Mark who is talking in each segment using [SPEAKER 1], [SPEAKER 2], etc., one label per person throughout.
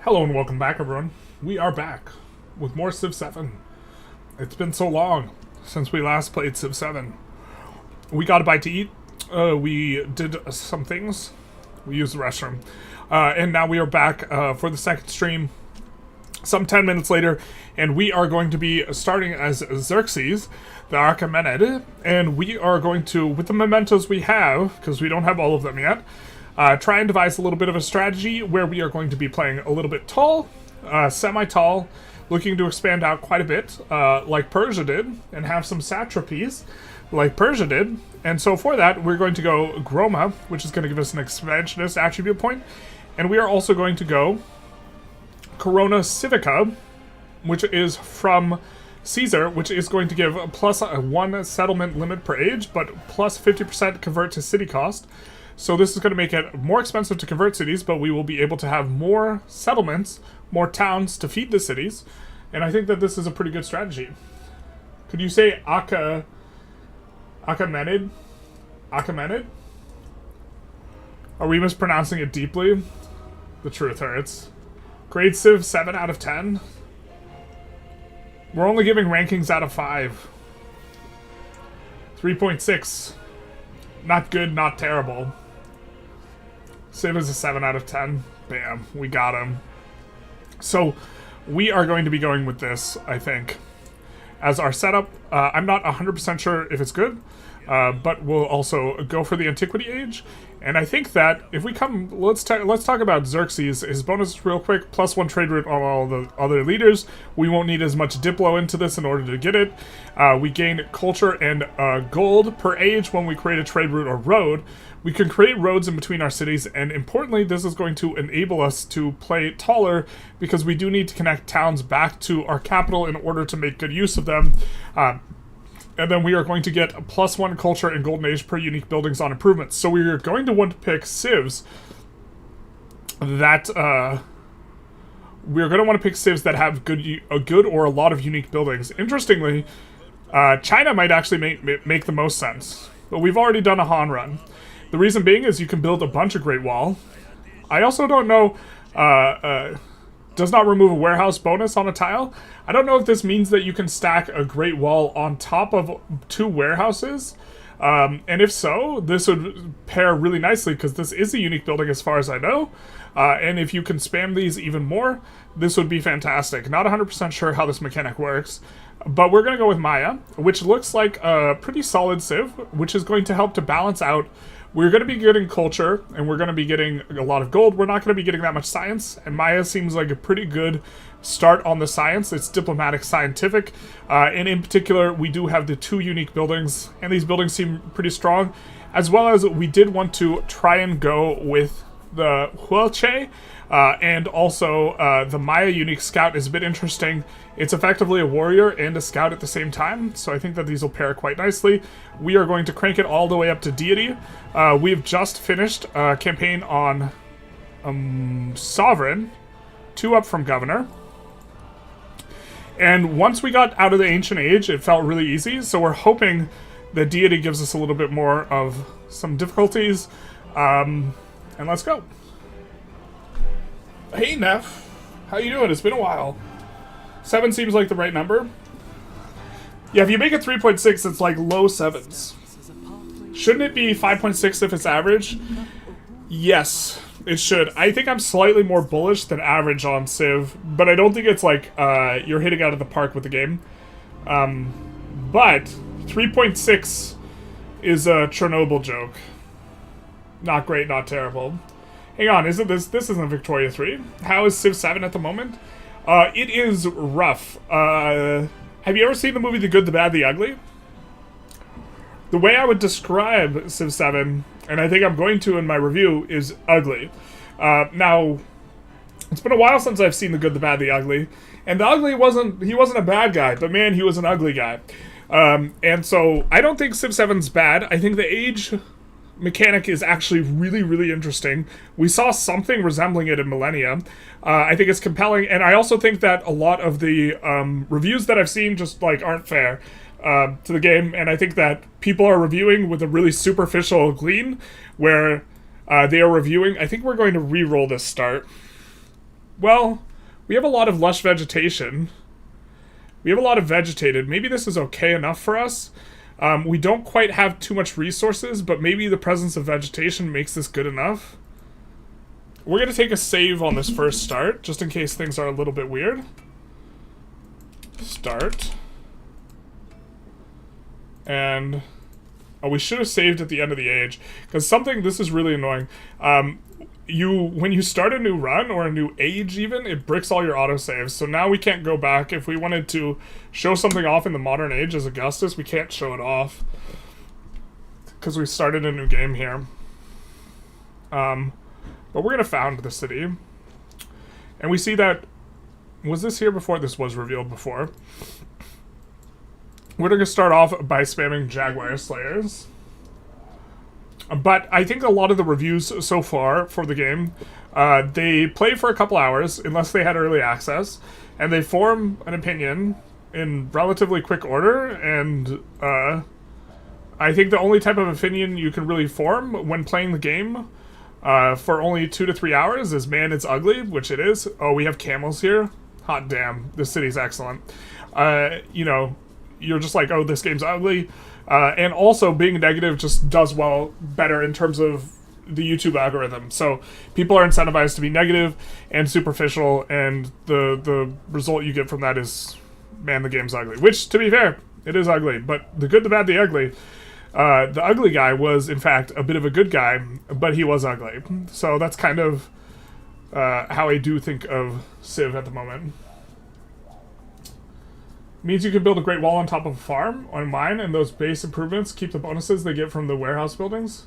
[SPEAKER 1] Hello and welcome back, everyone. We are back with more Civ 7. It's been so long since we last played Civ 7. We got a bite to eat. We did some things. We used the restroom. And now we are back for the second stream some 10 minutes later. And we are going to be starting as XERXES, the Achaemenid. And we are going to, with the mementos we have, because we don't have all of them yet, try and devise a little bit of a strategy where we are going to be playing a little bit tall, semi-tall, looking to expand out quite a bit, like Persia did, and have some satrapies, like Persia did. And so for that, we're going to go Groma, which is going to give us an expansionist attribute point, and we are also going to go Corona Civica, which is from Caesar, which is going to give plus 1 settlement limit per age, but plus 50% convert to city cost. So this is going to make it more expensive to convert cities, but we will be able to have more settlements, more towns to feed the cities. And I think that this is a pretty good strategy. Could you say Achaemenid? Achaemenid? Are we mispronouncing it deeply? The truth hurts. Grade Civ 7 out of 10. We're only giving rankings out of 5. 3.6. Not good, not terrible. Civ is a 7 out of 10. Bam, we got him. So, we are going to be going with this, I think, as our setup. I'm not 100% sure if it's good, but we'll also go for the Antiquity Age. And I think that if we come, let's talk about Xerxes. His bonus real quick, plus 1 trade route on all the other leaders. We won't need as much Diplo into this in order to get it. We gain culture and gold per age when we create a trade route or road. We can create roads in between our cities, and importantly, this is going to enable us to play taller because we do need to connect towns back to our capital in order to make good use of them. And then we are going to get a plus 1 culture and golden age per unique buildings on improvements. So we are going to want to pick civs that we're going to want to pick civs that have a good or a lot of unique buildings. Interestingly, China might actually make the most sense, but we've already done a Han run. The reason being is you can build a bunch of Great Wall. I also don't know. Does not remove a warehouse bonus on a tile. I don't know if this means that you can stack a Great Wall on top of 2 warehouses. And if so, this would pair really nicely because this is a unique building as far as I know. And if you can spam these even more, this would be fantastic. Not 100% sure how this mechanic works. But we're going to go with Maya, which looks like a pretty solid civ, which is going to help to balance out. We're going to be getting culture, and we're going to be getting a lot of gold. We're not going to be getting that much science, and Maya seems like a pretty good start on the science. It's diplomatic scientific, and in particular, we do have the 2 unique buildings, and these buildings seem pretty strong, as well as we did want to try and go with the Huelche, and also the Maya unique scout is a bit interesting. It's effectively a warrior and a scout at the same time, so I think that these will pair quite nicely. We are going to crank it all the way up to deity. We've just finished a campaign on Sovereign, 2 up from Governor. And once we got out of the Ancient Age, it felt really easy, so we're hoping that deity gives us a little bit more of some difficulties. And let's go. Hey, Neff. How you doing? It's been a while. 7 seems like the right number. Yeah, if you make it 3.6, it's like low 7s. Shouldn't it be 5.6 if it's average? Yes, it should. I think I'm slightly more bullish than average on Civ, but I don't think it's like you're hitting out of the park with the game. But 3.6 is a Chernobyl joke. Not great, not terrible. Hang on, isn't this isn't Victoria 3? How is Civ 7 at the moment? It is rough. Have you ever seen the movie The Good, the Bad, the Ugly? The way I would describe Civ 7, and I think I'm going to in my review, is ugly. Now, it's been a while since I've seen The Good, the Bad, the Ugly, and the ugly he wasn't a bad guy, but man, he was an ugly guy. And so, I don't think Civ 7's bad. I think the age mechanic is actually really, really interesting. We saw something resembling it in Millennia. I think it's compelling, and I also think that a lot of the reviews that I've seen just like aren't fair to the game, and I think that people are reviewing with a really superficial glean, where they are reviewing. I think we're going to re-roll this start. Well, we have a lot of lush vegetation. We have a lot of vegetated. Maybe this is okay enough for us. We don't quite have too much resources, but maybe the presence of vegetation makes this good enough. We're going to take a save on this first start, just in case things are a little bit weird. Start. And... oh, we should have saved at the end of the age. Because this is really annoying. When you start a new run, or a new age even, it bricks all your autosaves. So now we can't go back. If we wanted to show something off in the modern age as Augustus, we can't show it off. Because we started a new game here. But we're going to found the city. And we see that... was this here before? This was revealed before. We're going to start off by spamming Jaguar Slayers. But I think a lot of the reviews so far for the game, they play for a couple hours, unless they had early access, and they form an opinion in relatively quick order, and I think the only type of opinion you can really form when playing the game for only 2 to 3 hours is, man, it's ugly, which it is. Oh, we have camels here? Hot damn, this city's excellent. You know, you're just like, oh, this game's ugly. And also, being negative just does better in terms of the YouTube algorithm. So people are incentivized to be negative and superficial, and the result you get from that is, man, the game's ugly. Which, to be fair, it is ugly. But the good, the bad, the ugly. The ugly guy was, in fact, a bit of a good guy, but he was ugly. So that's kind of how I do think of Civ at the moment. Means you can build a great wall on top of a farm, on mine, and those base improvements keep the bonuses they get from the warehouse buildings.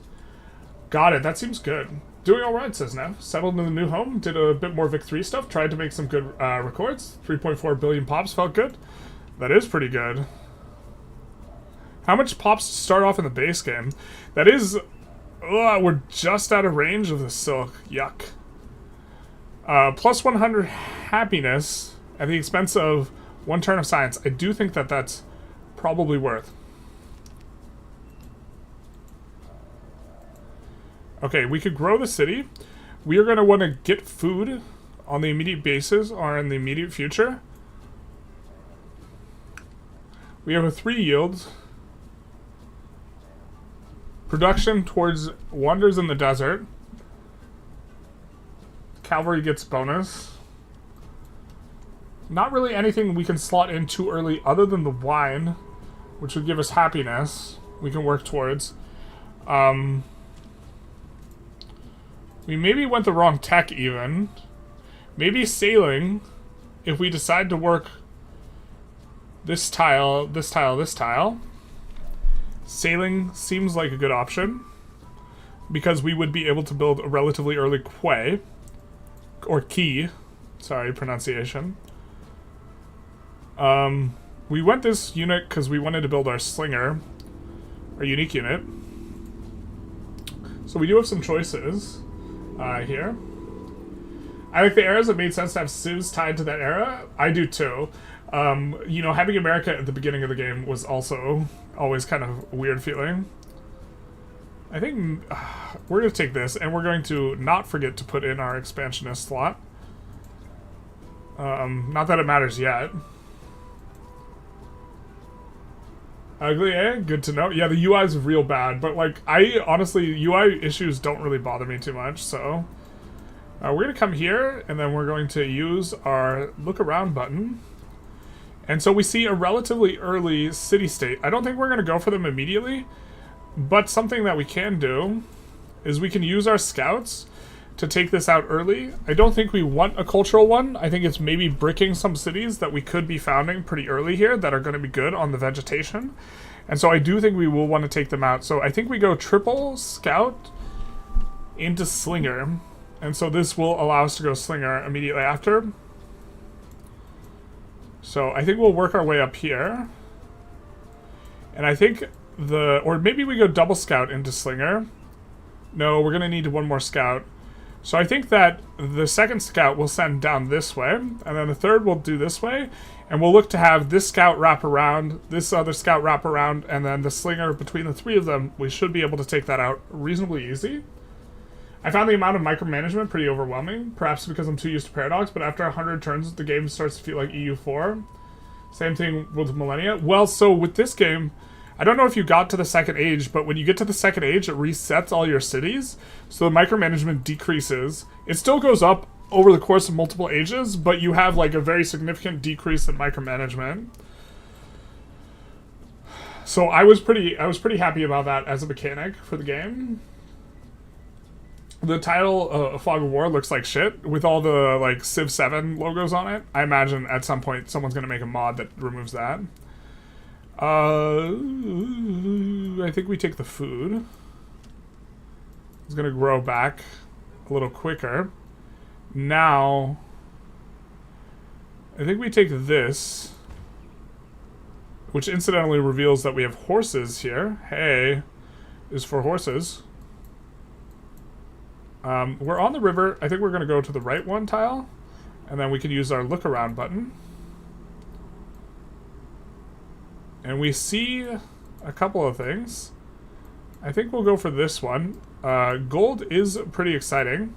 [SPEAKER 1] Got it, that seems good. Doing alright, says Nev. Settled in the new home, did a bit more Vic 3 stuff, tried to make some good records. 3.4 billion pops, felt good. That is pretty good. How much pops start off in the base game? That is... we're just out of range of the silk. Yuck. Plus 100 happiness at the expense of 1 turn of science. I do think that that's probably worth. Okay, we could grow the city. We are going to want to get food on the immediate basis or in the immediate future. We have a 3 yields. Production towards wonders in the desert. Cavalry gets bonus. Not really anything we can slot in too early other than the wine, which would give us happiness we can work towards. We maybe went the wrong tech even. Maybe sailing, if we decide to work this tile, this tile, this tile. Sailing seems like a good option, because we would be able to build a relatively early quay, or quay, sorry, pronunciation. We went this unit because we wanted to build our slinger, our unique unit. So we do have some choices here. I like the eras. It made sense to have civs tied to that era. I do too. You know, having America at the beginning of the game was also always kind of a weird feeling. I think we're going to take this, and we're going to not forget to put in our expansionist slot. Not that it matters yet. Ugly, eh? Good to know. Yeah, the UI is real bad, but like, honestly, UI issues don't really bother me too much, so... we're going to come here, and then we're going to use our look around button. And so we see a relatively early city-state. I don't think we're going to go for them immediately, but something that we can do is we can use our scouts to take this out early. I don't think we want a cultural one. I think it's maybe bricking some cities that we could be founding pretty early here that are going to be good on the vegetation. And so I do think we will want to take them out. So I think we go triple scout into slinger. And so this will allow us to go slinger immediately after. So I think we'll work our way up here. And I think or maybe we go double scout into slinger. No, we're going to need one more scout. So I think that the second scout will send down this way, and then the third will do this way, and we'll look to have this scout wrap around, this other scout wrap around, and then the slinger between the 3 of them. We should be able to take that out reasonably easy. I found the amount of micromanagement pretty overwhelming, perhaps because I'm too used to Paradox, but after 100 turns, the game starts to feel like EU4. Same thing with Millennia. Well, so with this game, I don't know if you got to the second age, but when you get to the second age, it resets all your cities, so the micromanagement decreases. It still goes up over the course of multiple ages, but you have like a very significant decrease in micromanagement. So I was pretty happy about that as a mechanic for the game. The title, Fog of War, looks like shit with all the like Civ 7 logos on it. I imagine at some point someone's gonna make a mod that removes that. I think we take the food. It's gonna grow back a little quicker. Now, I think we take this, which incidentally reveals that we have horses here. Hay is for horses. We're on the river. I think we're going to go to the right one tile, and then we can use our look around button. And we see a couple of things. I think we'll go for this one. Gold is pretty exciting.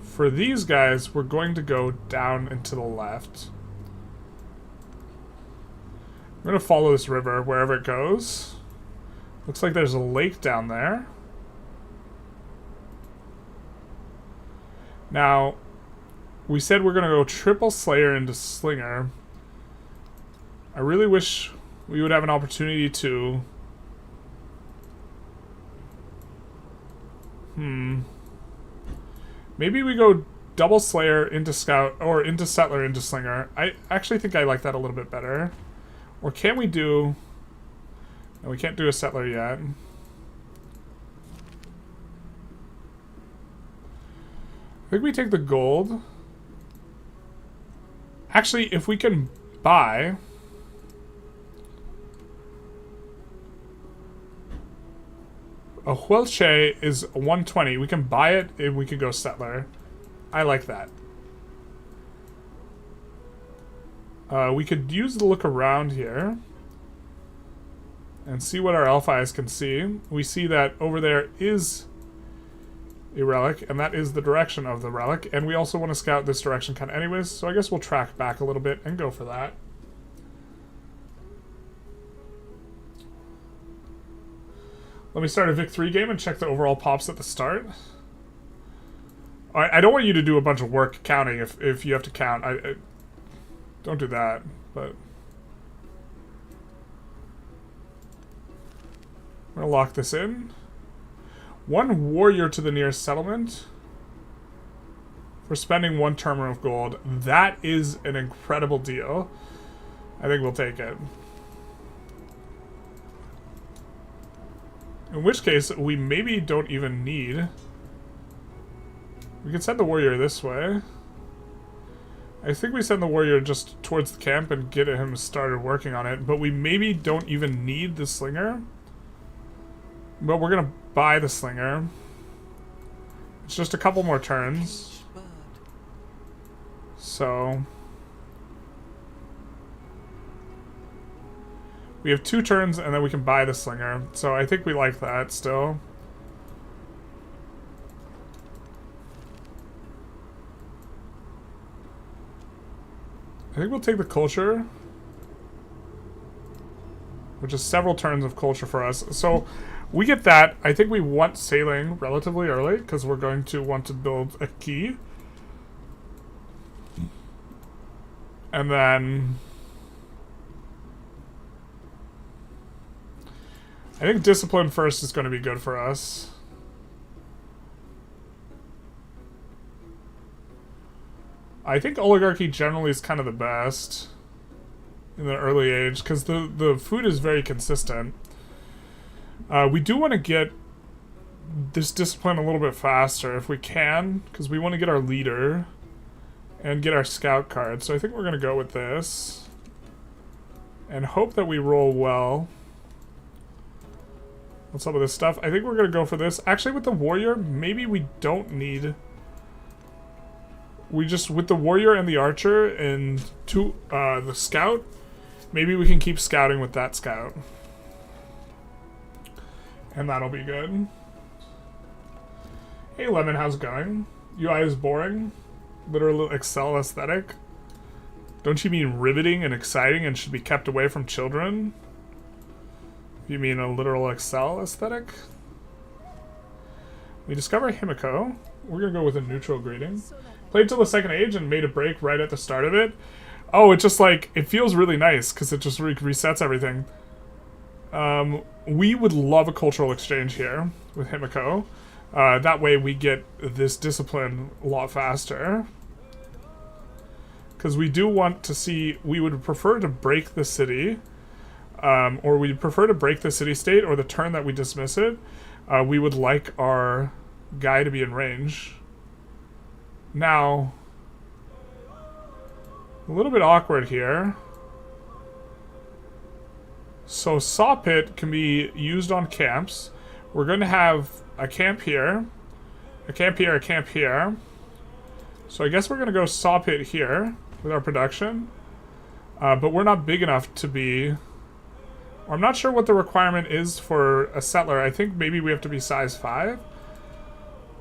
[SPEAKER 1] For these guys, we're going to go down and to the left. We're going to follow this river wherever it goes. Looks like there's a lake down there. Now, we said we're going to go triple Slayer into Slinger. I really wish we would have an opportunity to... Maybe we go double Slayer into Scout, or into Settler into Slinger. I actually think I like that a little bit better. Or can we do... No, we can't do a Settler yet. I think we take the gold. Actually, if we can buy... A Huelche is 120. We can buy it and we can go Settler. I like that. We could use the look around here and see what our elf eyes can see. We see that over there is a relic, and that is the direction of the relic, and we also want to scout this direction kind of anyways, so I guess we'll track back a little bit and go for that. Let me start a Vic 3 game and check the overall pops at the start. I don't want you to do a bunch of work counting if you have to count. I don't do that, but... I'm gonna lock this in. 1 warrior to the nearest settlement for spending 1 terminal of gold. That is an incredible deal. I think we'll take it. In which case, we maybe don't even need... We can send the warrior this way. I think we send the warrior just towards the camp and get him started working on it, but we maybe don't even need the slinger. But we're gonna buy the slinger. It's just a couple more turns. So... We have 2 turns, and then we can buy the slinger. So I think we like that still. I think we'll take the culture, which is several turns of culture for us. So we get that. I think we want sailing relatively early, because we're going to want to build a key. And then... I think discipline first is going to be good for us. I think oligarchy generally is kind of the best in the early age, because the food is very consistent. We do want to get this discipline a little bit faster if we can, because we want to get our leader and get our scout card. So I think we're going to go with this and hope that we roll well on some of this stuff. I think we're going to go for this. Actually, with the warrior, maybe we don't need... We just, with the warrior and the archer and the scout, maybe we can keep scouting with that scout. And that'll be good. Hey Lemon, how's it going? UI is boring. Literal Excel aesthetic. Don't you mean riveting and exciting and should be kept away from children? You mean a literal Excel aesthetic? We discover Himiko. We're gonna go with a neutral greeting. Played till the second age and made a break right at the start of it. Oh, it just like, it feels really nice because it just resets everything. We would love a cultural exchange here with Himiko. That way we get this discipline a lot faster. Because we do want to see, we would prefer to break the city, or we'd prefer to break the city-state, or the turn that we dismiss it. We would like our guy to be in range. Now, a little bit awkward here. So saw pit can be used on camps. We're going to have a camp here, a camp here, a camp here. So I guess we're going to go saw pit here with our production. But we're not big enough to be... I'm not sure what the requirement is for a settler. I think maybe we have to be size 5.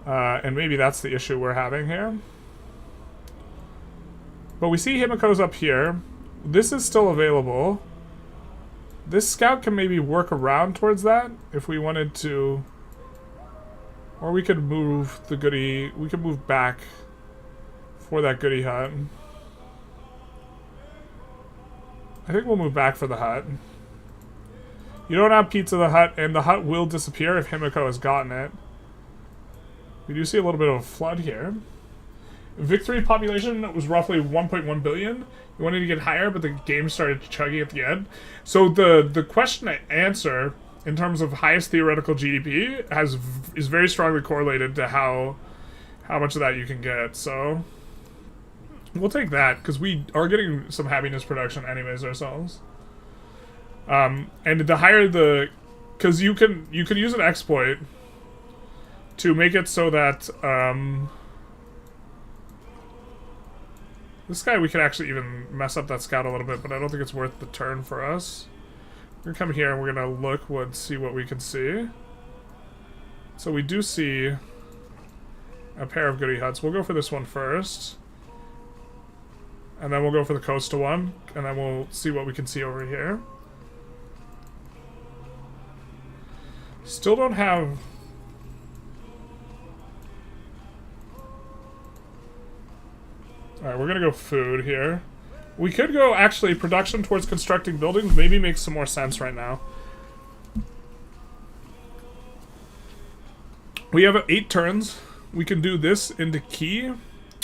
[SPEAKER 1] And maybe that's the issue we're having here. But we see Himiko's up here. This is still available. This scout can maybe work around towards that if we wanted to. Or we could move the goodie. We could move back for that goodie hut. I think we'll move back for the hut. You don't have Pizza the Hut, and the hut will disappear if Himiko has gotten it. We do see a little bit of a flood here. Victory population was roughly 1.1 billion. You wanted to get higher, but the game started chugging at the end. So the question I answer in terms of highest theoretical GDP is very strongly correlated to how much of that you can get. So we'll take that because we are getting some happiness production anyways ourselves. And the higher the, because you can use an exploit to make it so that this guy, we could actually even mess up that scout a little bit, but I don't think it's worth the turn for us. We're gonna come here and we're gonna look, see what we can see. So we do see a pair of goodie huts. We'll go for this one first. And then we'll go for the coastal one, and then we'll see what we can see over here. Still don't have... Alright, we're gonna go food here. We could go, actually, production towards constructing buildings maybe makes some more sense right now. We have 8 turns. We can do this into key.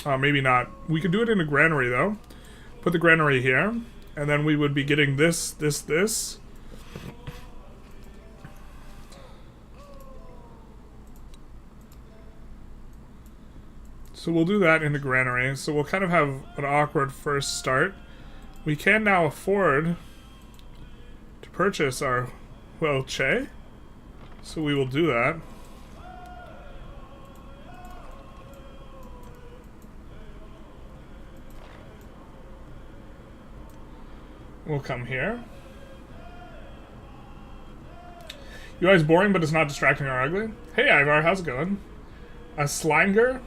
[SPEAKER 1] Maybe not. We could do it into granary, though. Put the granary here. And then we would be getting this. So we'll do that in the granary. So we'll kind of have an awkward first start. We can now afford to purchase our Huelche. So we will do that. We'll come here. You guys boring, but it's not distracting or ugly. Hey Ivar, how's it going? A Slanger?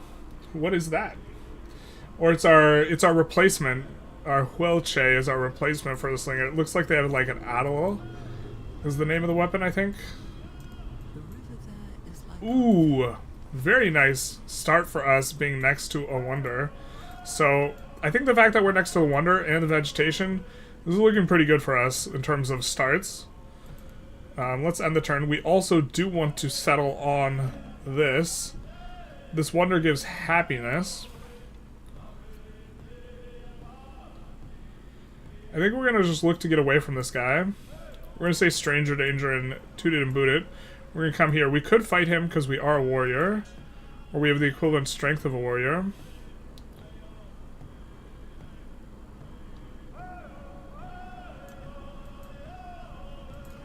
[SPEAKER 1] What is that? Or it's our replacement. Our Huelche is our replacement for the Slinger. It looks like they have like an Adel is the name of the weapon, I think. Ooh, very nice start for us being next to a Wonder. So I think the fact that we're next to a Wonder and the vegetation, this is looking pretty good for us in terms of starts. Let's end the turn. We also do want to settle on this. This Wonder gives happiness. I think we're going to just look to get away from this guy. We're going to say Stranger Danger and Toot It and Boot It. We're going to come here. We could fight him because we are a warrior. Or we have the equivalent strength of a warrior.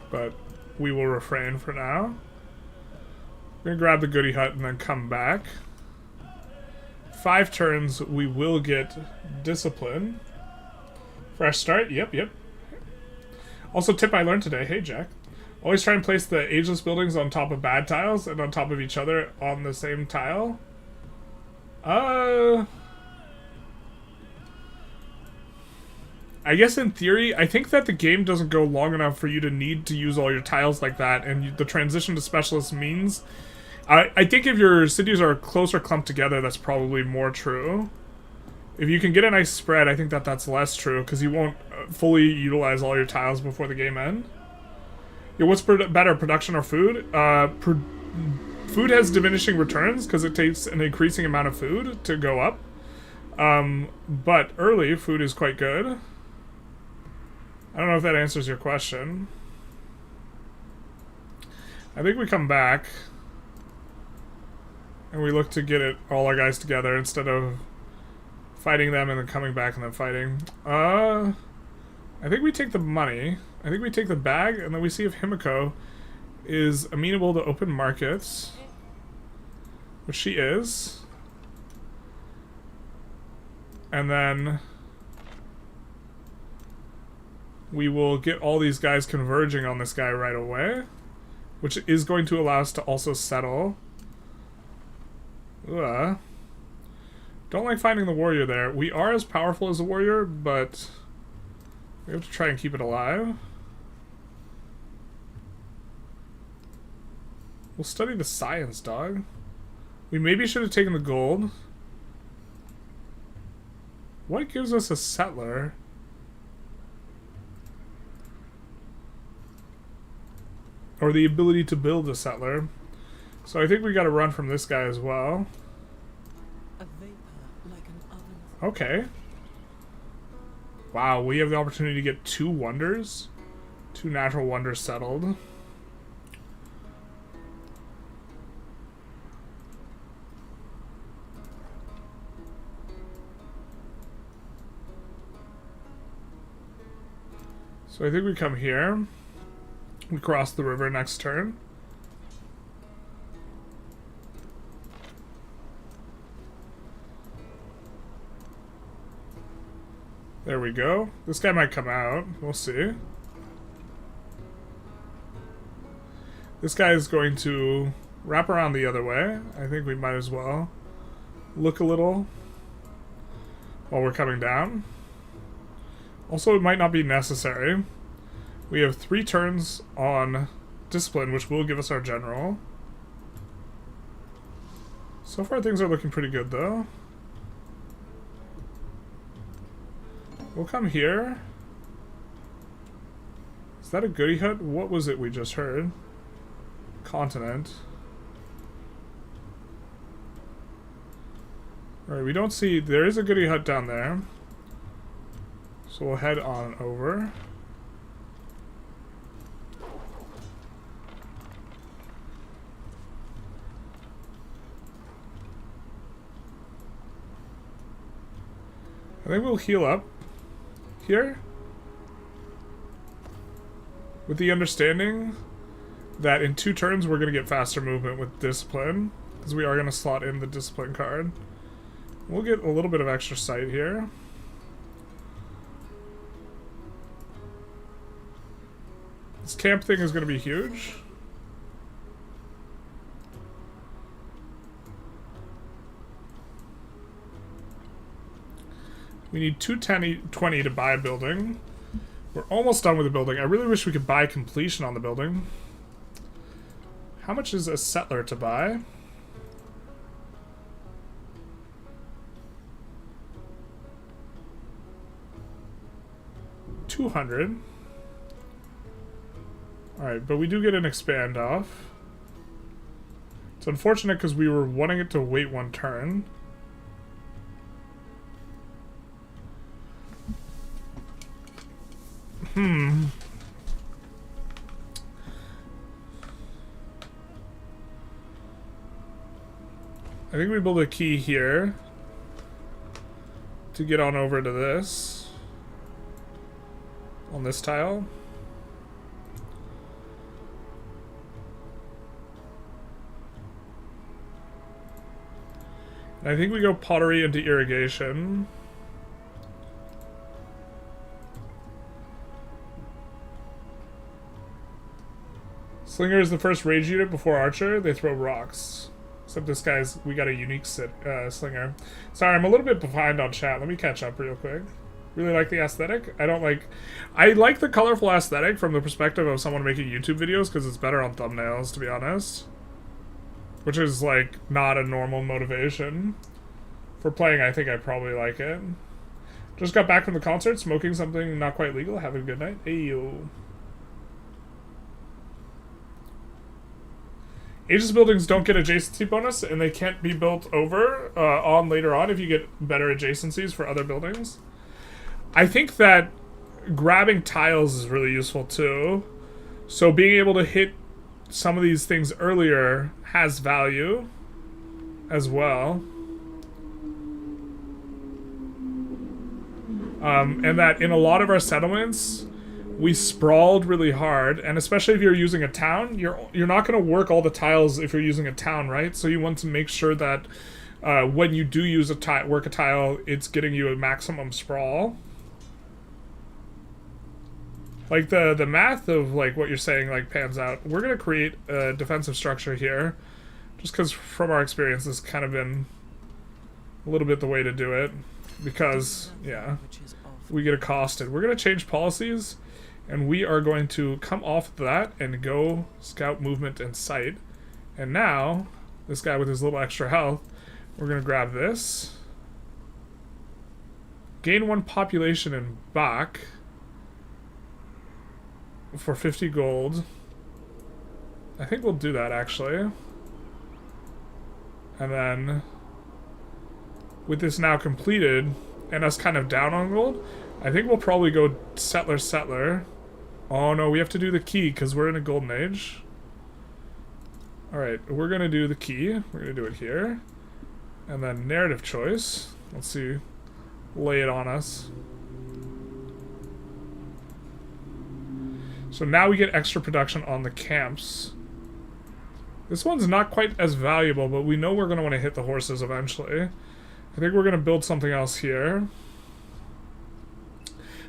[SPEAKER 1] But we will refrain for now. We're going to grab the goodie hut and then come back. 5 turns, we will get discipline. Fresh start, yep. Also, tip I learned today, hey Jack. Always try and place the ageless buildings on top of bad tiles and on top of each other on the same tile. I guess in theory, I think that the game doesn't go long enough for you to need to use all your tiles like that, and the transition to specialist means... I think if your cities are closer clumped together, that's probably more true. If you can get a nice spread, I think that that's less true, because you won't fully utilize all your tiles before the game ends. Yeah, what's better, production or food? Food has diminishing returns, because it takes an increasing amount of food to go up. But early, food is quite good. I don't know if that answers your question. I think we come back and we look to get all our guys together instead of fighting them and then coming back and then fighting. I think we take the money. I think we take the bag and then we see if Himiko is amenable to open markets. Which she is. And then we will get all these guys converging on this guy right away, which is going to allow us to also settle. Don't like finding the warrior there. We are as powerful as a warrior, but we have to try and keep it alive. We'll study the science, dog. We maybe should have taken the gold. What gives us a settler? Or the ability to build a settler. So I think we gotta run from this guy as well.
[SPEAKER 2] A vapor like an oven.
[SPEAKER 1] Okay. Wow, we have the opportunity to get 2 wonders. 2 natural wonders settled. So I think we come here. We cross the river next turn. There we go. This guy might come out. We'll see. This guy is going to wrap around the other way. I think we might as well look a little while we're coming down. Also, it might not be necessary. We have 3 turns on discipline, which will give us our general. So far, things are looking pretty good, though. We'll come here. Is that a goody hut? What was it we just heard? Continent. Alright, we don't see... There is a goody hut down there. So we'll head on over. I think we'll heal up here with the understanding that in 2 turns we're going to get faster movement with discipline because we are going to slot in the discipline card. We'll get a little bit of extra sight here. This camp thing is going to be huge. We need 220 to buy a building. We're almost done with the building. I really wish we could buy completion on the building. How much is a settler to buy? 200. Alright, but we do get an expand off. It's unfortunate because we were wanting it to wait 1 turn. I think we build a key here to get on over to this on this tile. And I think we go pottery into irrigation. Slinger is the first rage unit before Archer. They throw rocks. Except this guy's... We got a unique Slinger. Sorry, I'm a little bit behind on chat. Let me catch up real quick. Really like the aesthetic. I like the colorful aesthetic from the perspective of someone making YouTube videos because it's better on thumbnails, to be honest. Which is, like, not a normal motivation. For playing, I think I probably like it. Just got back from the concert, smoking something not quite legal. Have a good night. Ayo. Aegis buildings don't get adjacency bonus, and they can't be built over on later on if you get better adjacencies for other buildings. I think that grabbing tiles is really useful too. So being able to hit some of these things earlier has value as well. And that in a lot of our settlements, we sprawled really hard, and especially if you're using a town, you're not going to work all the tiles if you're using a town, right? So you want to make sure that when you do use work a tile, it's getting you a maximum sprawl. Like the math of like what you're saying like pans out. We're gonna create a defensive structure here, just because from our experience, this has kind of been a little bit the way to do it. Because yeah, we get accosted. We're gonna change policies, and we are going to come off that and go scout movement and sight. And now this guy with his little extra health, we're gonna grab this. Gain 1 population in Bach. For 50 gold. I think we'll do that actually. And then with this now completed and us kind of down on gold, I think we'll probably go settler. Oh no, we have to do the key because we're in a golden age. Alright, we're gonna do the key. We're gonna do it here. And then narrative choice. Let's see. Lay it on us. So now we get extra production on the camps. This one's not quite as valuable, but we know we're going to want to hit the horses eventually. I think we're going to build something else here.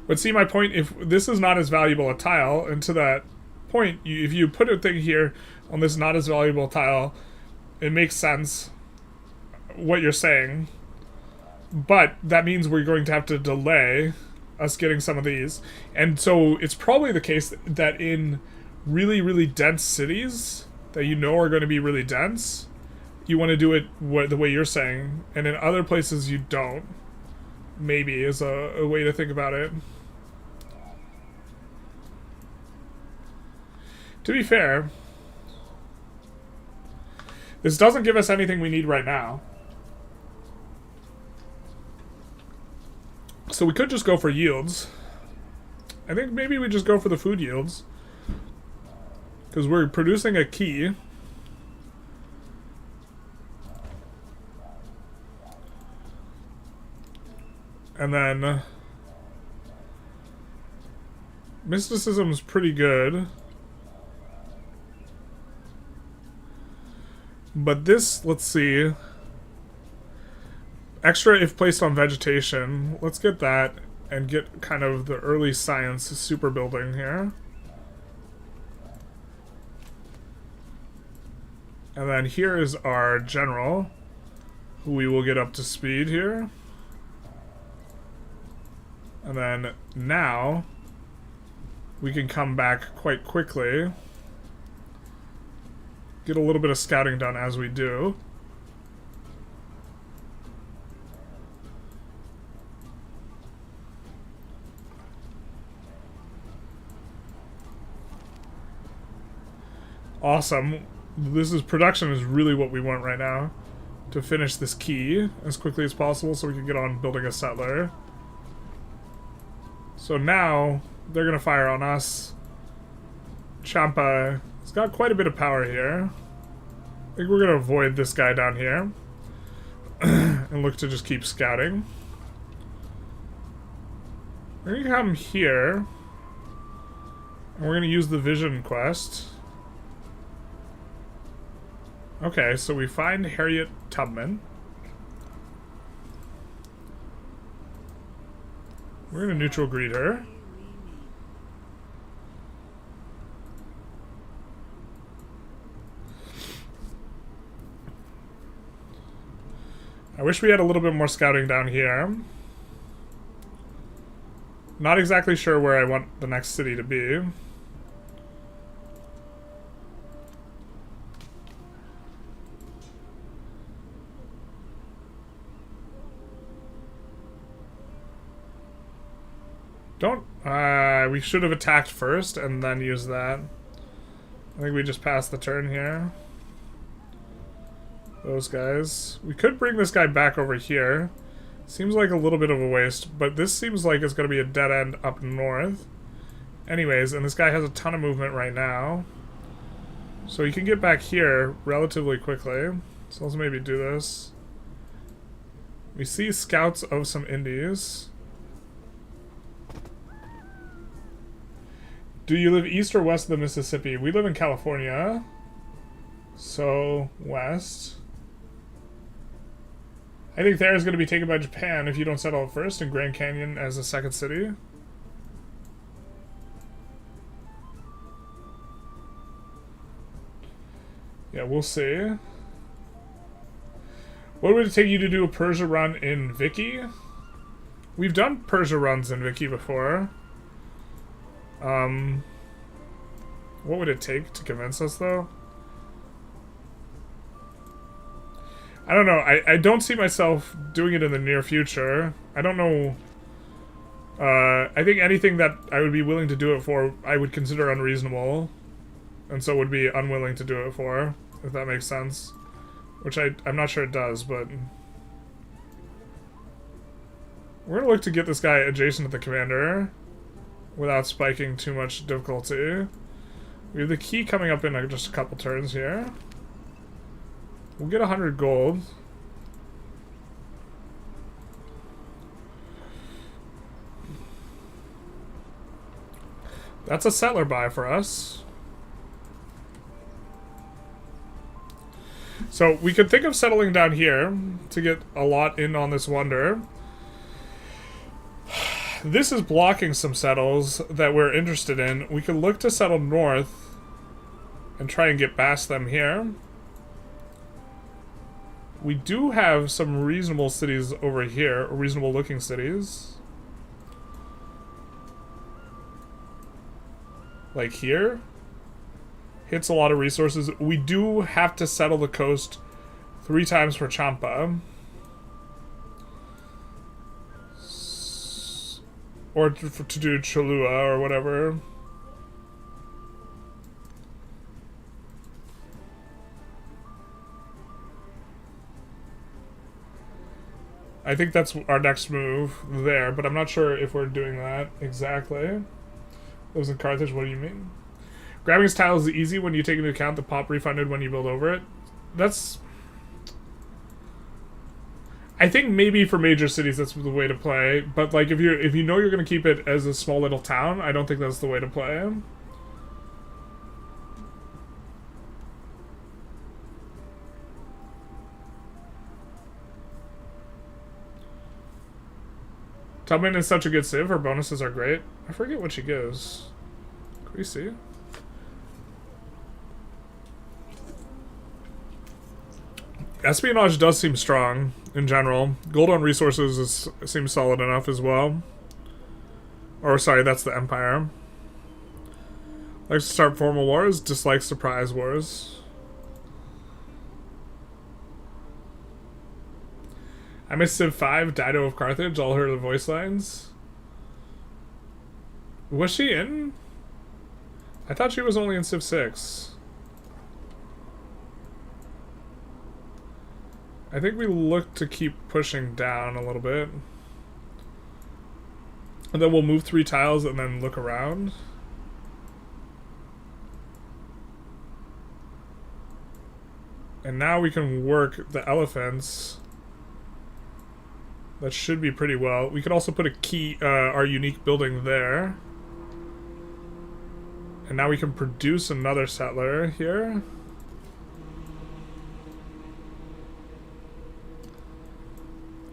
[SPEAKER 1] But see my point, if this is not as valuable a tile, and to that point, if you put a thing here on this not as valuable tile, it makes sense what you're saying. But that means we're going to have to delay us getting some of these. And so it's probably the case that in really, really dense cities that you know are going to be really dense, you want to do it the way you're saying. And in other places you don't. Maybe is a way to think about it. To be fair, this doesn't give us anything we need right now. So we could just go for yields. I think maybe we just go for the food yields. Because we're producing a key. And then mysticism's pretty good. But this, let's see. Extra if placed on vegetation. Let's get that and get kind of the early science super building here. And then here is our general, who we will get up to speed here. And then now we can come back quite quickly. Get a little bit of scouting done as we do. Awesome. Production is really what we want right now. To finish this key as quickly as possible so we can get on building a settler. So now, they're gonna fire on us. Champa has got quite a bit of power here. I think we're gonna avoid this guy down here. And look to just keep scouting. We're gonna come here. And we're gonna use the vision quest. Okay, so we find Harriet Tubman. We're gonna neutral greet her. I wish we had a little bit more scouting down here. Not exactly sure where I want the next city to be. Don't... we should have attacked first and then used that. I think we just passed the turn here. Those guys. We could bring this guy back over here. Seems like a little bit of a waste, but this seems like it's going to be a dead end up north. Anyways, and this guy has a ton of movement right now. So he can get back here relatively quickly. So let's maybe do this. We see scouts of some Indies. Do you live east or west of the Mississippi? We live in California. So, west. I think there is going to be taken by Japan if you don't settle it first, and Grand Canyon as a second city. Yeah, we'll see. What would it take you to do a Persia run in Vicky? We've done Persia runs in Vicky before. What would it take to convince us, though? I don't know. I don't see myself doing it in the near future. I don't know. I think anything that I would be willing to do it for, I would consider unreasonable. And so would be unwilling to do it for, if that makes sense. Which I'm not sure it does, but... We're gonna look to get this guy adjacent to the commander without spiking too much difficulty. We have the key coming up in just a couple turns here. We'll get 100 gold. That's a settler buy for us. So we could think of settling down here to get a lot in on this wonder. This is blocking some settles that we're interested in. We could look to settle north and try and get past them here. We do have some reasonable cities over here, reasonable looking cities. Like here. Hits a lot of resources. We do have to settle the coast 3 times for Champa. Or to do Cholula or whatever. I think that's our next move there, but I'm not sure if we're doing that exactly. Those in Carthage, what do you mean? Grabbing his tile is easy when you take into account the pop refunded when you build over it. That's... I think maybe for major cities that's the way to play, but like if you know you're gonna keep it as a small little town, I don't think that's the way to play. Tubman is such a good civ, her bonuses are great. I forget what she gives. Can we see? Espionage does seem strong in general. Gold on resources seems solid enough as well. Or sorry, that's the Empire. Likes to start formal wars, dislikes surprise wars. I missed Civ 5, Dido of Carthage, all her voice lines. Was she in? I thought she was only in Civ 6. I think we look to keep pushing down a little bit. And then we'll move 3 tiles and then look around. And now we can work the elephants. That should be pretty well. We could also put a key, our unique building there. And now we can produce another settler here.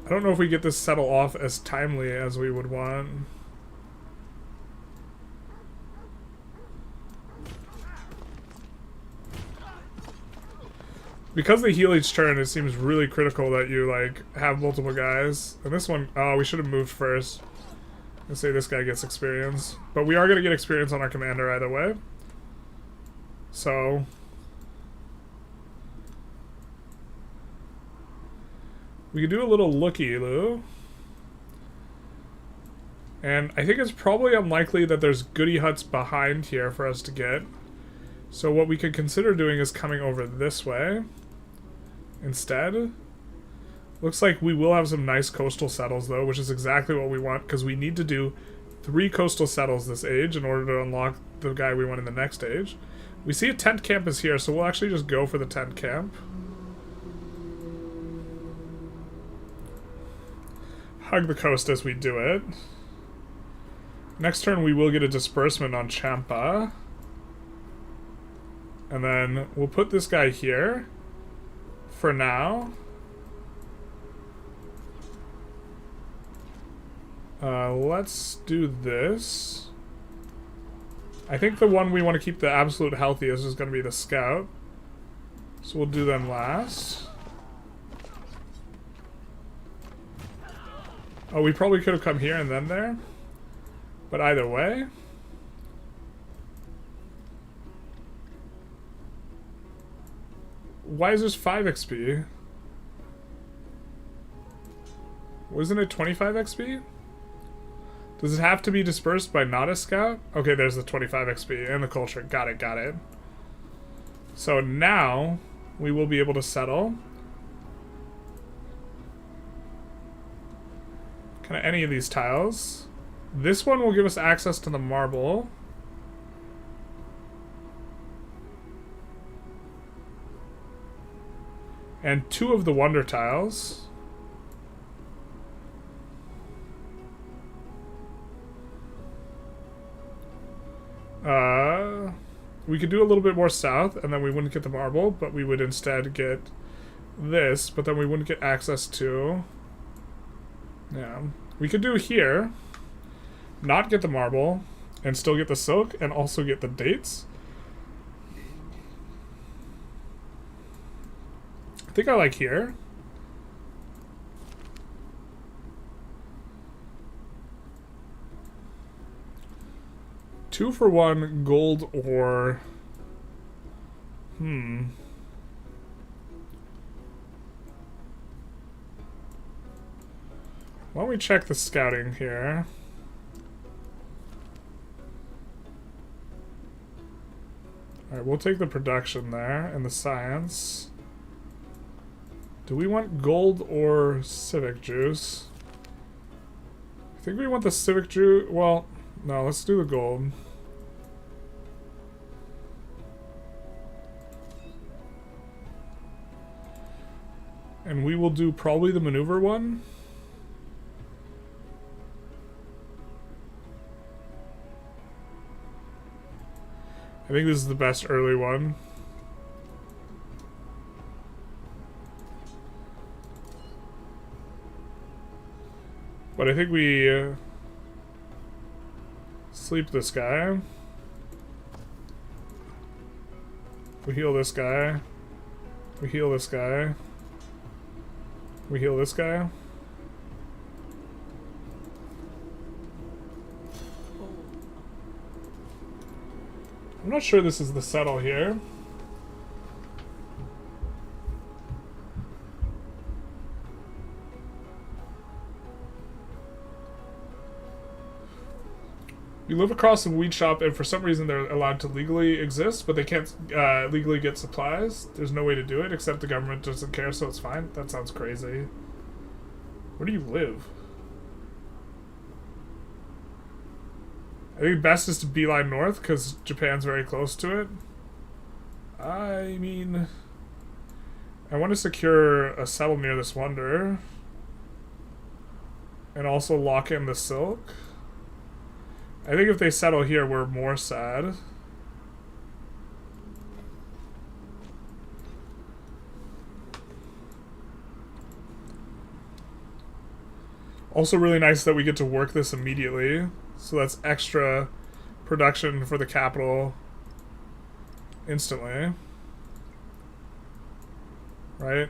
[SPEAKER 1] I don't know if we get this settle off as timely as we would want. Because they heal each turn, it seems really critical that you, like, have multiple guys. And this one, oh, we should have moved first. Let's say this guy gets experience. But we are going to get experience on our commander either way. So... we could do a little looky-loo. And I think it's probably unlikely that there's goody huts behind here for us to get. So what we could consider doing is coming over this way instead. Looks like we will have some nice coastal settles though, which is exactly what we want, because we need to do 3 coastal settles this age in order to unlock the guy we want in the next age. We see a tent camp is here, so we'll actually just go for the tent camp. Hug the coast as we do it. Next turn we will get a disbursement on Champa. And then we'll put this guy here for now. Let's do this. I think the one we want to keep the absolute healthiest is going to be the scout. So we'll do them last. Oh, we probably could have come here and then there. But either way. Why is this 5 XP? Wasn't it 25 XP? Does it have to be dispersed by not a scout? Okay, there's the 25 XP and the culture. Got it, got it. So now we will be able to settle. Kind of any of these tiles. This one will give us access to the marble. And 2 of the wonder tiles. We could do a little bit more south, and then we wouldn't get the marble, but we would instead get this, but then we wouldn't get access to... yeah. We could do here, not get the marble, and still get the silk, and also get the dates. I think I like here. Two for 1 gold or... Why don't we check the scouting here? Alright, we'll take the production there and the science. Do we want gold or civic juice? I think we want the civic juice. Well, no, let's do the gold. And we will do probably the maneuver one. I think this is the best early one. But I think we sleep this guy. We heal this guy. We heal this guy. We heal this guy. I'm not sure this is the settle here. You live across a weed shop, and for some reason they're allowed to legally exist, but they can't legally get supplies. There's no way to do it, except the government doesn't care, so it's fine. That sounds crazy. Where do you live? I think best is to beeline north, because Japan's very close to it. I mean... I want to secure a settle near this wonder. And also lock in the silk. I think if they settle here, we're more sad. Also really nice that we get to work this immediately. So that's extra production for the capital instantly. right?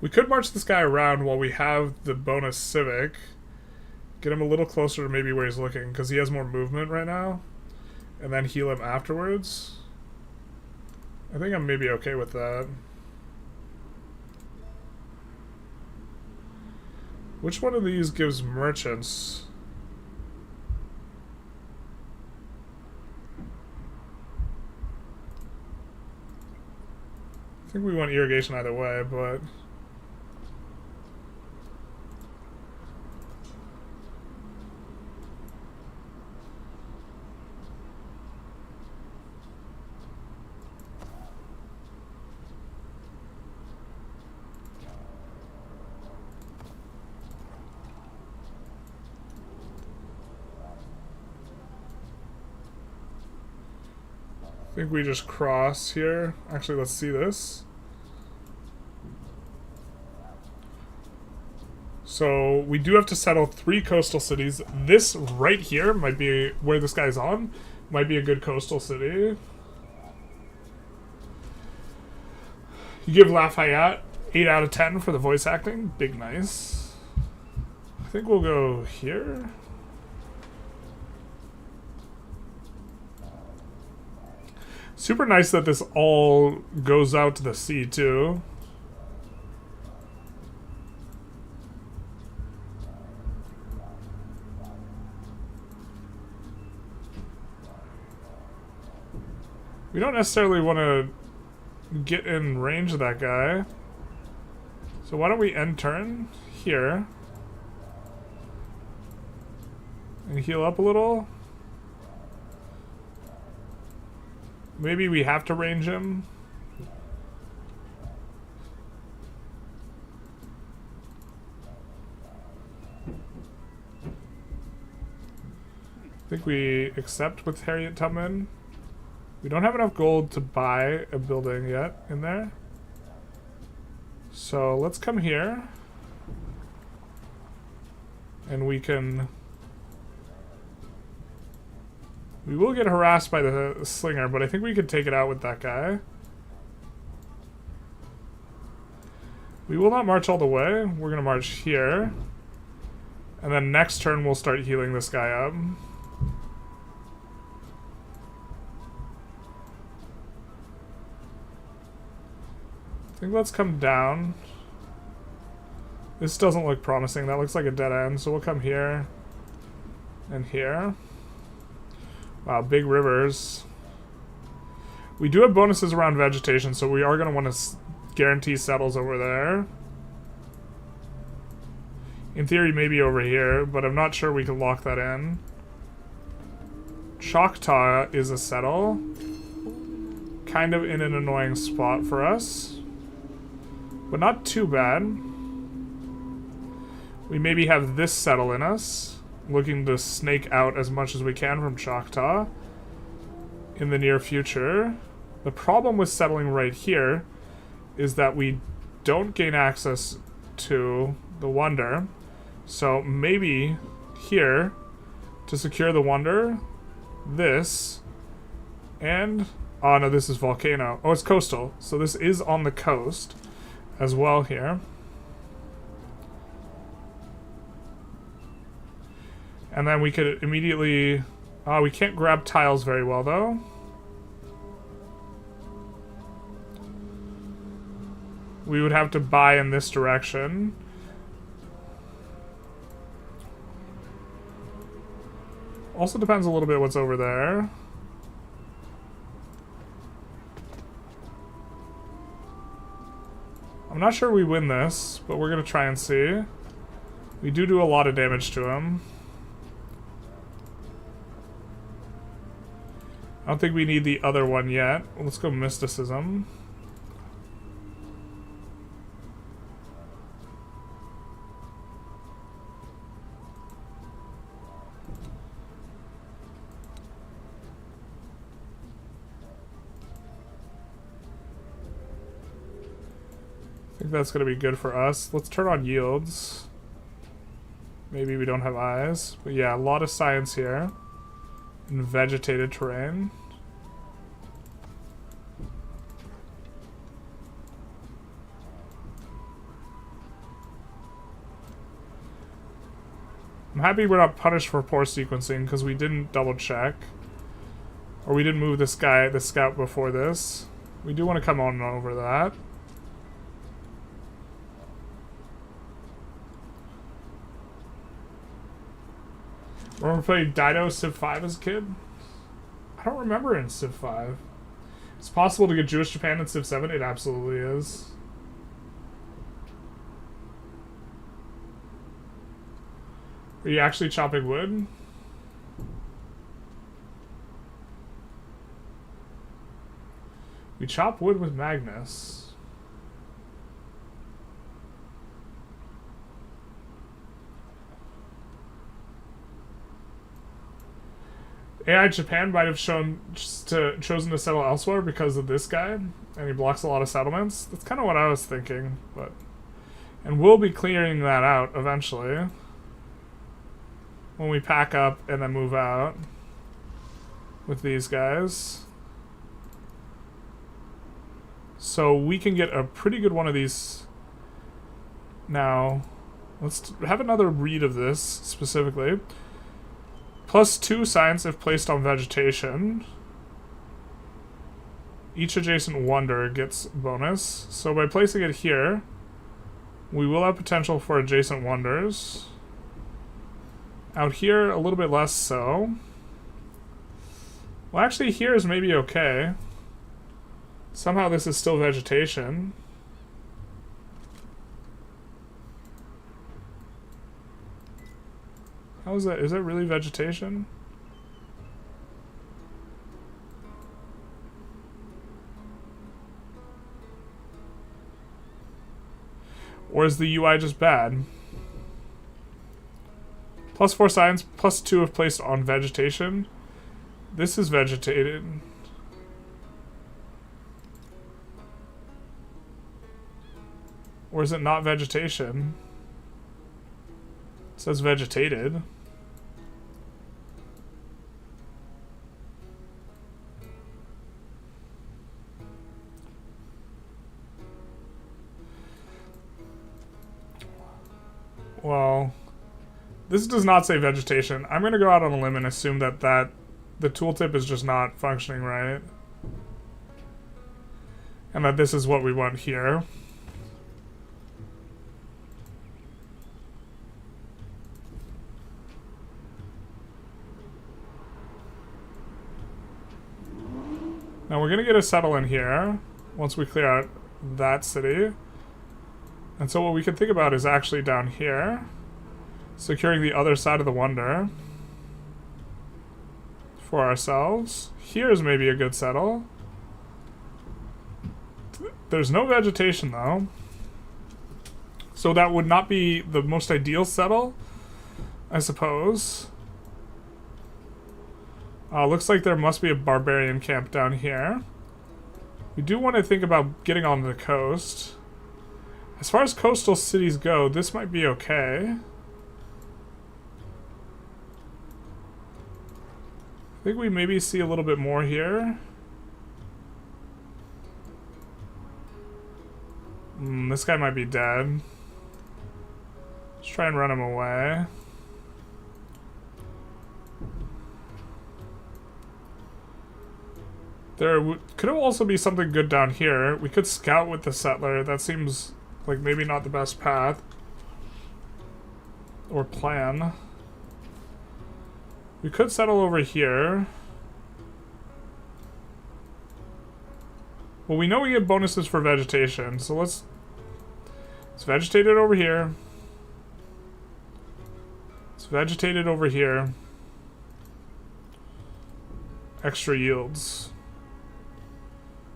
[SPEAKER 1] We could march this guy around while we have the bonus civic. Get him a little closer to maybe where he's looking, because he has more movement right now. And then heal him afterwards. I think I'm maybe okay with that. Which one of these gives merchants? I think we want irrigation either way, but... I think we just cross here. Actually, let's see this. So we do have to settle 3 coastal cities. This right here might be where this guy's on. Might be a good coastal city. You give Lafayette 8 out of 10 for the voice acting. Big nice. I think we'll go here. Super nice that this all goes out to the sea, too. We don't necessarily want to get in range of that guy. So why don't we end turn here. And heal up a little. Maybe we have to range him. I think we accept with Harriet Tubman. We don't have enough gold to buy a building yet in there. So let's come here. And we can... We will get harassed by the slinger, but I think we could take it out with that guy. We will not march all the way. We're going to march here. And then next turn we'll start healing this guy up. I think let's come down. This doesn't look promising. That looks like a dead end, so we'll come here and here. Wow, big rivers. We do have bonuses around vegetation, so we are going to want to guarantee settles over there. In theory, maybe over here, but I'm not sure we can lock that in. Choctaw is a settle. Kind of in an annoying spot for us. But not too bad. We maybe have this settle in us. Looking to snake out as much as we can from Choctaw in the near future. The problem with settling right here is that we don't gain access to the Wonder. So maybe here, to secure the Wonder, this, and... Oh no, this is Volcano. Oh, it's coastal. So this is on the coast as well here. And then we could immediately... we can't grab tiles very well, though. We would have to buy in this direction. Also depends a little bit what's over there. I'm not sure we win this, but we're going to try and see. We do a lot of damage to him. I don't think we need the other one yet. Let's go Mysticism. I think that's going to be good for us. Let's turn on yields. Maybe we don't have eyes. But yeah, a lot of science here. In vegetated terrain. I'm happy we're not punished for poor sequencing because we didn't double check. Or we didn't move this guy, the scout before this. We do want to come on over that. Remember playing Dido Civ 5 as a kid? I don't remember in Civ 5. It's possible to get Jewish Japan in Civ 7? It absolutely is. Are you actually chopping wood? We chop wood with Magnus. AI Japan might have chosen to settle elsewhere because of this guy, and he blocks a lot of settlements. That's kind of what I was thinking, but... And we'll be clearing that out eventually. When we pack up and then move out with these guys. So we can get a pretty good one of these now. Let's have another read of this specifically. +2 science if placed on vegetation. Each adjacent wonder gets bonus. So by placing it here, we will have potential for adjacent wonders. Out here, a little bit less so. Well, actually, here is maybe okay. Somehow this is still vegetation. How is that? Is that really vegetation? Or is the UI just bad? +4 science, +2 if placed on vegetation. This is vegetated. Or is it not vegetation? It says vegetated. Well, this does not say vegetation. I'm going to go out on a limb and assume that the tooltip is just not functioning right. And that this is what we want here. Now we're going to get a settle in here once we clear out that city. And so what we can think about is actually down here, securing the other side of the wonder for ourselves. Here's maybe a good settle. There's no vegetation though. So that would not be the most ideal settle, I suppose. Looks like there must be a barbarian camp down here. We do want to think about getting on the coast. As far as coastal cities go, this might be okay. I think we maybe see a little bit more here. This guy might be dead. Let's try and run him away. There could also be something good down here. We could scout with the settler. That seems like maybe not the best path. Or plan. We could settle over here. Well, we know we get bonuses for vegetation, so let's vegetate it over here. Let's vegetate it over here. Extra yields.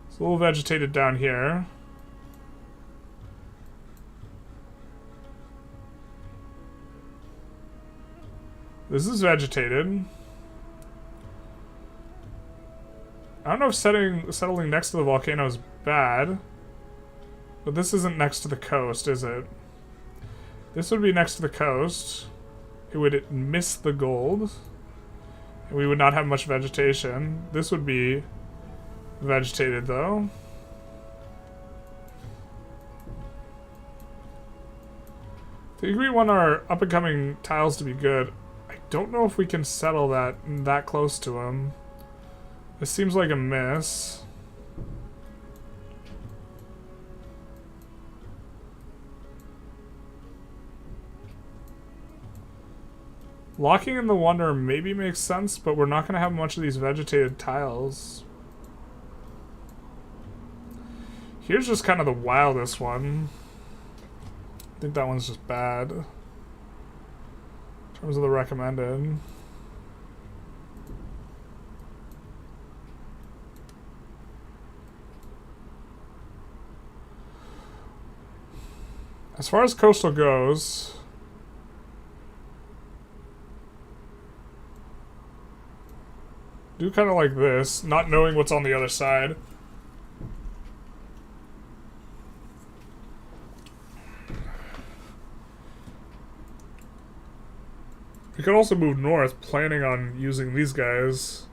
[SPEAKER 1] It's a little vegetated down here. This is vegetated. I don't know if settling next to the volcano is bad. But this isn't next to the coast, is it? This would be next to the coast. it would miss the gold. And we would not have much vegetation. This would be vegetated though. I think we want our up-and-coming tiles to be good. I don't know if we can settle that close to them. This seems like a miss. Locking in the Wonder maybe makes sense, but we're not going to have much of these vegetated tiles. Here's just kind of the wildest one. I think that one's just bad. In terms of the recommended. As far as coastal goes, do kind of like this, not knowing what's on the other side. We could also move north, planning on using these guys.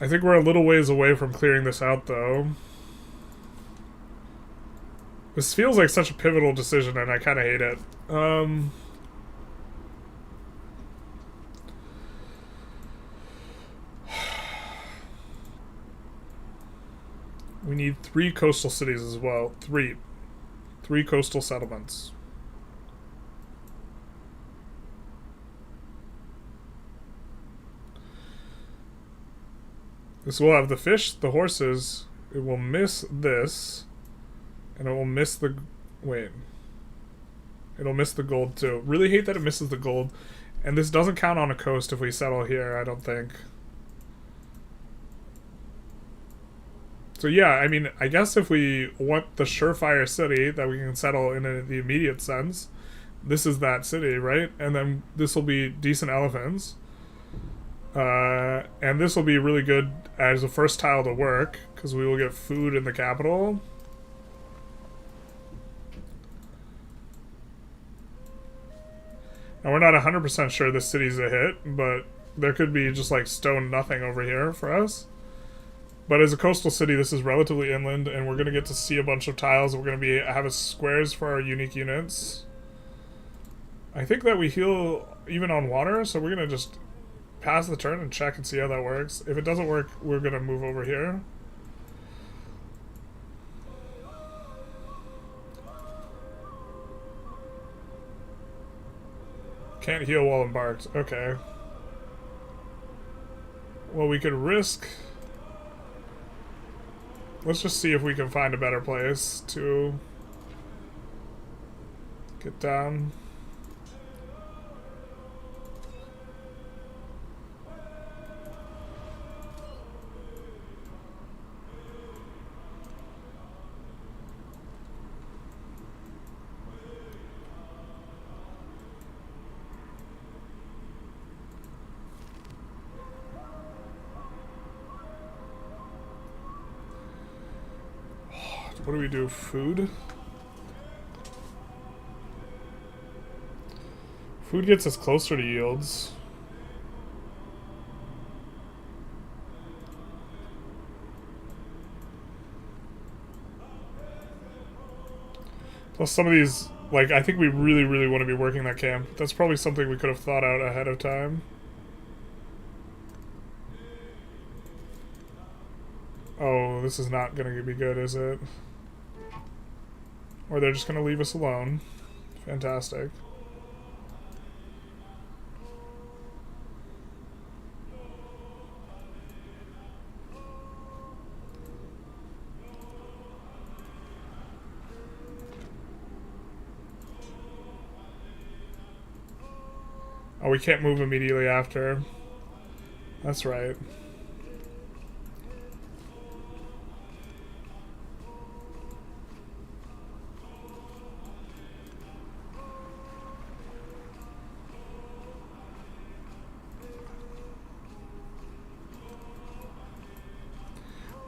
[SPEAKER 1] I think we're a little ways away from clearing this out, though. This feels like such a pivotal decision, and I kind of hate it. We need 3 coastal cities as well. 3 coastal settlements. This will have the fish, the horses. It will miss this. And it will miss the... Wait. It'll miss the gold too. Really hate that it misses the gold. And this doesn't count on a coast if we settle here, I don't think. So yeah, I mean, I guess if we want the surefire city that we can settle in the immediate sense, this is that city, right? And then this will be decent elephants. And this will be really good as a first tile to work, because we will get food in the capital. Now, we're not 100% sure this city's a hit, but there could be just like stone nothing over here for us. But as a coastal city, this is relatively inland, and we're going to get to see a bunch of tiles. We're going to have squares for our unique units. I think that we heal even on water, so we're going to just pass the turn and check and see how that works. If it doesn't work, we're going to move over here. Can't heal while embarked. Okay. Well, we could risk... Let's just see if we can find a better place to get down. What do we do? Food? Food gets us closer to yields. Plus some of these, like, I think we really, really want to be working that camp. That's probably something we could have thought out ahead of time. Oh, this is not going to be good, is it? Or they're just going to leave us alone. Fantastic. Oh, we can't move immediately after. That's right.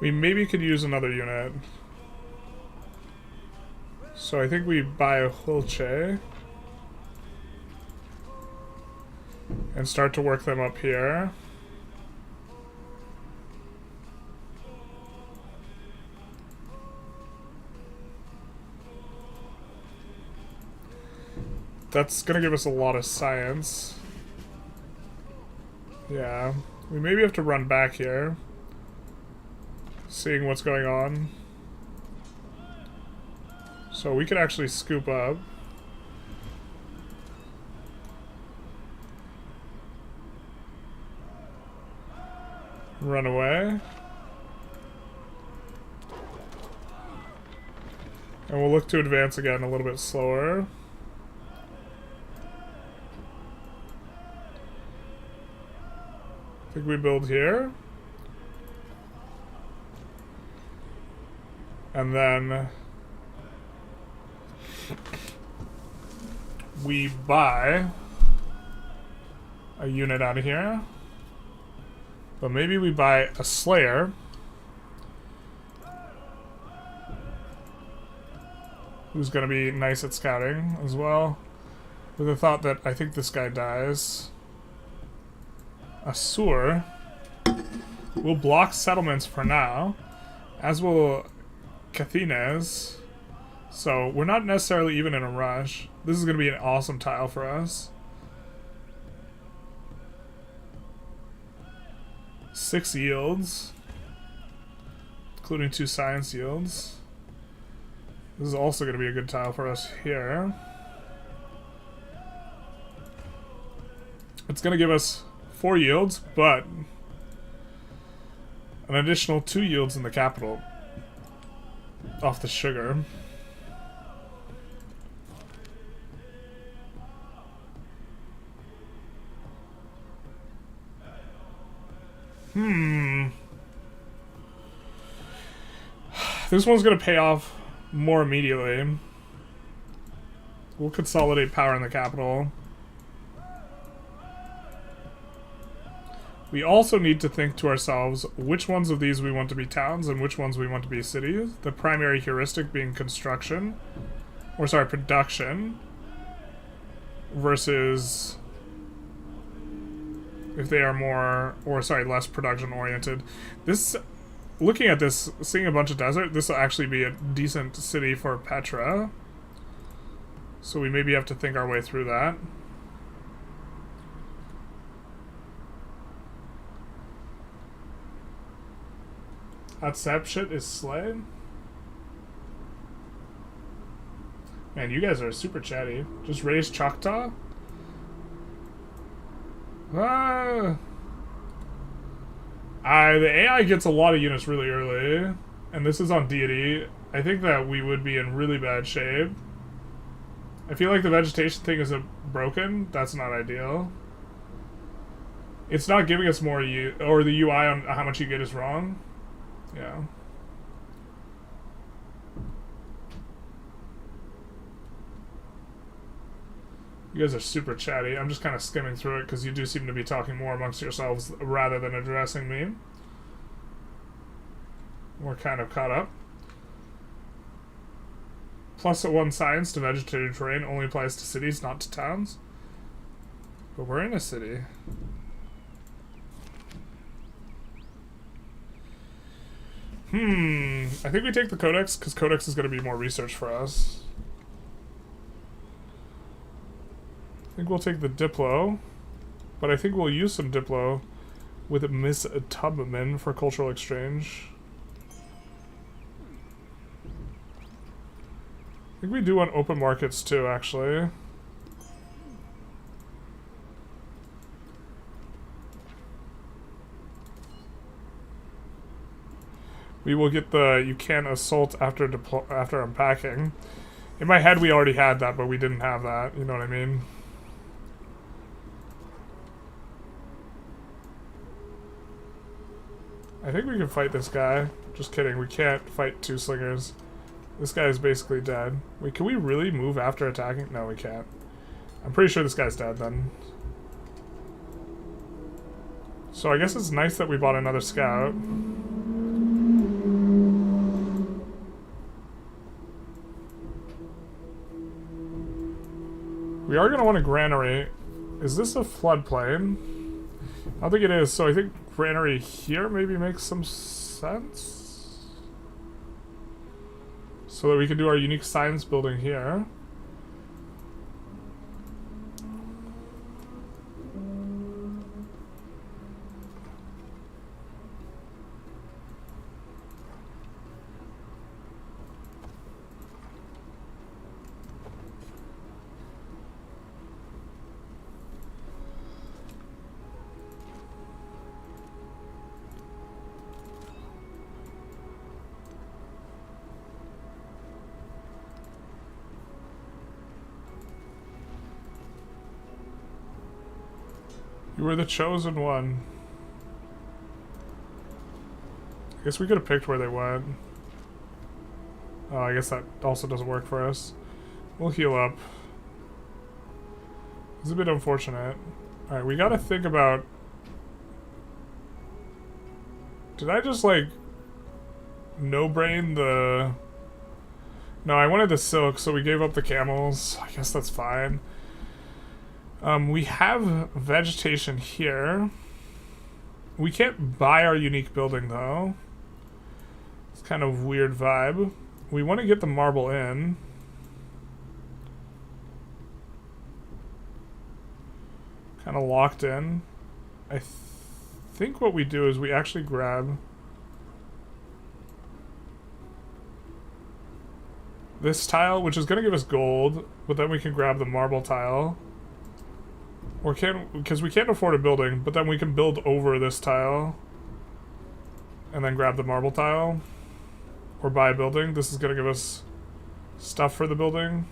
[SPEAKER 1] We maybe could use another unit. So So I think we buy a Hulche and start to work them up here. That's gonna give us a lot of science. Yeah. We maybe have to run back here. Seeing what's going on. So we could actually scoop up. Run away. And we'll look to advance again a little bit slower. I think we build here. And then we buy a unit out of here. But maybe we buy a Slayer. Who's going to be nice at scouting as well. With the thought that I think this guy dies. Asur will block settlements for now, as will Cathines. So we're not necessarily even in a rush. This is going to be an awesome tile for us. 6 yields, including 2 science yields. This is also going to be a good tile for us here. It's going to give us 4 yields, but an additional 2 yields in the capital off the sugar. This one's going to pay off more immediately. We'll consolidate power in the capital. We also need to think to ourselves which ones of these we want to be towns and which ones we want to be cities. The primary heuristic being construction, or sorry, production, versus if they are more, or sorry, less production oriented. This, looking at this, seeing a bunch of desert, this will actually be a decent city for Petra. So we maybe have to think our way through that. That shit is slay. Man, you guys are super chatty. Just raise Choctaw? The AI gets a lot of units really early, and this is on DIETY. I think that we would be in really bad shape. I feel like the vegetation thing is broken. That's not ideal. It's not giving us more or the UI on how much you get is wrong. Yeah. You guys are super chatty. I'm just kind of skimming through it because you do seem to be talking more amongst yourselves rather than addressing me. We're kind of caught up. +1 science to vegetated terrain only applies to cities, not to towns. But we're in a city. I think we take the Codex, because Codex is going to be more research for us. I think we'll take the Diplo, but I think we'll use some Diplo with Miss Tubman for cultural exchange. I think we do want open markets too, actually. We will get the you can assault after unpacking. In my head we already had that, but we didn't have that, you know what I mean? I think we can fight this guy. Just kidding, we can't fight 2 slingers. This guy is basically dead. Wait, can we really move after attacking? No, we can't. I'm pretty sure this guy's dead then. So I guess it's nice that we bought another scout. We are going to want a granary. Is this a floodplain? I don't think it is, so I think granary here maybe makes some sense? So that we can do our unique science building here. You were the chosen one. I guess we could have picked where they went. Oh, I guess that also doesn't work for us. We'll heal up. It's a bit unfortunate. Alright, we gotta think about... Did I just, like, no-brain the... No, I wanted the silk, so we gave up the camels. I guess that's fine. We have vegetation here. We can't buy our unique building, though. It's kind of weird vibe. We want to get the marble in. Kind of locked in. I think what we do is we actually grab this tile, which is going to give us gold, but then we can grab the marble tile. Or because we can't afford a building, but then we can build over this tile and then grab the marble tile or buy a building. This is going to give us stuff for the building.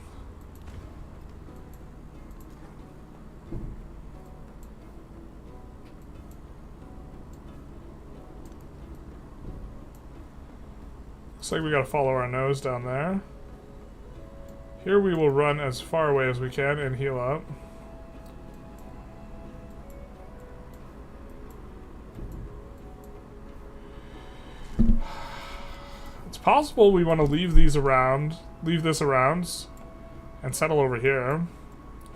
[SPEAKER 1] Looks like we got to follow our nose down there. Here we will run as far away as we can and heal up. Possible we want to leave these around, leave this around, and settle over here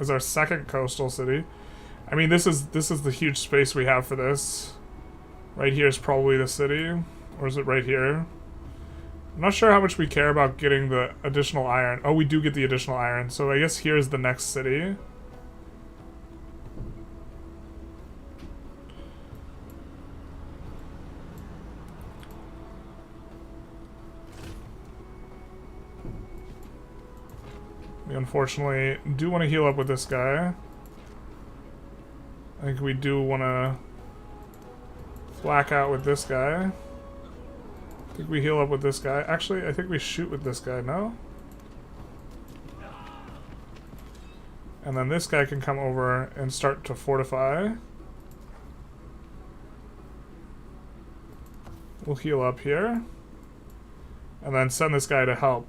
[SPEAKER 1] as our second coastal city. I mean, this is the huge space we have for this. Right here is probably the city, or is it right here? I'm not sure how much we care about getting the additional iron. Oh, we do get the additional iron, so I guess here's the next city. We unfortunately do want to heal up with this guy. I think we do want to flak out with this guy. I think we heal up with this guy. Actually, I think we shoot with this guy, no? And then this guy can come over and start to fortify. We'll heal up here. And then send this guy to help.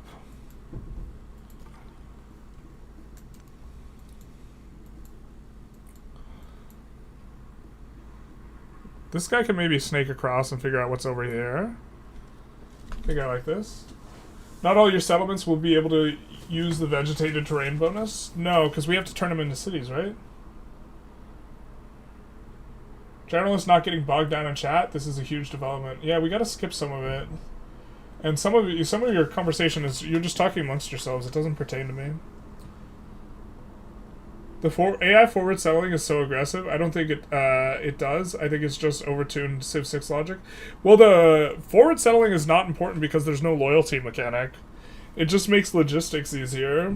[SPEAKER 1] This guy can maybe snake across and figure out what's over here. I think I like this. Not all your settlements will be able to use the vegetated terrain bonus. No, because we have to turn them into cities, right? Journalists not getting bogged down in chat. This is a huge development. Yeah, we got to skip some of it. And some of your conversation is you're just talking amongst yourselves. It doesn't pertain to me. The AI forward settling is so aggressive. I don't think it does. I think it's just overtuned Civ 6 logic. Well, the forward settling is not important because there's no loyalty mechanic. It just makes logistics easier.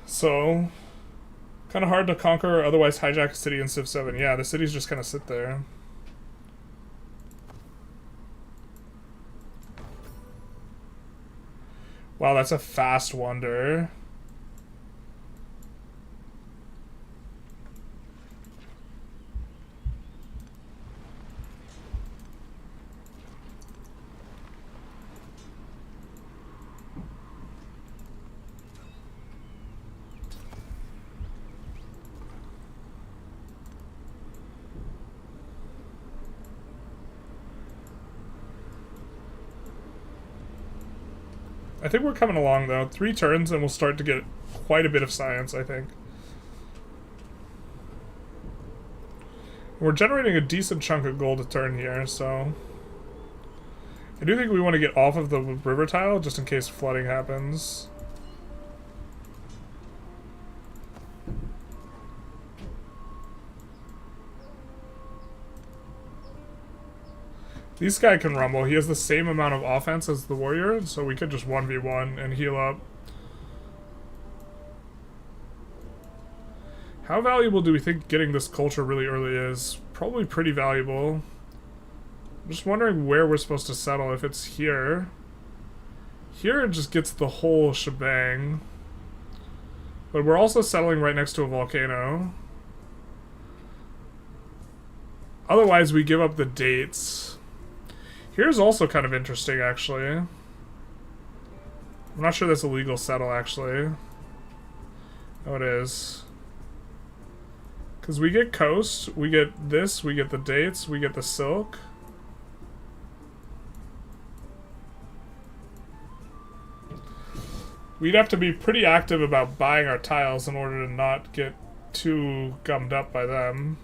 [SPEAKER 1] So, kind of hard to conquer or otherwise hijack a city in Civ 7. Yeah, the cities just kind of sit there. Wow, that's a fast wonder. I think we're coming along, though. 3 turns, and we'll start to get quite a bit of science, I think. We're generating a decent chunk of gold a turn here, so... I do think we want to get off of the river tile, just in case flooding happens. This guy can rumble. He has the same amount of offense as the warrior, so we could just 1v1 and heal up. How valuable do we think getting this culture really early is? Probably pretty valuable. I'm just wondering where we're supposed to settle. If it's here. Here it just gets the whole shebang. But we're also settling right next to a volcano. Otherwise we give up the dates. Here's also kind of interesting, actually. I'm not sure that's a legal settle, actually. Oh, it is. Because we get coast, we get this, we get the dates, we get the silk. We'd have to be pretty active about buying our tiles in order to not get too gummed up by them.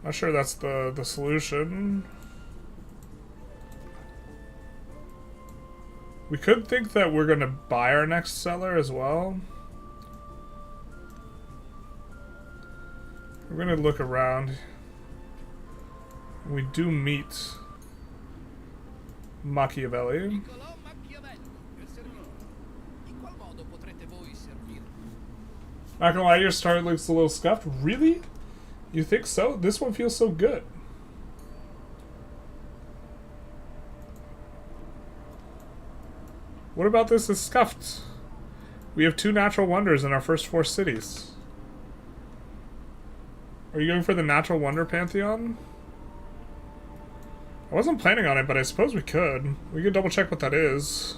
[SPEAKER 1] Not sure that's the solution. We could think that we're going to buy our next settler as well. We're going to look around. We do meet Machiavelli. Not gonna lie, your start looks a little scuffed. Really? You think so? This one feels so good. What about this is scuffed? We have 2 natural wonders in our first 4 cities. Are you going for the natural wonder pantheon? I wasn't planning on it, but I suppose we could. We could double check what that is.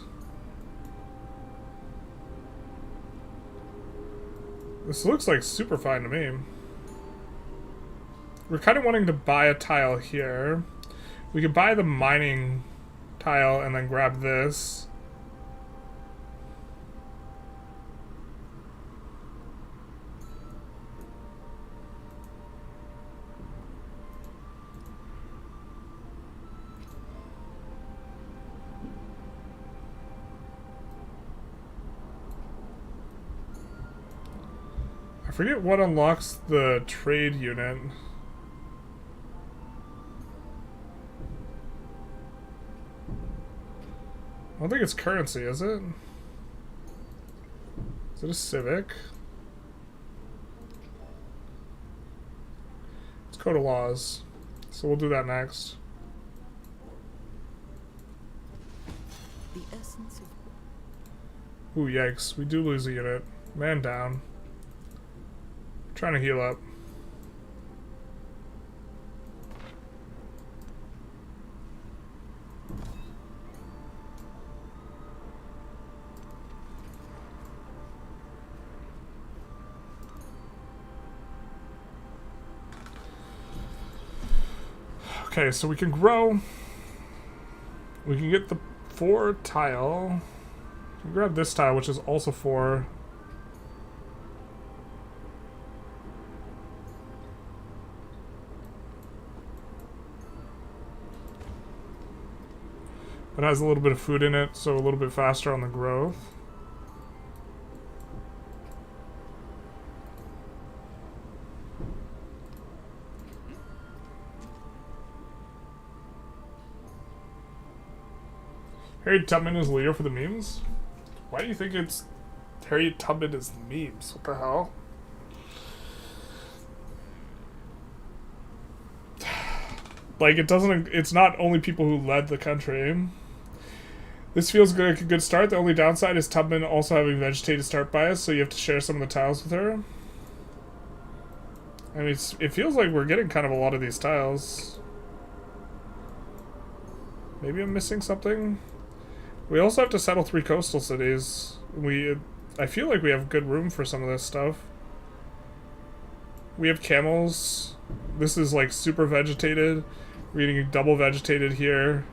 [SPEAKER 1] This looks like super fine to me. We're kind of wanting to buy a tile here. We could buy the mining tile and then grab this. I forget what unlocks the trade unit. I don't think it's currency, is it? Is it a civic? It's code of laws. So we'll do that next.
[SPEAKER 2] The essence of...
[SPEAKER 1] Ooh, yikes. We do lose a unit. Man down. Trying to heal up. Okay, so we can grow. We can get the 4 tile. We can grab this tile, which is also 4. It has a little bit of food in it, so a little bit faster on the growth. Harriet Tubman is leader for the memes? Why do you think it's Harriet Tubman is the memes? What the hell? Like, it's not only people who led the country. This feels good, like a good start. The only downside is Tubman also having vegetated start bias, so you have to share some of the tiles with her. I mean, it feels like we're getting kind of a lot of these tiles. Maybe I'm missing something? We also have to settle 3 coastal cities. I feel like we have good room for some of this stuff. We have camels. This is like super vegetated. We're getting double vegetated here.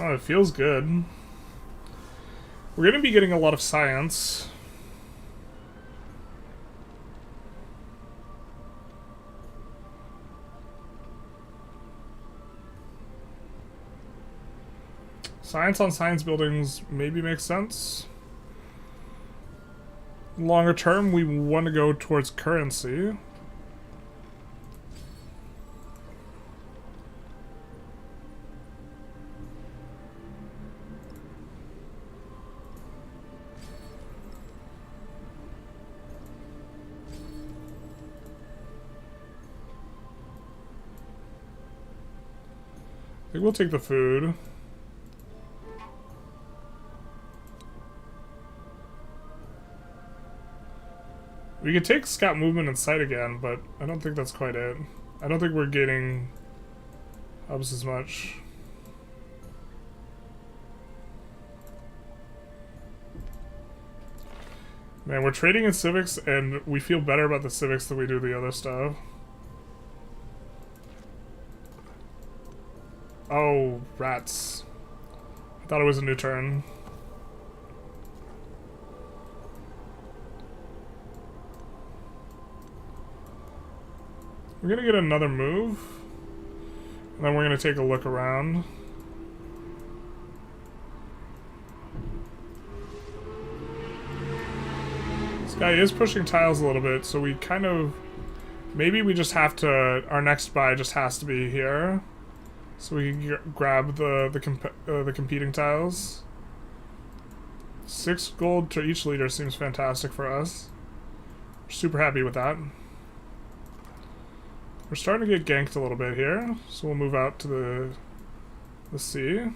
[SPEAKER 1] Oh, it feels good. We're going to be getting a lot of science. Science on science buildings maybe makes sense. Longer term, we want to go towards currency. I think we'll take the food. We could take scout movement and sight again, but I don't think that's quite it. I don't think we're getting hubs as much. Man, we're trading in civics and we feel better about the civics than we do the other stuff. Oh, rats. I thought it was a new turn. We're gonna get another move, and then we're gonna take a look around. This guy is pushing tiles a little bit, so we kind of... Maybe we just have to... Our next buy just has to be here, so we can grab the competing tiles. 6 gold to each leader seems fantastic for us. We're super happy with that. We're starting to get ganked a little bit here, so we'll move out to the sea.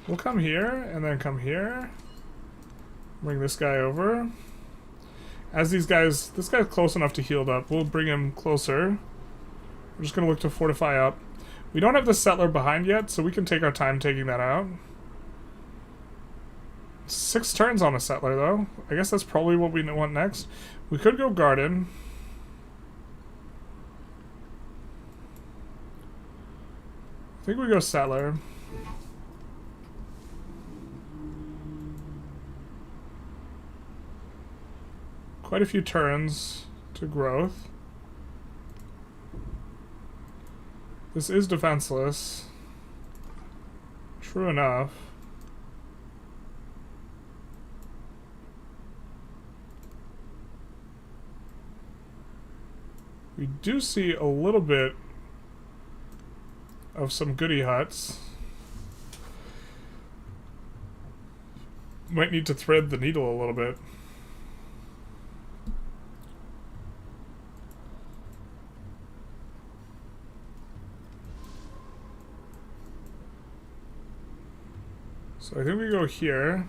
[SPEAKER 1] We'll come here, and then come here. Bring this guy over. As these guys... This guy's close enough to heal up. We'll bring him closer. We're just going to look to fortify up. We don't have the settler behind yet, so we can take our time taking that out. 6 turns on a settler, though. I guess that's probably what we want next. We could go garden. I think we go settler. Quite a few turns to growth. This is defenseless. True enough. We do see a little bit of some goodie huts. Might need to thread the needle a little bit. So I think we go here.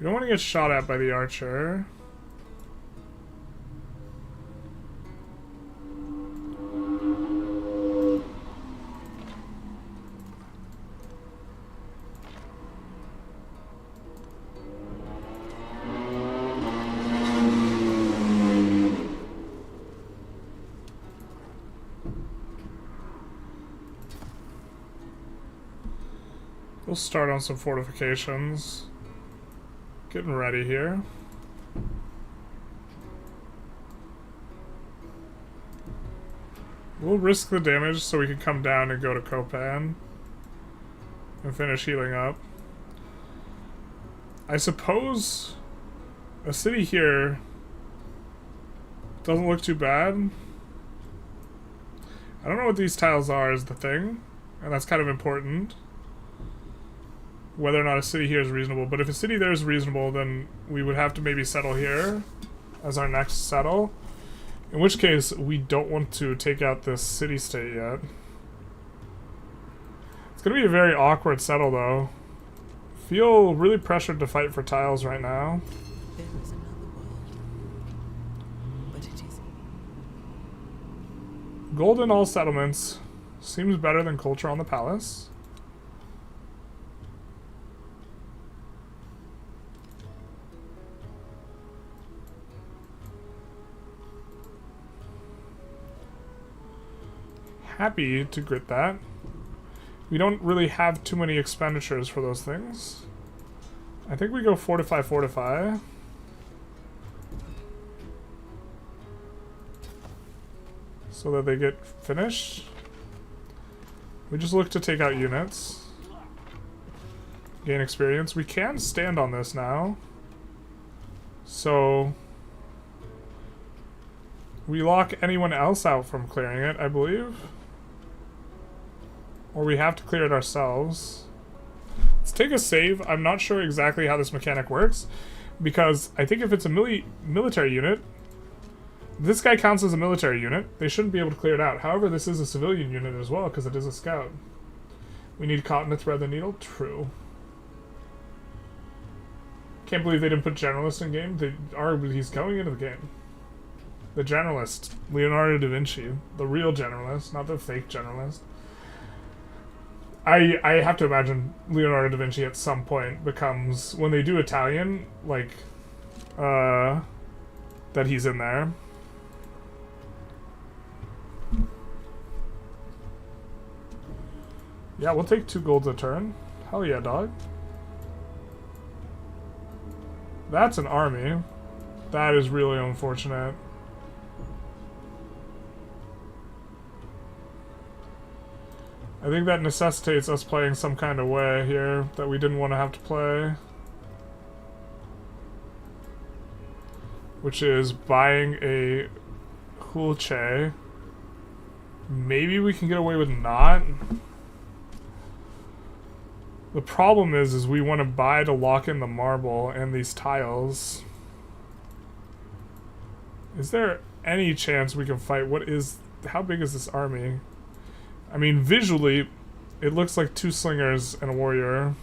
[SPEAKER 1] We don't want to get shot at by the archer. We'll start on some fortifications. Getting ready here. We'll risk the damage so we can come down and go to Copan and finish healing up. I suppose a city here doesn't look too bad. I don't know what these tiles are is the thing, and that's kind of important. Whether or not a city here is reasonable, but if a city there is reasonable, then we would have to maybe settle here as our next settle. In which case, we don't want to take out this city-state yet. It's gonna be a very awkward settle, though. Feel really pressured to fight for tiles right now.
[SPEAKER 2] There is another world, but it is
[SPEAKER 1] Gold in all settlements seems better than culture on the palace. happy to grit that. We don't really have too many expenditures for those things. I think we go fortify, fortify. So that they get finished. We just look to take out units. Gain experience. We can stand on this now. So we lock anyone else out from clearing it, I believe. Or we have to clear it ourselves. Let's take a save. I'm not sure exactly how this mechanic works, because I think if it's a military unit, this guy counts as a military unit. They shouldn't be able to clear it out. However, this is a civilian unit as well, because it is a scout. We need cotton to thread the needle. True. Can't believe they didn't put generalist in game. He's going into the game. The generalist, Leonardo da Vinci, the real generalist, not the fake generalist. I have to imagine Leonardo da Vinci at some point becomes, when they do Italian, like, that he's in there. Yeah, we'll take 2 golds a turn. Hell yeah, dog. That's an army. That is really unfortunate. I think that necessitates us playing some kind of way here that we didn't want to have to play. Which is buying a Hulche. Maybe we can get away with not. The problem is we want to buy to lock in the marble and these tiles. Is there any chance we can fight? How big is this army? I mean, visually, it looks like 2 slingers and a warrior.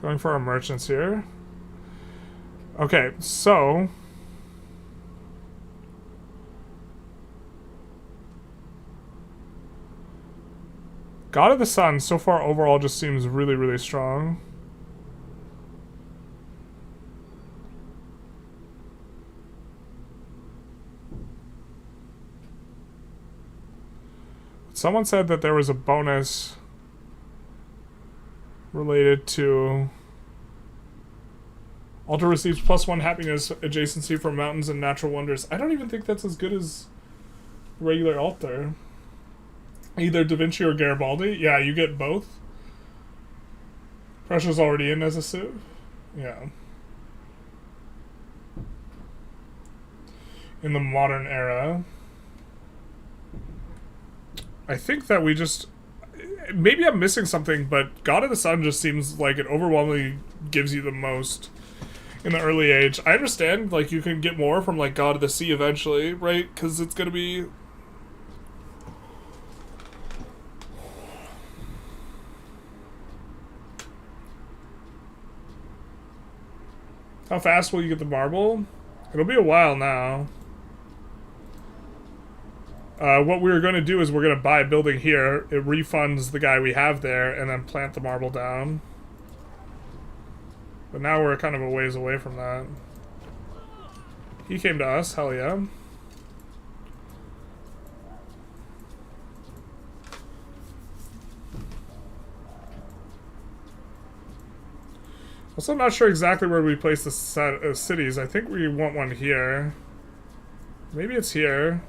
[SPEAKER 1] Going for our merchants here. Okay, so God of the Sun so far overall just seems really, really strong. Someone said that there was a bonus related to Altar receives +1 happiness adjacency for mountains and natural wonders. I don't even think that's as good as regular Altar. Either Da Vinci or Garibaldi. Yeah, you get both. Pressure's already in as a civ. Yeah. In the modern era. I think that we just... Maybe I'm missing something, but God of the Sun just seems like it overwhelmingly gives you the most in the early age. I understand, like, you can get more from, like, God of the Sea eventually, right? Because it's going to be... How fast will you get the marble? It'll be a while now. What we're going to do is we're going to buy a building here. It refunds the guy we have there, and then plant the marble down. But now we're kind of a ways away from that. He came to us, hell yeah. Also, I'm not sure exactly where we place the set of cities. I think we want one here. Maybe it's here.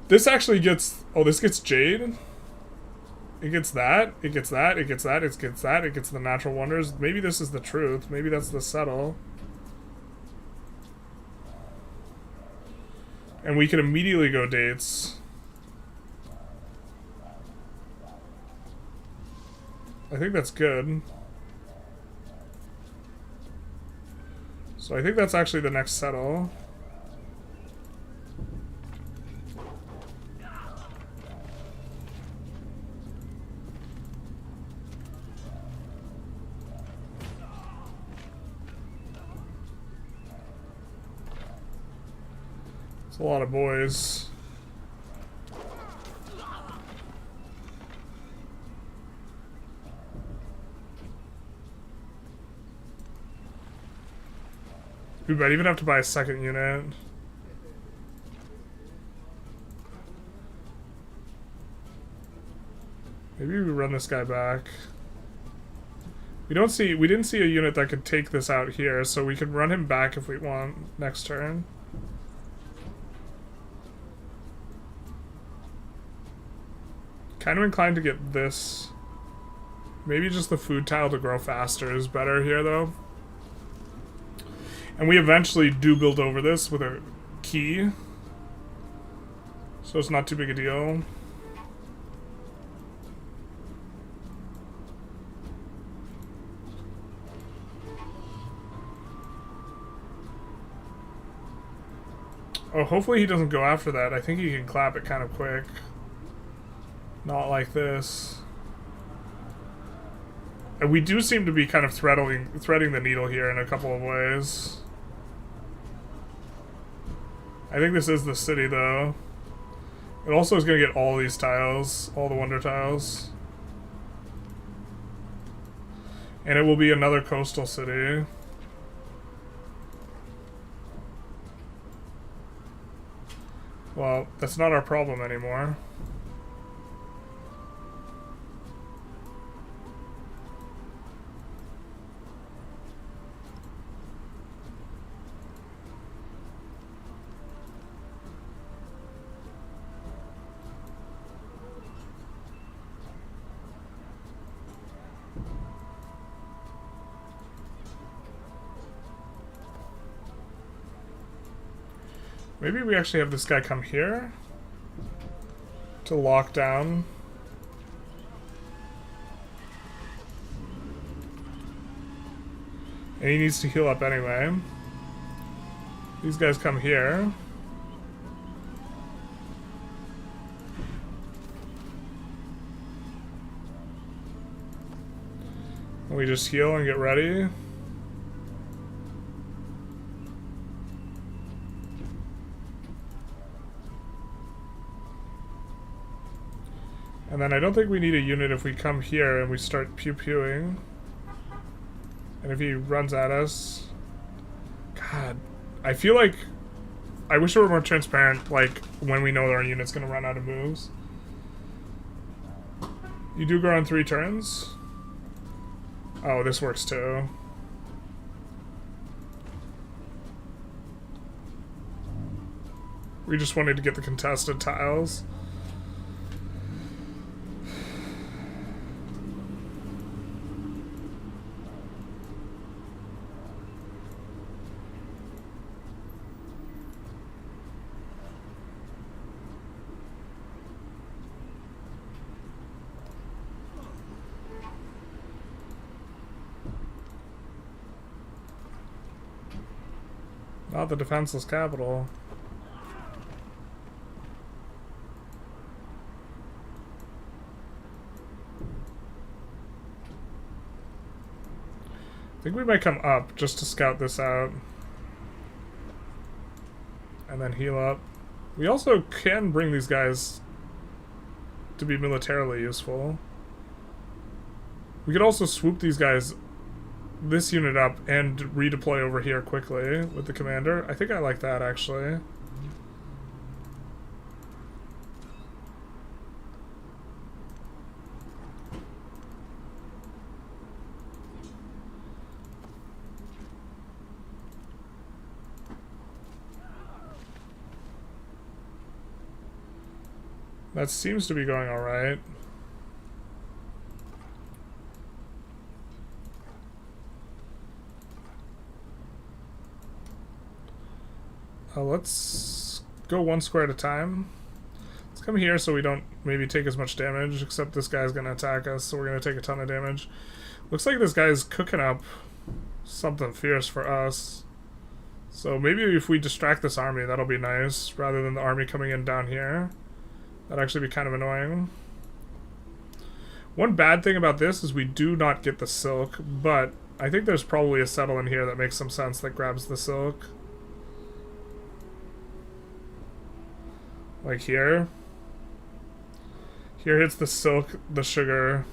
[SPEAKER 1] This actually gets... Oh, this gets Jade. It gets that. It gets that. It gets that. It gets that. It gets the natural wonders. Maybe this is the truth. Maybe that's the settle. And we can immediately go dates. I think that's good. So I think that's actually the next settle. It's a lot of boys. We might even have to buy a second unit. Maybe we run this guy back. We didn't see a unit that could take this out here, so we could run him back if we want next turn. Kind of inclined to get this. Maybe just the food tile to grow faster is better here, though. And we eventually do build over this with a key. So it's not too big a deal. Oh, hopefully he doesn't go after that. I think he can clap it kind of quick. Not like this. And we do seem to be kind of threading the needle here in a couple of ways. I think this is the city, though. It also is going to get all these tiles, all the wonder tiles. And it will be another coastal city. Well, that's not our problem anymore. Maybe we actually have this guy come here to lock down. And he needs to heal up anyway. These guys come here. And we just heal and get ready. And then I don't think we need a unit if we come here and we start pew-pewing. And if he runs at us... God, I feel like... I wish it were more transparent, like, when we know that our unit's gonna run out of moves. You do grow on 3 turns? Oh, this works too. We just wanted to get the contested tiles. Not the defenseless capital. I think we might come up just to scout this out. And then heal up. We also can bring these guys to be militarily useful. We could also swoop these guys, this unit up, and redeploy over here quickly with the commander. I think I like that, actually. That seems to be going all right. Let's go 1 square at a time. Let's come here so we don't maybe take as much damage, except this guy's going to attack us, so we're going to take a ton of damage. Looks like this guy's cooking up something fierce for us. So maybe if we distract this army, that'll be nice, rather than the army coming in down here. That'd actually be kind of annoying. One bad thing about this is we do not get the silk, but I think there's probably a settle in here that makes some sense that grabs the silk. Like here. Here hits the silk, the sugar.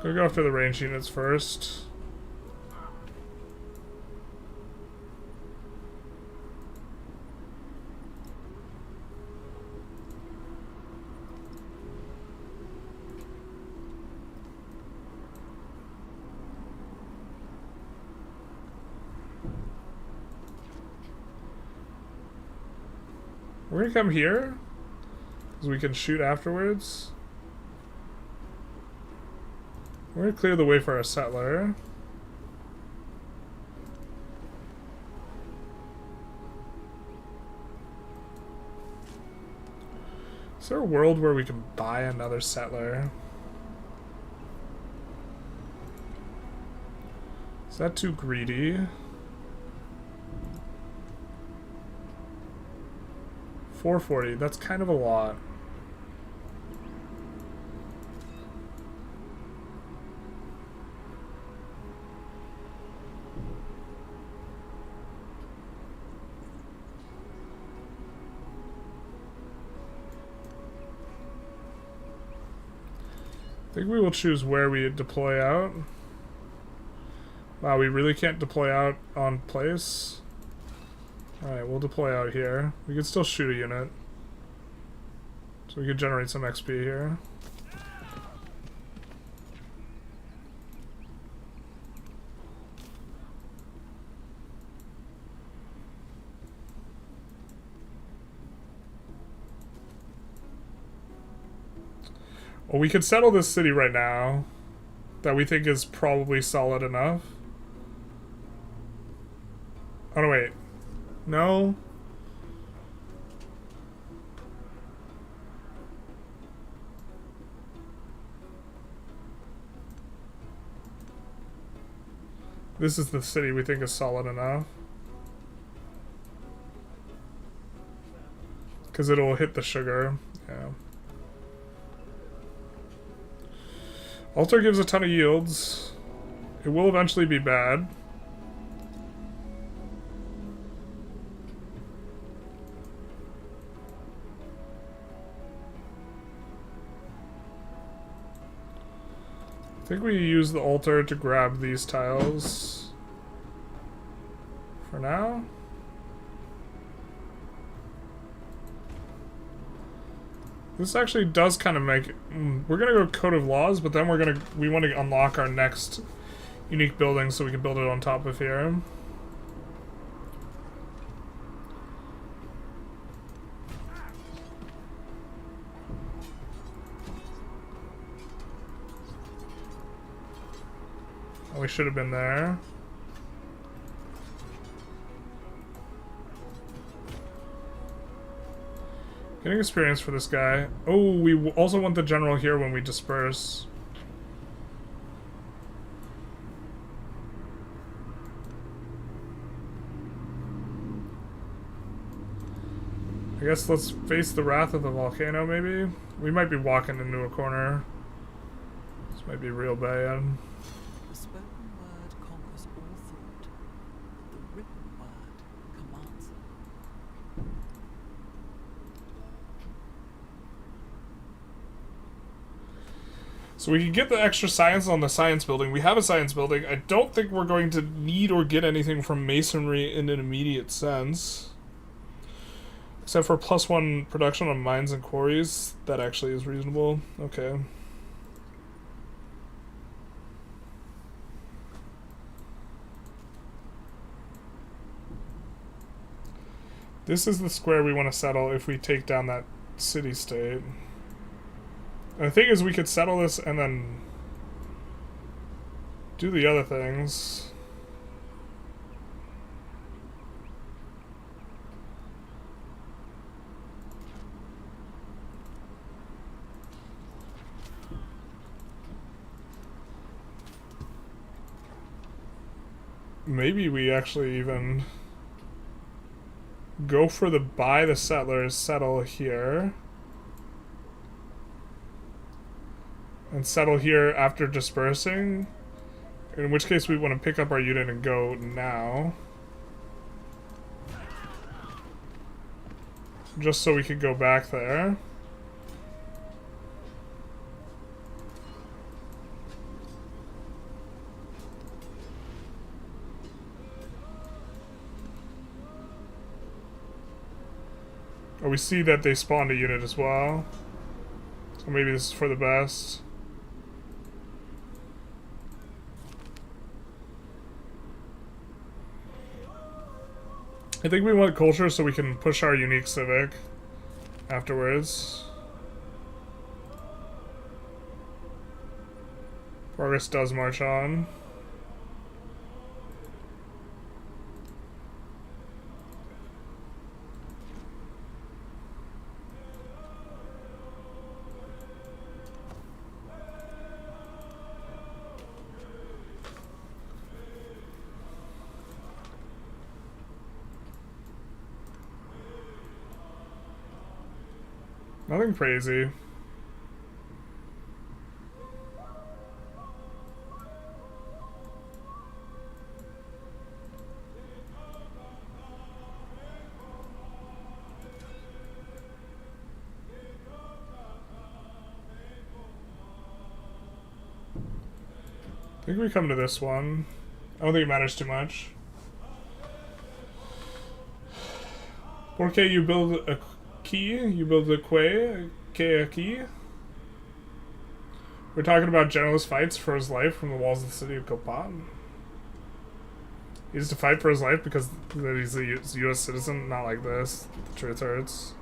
[SPEAKER 1] We'll go after the range units first. We're gonna come here, because we can shoot afterwards. We're gonna clear the way for our settler. Is there a world where we can buy another settler? Is that too greedy? 440, that's kind of a lot. I think we will choose where we deploy out. Wow, we really can't deploy out on place. Alright, we'll deploy out here. We can still shoot a unit. So we could generate some XP here. Well, we could settle this city right now that we think is probably solid enough. Oh, no, wait. No. This is the city we think is solid enough. Because it'll hit the sugar. Yeah. Altar gives a ton of yields. It will eventually be bad. I think we use the altar to grab these tiles for now. This actually does kind of make it, we're gonna go Code of Laws, but then we want to unlock our next unique building so we can build it on top of here. We should have been there. Getting experience for this guy. Oh, we also want the general here when we disperse. I guess let's face the wrath of the volcano, maybe? We might be walking into a corner. This might be real bad.
[SPEAKER 2] The spoken word conquers all thought. The written word commands it.
[SPEAKER 1] So we can get the extra science on the science building. We have a science building. I don't think we're going to need or get anything from masonry in an immediate sense. Except for +1 production on mines and quarries. That actually is reasonable. Okay. This is the square we want to settle if we take down that city-state. And the thing is, we could settle this and then do the other things. Maybe we actually even go for the buy the settlers, settle here. And settle here after dispersing. In which case we want to pick up our unit and go now. Just so we could go back there. Oh, we see that they spawned a unit as well. So maybe this is for the best. I think we want culture so we can push our unique civic afterwards. Progress does march on. Nothing crazy. I think we come to this one. I don't think it matters too much. Porque you build a key, you build a quay, a key. We're talking about generalist fights for his life from the walls of the city of Copan. He has to fight for his life because he's a U.S. citizen, not like this. The truth hurts.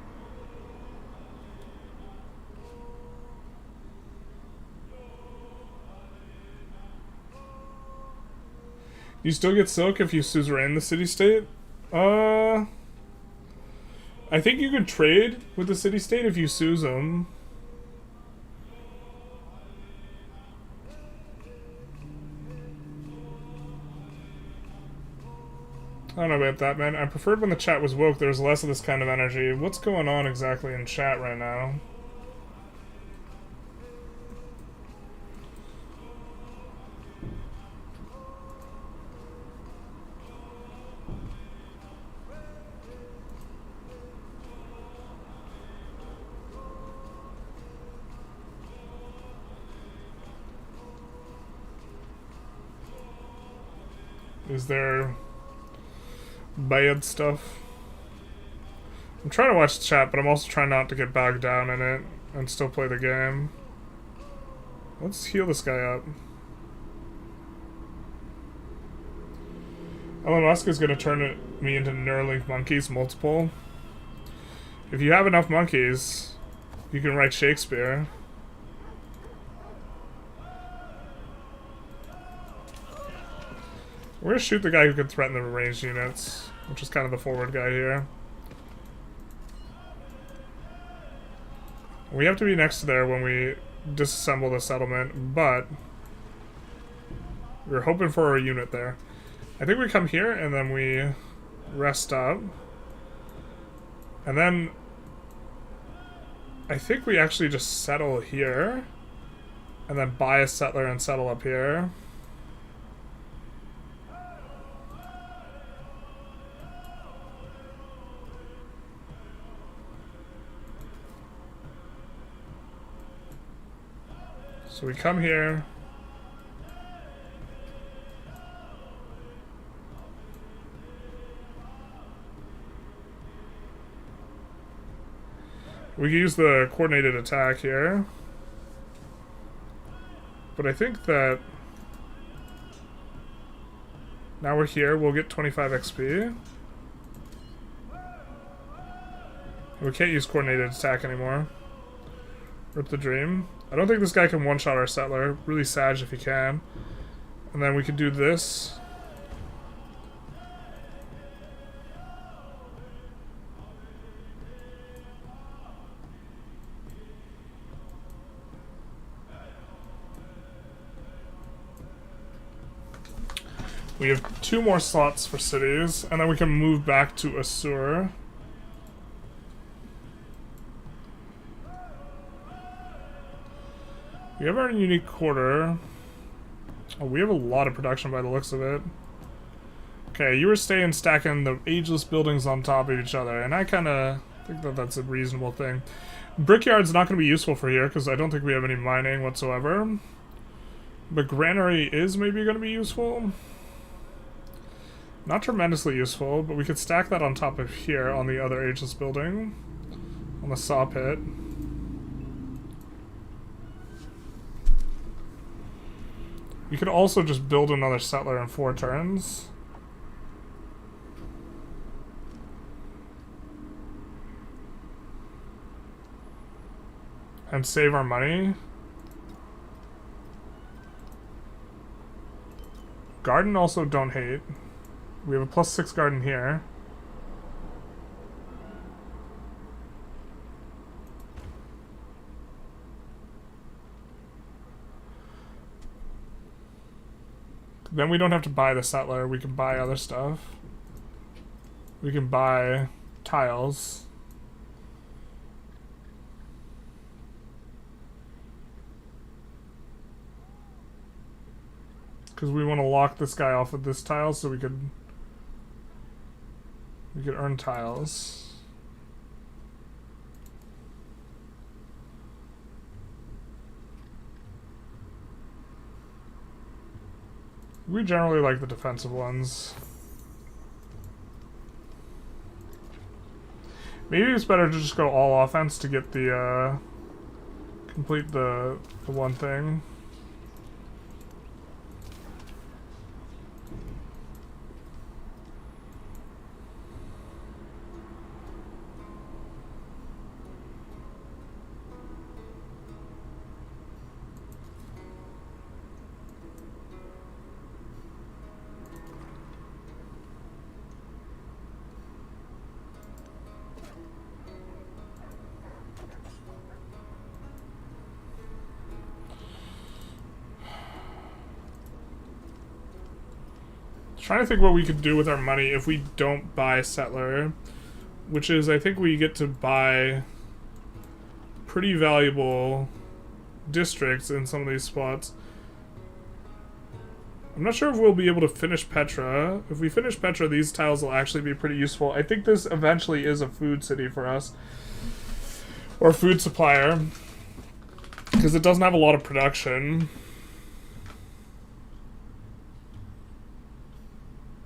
[SPEAKER 1] You still get silk if you suzerain the city-state? I think you could trade with the city-state if you suz them. I don't know about that, man. I preferred when the chat was woke, there was less of this kind of energy. What's going on exactly in chat right now? Is there bad stuff? I'm trying to watch the chat, but I'm also trying not to get bogged down in it and still play the game. Let's heal this guy up. Elon Musk is going to turn me into Neuralink monkeys, multiple. If you have enough monkeys, you can write Shakespeare. We're gonna shoot the guy who can threaten the ranged units, which is kind of the forward guy here. We have to be next to there when we disassemble the settlement, but we're hoping for a unit there. I think we come here and then we rest up. And then I think we actually just settle here and then buy a settler and settle up here. So we come here. We can use the coordinated attack here. But I think that now we're here, we'll get 25 XP. We can't use coordinated attack anymore. Rip the dream. I don't think this guy can one-shot our settler. Really sad if he can. And then we could do this. We have 2 more slots for cities, and then we can move back to Assur. We have our unique quarter. Oh, we have a lot of production by the looks of it. Okay, you were stacking the ageless buildings on top of each other, and I kind of think that that's a reasonable thing. Brickyard's not going to be useful for here, because I don't think we have any mining whatsoever. But granary is maybe going to be useful. Not tremendously useful, but we could stack that on top of here on the other ageless building. on the saw pit. You could also just build another settler in 4 turns. And save our money. Garden also don't hate. We have a +6 garden here. Then we don't have to buy the settler. We can buy other stuff. We can buy tiles. Because we want to lock this guy off with this tile so we could earn tiles. We generally like the defensive ones. Maybe it's better to just go all offense to get the complete the one thing. Trying to think what we could do with our money if we don't buy settler, which is I think we get to buy pretty valuable districts in some of these spots. I'm not sure if we'll be able to finish Petra. If we finish Petra, these tiles will actually be pretty useful. I think this eventually is a food city for us, or a food supplier, because it doesn't have a lot of production.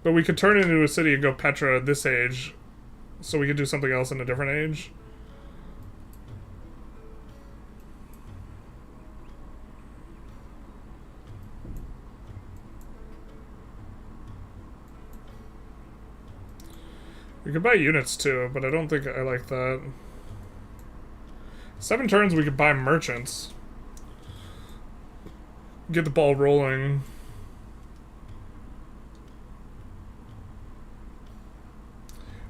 [SPEAKER 1] But we could turn it into a city and go Petra at this age, so we could do something else in a different age. We could buy units too, but I don't think I like that. 7 turns we could buy merchants. Get the ball rolling.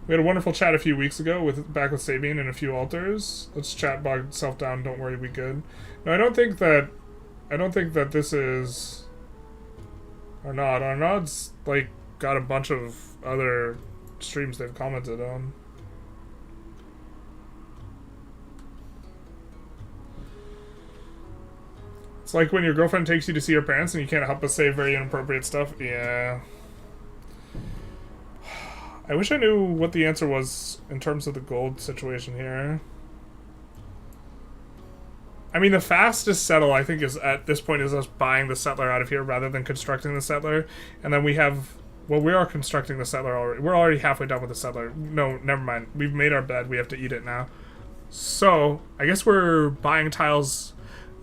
[SPEAKER 1] We had a wonderful chat a few weeks ago back with Sabine and a few altars. Let's chat bog itself down, don't worry, we good. No, I don't think that this is Arnaud. Arnaud's like got a bunch of other streams they've commented on. It's like when your girlfriend takes you to see her parents and you can't help but say very inappropriate stuff. Yeah. I wish I knew what the answer was in terms of the gold situation here. I mean, the fastest settle, I think, is at this point is us buying the settler out of here rather than constructing the settler. And then we have... Well, we are constructing the settler already. We're already halfway done with the settler. No, never mind. We've made our bed. We have to eat it now. So, I guess we're buying tiles...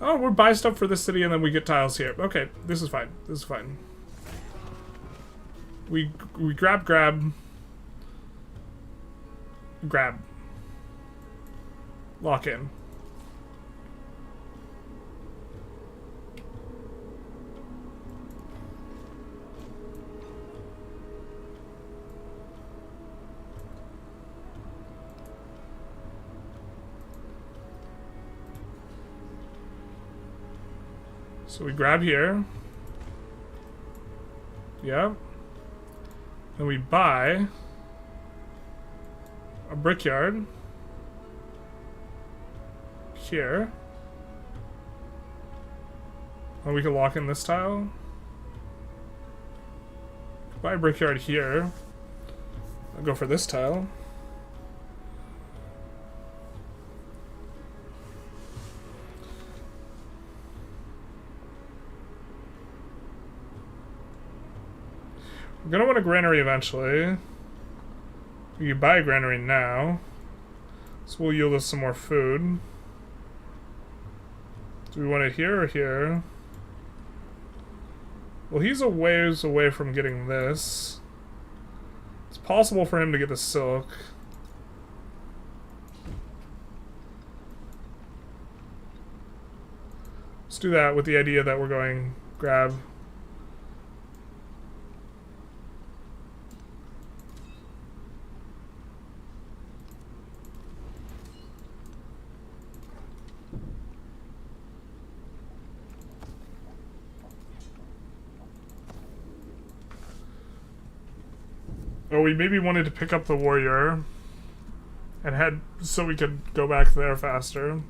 [SPEAKER 1] Oh, we're buying stuff for this city and then we get tiles here. Okay, this is fine. This is fine. We grab... Lock in. So we grab here. Yeah. And we buy a brickyard here. And we can lock in this tile. Buy a brickyard here. I'll go for this tile. We're gonna want a granary eventually. You can buy a granary now. This will yield us some more food. Do we want it here or here? Well, he's a ways away from getting this. It's possible for him to get the silk. Let's do that with the idea that we're going grab. Oh, we maybe wanted to pick up the warrior and head so we could go back there faster.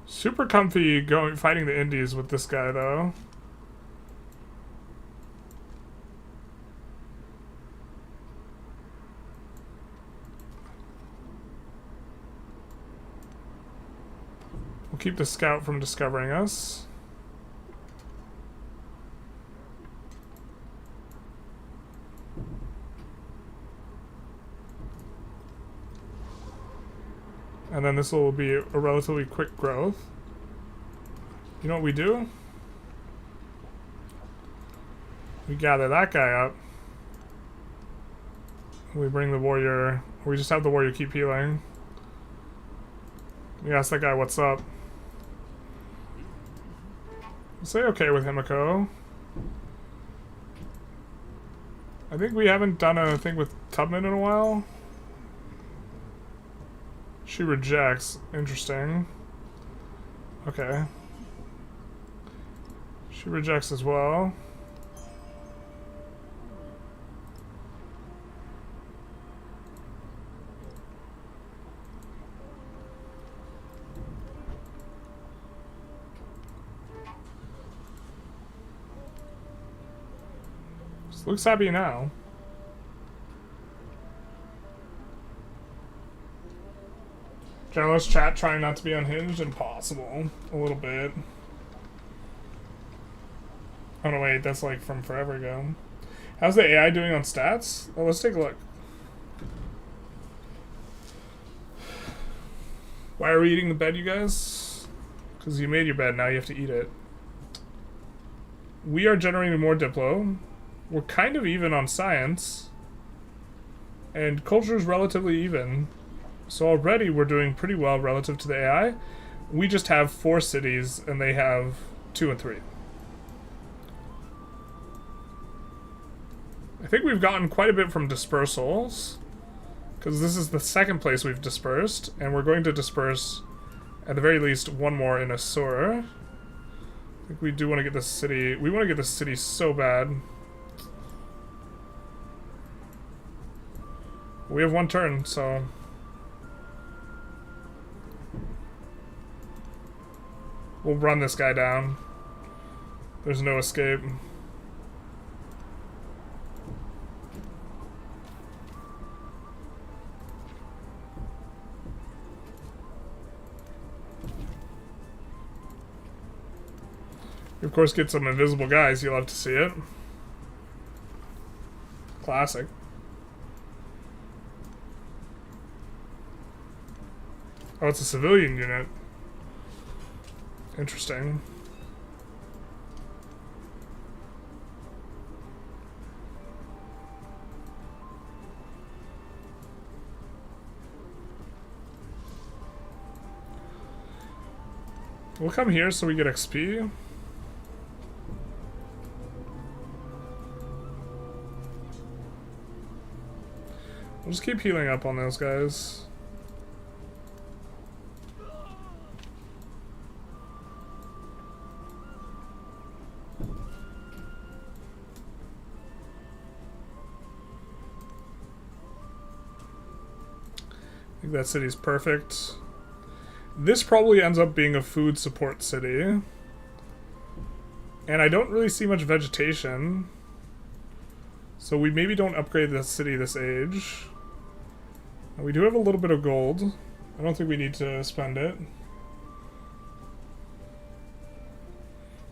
[SPEAKER 1] Super comfy going fighting the Indies with this guy though. We'll keep the scout from discovering us. And then this will be a relatively quick growth. You know what we do? We gather that guy up. We bring the warrior. We just have the warrior keep healing. We ask that guy what's up. Say okay with Himiko. I think we haven't done anything with Tubman in a while. She rejects. Interesting. Okay. She rejects as well. This looks happy now. Generalist chat trying not to be unhinged? Impossible. A little bit. Oh no, wait, that's like from forever ago. How's the AI doing on stats? Oh, let's take a look. Why are we eating the bed, you guys? Because you made your bed, now you have to eat it. We are generating more Diplo. We're kind of even on science. And culture is relatively even. So already we're doing pretty well relative to the AI. We just have 4 cities and they have 2 and 3. I think we've gotten quite a bit from dispersals, because this is the second place we've dispersed, and we're going to disperse at the very least 1 more in Assur. I think we do want to get this city. We want to get this city so bad. We have 1 turn, so we'll run this guy down. There's no escape. You of course get some invisible guys, you'll have to see it. Classic. Oh, it's a civilian unit. Interesting. We'll come here so we get XP. We'll just keep healing up on those guys. I think that city's perfect. This probably ends up being a food support city. And I don't really see much vegetation. So we maybe don't upgrade this city this age. We do have a little bit of gold. I don't think we need to spend it.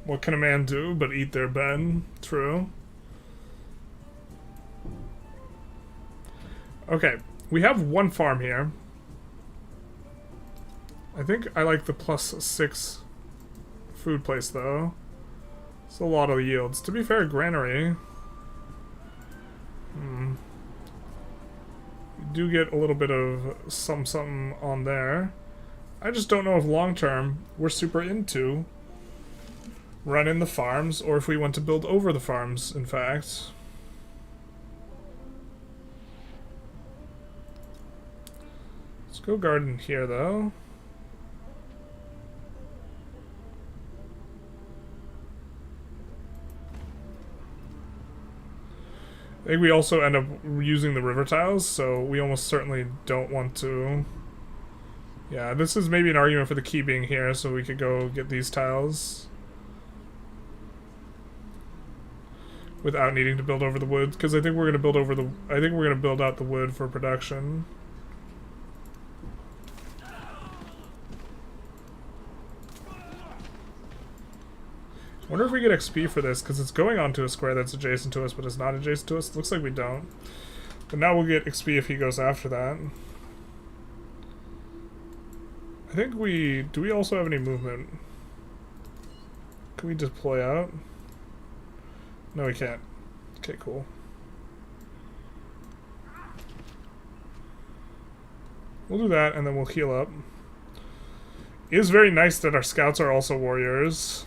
[SPEAKER 1] What can a man do but eat their bed? True. Okay, we have one farm here. I think I like the +6 food place though. It's a lot of yields. To be fair, granary. You do get a little bit of something on there. I just don't know if long term we're super into running the farms or if we want to build over the farms, in fact. Let's go garden here though. I think we also end up using the river tiles, so we almost certainly don't want to. Yeah, this is maybe an argument for the key being here, so we could go get these tiles without needing to build over the wood, because I think we're gonna build over the. I think we're gonna build out the wood for production. I wonder if we get XP for this, because it's going onto a square that's adjacent to us, but it's not adjacent to us. Looks like we don't. But now we'll get XP if he goes after that. I think we... Do we also have any movement? Can we deploy out? No, we can't. Okay, cool. We'll do that, and then we'll heal up. It is very nice that our scouts are also warriors.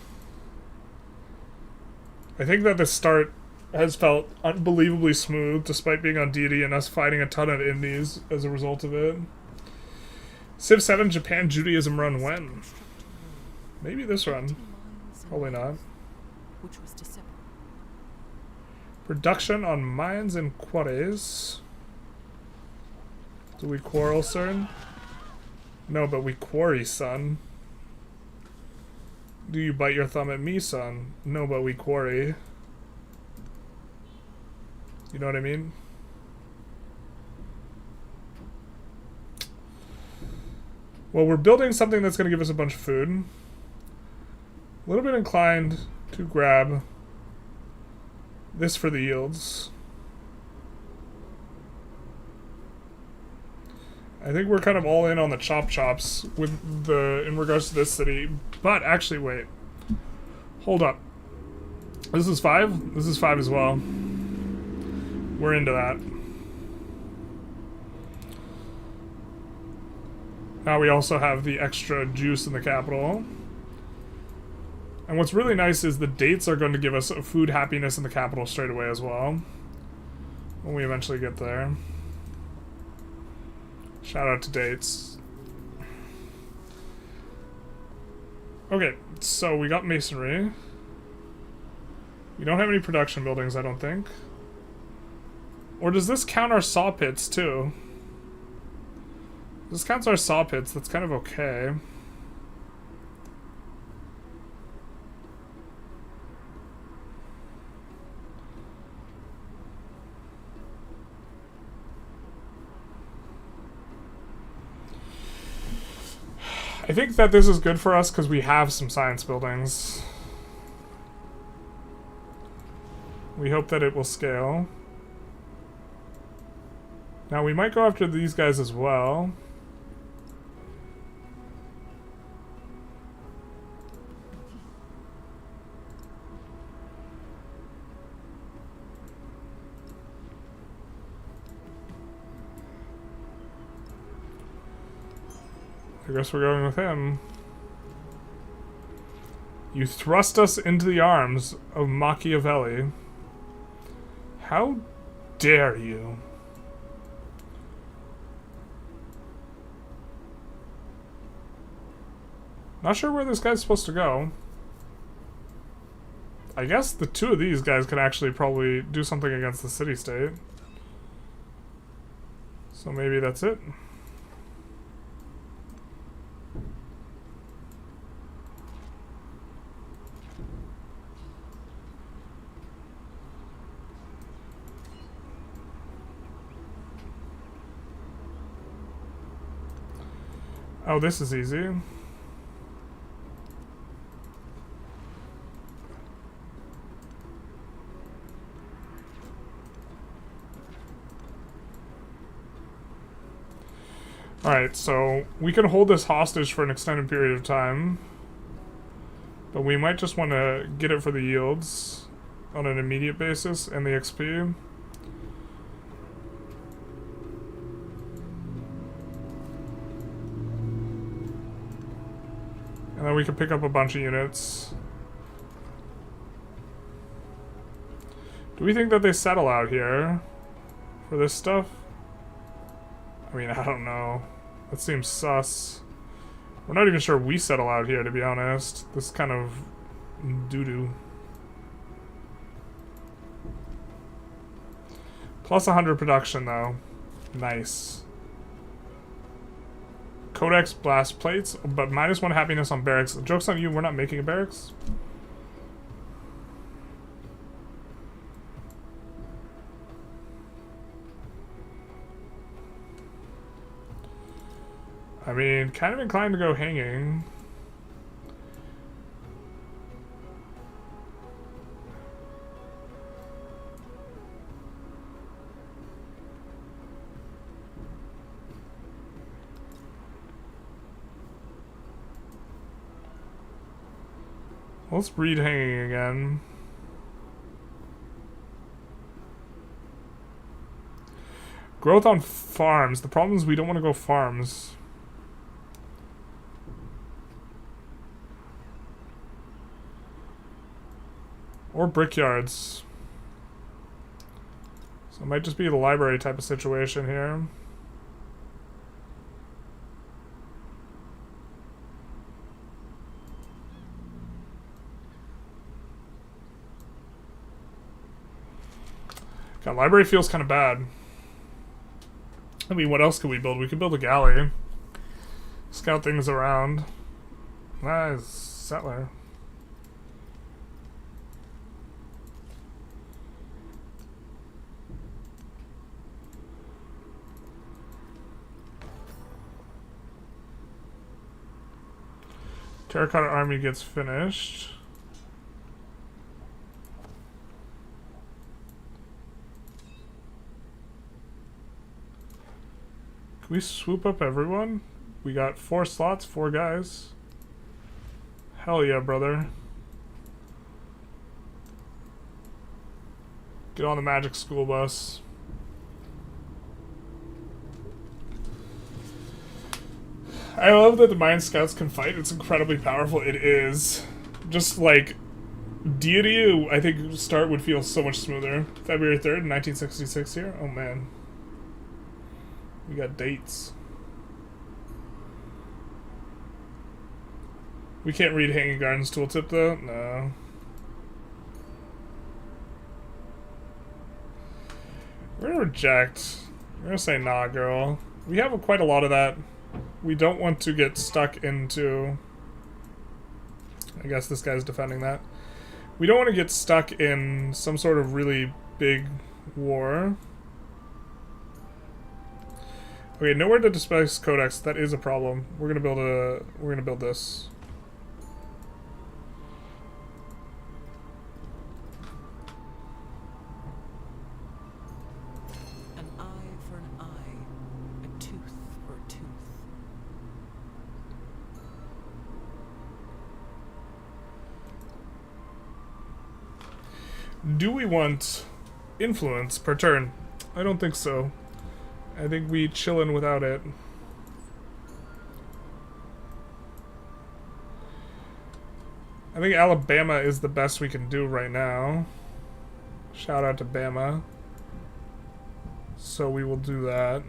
[SPEAKER 1] I think that the start has felt unbelievably smooth, despite being on DIETY and us fighting a ton of indies as a result of it. Civ 7 Japan Judaism run when? Maybe this run. Probably not.
[SPEAKER 2] Which was December.
[SPEAKER 1] Production on mines and quarries. Do we quarrel, sir? No, but we quarry, son. Do you bite your thumb at me, son? No, but we quarry. You know what I mean? Well, we're building something that's going to give us a bunch of food. A little bit inclined to grab this for the yields. I think we're kind of all in on the chops with the in regards to this city. But actually, wait. Hold up. This is 5? This is 5 as well. We're into that. Now we also have the extra juice in the capital. And what's really nice is the dates are going to give us a food happiness in the capital straight away as well. When we eventually get there. Shout out to dates. Okay, so we got masonry. We don't have any production buildings, I don't think. Or does this count our saw pits too? This counts our saw pits, that's kind of okay. I think that this is good for us because we have some science buildings. We hope that it will scale. Now we might go after these guys as well. I guess we're going with him. You thrust us into the arms of Machiavelli. How dare you? Not sure where this guy's supposed to go. I guess the two of these guys could actually probably do something against the city-state. So maybe that's it. Oh, this is easy. Alright, so we can hold this hostage for an extended period of time. But we might just want to get it for the yields on an immediate basis and the XP. And then we can pick up a bunch of units. Do we think that they settle out here for this stuff? I mean, I don't know. That seems sus. We're not even sure we settle out here, to be honest. This is kind of doo-doo. Plus 100 production, though. Nice. Codex blast plates, but -1 happiness on barracks. Joke's on you, we're not making a barracks. I mean, kind of inclined to go hanging. Let's breed hanging again. Growth on farms. The problem is we don't want to go farms. Or brickyards. So it might just be the library type of situation here. God, library feels kind of bad. I mean, what else could we build? We could build a galley. Scout things around. Nice. Settler. Terracotta army gets finished. Can we swoop up everyone? We got 4 slots, 4 guys. Hell yeah, brother. Get on the magic school bus. I love that the Mayan Scouts can fight. It's incredibly powerful. It is. Just like DIETY, I think start would feel so much smoother. February 3rd, 1966 here. Oh man. We got dates. We can't read Hanging Gardens tooltip though? No. We're gonna reject. We're gonna say nah, girl. We have quite a lot of that. We don't want to get stuck into... I guess this guy's defending that. We don't want to get stuck in some sort of really big war. Okay, nowhere to displace Codex. That is a problem. We're gonna build a... We're gonna build this.
[SPEAKER 2] An eye for an eye, a tooth for a tooth.
[SPEAKER 1] Do we want influence per turn? I don't think so. I think we chillin' without it. I think Alabama is the best we can do right now. Shout out to Bama. So we will do that.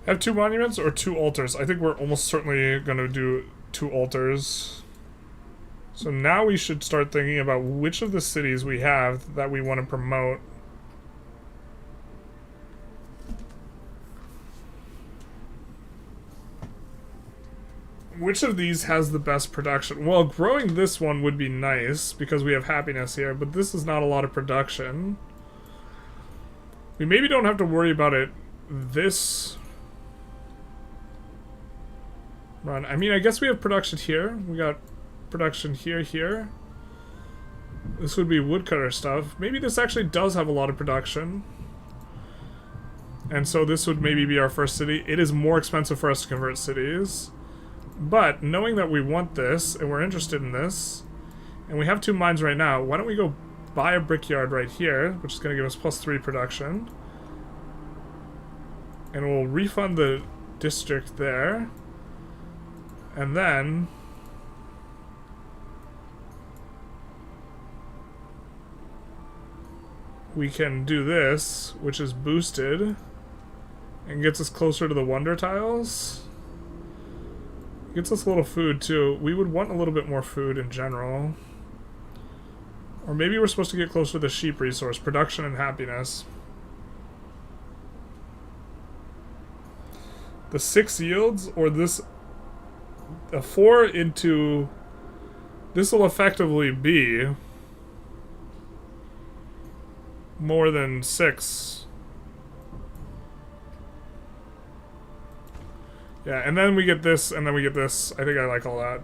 [SPEAKER 1] Have 2 monuments or 2 altars? I think we're almost certainly gonna do 2 altars. So now we should start thinking about which of the cities we have that we want to promote. Which of these has the best production? Well, growing this one would be nice because we have happiness here, but this is not a lot of production. We maybe don't have to worry about it this run. I mean, I guess we have production here. We got production here. This would be woodcutter stuff. Maybe this actually does have a lot of production. And so this would maybe be our first city. It is more expensive for us to convert cities. But knowing that we want this, and we're interested in this, and we have 2 mines right now, why don't we go buy a brickyard right here, which is going to give us +3 production. And we'll refund the district there. And then we can do this, which is boosted, and gets us closer to the wonder tiles. Gets us a little food too. We would want a little bit more food in general. Or maybe we're supposed to get closer to the sheep resource, production and happiness. The 6 yields, or this, a 4 into, this will effectively be more than 6. Yeah, and then we get this, and then we get this. I think I like all that.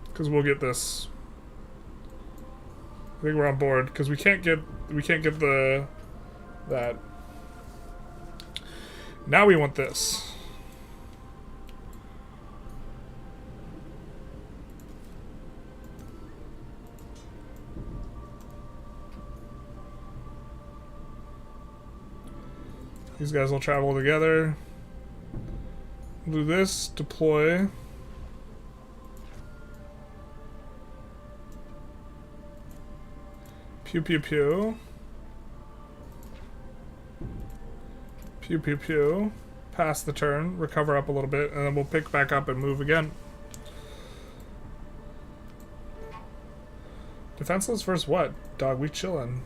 [SPEAKER 1] Because we'll get this. I think we're on board, because we can't get the that. Now we want this. These guys will travel together. Do this, deploy. Pew pew pew. Pew pew pew. Pass the turn, recover up a little bit, and then we'll pick back up and move again. Defenseless versus what? Dog, we chillin'.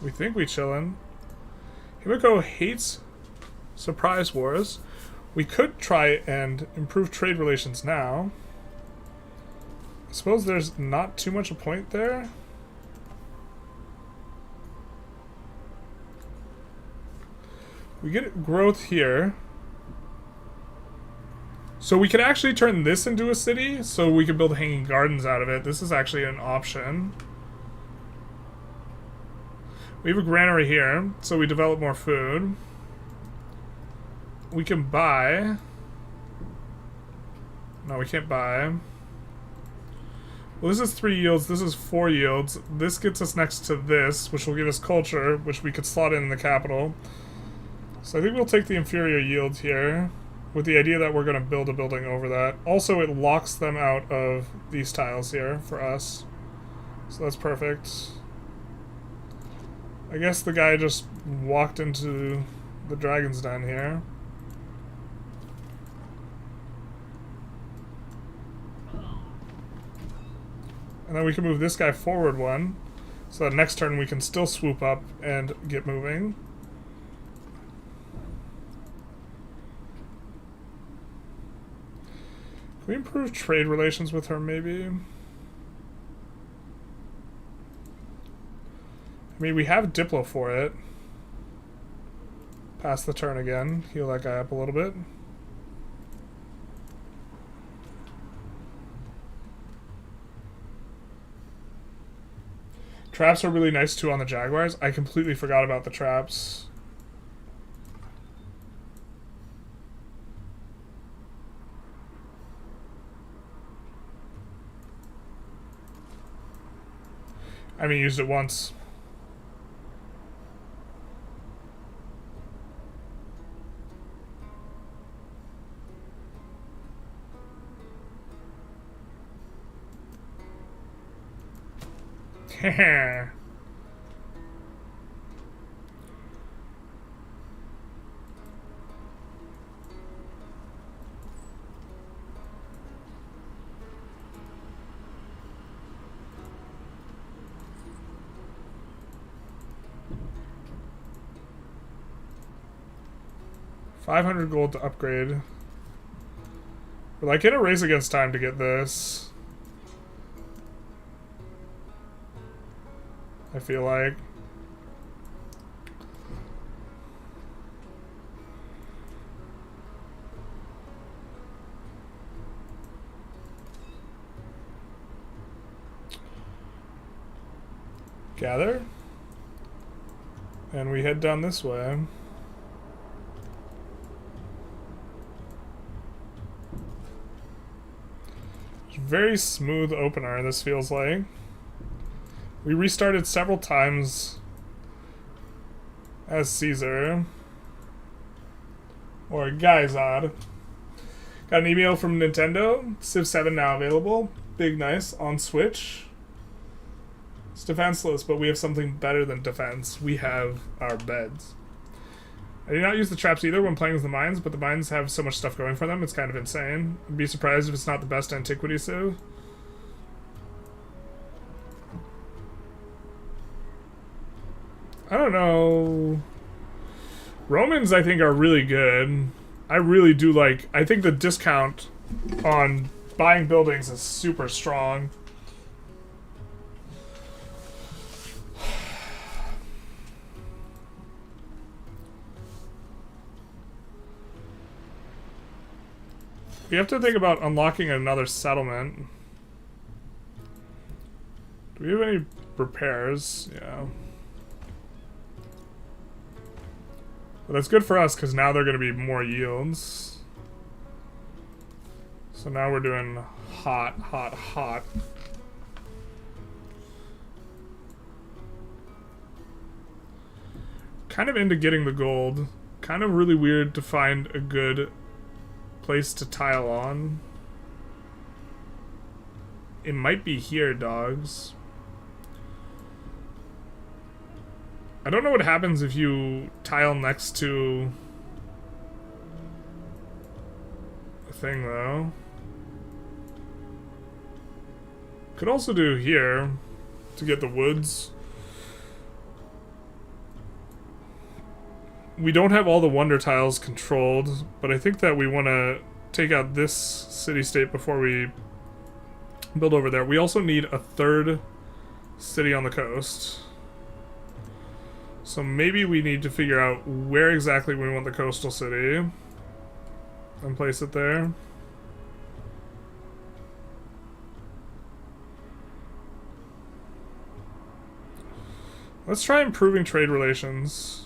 [SPEAKER 1] We think we chillin'. Himiko hates surprise wars. We could try and improve trade relations now. I suppose there's not too much a point there. We get growth here. So we could actually turn this into a city, so we could build hanging gardens out of it. This is actually an option. We have a granary here, so we develop more food. We can buy. No, we can't buy. Well, this is 3 yields, this is 4 yields. This gets us next to this, which will give us culture, which we could slot in the capital. So I think we'll take the inferior yields here, with the idea that we're going to build a building over that. Also, it locks them out of these tiles here for us. So that's perfect. I guess the guy just walked into the dragon's den here. And then we can move this guy forward 1. So that next turn we can still swoop up and get moving. Can we improve trade relations with her maybe? I mean, we have Diplo for it. Pass the turn again. Heal that guy up a little bit. Traps are really nice too on the Jaguars. I completely forgot about the traps. I haven't used it once. Heh. 500 gold to upgrade. We're like in a race against time to get this. I feel like. Gather. And we head down this way. Very smooth opener, this feels like. We restarted several times as Caesar. Or Guyzod. Got an email from Nintendo. Civ 7 now available. Big nice on Switch. It's defenseless, but we have something better than defense. We have our beds. I do not use the traps either when playing with the mines, but the mines have so much stuff going for them, it's kind of insane. I'd be surprised if it's not the best antiquity civ. I don't know. Romans, I think, are really good. I really do like... I think the discount on buying buildings is super strong. We have to think about unlocking another settlement. Do we have any repairs? Yeah. But that's good for us because now they're going to be more yields. So now we're doing hot, hot, hot. Kind of into getting the gold. Kind of really weird to find a good place to tile on. It might be here, dogs. I don't know what happens if you tile next to a thing, though. Could also do here to get the woods. We don't have all the wonder tiles controlled, but I think that we want to take out this city-state before we build over there. We also need a third city on the coast. So maybe we need to figure out where exactly we want the coastal city and place it there. Let's try improving trade relations.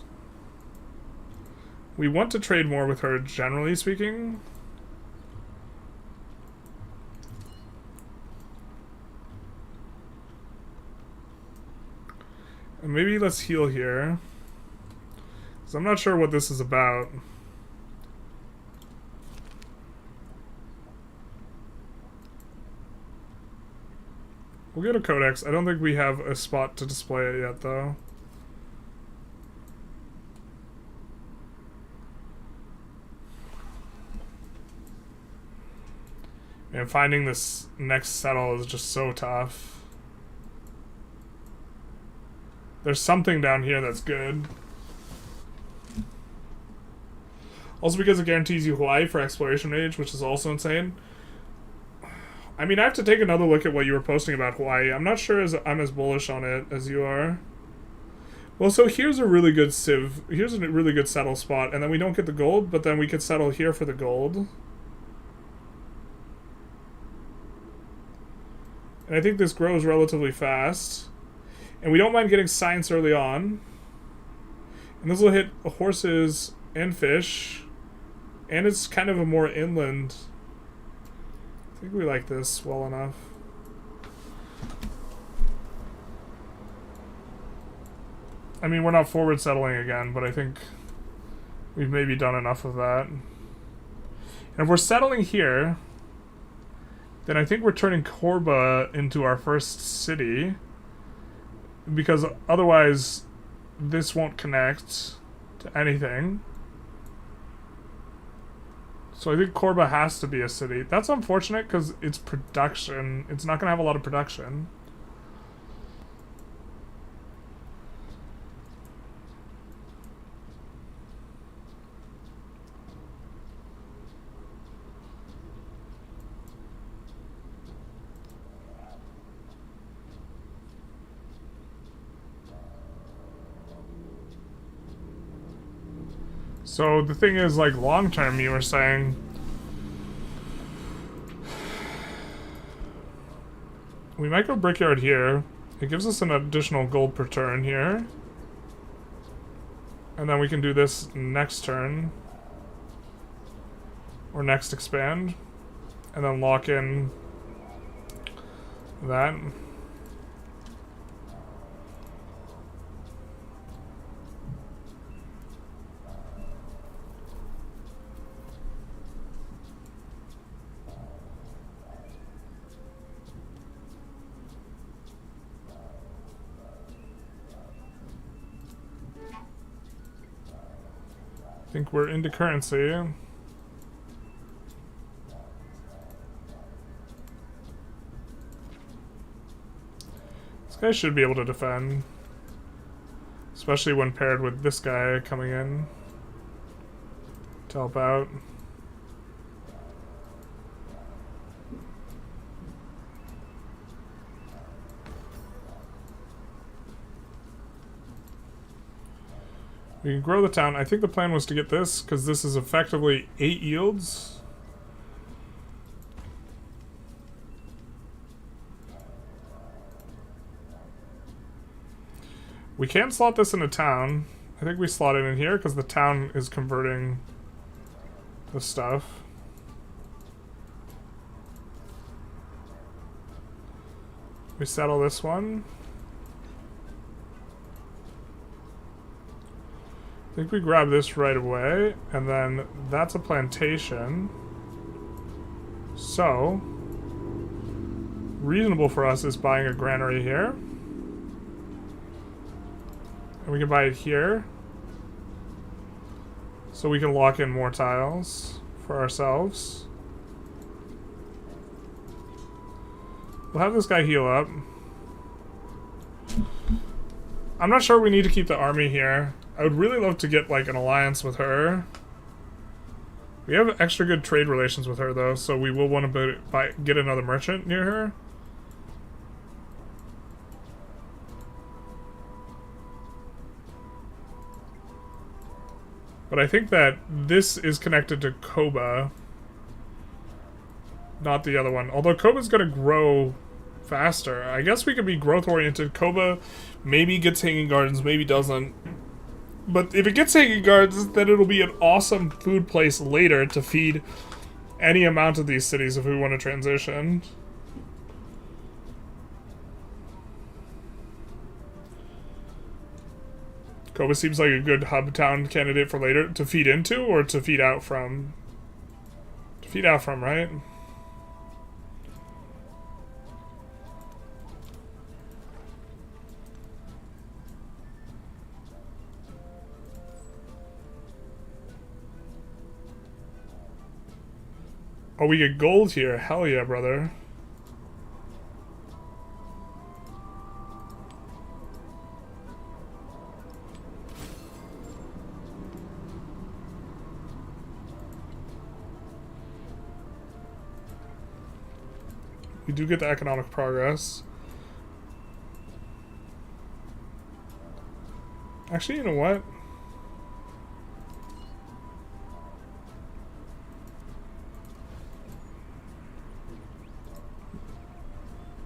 [SPEAKER 1] We want to trade more with her, generally speaking. And maybe let's heal here. Because I'm not sure what this is about. We'll get a codex. I don't think we have a spot to display it yet, though. And finding this next settle is just so tough. There's something down here that's good. Also because it guarantees you Hawaii for exploration age, which is also insane. I mean, I have to take another look at what you were posting about Hawaii. I'm not sure I'm as bullish on it as you are. Well, so here's a really good civ. Here's a really good settle spot, and then we don't get the gold, but then we could settle here for the gold. And I think this grows relatively fast. And we don't mind getting science early on. And this will hit horses and fish. And it's kind of a more inland. I think we like this well enough. I mean, we're not forward settling again, but I think we've maybe done enough of that. And if we're settling here, then I think we're turning Korba into our first city. Because otherwise, this won't connect to anything. So I think Korba has to be a city. That's unfortunate because it's production. It's not going to have a lot of production. So the thing is, like, long term, you were saying we might go Brickyard here. It gives us an additional gold per turn here. And then we can do this next turn. Or next expand. And then lock in that. I think we're into currency. This guy should be able to defend. Especially when paired with this guy coming in to help out. We can grow the town. I think the plan was to get this, because this is effectively 8 yields. We can slot this in a town. I think we slot it in here, because the town is converting the stuff. We settle this one. I think we grab this right away, and then that's a plantation. So, reasonable for us is buying a granary here. And we can buy it here. So we can lock in more tiles for ourselves. We'll have this guy heal up. I'm not sure we need to keep the army here. I would really love to get, like, an alliance with her. We have extra good trade relations with her, though, so we will want to get another merchant near her. But I think that this is connected to Koba, not the other one. Although Koba's going to grow faster. I guess we could be growth-oriented. Koba maybe gets Hanging Gardens, maybe doesn't. But if it gets Hanging Gardens, then it'll be an awesome food place later to feed any amount of these cities if we want to transition. Koba seems like a good hub town candidate for later to feed into or to feed out from. To feed out from, right? Oh, we get gold here. Hell yeah, brother. We do get the economic progress. Actually, you know what?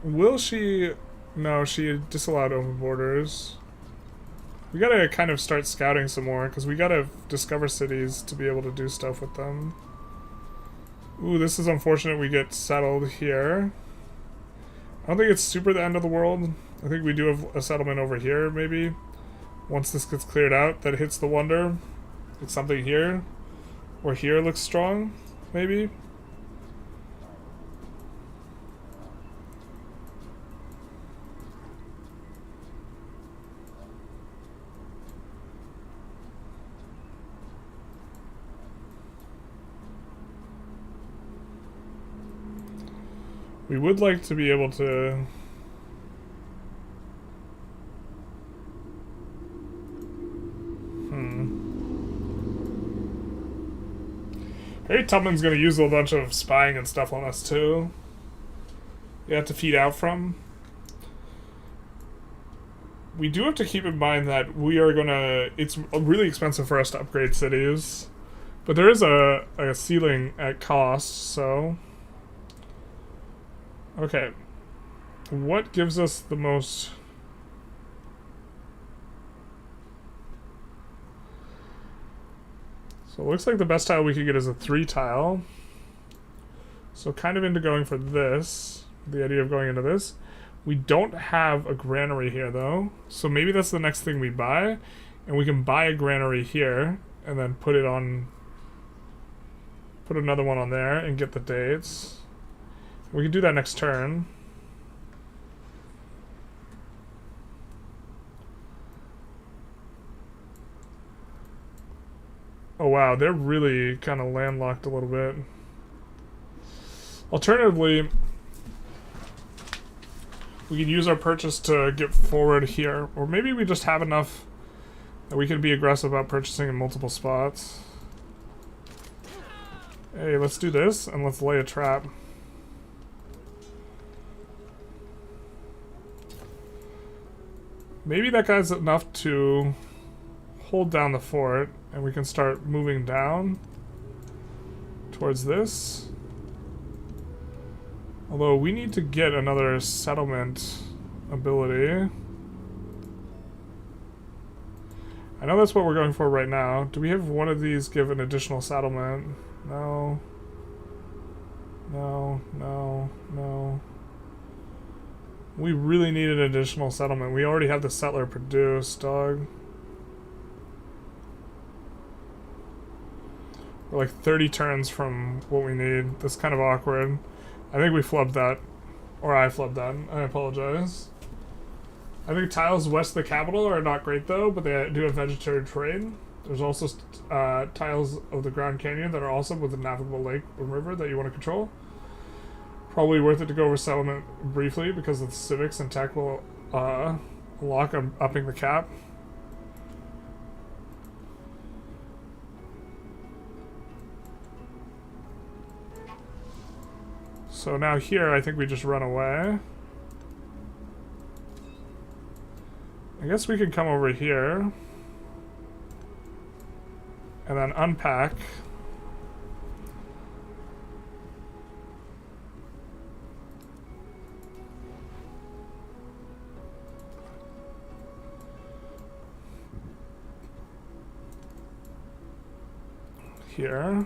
[SPEAKER 1] Will she... No, she disallowed open borders. We gotta kind of start scouting some more, because we gotta discover cities to be able to do stuff with them. Ooh, this is unfortunate we get settled here. I don't think it's super the end of the world. I think we do have a settlement over here, maybe. Once this gets cleared out, that hits the wonder. It's something here. Or here looks strong, maybe. We would like to be able to... Harry Tubman's gonna use a bunch of spying and stuff on us, too. You have to feed out from. We do have to keep in mind that we are gonna... It's really expensive for us to upgrade cities. But there is a ceiling at cost, so... Okay. What gives us the most... So it looks like the best tile we could get is a 3 tile. So kind of into going for this. The idea of going into this. We don't have a granary here though. So maybe that's the next thing we buy. And we can buy a granary here. And then put it on... Put another one on there and get the dates. We can do that next turn. Oh wow, they're really kind of landlocked a little bit. Alternatively, we can use our purchase to get forward here. Or maybe we just have enough that we can be aggressive about purchasing in multiple spots. Hey, let's do this and let's lay a trap. Maybe that guy's enough to hold down the fort and we can start moving down towards this. Although we need to get another settlement ability. I know that's what we're going for right now. Do we have one of these give an additional settlement? No. No, no, no. We really need an additional settlement. We already have the settler produced, dog. We're like 30 turns from what we need. That's kind of awkward. I think we flubbed that. Or I flubbed that. I apologize. I think tiles west of the capital are not great though, but they do have vegetarian terrain. There's also tiles of the Grand Canyon that are awesome with a navigable lake or river that you want to control. Probably worth it to go over settlement briefly because of the civics and tech will lock upping the cap. So now here, I think we just run away. I guess we can come over here. And then unpack. Here.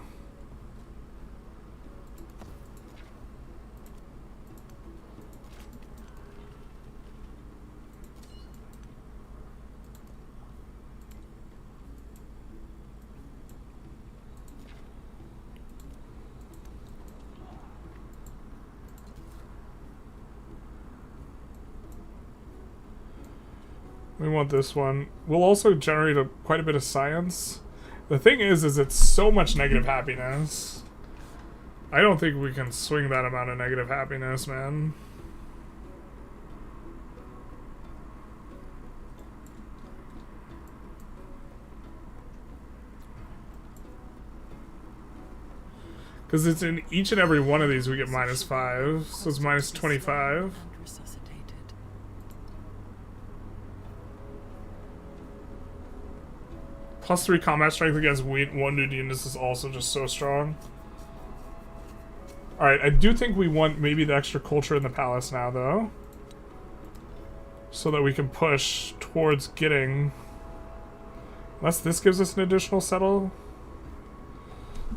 [SPEAKER 1] We want this one. We'll also generate quite a bit of science. The thing is it's so much negative happiness. I don't think we can swing that amount of negative happiness, man. Because it's in each and every one of these we get -5, so it's -25. +3 combat strength against wounded units is also just so strong. Alright, I do think we want maybe the extra culture in the palace now, though. So that we can push towards getting... Unless this gives us an additional settle.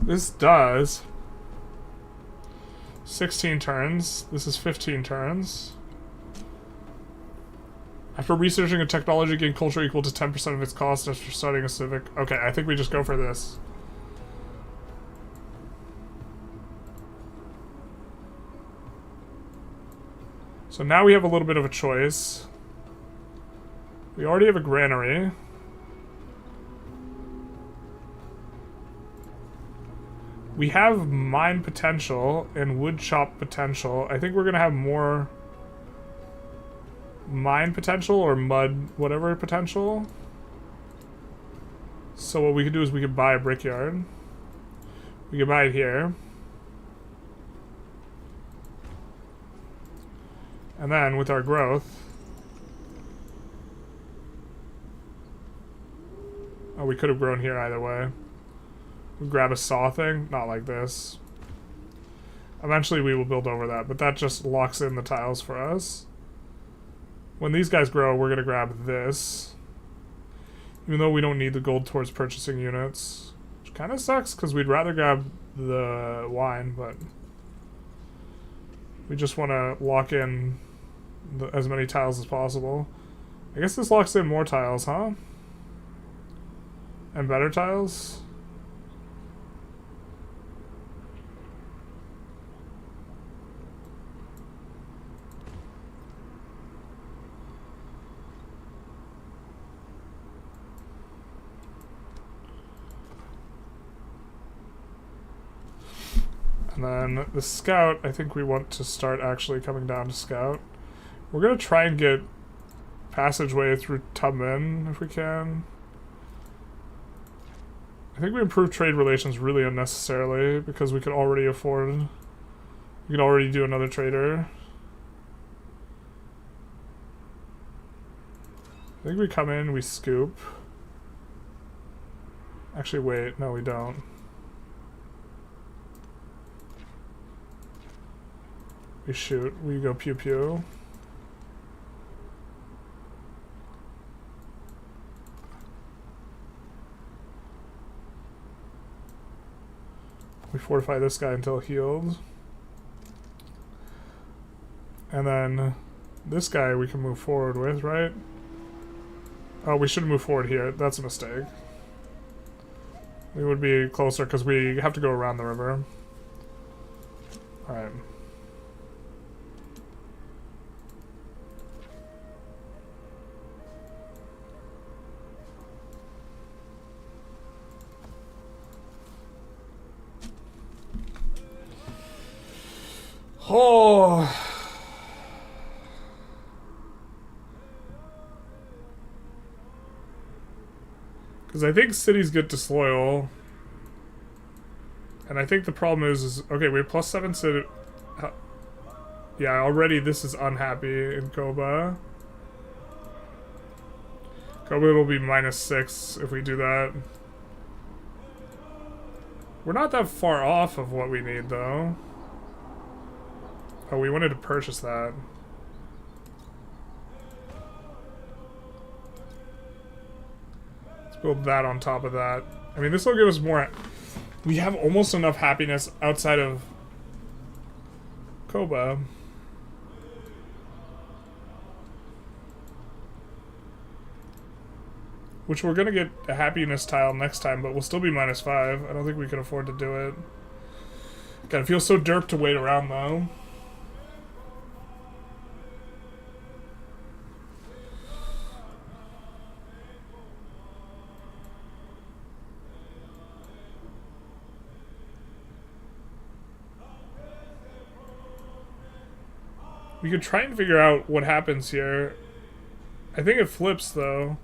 [SPEAKER 1] This does. 16 turns. This is 15 turns. After researching a technology, gain culture equal to 10% of its cost after starting a civic. Okay, I think we just go for this. So now we have a little bit of a choice. We already have a granary. We have mine potential and wood chop potential. I think we're gonna have more mine potential or mud whatever potential. So what we could do is we could buy a brickyard. We could buy it here. And then with our growth, Oh, we could have grown here either way. We grab a saw thing. Not like this. Eventually we will build over that, but that just locks in the tiles for us. When these guys grow, we're going to grab this. Even though we don't need the gold towards purchasing units. Which kind of sucks, because we'd rather grab the wine, but... we just want to lock in as many tiles as possible. I guess this locks in more tiles, huh? And better tiles? And then the scout, I think we want to start actually coming down to scout. We're going to try and get passageway through Tubman if we can. I think we improved trade relations really unnecessarily because we could already afford... we could already do another trader. I think we come in, we scoop. Actually, wait. No, we don't. We shoot. We go pew pew. We fortify this guy until healed. And then this guy we can move forward with, right? Oh, we should move forward here. That's a mistake. We would be closer because we have to go around the river. Alright. Oh, because I think cities get disloyal, and I think the problem is okay. We have +7 city. Yeah, already this is unhappy in Koba. Koba will be -6 if we do that. We're not that far off of what we need, though. Oh, we wanted to purchase that. Let's build that on top of that. I mean, this will give us more... we have almost enough happiness outside of Koba. Which we're going to get a happiness tile next time, but we'll still be -5. I don't think we can afford to do it. God, it feels so derp to wait around, though. We could try and figure out what happens here. I think it flips, though.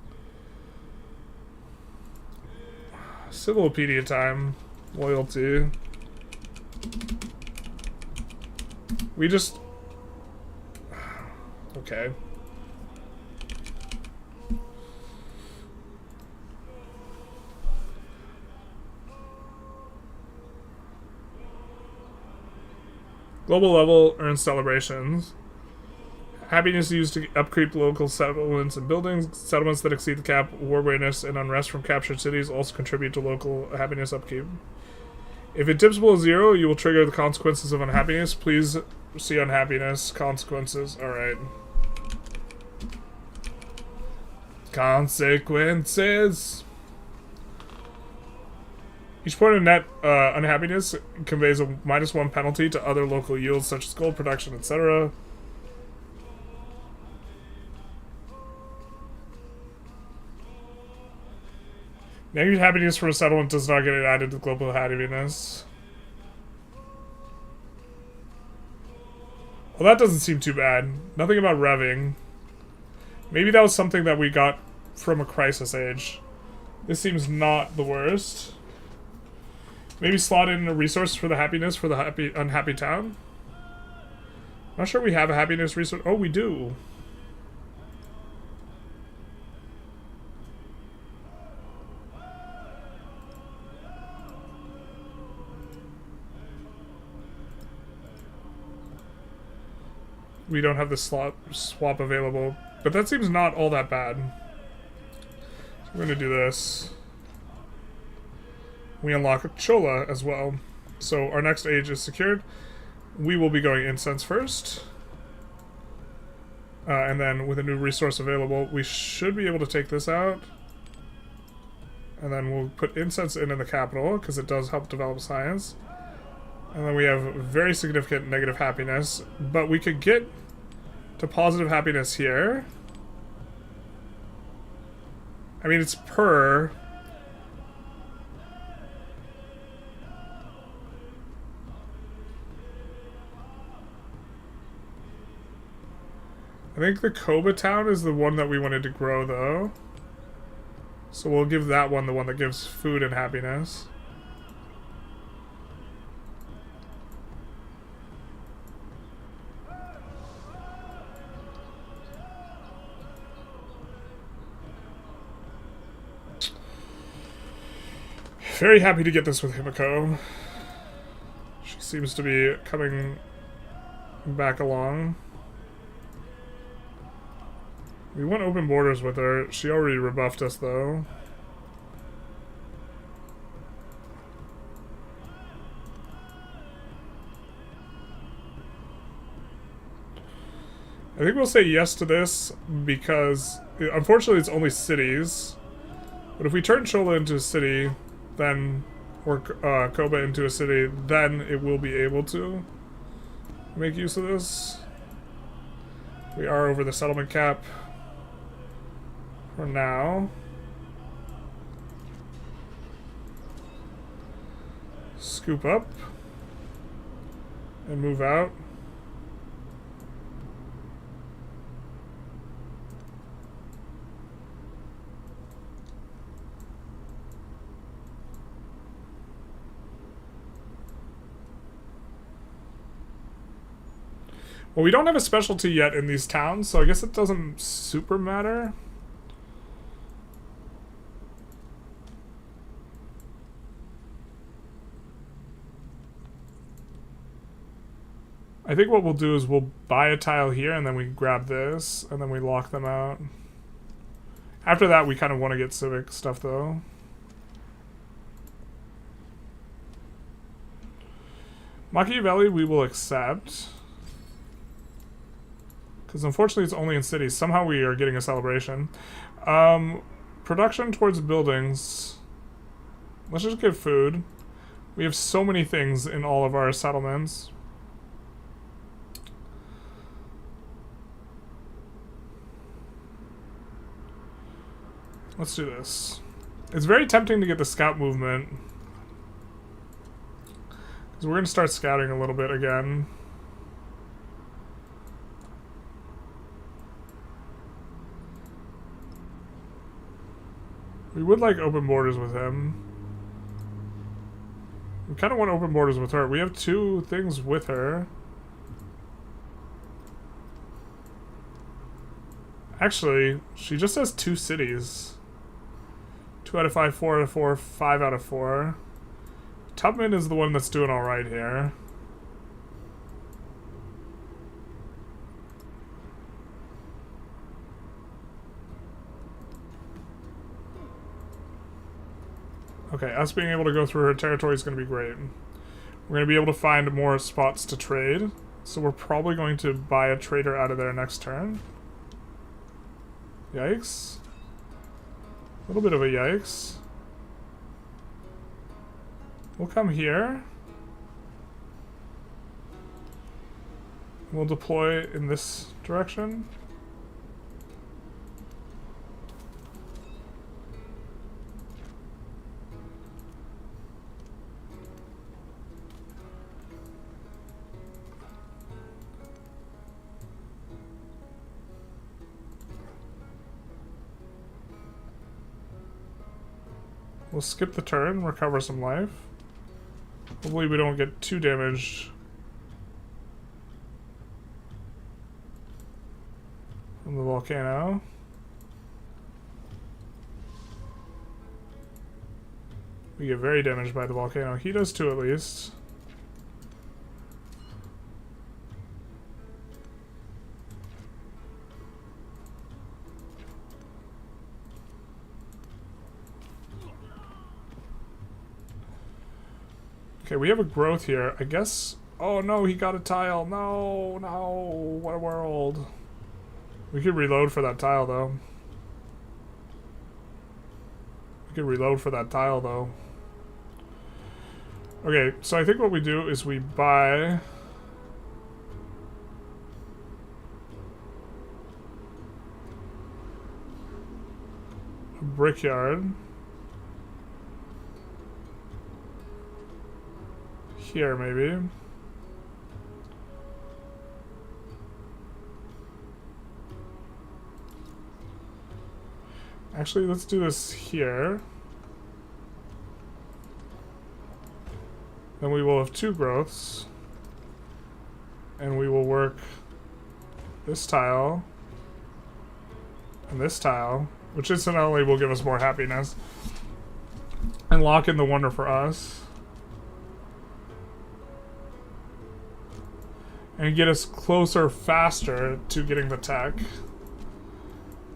[SPEAKER 1] Civilopedia time. Loyalty. We just... okay. Global level earns celebrations. Happiness used to upkeep local settlements and buildings. Settlements that exceed the cap, war awareness, and unrest from captured cities also contribute to local happiness upkeep. If it dips below 0, you will trigger the consequences of unhappiness. Please see unhappiness consequences. Alright. Consequences. Each point of net unhappiness conveys a -1 penalty to other local yields such as gold production, etc. Negative happiness from a settlement does not get added to global happiness. Well, that doesn't seem too bad. Nothing about revving. Maybe that was something that we got from a crisis age. This seems not the worst. Maybe slot in a resource for the happiness for the unhappy town. Not sure we have a happiness resource. Oh, we do. we don't have the swap available. But that seems not all that bad. So we're going to do this. We unlock a Chola as well. So our next age is secured. We will be going incense first. And then with a new resource available, we should be able to take this out. And then we'll put incense in the capital, because it does help develop science. And then we have very significant negative happiness. But we could get to positive happiness here. I mean, it's per... I think the Koba town is the one that we wanted to grow, though. So we'll give that one the one that gives food and happiness. Very happy to get this with Himiko. She seems to be coming back along. We want open borders with her. She already rebuffed us, though. I think we'll say yes to this because, unfortunately, it's only cities. But if we turn Chola into a city, then, or Koba into a city, then it will be able to make use of this. We are over the settlement cap. For now. Scoop up. And move out. Well, we don't have a specialty yet in these towns, so I guess it doesn't super matter. I think what we'll do is we'll buy a tile here, and then we grab this, and then we lock them out. After that, we kind of want to get civic stuff, though. Machiavelli we will accept. Because unfortunately it's only in cities. Somehow we are getting a celebration. Production towards buildings. Let's just get food. We have so many things in all of our settlements. Let's do this. It's very tempting to get the scout movement. Because we're going to start scouting a little bit again. We would like open borders with him. We kind of want open borders with her. We have 2 things with her. Actually, she just has 2 cities. 2 out of 5, 4 out of 4, 5 out of 4. Tubman is the one that's doing alright here. Okay, us being able to go through her territory is going to be great. We're going to be able to find more spots to trade. So we're probably going to buy a trader out of there next turn. Yikes. A little bit of a yikes. We'll come here. We'll deploy in this direction. We'll skip the turn, recover some life. Hopefully we don't get too damaged from the volcano. We get very damaged by the volcano. He does too, at least. Okay, we have a growth here. I guess... Oh no, he got a tile. No, no. What a world. We could reload for that tile, though. We could reload for that tile, though. Okay, so I think what we do is we buy... a brickyard. Here, maybe. Actually, let's do this here. Then we will have 2 growths. And we will work this tile and this tile, which incidentally will give us more happiness. And lock in the wonder for us. And get us closer faster to getting the tech.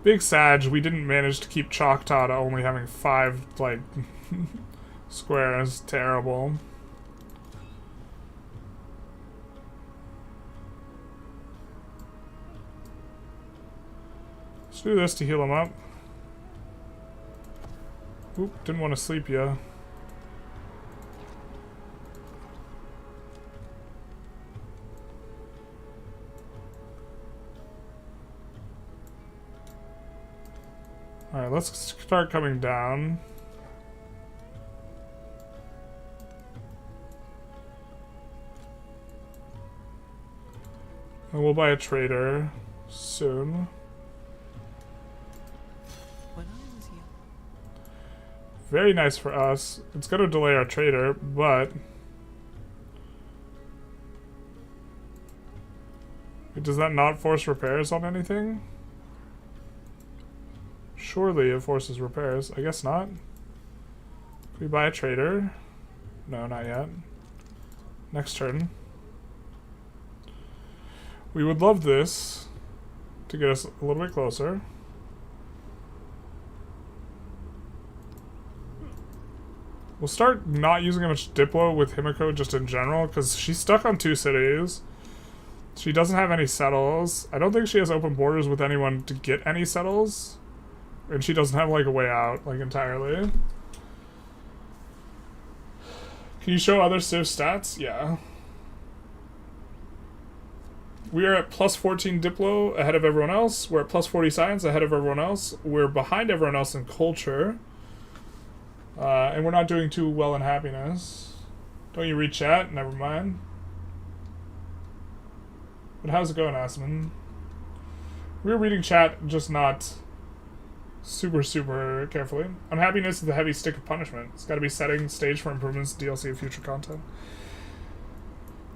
[SPEAKER 1] Big Sag, we didn't manage to keep Choctaw to only having 5, like, squares. Terrible. Let's do this to heal him up. Oop, didn't want to sleep ya. Alright, let's start coming down. And we'll buy a trader soon.
[SPEAKER 2] When I was young,
[SPEAKER 1] Very nice for us. It's going to delay our trader, but... Does that not force repairs on anything? Surely it forces repairs. I guess not. Can we buy a trader? No, not yet. Next turn. We would love this to get us a little bit closer. We'll start not using as much Diplo with Himiko just in general, because she's stuck on 2 cities. She doesn't have any settles. I don't think she has open borders with anyone to get any settles. And she doesn't have, like, a way out, like, entirely. Can you show other Civ stats? Yeah. We are at plus 14 Diplo ahead of everyone else. We're at plus 40 science ahead of everyone else. We're behind everyone else in culture. And we're not doing too well in happiness. Don't you read chat? Never mind. But how's it going, Asman? We're reading chat, just not super carefully. Unhappiness is the heavy stick of punishment. It's got to be setting stage for improvements, DLC, and future content.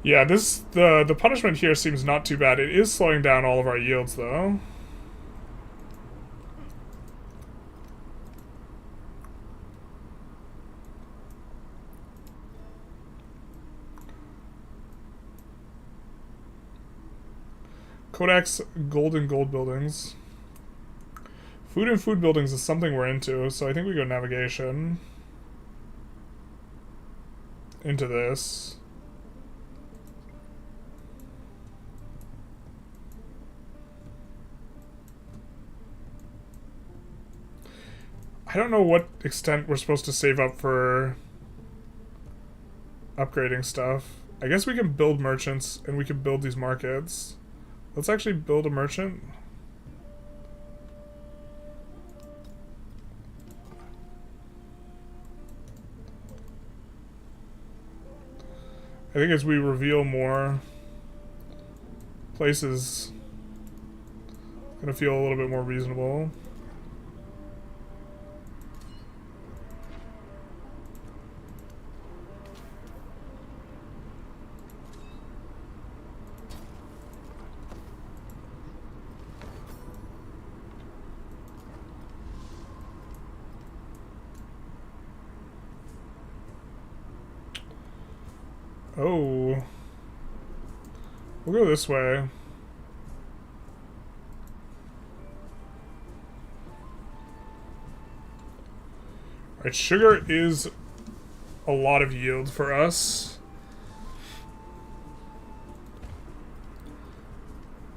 [SPEAKER 1] Yeah, the punishment here seems not too bad. It is slowing down all of our yields, though. Codex gold and gold buildings. Food and food buildings is something we're into, so I think we go navigation. Into this. I don't know what extent we're supposed to save up for upgrading stuff. I guess we can build merchants and we can build these markets. Let's actually build a merchant. I think as we reveal more places, it's gonna feel a little bit more reasonable. Oh. We'll go this way. Alright, sugar is a lot of yield for us.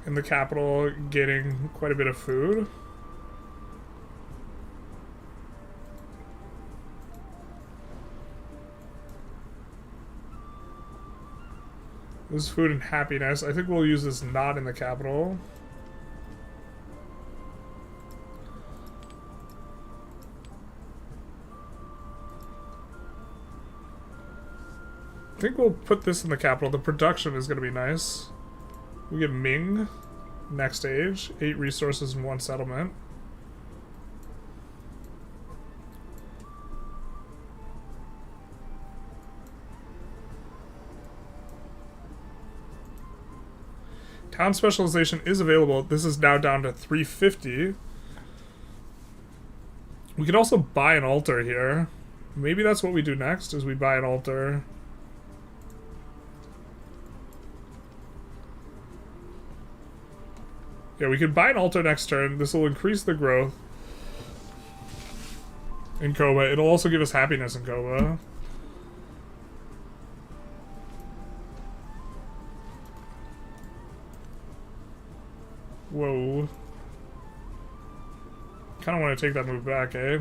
[SPEAKER 1] In the capital, getting quite a bit of food. This is food and happiness. I think we'll use this not in the capital. I think we'll put this in the capital. The production is going to be nice. We get Ming next stage. 8 resources in 1 settlement. Town specialization is available. This is now down to 350. We could also buy an altar here. Maybe that's what we do next, is we buy an altar. Yeah, we could buy an altar next turn. This will increase the growth in Koba. It'll also give us happiness in Koba. Whoa. Kind of want to take that move back, eh?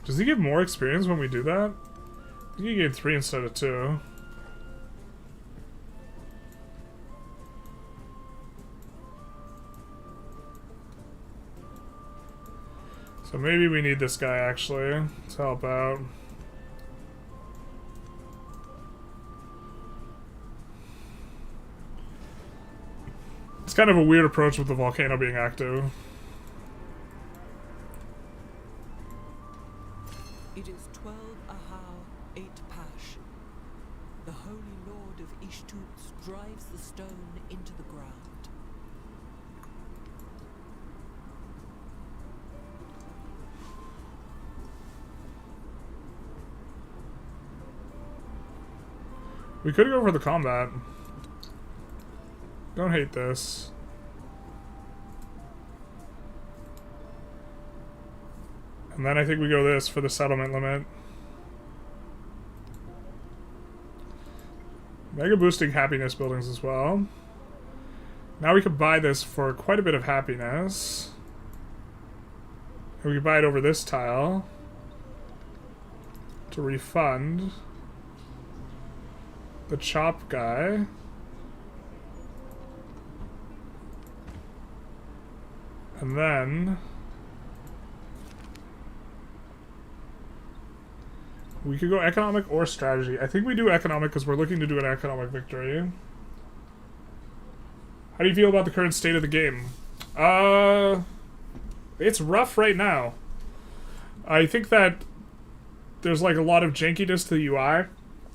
[SPEAKER 1] Does he give more experience when we do that? I think he gave 3 instead of 2. So maybe we need this guy actually to help out. It's kind of a weird approach with the volcano being active.
[SPEAKER 2] It is 12 Ahau, 8 Pash. The Holy Lord of Ishtutz drives the stone into the ground.
[SPEAKER 1] We could go for the combat. Don't hate this. And then I think we go this for the settlement limit. Mega boosting happiness buildings as well. Now we could buy this for quite a bit of happiness. And we could buy it over this tile to refund the chop guy. And then we could go economic or strategy. I think we do economic because we're looking to do an economic victory. How do you feel about the current state of the game? It's rough right now. I think that there's like a lot of jankiness to the UI,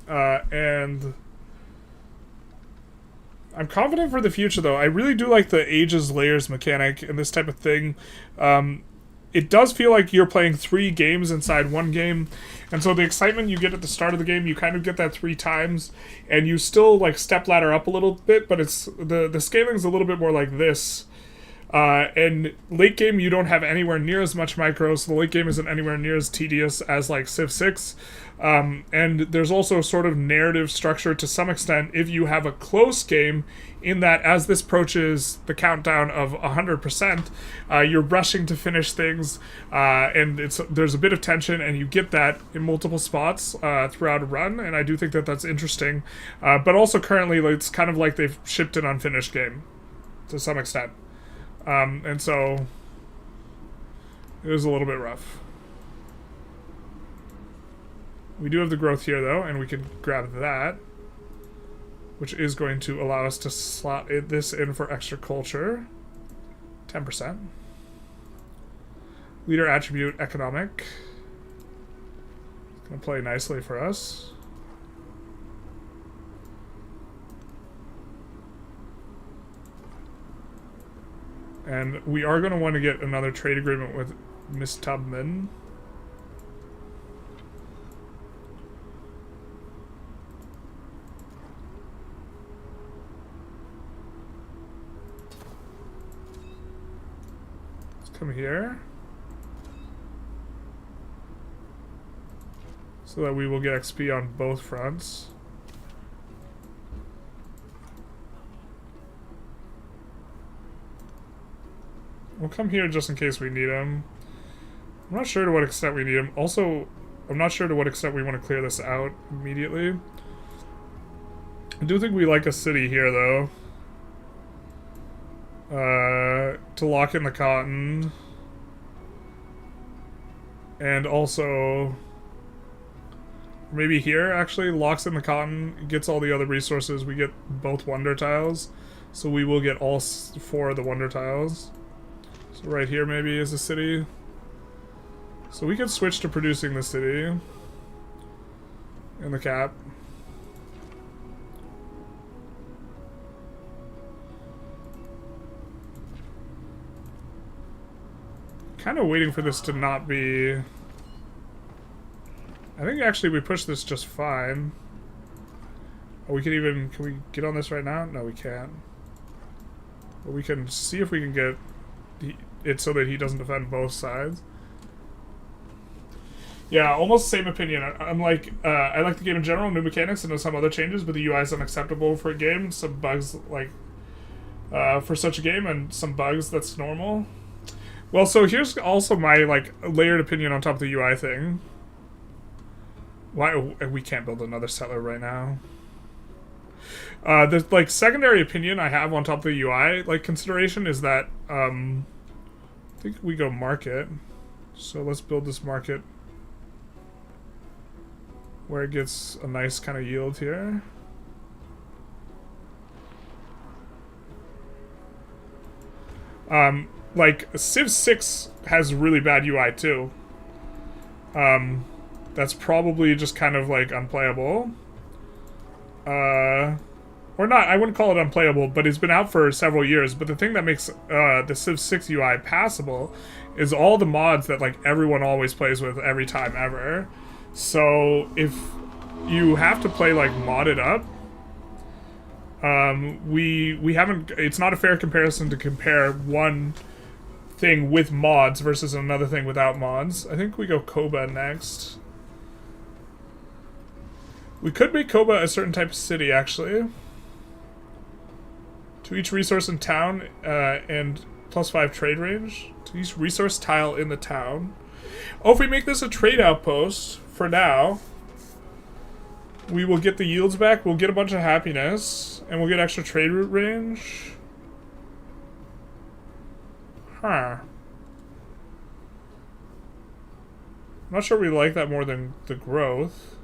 [SPEAKER 1] and I'm confident for the future, though. I really do like the ages layers mechanic and this type of thing. It does feel like you're playing 3 games inside 1 game, and so the excitement you get at the start of the game, you kind of get that 3 times, and you still like step ladder up a little bit, but it's the scaling is a little bit more like this. And late game, you don't have anywhere near as much micro, so the late game isn't anywhere near as tedious as like Civ 6. And there's also sort of narrative structure to some extent if you have a close game, in that as this approaches the countdown of 100%, you're rushing to finish things, and there's a bit of tension, and you get that in multiple spots throughout a run, and I do think that that's interesting. But also currently, it's kind of like they've shipped an unfinished game to some extent. And so it was a little bit rough. We do have the growth here, though, and we can grab that, which is going to allow us to slot this in for extra culture. 10%. Leader attribute economic. Gonna play nicely for us. And we are going to want to get another trade agreement with Miss Tubman. Come here. So that we will get XP on both fronts. We'll come here just in case we need him. I'm not sure to what extent we need him. Also, I'm not sure to what extent we want to clear this out immediately. I do think we like a city here, though. To lock in the cotton. And also... maybe here, actually, locks in the cotton, gets all the other resources. We get both wonder tiles. So we will get all 4 of the wonder tiles. So right here maybe is a city. So we could switch to producing the city. In the cap. Kind of waiting for this to not be... I think actually we pushed this just fine. Oh, we can even... can we get on this right now? No, we can't. But we can see if we can get it so that he doesn't defend both sides. Yeah, almost same opinion. I'm like, I like the game in general, new mechanics, and there's some other changes, but the UI is unacceptable for a game. Some bugs, like, for such a game, and some bugs, that's normal. Well, so here's also my, like, layered opinion on top of the UI thing. Why we can't build another settler right now. The, like, secondary opinion I have on top of the UI, like, consideration is that, I think we go market. So let's build this market where it gets a nice kind of yield here. Like, Civ 6 has really bad UI too. That's probably just kind of, like, unplayable. Or not, I wouldn't call it unplayable, but it's been out for several years. But the thing that makes the Civ 6 UI passable is all the mods that, like, everyone always plays with every time ever. So if you have to play, like, modded up, we haven't... it's not a fair comparison to compare one thing with mods versus another thing without mods. I think we go Koba next. We could make Koba a certain type of city, actually. To each resource in town, and +5 trade range. To each resource tile in the town. Oh, if we make this a trade outpost, for now, we will get the yields back, we'll get a bunch of happiness, and we'll get extra trade route range. Huh. I'm not sure we like that more than the growth.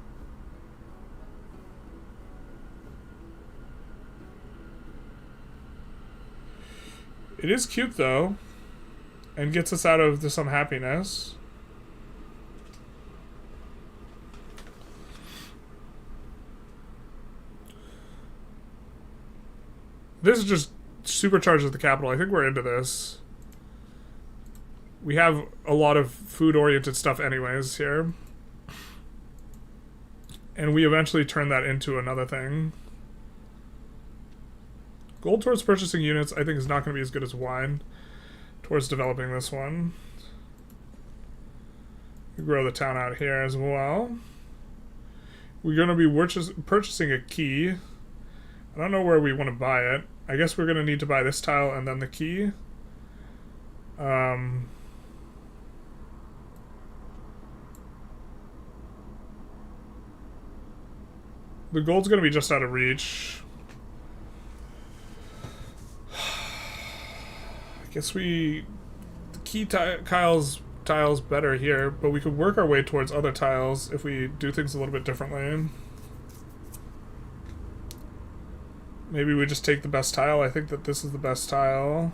[SPEAKER 1] It is cute, though, and gets us out of this unhappiness. This is just supercharges the capital. I think we're into this. We have a lot of food-oriented stuff anyways here. And we eventually turn that into another thing. Gold towards purchasing units, I think, is not going to be as good as wine towards developing this one. We grow the town out here as well. We're going to be purchasing a key. I don't know where we want to buy it. I guess we're going to need to buy this tile and then the key. The gold's going to be just out of reach. I guess the key tiles better here, but we could work our way towards other tiles if we do things a little bit differently. Maybe we just take the best tile. I think that this is the best tile.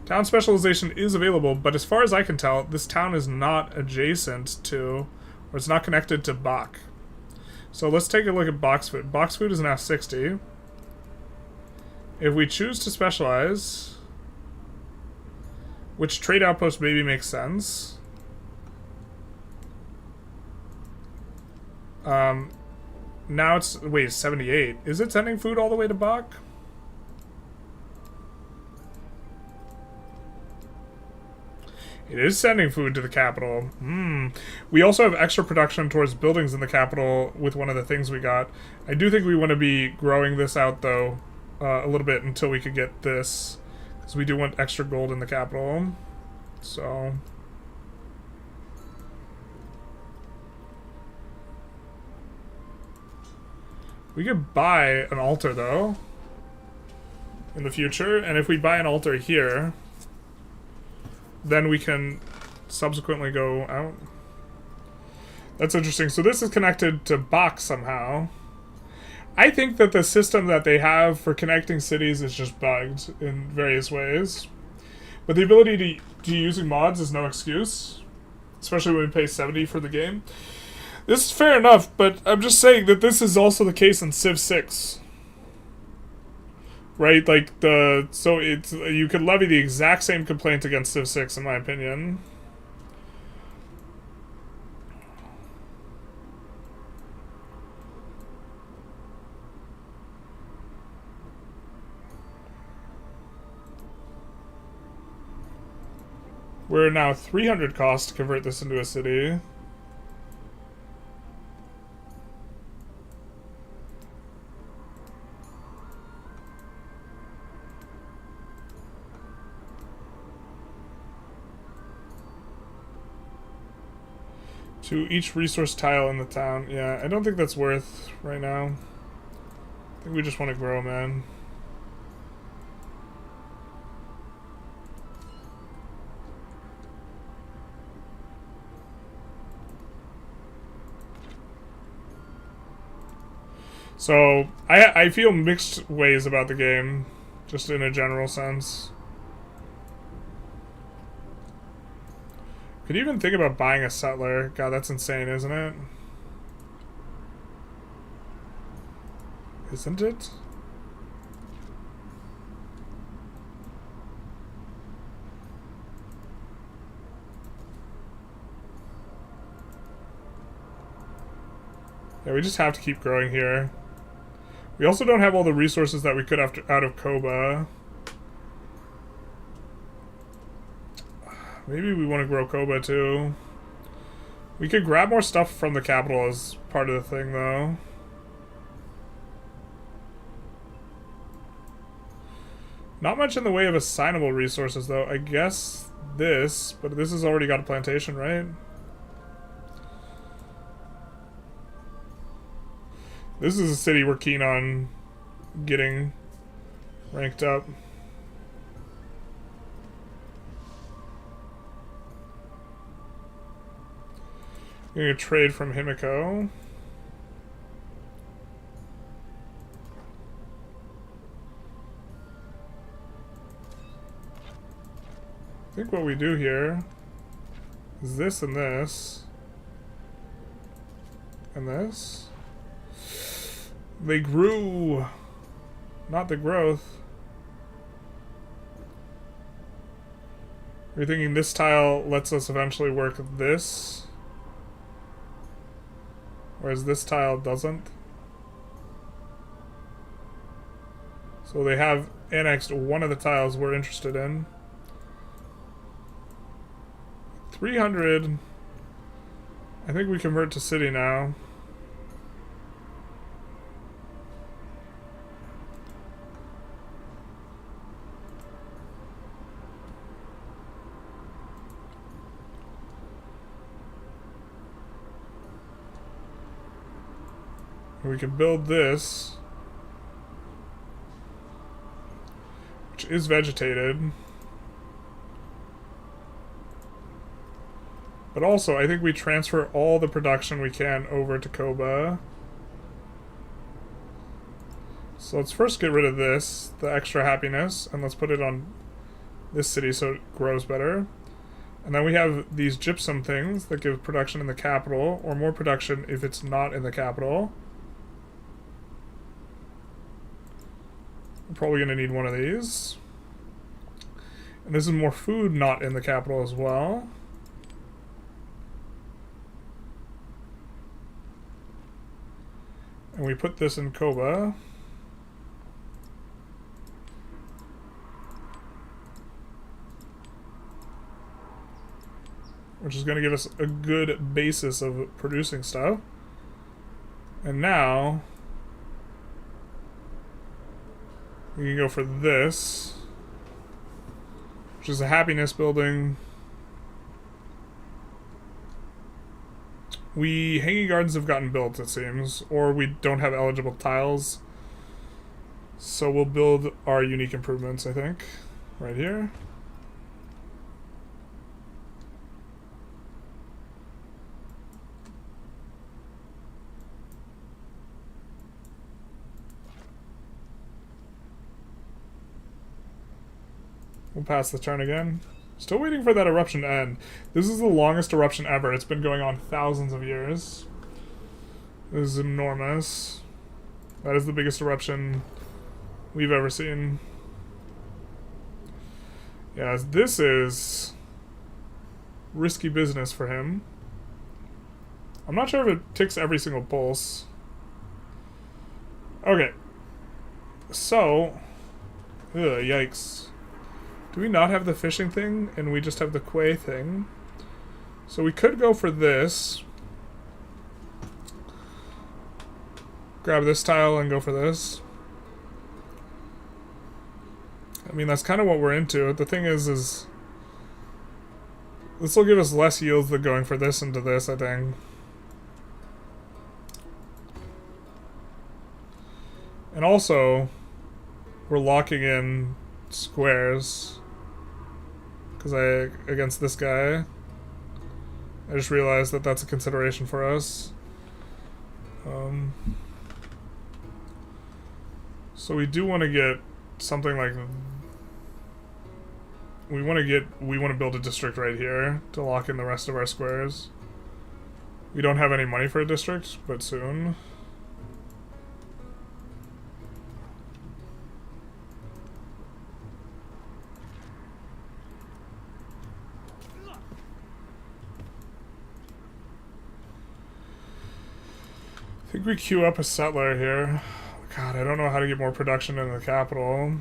[SPEAKER 1] Town specialization is available, but as far as I can tell, this town is not adjacent to, or it's not connected to Bach. So let's take a look at box food. Box food is now 60. If we choose to specialize, which trade outpost maybe makes sense. Now it's, wait, 78. Is it sending food all the way to Bach? It is sending food to the capital. We also have extra production towards buildings in the capital with one of the things we got. I do think we want to be growing this out, though, a little bit until we could get this. Because we do want extra gold in the capital. So... we could buy an altar, though, in the future. And if we buy an altar here, then we can subsequently go out. That's interesting. So this is connected to Bach somehow. I think that the system that they have for connecting cities is just bugged in various ways. But the ability to using mods is no excuse, especially when we pay 70 for the game. This is fair enough, but I'm just saying that this is also the case in Civ 6. Right? Like, so it's, you could levy the exact same complaint against Civ 6, in my opinion. We're now 300 cost to convert this into a city. To each resource tile in the town. Yeah, I don't think that's worth right now. I think we just want to grow, man. So, I feel mixed ways about the game, just in a general sense. Could you even think about buying a settler? God, that's insane, isn't it? Isn't it? Yeah, we just have to keep growing here. We also don't have all the resources that we could out of Koba. Maybe we want to grow Koba too. We could grab more stuff from the capital as part of the thing, though. Not much in the way of assignable resources, though. I guess this, but this has already got a plantation, right? This is a city we're keen on getting ranked up. I'm gonna trade from Himiko. I think what we do here is this and this. And this. They grew, not the growth. We're thinking this tile lets us eventually work this, whereas this tile doesn't. So they have annexed one of the tiles we're interested in. 300. I think we convert to city now. We can build this, which is vegetated. But also, I think we transfer all the production we can over to Koba. So let's first get rid of this, the extra happiness, and let's put it on this city so it grows better. And then we have these gypsum things that give production in the capital, or more production if it's not in the capital. We're probably going to need one of these. And this is more food not in the capital as well. And we put this in Koba. which is going to give us a good basis of producing stuff. And now we can go for this, which is a happiness building. Hanging gardens have gotten built, it seems, or we don't have eligible tiles. So we'll build our unique improvements, I think, right here. We'll pass the turn again. Still waiting for that eruption to end. This is the longest eruption ever. It's been going on thousands of years. This is enormous. That is the biggest eruption we've ever seen. Yeah, this is risky business for him. I'm not sure if it ticks every single pulse. Okay. So, yikes. Do we not have the fishing thing, and we just have the quay thing? So we could go for this. Grab this tile and go for this. I mean, that's kind of what we're into. The thing is this will give us less yields than going for this into this, I think. And also, we're locking in squares. Because against this guy, I just realized that that's a consideration for us. So we do want to get something like, we want to build a district right here to lock in the rest of our squares. We don't have any money for a district, but soon. I think we queue up a settler here. God, I don't know how to get more production in the capital.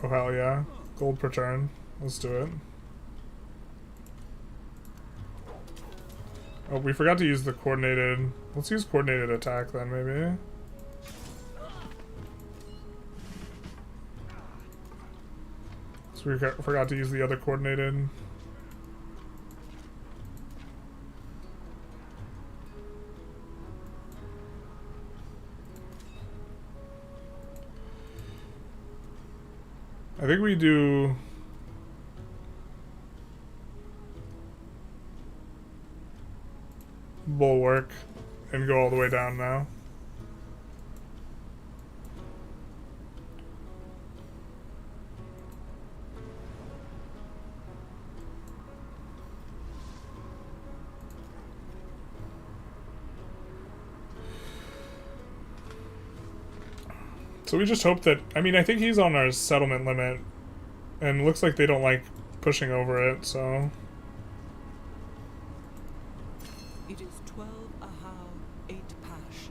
[SPEAKER 1] Oh hell yeah. Gold per turn. Let's do it. Oh, we forgot to use the coordinated... Let's use coordinated attack then, maybe. So we forgot to use the other coordinated. I think we do... bulwark and go all the way down now. So we just hope that, I mean, I think he's on our settlement limit and it looks like they don't like pushing over it, so...
[SPEAKER 2] It is 12 ahau, 8 pash.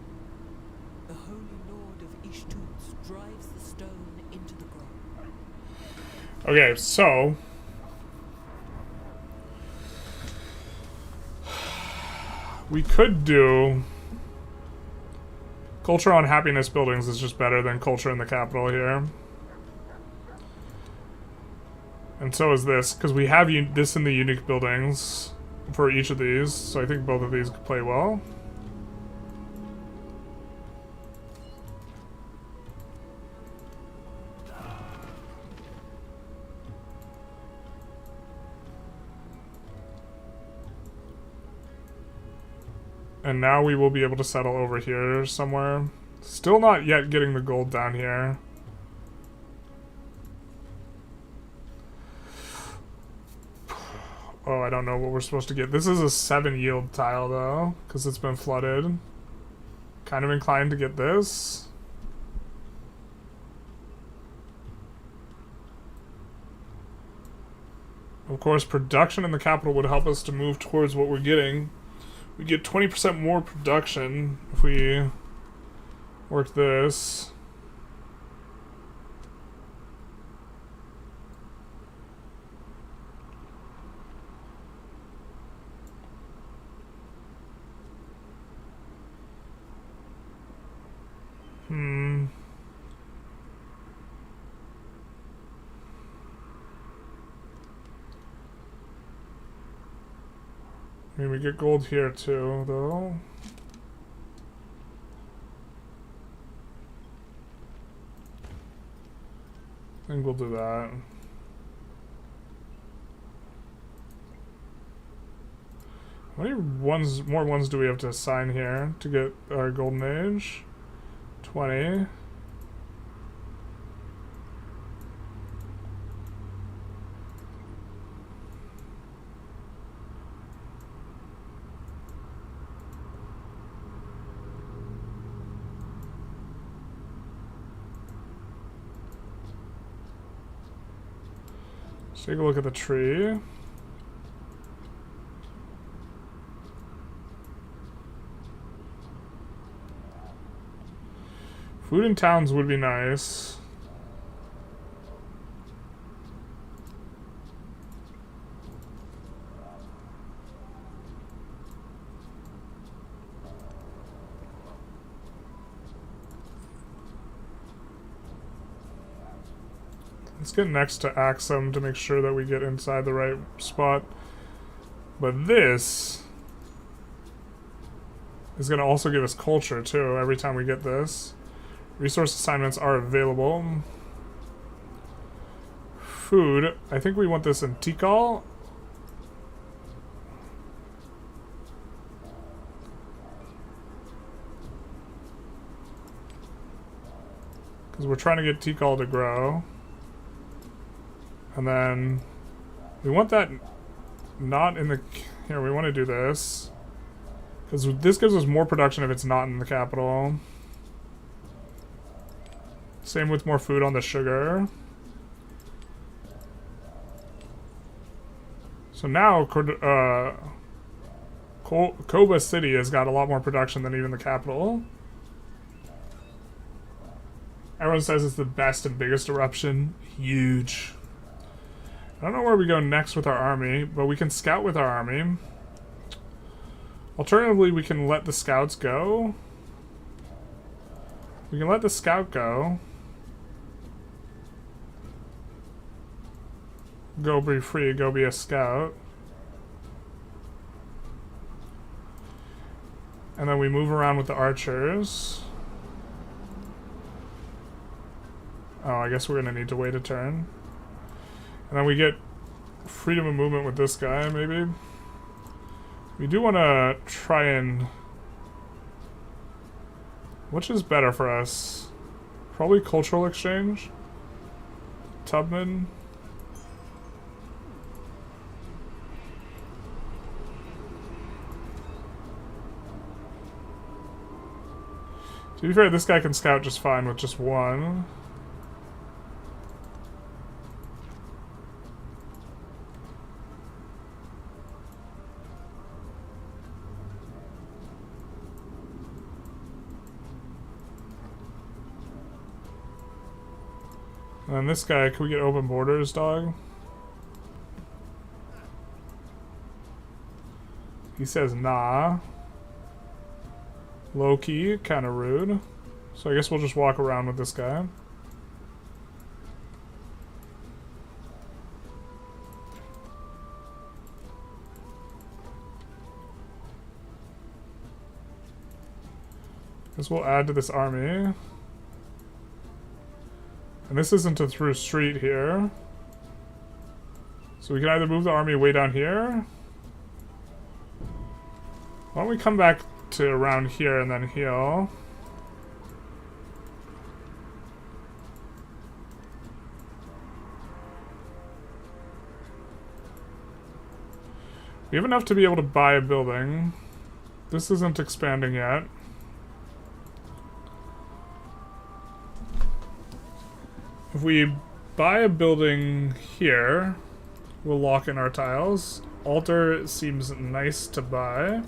[SPEAKER 2] The Holy Lord of Ishtutz drives the stone into the ground.
[SPEAKER 1] Okay, so... we could do... Culture on happiness buildings is just better than culture in the capital here. And so is this, because we have this in the unique buildings for each of these, so I think both of these play well. And now we will be able to settle over here somewhere. Still not yet getting the gold down here. Oh, I don't know what we're supposed to get. This is a 7 yield tile, though, because it's been flooded. Kind of inclined to get this. Of course, production in the capital would help us to move towards what we're getting. We get 20% more production if we work this. I mean, we get gold here too, though. I think we'll do that. How many more ones do we have to assign here to get our golden age? 20. Let's take a look at the tree. Food in towns would be nice. Let's get next to Axum to make sure that we get inside the right spot. But this is going to also give us culture too every time we get this. Resource assignments are available. Food. I think we want this in Tikal. Because we're trying to get Tikal to grow. And then we want that not in the... Here, we want to do this. Because this gives us more production if it's not in the capital. Same with more food on the sugar. So now, Koba City has got a lot more production than even the capital. Everyone says it's the best and biggest eruption. Huge. I don't know where we go next with our army, but we can scout with our army. Alternatively, we can let the scouts go. We can let the scout go. Go be free, go be a scout. And then we move around with the archers. Oh, I guess we're gonna need to wait a turn. And then we get freedom of movement with this guy, maybe. We do want to try and... Which is better for us? Probably cultural exchange. Tubman. To be fair, this guy can scout just fine with just one. And this guy, can we get open borders, dog? He says nah. Low key, kind of rude. So I guess we'll just walk around with this guy. Guess we'll add to this army. And this isn't a through street here. So we can either move the army way down here. Why don't we come back to around here and then heal. We have enough to be able to buy a building. This isn't expanding yet. If we buy a building here, We'll lock in our tiles. Altar seems nice to buy.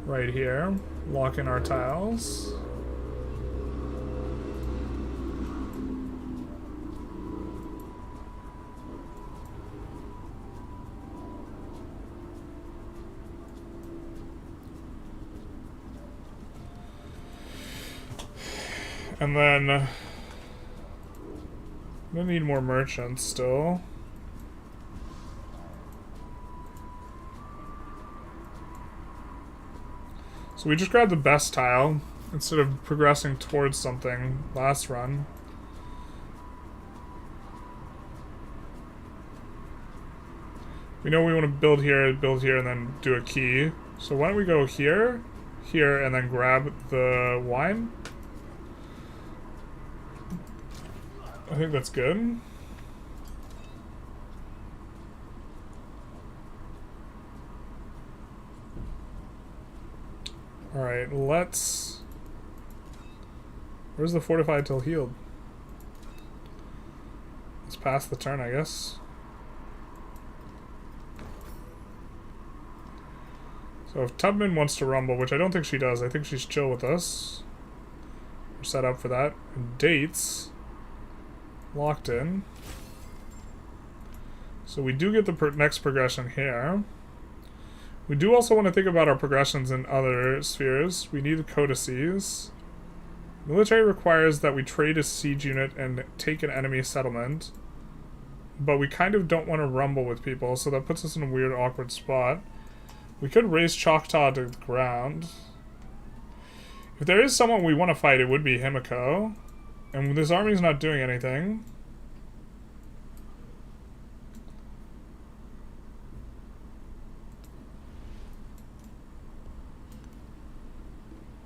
[SPEAKER 1] Right here. Lock in our tiles. And then I'm gonna need more merchants still. So we just grabbed the best tile instead of progressing towards something last run. We know we want to build here, and then do a key. So why don't we go here, here, and then grab the wine? I think that's good. Alright, let's... Where's the fortified till healed? Let's pass the turn, I guess. So if Tubman wants to rumble, which I don't think she does, I think she's chill with us. We're set up for that. Dates. Locked in. So we do get the next progression here. We do also want to think about our progressions in other spheres. We need codices. Military requires that we trade a siege unit and take an enemy settlement. But we kind of don't want to rumble with people, so that puts us in a weird, awkward spot. We could raise Choctaw to the ground. If there is someone we want to fight, it would be Himiko. And this army's not doing anything.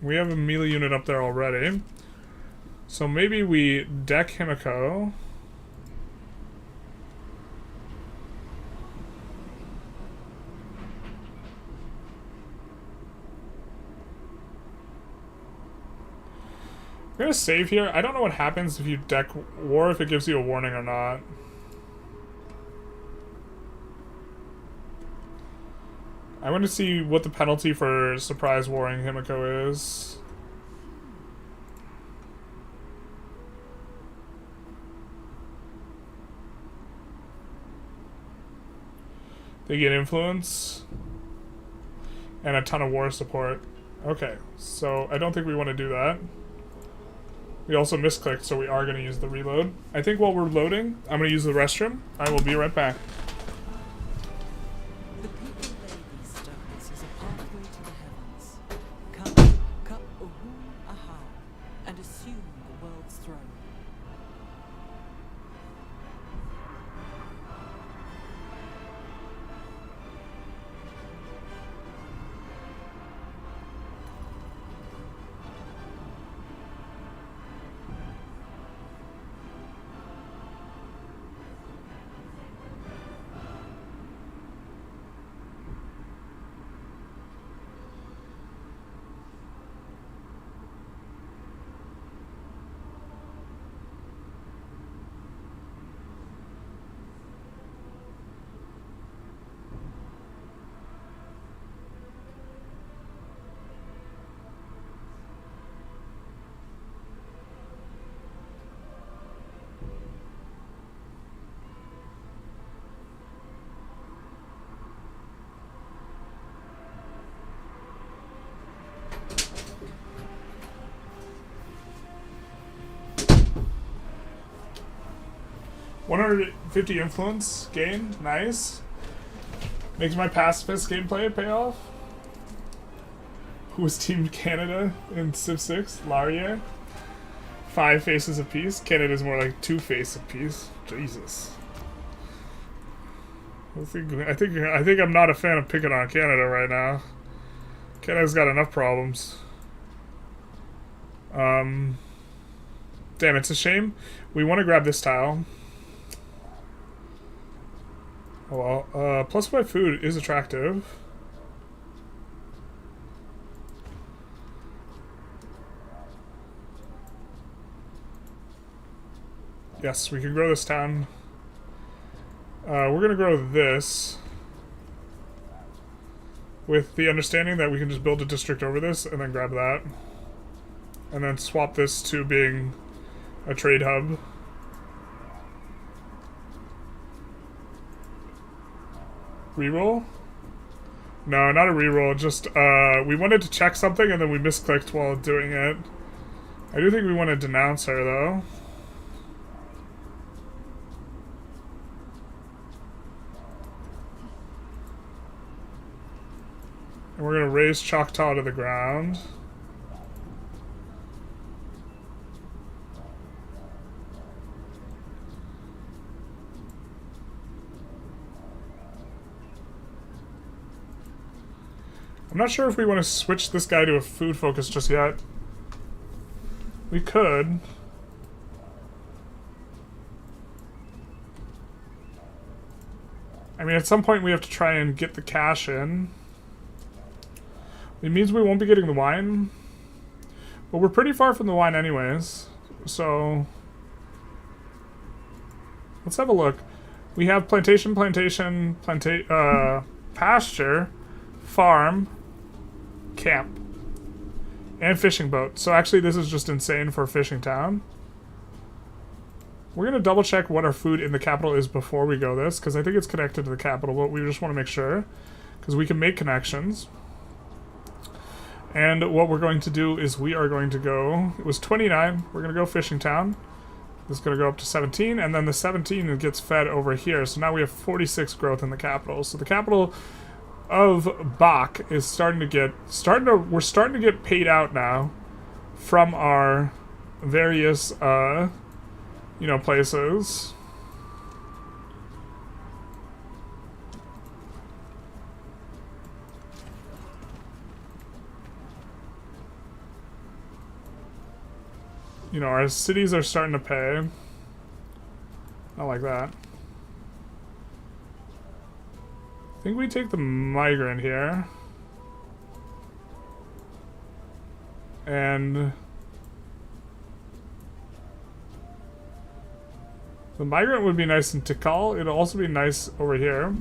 [SPEAKER 1] We have a melee unit up there already. So maybe we deck Himiko. I'm gonna save here. I don't know what happens if you deck war, if it gives you a warning or not. I want to see what the penalty for surprise warring Himiko is. They get influence and a ton of war support. Okay, so I don't think we want to do that. We also misclicked, so we are going to use the reload. I think while we're loading, I'm going to use the restroom. I will be right back.
[SPEAKER 2] The people lay these stones as a pathway to the heavens. Come, ka uhu aha, and assume the world's throne. $150 influence gained, nice. Makes my pacifist gameplay pay off. Who was Team Canada in Civ 6? Laurier. 5 faces of peace. Canada's more like 2 faces of peace. Jesus. I think I'm not a fan of picking on Canada right now. Canada's got enough problems. Damn, it's a shame. We want to grab this tile. Oh well, plus 5 food is attractive. Yes, we can grow this town.
[SPEAKER 1] We're gonna grow this with the understanding that we can just build a district over this and then grab that. And then swap this to being a trade hub. Reroll? No, not a reroll, just, we wanted to check something and then we misclicked while doing it. I do think we want to denounce her, though. And we're gonna raise Choctaw to the ground. I'm not sure if we want to switch this guy to a food focus just yet. We could. I mean, at some point we have to try and get the cash in. It means we won't be getting the wine. But we're pretty far from the wine anyways. So let's have a look. We have plantation, pasture, farm, camp, and fishing boat. So actually this is just insane for a fishing town. We're going to double check what our food in the capital is before we go this, because I think it's connected to the capital, but we just want to make sure, because we can make connections. And what we're going to do is we are going to go, it was 29, we're going to go fishing town. This is going to go up to 17, and then the 17 gets fed over here. So now we have 46 growth in the capital. So the capital of Bach is starting to get we're starting to get paid out now from our various places. You know, our cities are starting to pay. Not like that. I think we take the migrant here. And the migrant would be nice in Tikal. It'll also be nice over here.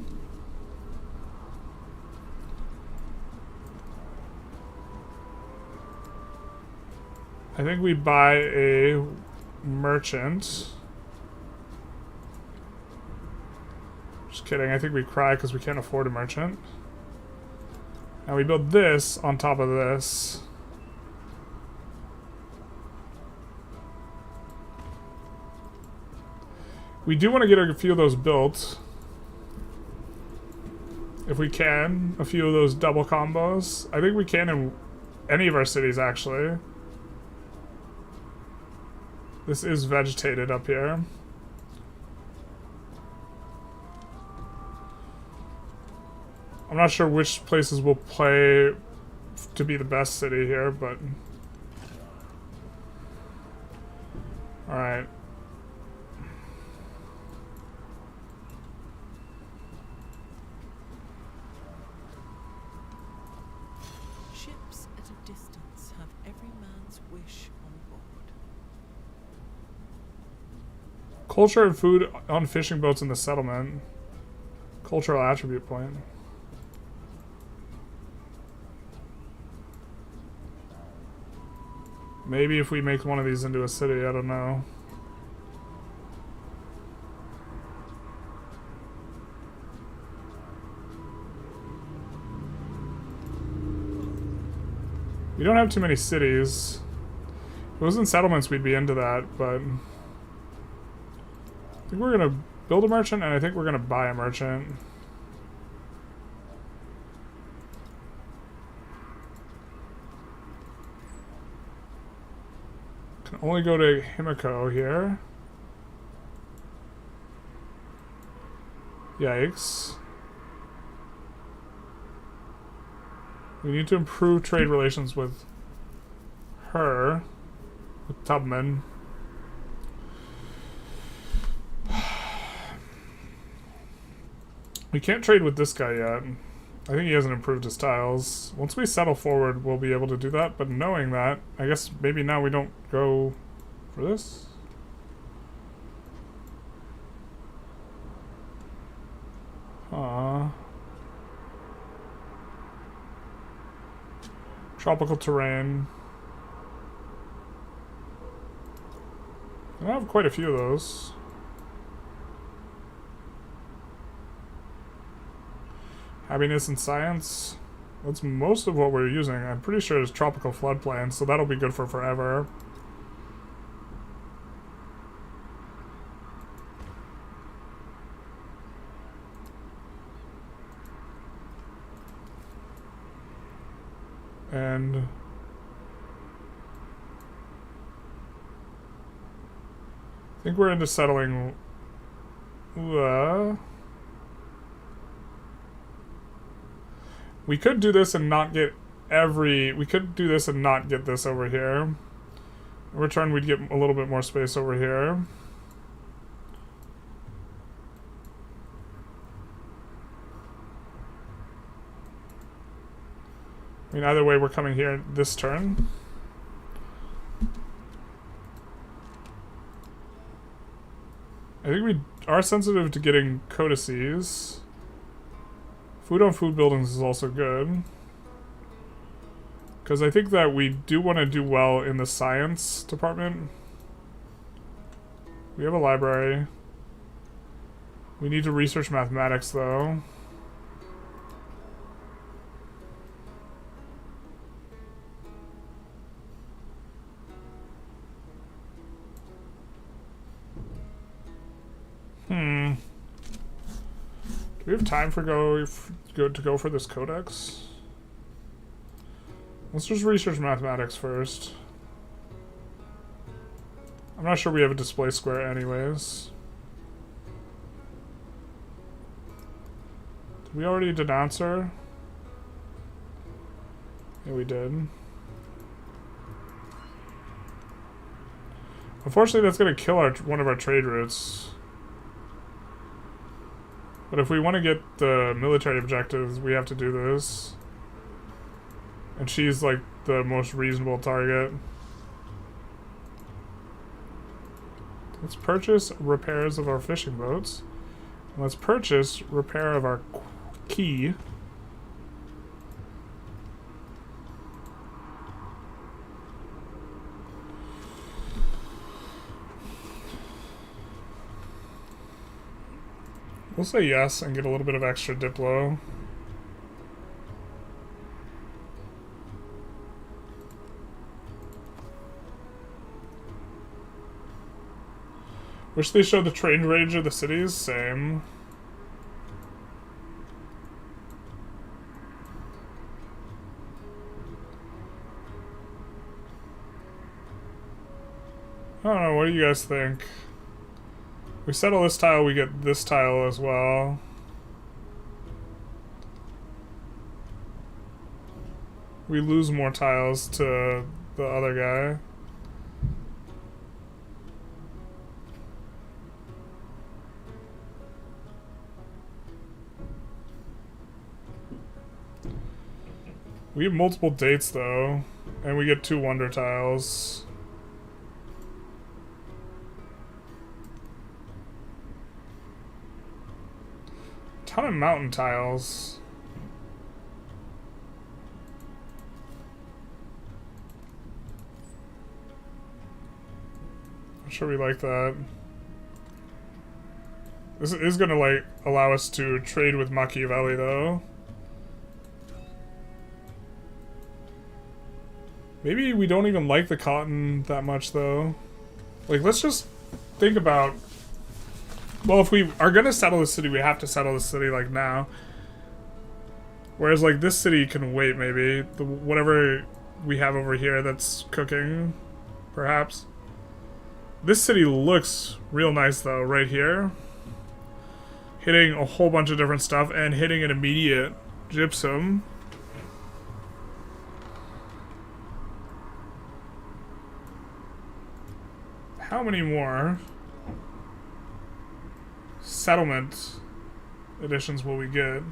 [SPEAKER 1] I think we buy a merchant. Just kidding, I think we cry because we can't afford a merchant. Now we build this on top of this. We do want to get a few of those built. If we can, a few of those double combos. I think we can in any of our cities, actually. This is vegetated up here. I'm not sure which places will play to be the best city here, but... Alright.
[SPEAKER 2] Ships at a distance have every man's wish on board.
[SPEAKER 1] Culture and food on fishing boats in the settlement. Cultural attribute point. Maybe if we make one of these into a city, I don't know. We don't have too many cities. If it was in settlements, we'd be into that, but... I think we're gonna build a merchant, and I think we're gonna buy a merchant. Can only go to Himiko here. Yikes. We need to improve trade relations with her, with Tubman. We can't trade with this guy yet. I think he hasn't improved his tiles. Once we settle forward, we'll be able to do that, but knowing that, I guess maybe now we don't go for this? Tropical terrain. I have quite a few of those. Happiness and science. That's most of what we're using. I'm pretty sure it's tropical floodplain, so that'll be good for forever. And I think we're into settling. We could do this and not get we could do this and not get this over here. In return, we'd get a little bit more space over here. I mean, either way, we're coming here this turn. I think we are sensitive to getting codices. Food on food buildings is also good. Because I think that we do want to do well in the science department. We have a library. We need to research mathematics, though. Do we have time for to go for this codex? Let's just research mathematics first. I'm not sure we have a display square anyways. Did we already denounce her? Yeah, we did. Unfortunately, that's going to kill one of our trade routes. But if we want to get the military objectives, we have to do this. And she's like the most reasonable target. Let's purchase repairs of our fishing boats. And let's purchase repair of our quay. We'll say yes and get a little bit of extra Diplo. Wish they showed the trade range of the cities. Same. I don't know, what do you guys think? We settle this tile, we get this tile as well. We lose more tiles to the other guy. We have multiple dates though, and we get 2 wonder tiles. Ton of mountain tiles. I'm sure we like that. This is gonna like allow us to trade with Machiavelli though. Maybe we don't even like the cotton that much though. Like, let's just think about, well, if we are gonna settle the city, we have to settle the city like now. Whereas like this city can wait maybe. Whatever we have over here that's cooking, perhaps. This city looks real nice though, right here. Hitting a whole bunch of different stuff and hitting an immediate gypsum. How many more settlement editions will we get?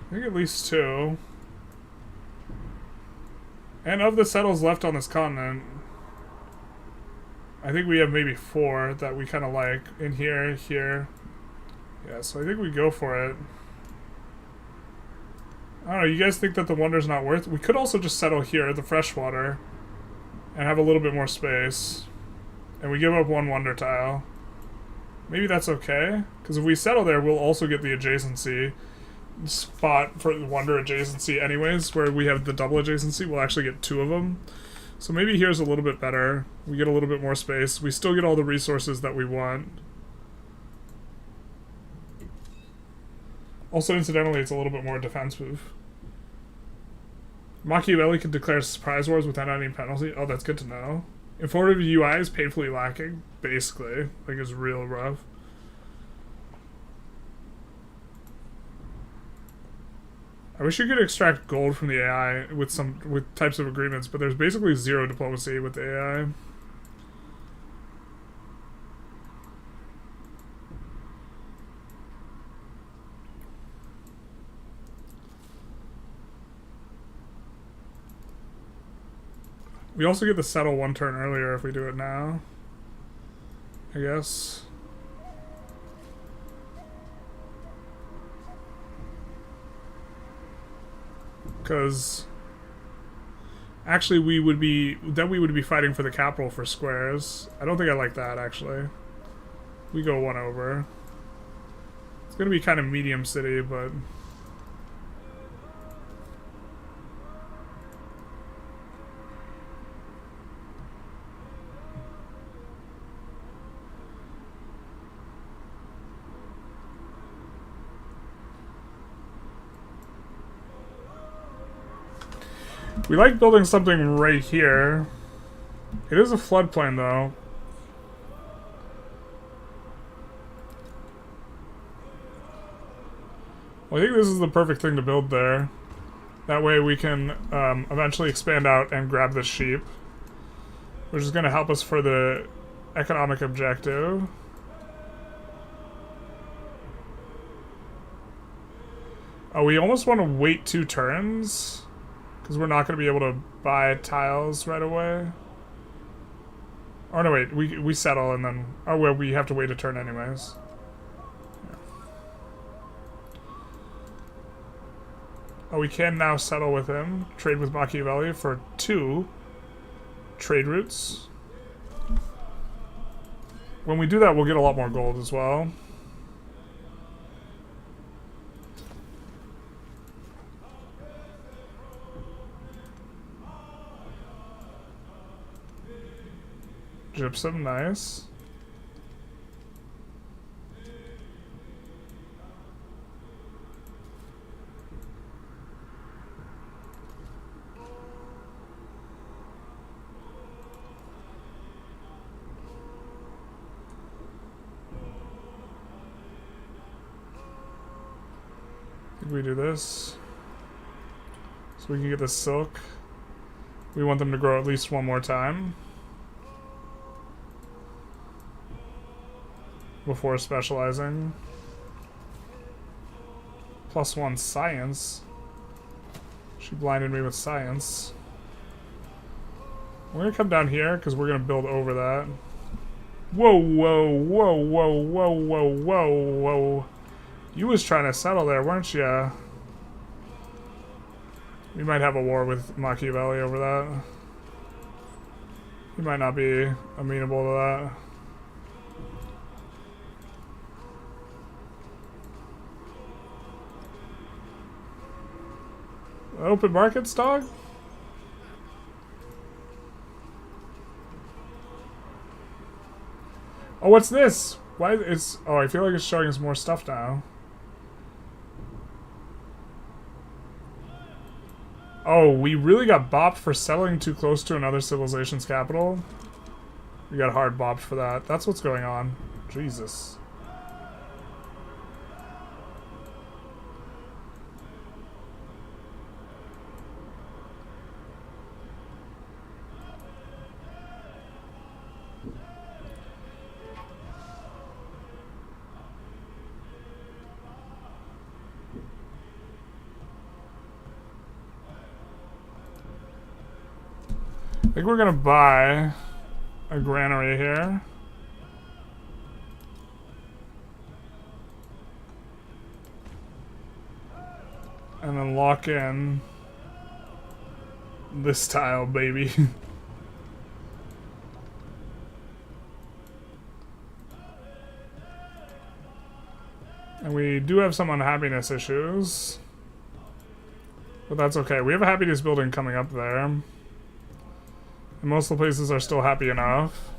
[SPEAKER 1] I think at least 2. And of the settles left on this continent, I think we have maybe 4 that we kind of like in here, here. Yeah, so I think we go for it. I don't know, you guys think that the wonder's not worth it? We could also just settle here at the freshwater and have a little bit more space. And we give up 1 wonder tile. Maybe that's okay, because if we settle there, we'll also get the adjacency spot for the wonder adjacency anyways, where we have the double adjacency. We'll actually get 2 of them. So maybe here's a little bit better. We get a little bit more space. We still get all the resources that we want. Also, incidentally, it's a little bit more defensive. Machiavelli can declare surprise wars without any penalty. Oh, that's good to know. Informative UI is painfully lacking, basically. Like, it's real rough. I wish you could extract gold from the AI with types of agreements, but there's basically 0 diplomacy with the AI. We also get to settle 1 turn earlier if we do it now, I guess. Because actually we would be fighting for the capital for squares. I don't think I like that, actually. We go 1 over. It's gonna be kind of medium city, but we like building something right here. It is a floodplain, though. Well, I think this is the perfect thing to build there. That way we can eventually expand out and grab the sheep, which is going to help us for the economic objective. Oh, we almost want to wait 2 turns, because we're not going to be able to buy tiles right away. Oh, no, wait. We settle and then... Oh, well, we have to wait a turn anyways. Yeah. Oh, we can now settle with him. Trade with Machiavelli for 2 trade routes. When we do that, we'll get a lot more gold as well. Gypsum, nice. I think we do this so we can get the silk. We want them to grow at least 1 more time before specializing. +1 science. She blinded me with science. We're gonna come down here because we're gonna build over that. Whoa, whoa, whoa, whoa, whoa, whoa, whoa, whoa. You was trying to settle there, weren't ya? We might have a war with Machiavelli over that. He might not be amenable to that. Open markets, dog? Oh, what's this? Why is... Oh, I feel like it's showing us more stuff now. Oh, we really got bopped for settling too close to another civilization's capital. We got hard bopped for that. That's what's going on. Jesus. I think we're gonna buy a granary here. And then lock in this tile, baby. And we do have some unhappiness issues. But that's okay. We have a happiness building coming up there. And most of the places are still happy enough.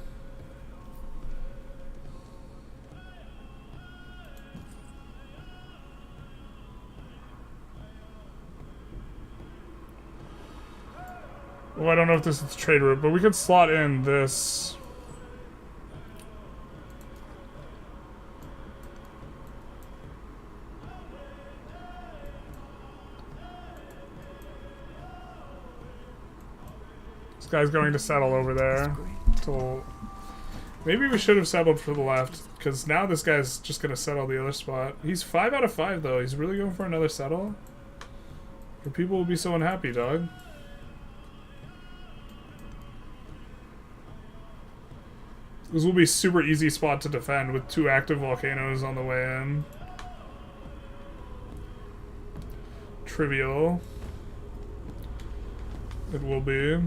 [SPEAKER 1] Well, I don't know if this is the trade route, but we could slot in this. This guy's going to settle over there. Till maybe we should have settled for the left, because now this guy's just going to settle the other spot. He's 5 out of 5, though. He's really going for another settle. Your people will be so unhappy, dog. This will be a super easy spot to defend with 2 active volcanoes on the way in. Trivial. It will be.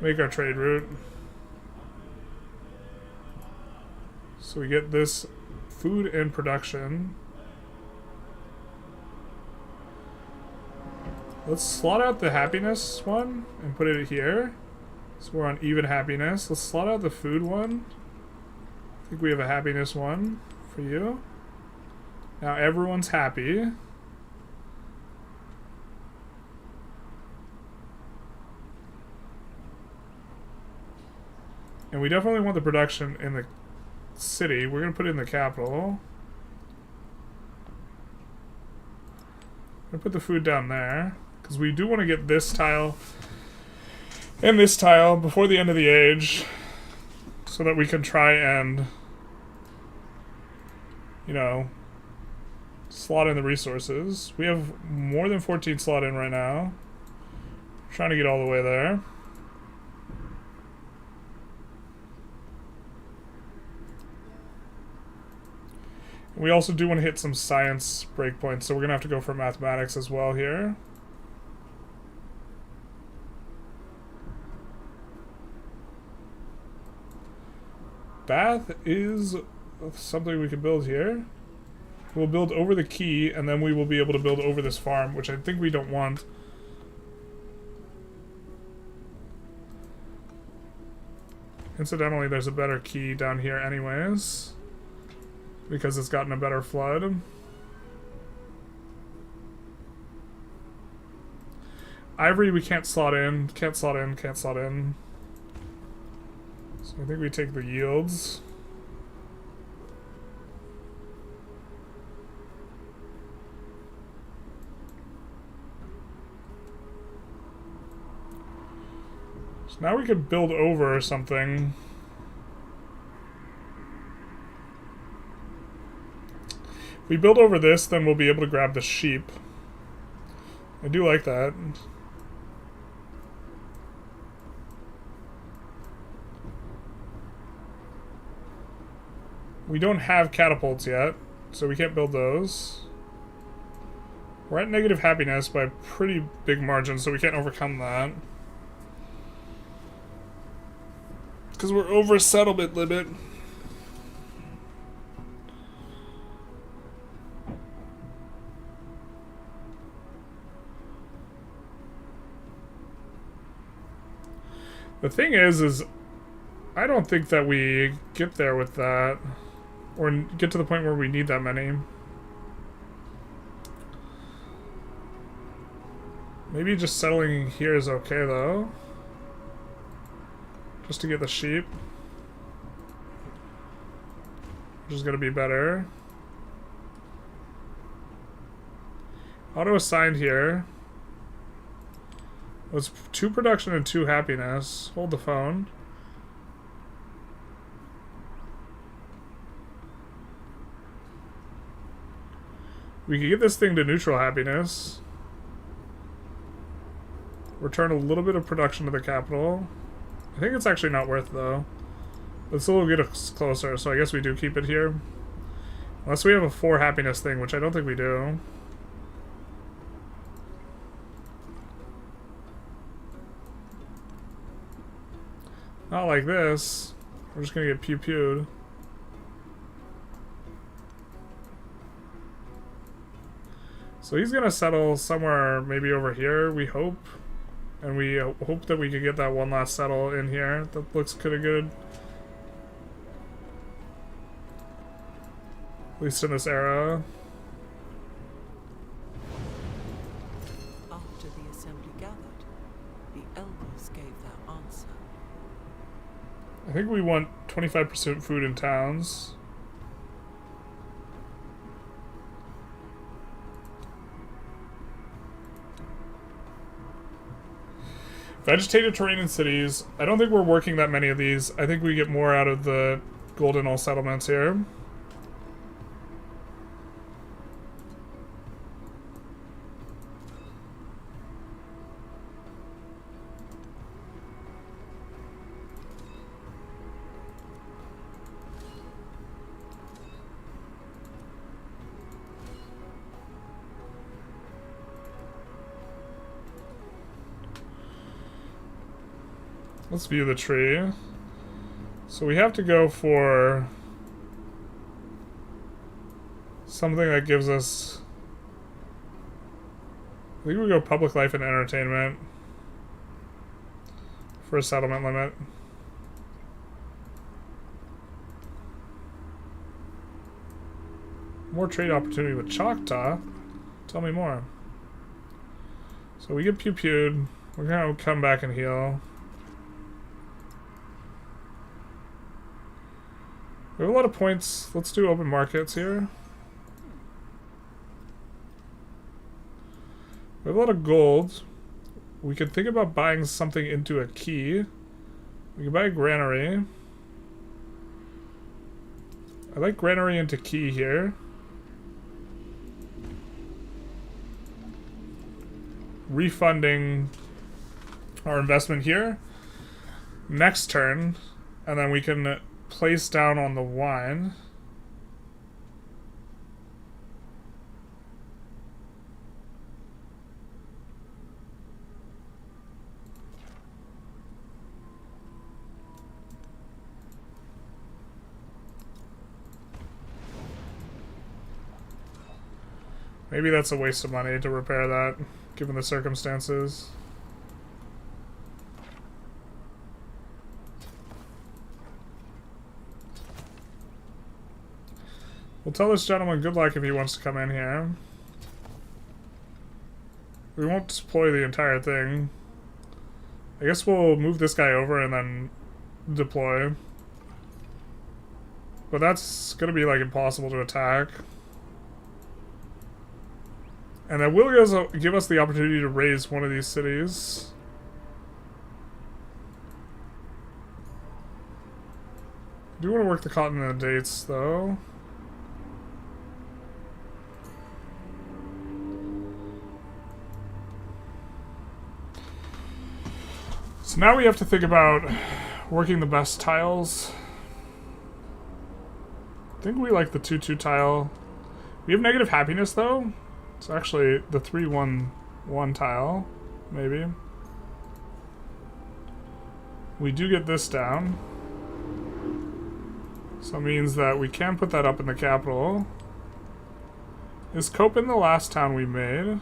[SPEAKER 1] Make our trade route. So we get this food and production. Let's slot out the happiness one and put it here. So we're on even happiness. Let's slot out the food one. I think we have a happiness one for you. Now everyone's happy. And we definitely want the production in the city. We're going to put it in the capital. I'm going to put the food down there. Because we do want to get this tile and this tile before the end of the age. So that we can try and, you know, slot in the resources. We have more than 14 slot in right now. Trying to get all the way there. We also do want to hit some science breakpoints, so we're going to have to go for mathematics as well here. Bath is something we can build here. We'll build over the key, and then we will be able to build over this farm, which I think we don't want. Incidentally, there's a better key down here anyways, because it's gotten a better flood. Ivory we can't slot in, can't slot in, can't slot in. So I think we take the yields. So now we could build over something. If we build over this, then we'll be able to grab the sheep. I do like that. We don't have catapults yet, so we can't build those. We're at negative happiness by a pretty big margin, so we can't overcome that. Because we're over a settlement limit. The thing is I don't think that we get there with that. Or get to the point where we need that many. Maybe just settling here is okay, though. Just to get the sheep. Which is going to be better. Auto-assigned here. Well, it's 2 production and 2 happiness. Hold the phone. We could get this thing to neutral happiness. Return a little bit of production to the capital. I think it's actually not worth, though. But still will get us closer, so I guess we do keep it here. Unless we have a 4 happiness thing, which I don't think we do. Not like this. We're just gonna get pew-pewed. So he's gonna settle somewhere maybe over here, we hope. And we hope that we can get that one last settle in here. That looks kinda good. At least in this era.
[SPEAKER 2] After the assembly gathered, the elders gave their answer.
[SPEAKER 1] I think we want 25% food in towns. Vegetated terrain in cities. I don't think we're working that many of these. I think we get more out of the golden all settlements here. Let's view the tree. So we have to go for something that gives us... I think we go public life and entertainment for a settlement limit. More trade opportunity with Choctaw? Tell me more. So we get pew-pewed. We're gonna come back and heal. We have a lot of points. Let's do open markets here. We have a lot of gold. We could think about buying something into a key. We can buy a granary. I like granary into key here. Refunding our investment here. Next turn. And then we can place down on the wine. Maybe that's a waste of money to repair that, given the circumstances. We'll tell this gentleman good luck if he wants to come in here. We won't deploy the entire thing. I guess we'll move this guy over and then deploy. But that's gonna be like impossible to attack. And that will give us the opportunity to raise one of these cities. I do want to work the continent dates though. So now we have to think about working the best tiles. I think we like the 2-2 tile. We have negative happiness though. It's actually the 3-1-1 tile, maybe. We do get this down. So it means that we can put that up in the capital. Is Copen the last town we made?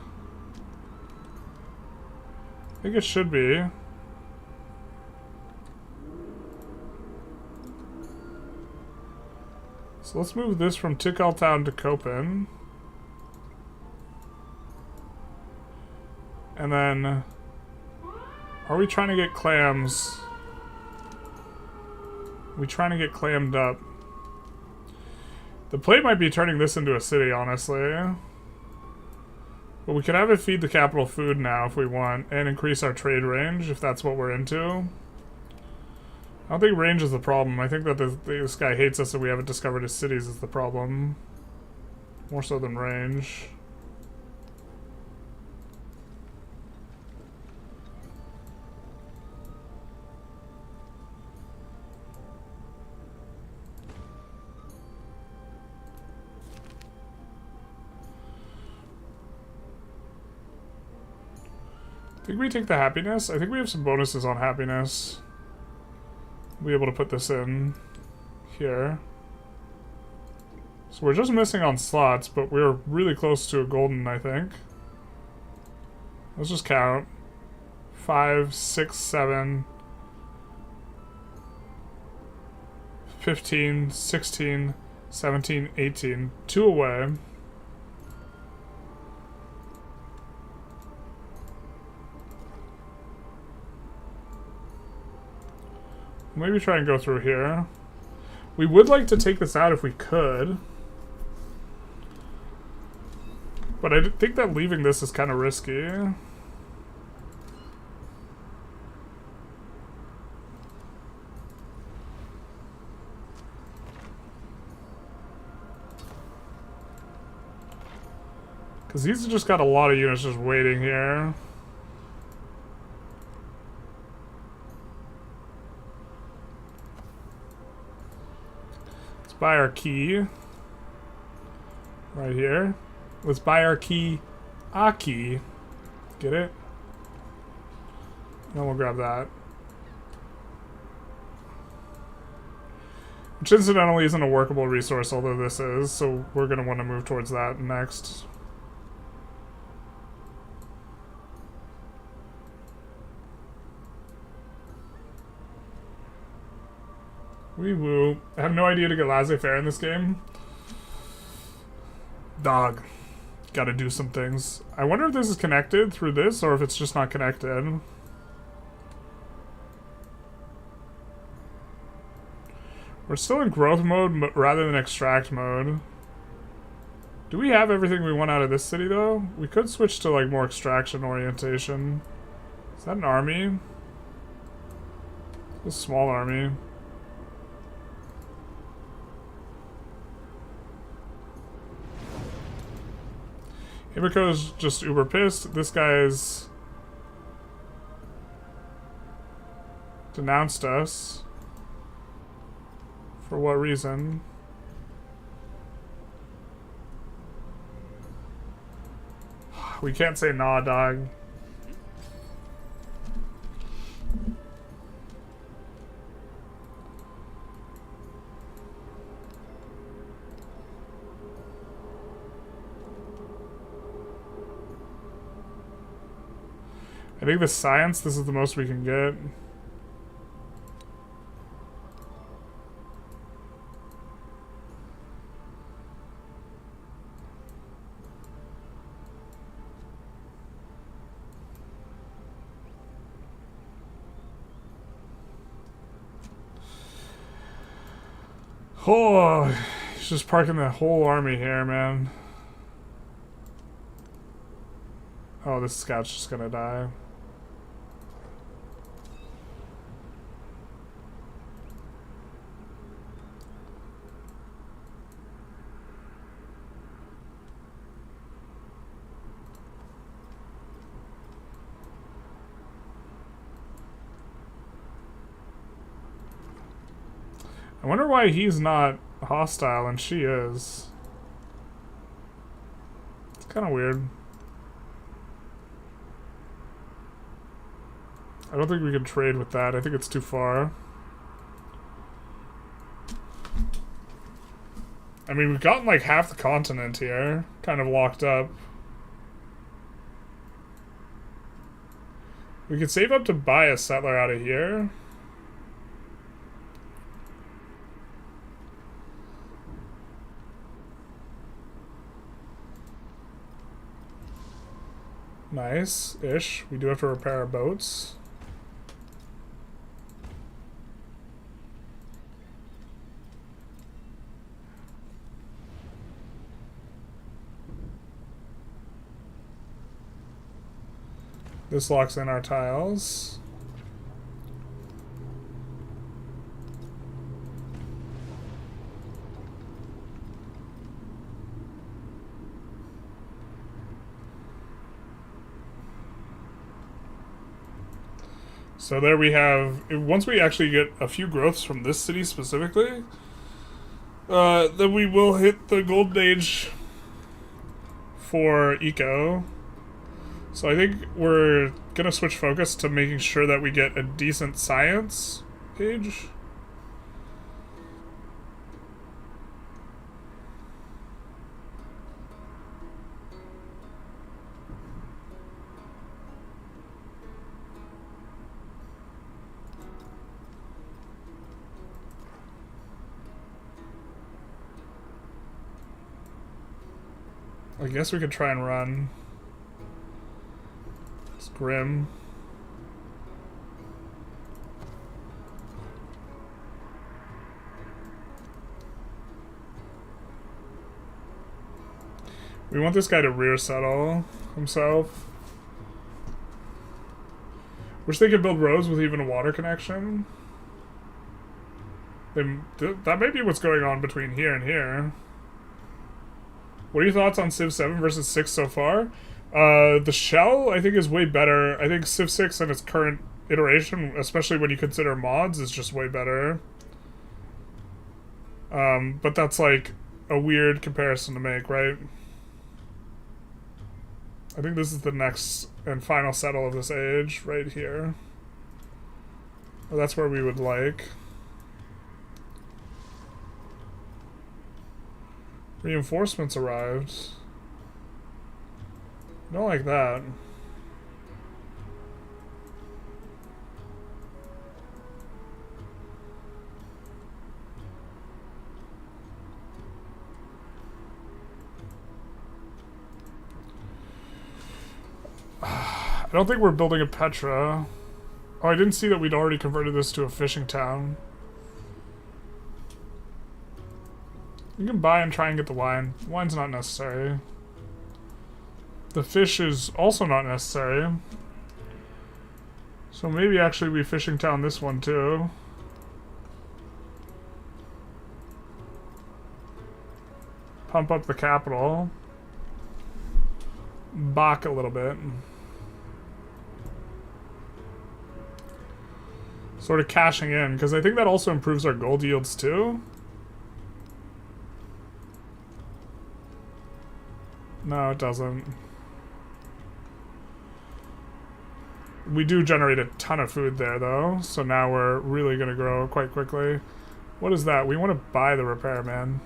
[SPEAKER 1] I think it should be. So let's move this from Tikal Town to Copen. And then, are we trying to get clams? We trying to get clammed up. The play might be turning this into a city, honestly. But we could have it feed the capital food now if we want, and increase our trade range if that's what we're into. I don't think range is the problem. I think that this guy hates us and we haven't discovered his cities is the problem. More so than range. think we take the happiness. I think we have some bonuses on happiness. We'll be able to put this in here. So we're just missing on slots, but we're really close to a golden, I think. Let's just count. 5, 6, 7, 15, 16, 17, 18. 2 away. Maybe try and go through here. We would like to take this out if we could. But I think that leaving this is kind of risky. Because he's just got a lot of units just waiting here. Let's buy our key. Right here. Let's buy our key. A key. Get it? Then we'll grab that. Which incidentally isn't a workable resource, although this is, so we're going to want to move towards that next. Wee woo. I have no idea to get laissez-faire in this game. Dog. Gotta do some things. I wonder if this is connected through this or if it's just not connected. We're still in growth mode rather than extract mode. Do we have everything we want out of this city though? We could switch to like more extraction orientation. Is that an army? It's a small army. Himiko's just uber pissed. This guy's denounced us. For what reason? We can't say nah, dog. I think the science, this is the most we can get. Oh, he's just parking the whole army here, man. Oh, this scout's just gonna die. I wonder why he's not hostile and she is. It's kind of weird. I don't think we can trade with that. I think it's too far. I mean, we've gotten like half the continent here, kind of locked up. We could save up to buy a settler out of here. Nice-ish. We do have to repair our boats. This locks in our tiles. So there we have, once we actually get a few growths from this city specifically, then we will hit the golden age for eco. So I think we're gonna switch focus to making sure that we get a decent science age. I guess we could try and run. It's grim. We want this guy to rear settle himself. Wish they could build roads with even a water connection. That may be what's going on between here and here. What are your thoughts on Civ 7 versus 6 so far? The shell, I think, is way better. I think Civ 6 in its current iteration, especially when you consider mods, is just way better. But that's like a weird comparison to make, right? I think this is the next and final settle of this age, right here. Well, that's where we would like. Reinforcements arrived. Don't like that. I don't think we're building a Petra. Oh, I didn't see that we'd already converted this to a fishing town. You can buy and try and get the wine. The wine's not necessary. The fish is also not necessary. So maybe actually we fishing town this one too. Pump up the capital. Bach a little bit. Sort of cashing in, because I think that also improves our gold yields too. No, it doesn't. We do generate a ton of food there, though, so now we're really going to grow quite quickly. What is that? We want to buy the repairman.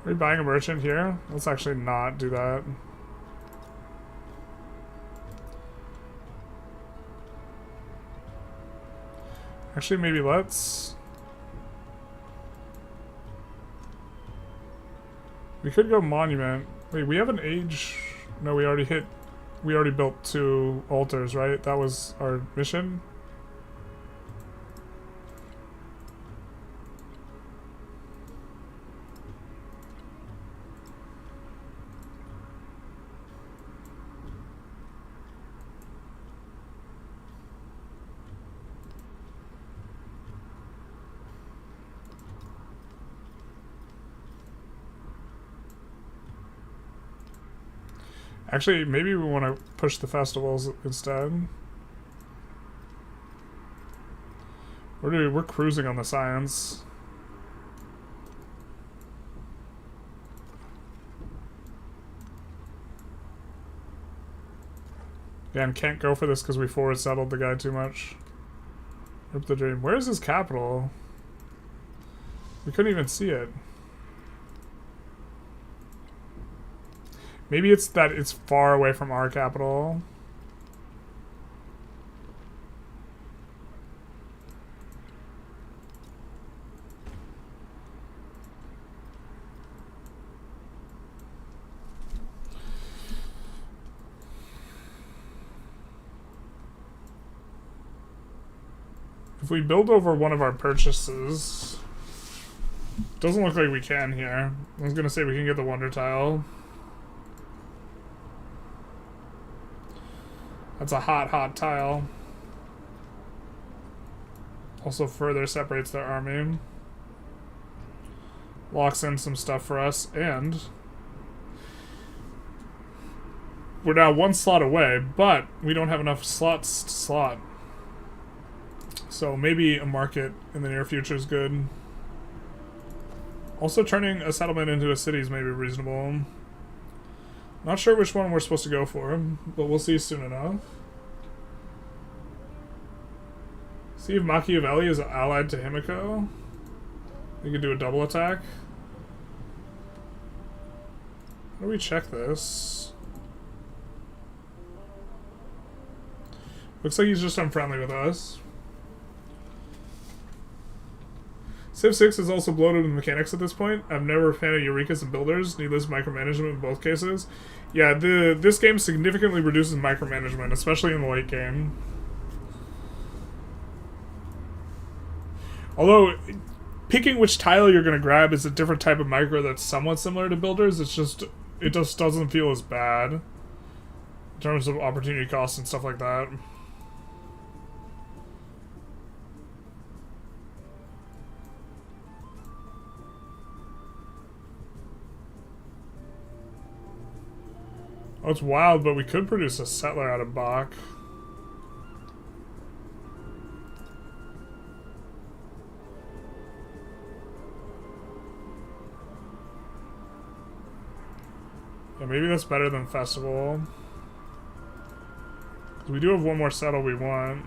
[SPEAKER 1] Are we buying a merchant here? Let's actually not do that. Actually, maybe let's... We could go monument. Wait, we have an age... No, we already hit... We already built 2 altars, right? That was our mission? Actually, maybe we want to push the festivals instead. We're cruising on the science. Again, can't go for this because we forward settled the guy too much. Rip the dream. Where's his capital? We couldn't even see it. Maybe it's that it's far away from our capital. If we build over one of our purchases... Doesn't look like we can here. I was gonna say we can get the wonder tile. That's a hot tile. Also further separates their army. Locks in some stuff for us, and we're now 1 slot away, but we don't have enough slots to slot. So maybe a market in the near future is good. Also, turning a settlement into a city is maybe reasonable. Not sure which one we're supposed to go for, but we'll see soon enough. See if Machiavelli is allied to Himiko. We could do a double attack. How do we check this? Looks like he's just unfriendly with us. Civ 6 is also bloated with mechanics at this point. I'm never a fan of Eureka's and builders, needless micromanagement in both cases. Yeah, this game significantly reduces micromanagement, especially in the late game. Although, picking which tile you're going to grab is a different type of micro that's somewhat similar to builders. It just doesn't feel as bad in terms of opportunity costs and stuff like that. Oh, it's wild, but we could produce a settler out of Bach. Yeah, maybe that's better than Festival. We do have one more settle we want.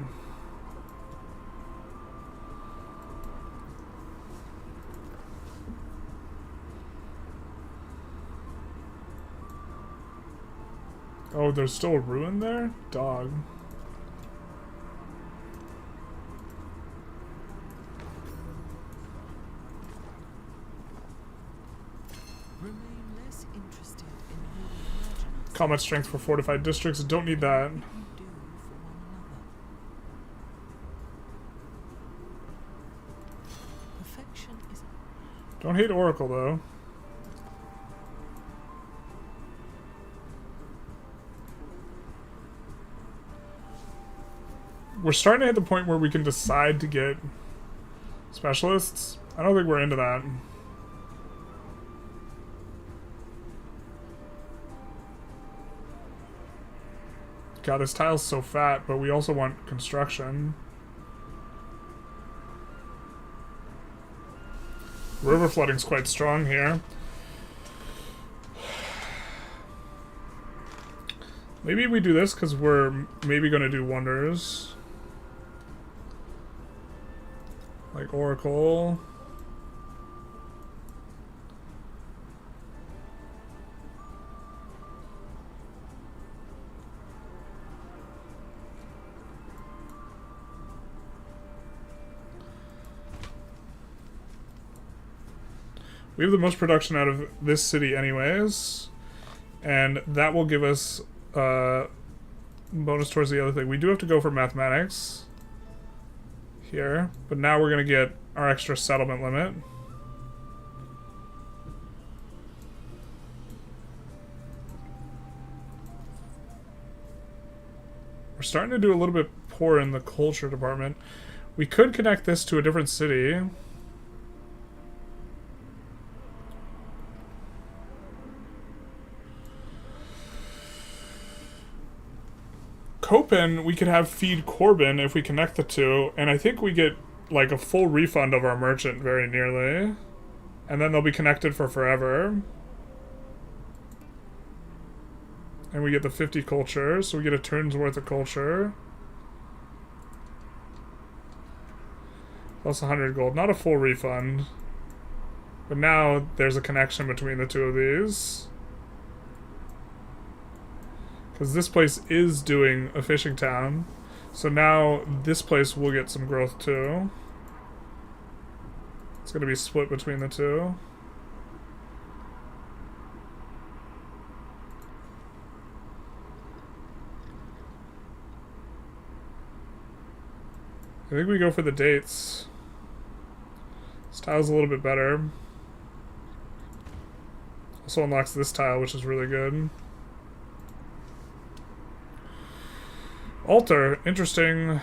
[SPEAKER 1] Oh, there's still a ruin there? Dog.
[SPEAKER 2] Remain less interested in who we imagine us
[SPEAKER 1] Combat strength for fortified districts. Don't need that.
[SPEAKER 2] to do for one another. Perfection is
[SPEAKER 1] Don't hate Oracle, though. We're starting to hit the point where we can decide to get specialists. I don't think we're into that. God, this tile's so fat, but we also want construction. River flooding's quite strong here. Maybe we do this because we're maybe going to do wonders. Like Oracle. We have the most production out of this city anyways. And that will give us bonus towards the other thing. We do have to go for mathematics here, but now we're going to get our extra settlement limit. We're starting to do a little bit poor in the culture department. We could connect this to a different city. Copen, we could have feed Corbin if we connect the two, and I think we get like a full refund of our merchant very nearly. And then they'll be connected for forever. And we get the 50 culture, so we get a turn's worth of culture. Plus 100 gold. Not a full refund. But now there's a connection between the two of these. Because this place is doing a fishing town. So now this place will get some growth too. It's going to be split between the two. I think we go for the dates. This tile's a little bit better. Also unlocks this tile, which is really good. Altar, interesting.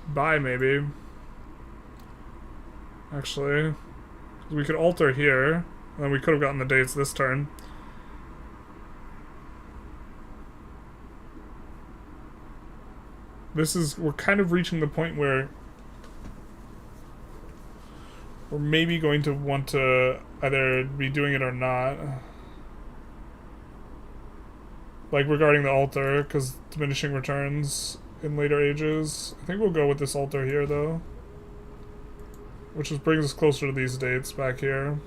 [SPEAKER 1] Buy, maybe. Actually. We could alter here. And then we could have gotten the dates this turn. we're kind of reaching the point where we're maybe going to want to either be doing it or not. Like regarding the altar, because diminishing returns in later ages. I think we'll go with this altar here though. Which just brings us closer to these dates back here.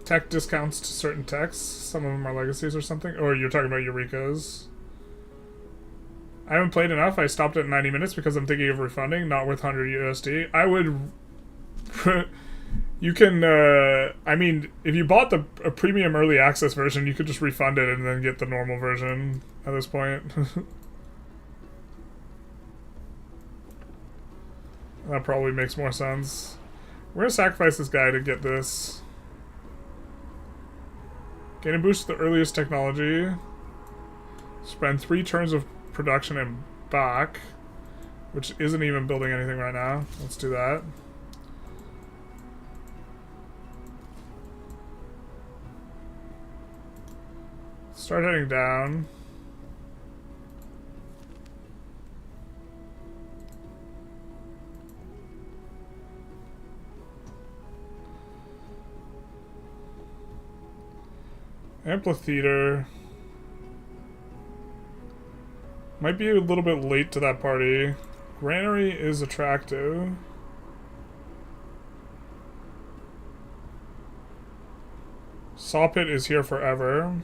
[SPEAKER 1] Tech discounts to certain techs. Some of them are legacies or something. Or you're talking about Eureka's. I haven't played enough. I stopped at 90 minutes because I'm thinking of refunding. Not worth 100 USD. I would... you can... I mean, if you bought a premium early access version, you could just refund it and then get the normal version at this point. That probably makes more sense. We're gonna sacrifice this guy to get this. Gain a boost to the earliest technology. Spend 3 turns of production and back, which isn't even building anything right now. Let's do that. Start heading down. Amphitheater. Might be a little bit late to that party. Granary is attractive. Sawpit is here forever.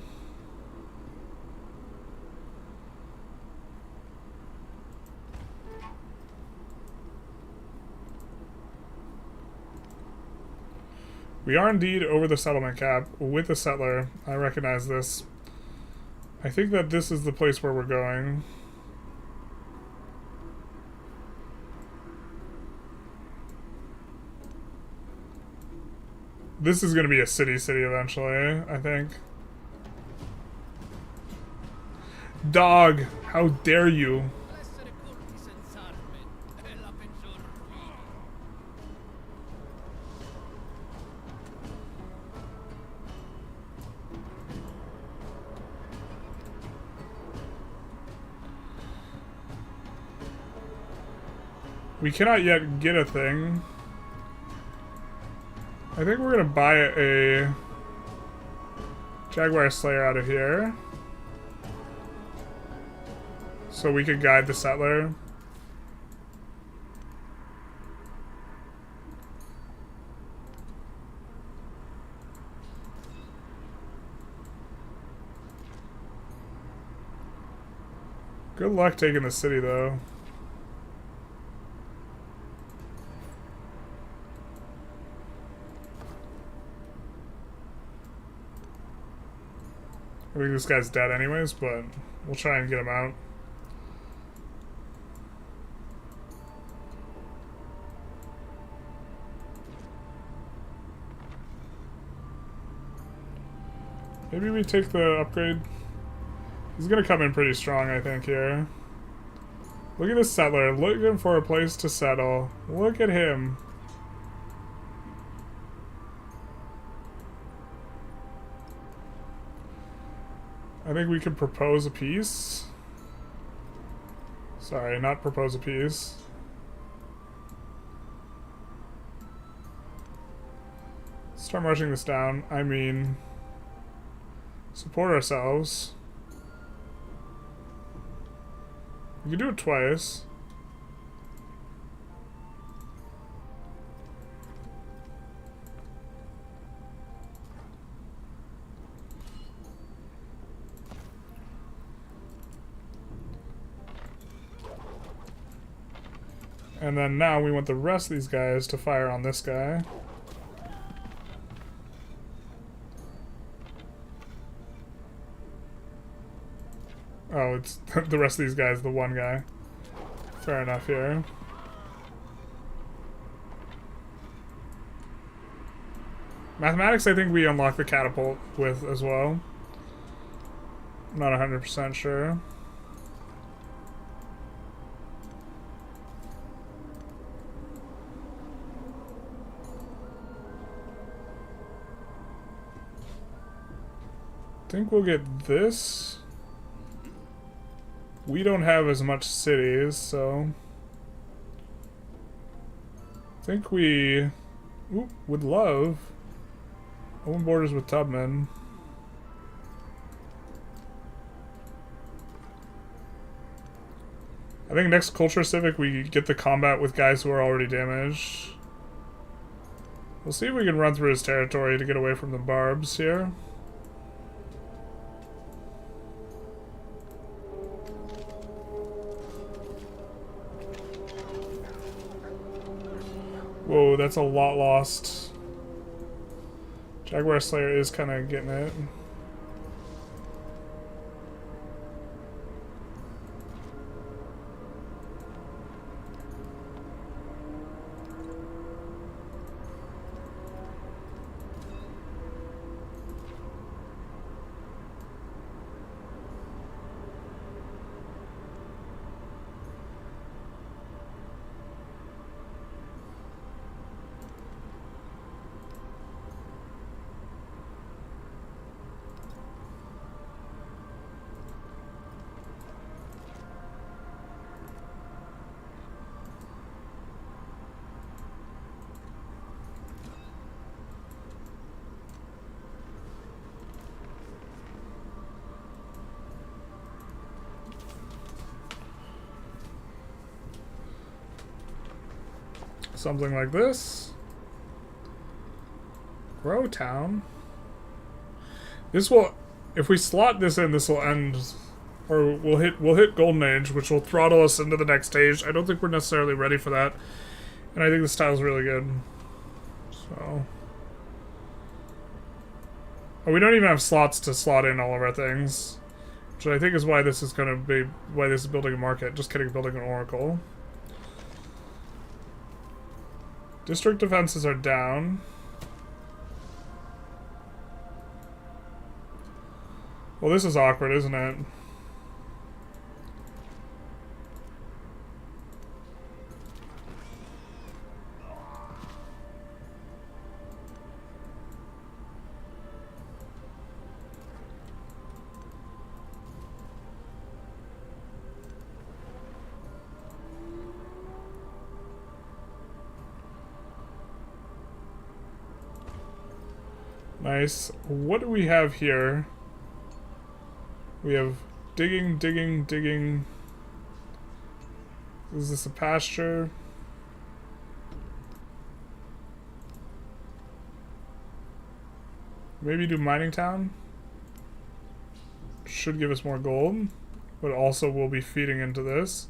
[SPEAKER 1] We are indeed over the settlement cap with a settler. I recognize this. I think that this is the place where we're going. This is going to be a city eventually, I think. Dog, how dare you? We cannot yet get a thing. I think we're gonna buy a Jaguar Slayer out of here, so we could guide the settler. Good luck taking the city, though. I think this guy's dead anyways, but we'll try and get him out. Maybe we take the upgrade. He's gonna come in pretty strong, I think, here. Look at this settler, looking for a place to settle. Look at him. I think we could propose a peace. Sorry, not propose a peace. Start marching this down. I mean, support ourselves. We can do it twice. And then now we want the rest of these guys to fire on this guy. Oh, it's the rest of these guys, the one guy. Fair enough here. Mathematics, I think we unlock the catapult with as well. I'm not 100% sure. I think we'll get this. We don't have as much cities, so I think we would love open borders with Tubman. I think next culture civic we get the combat with guys who are already damaged. We'll see if we can run through his territory to get away from the barbs here. Whoa, that's a lot lost. Jaguar Slayer is kind of getting it. Something like this. Grow town. This will, if we slot this in, this will end, or we'll hit Golden Age, which will throttle us into the next stage. I don't think we're necessarily ready for that, and I think the style's really good. So, oh, we don't even have slots to slot in all of our things, which I think is why this is going to be why this is building a market. Just kidding, building an oracle. District defenses are down. Well, this is awkward, isn't it? Nice. What do we have here? We have digging, digging, digging. Is this a pasture? Maybe do mining town? Should give us more gold, but also we'll be feeding into this.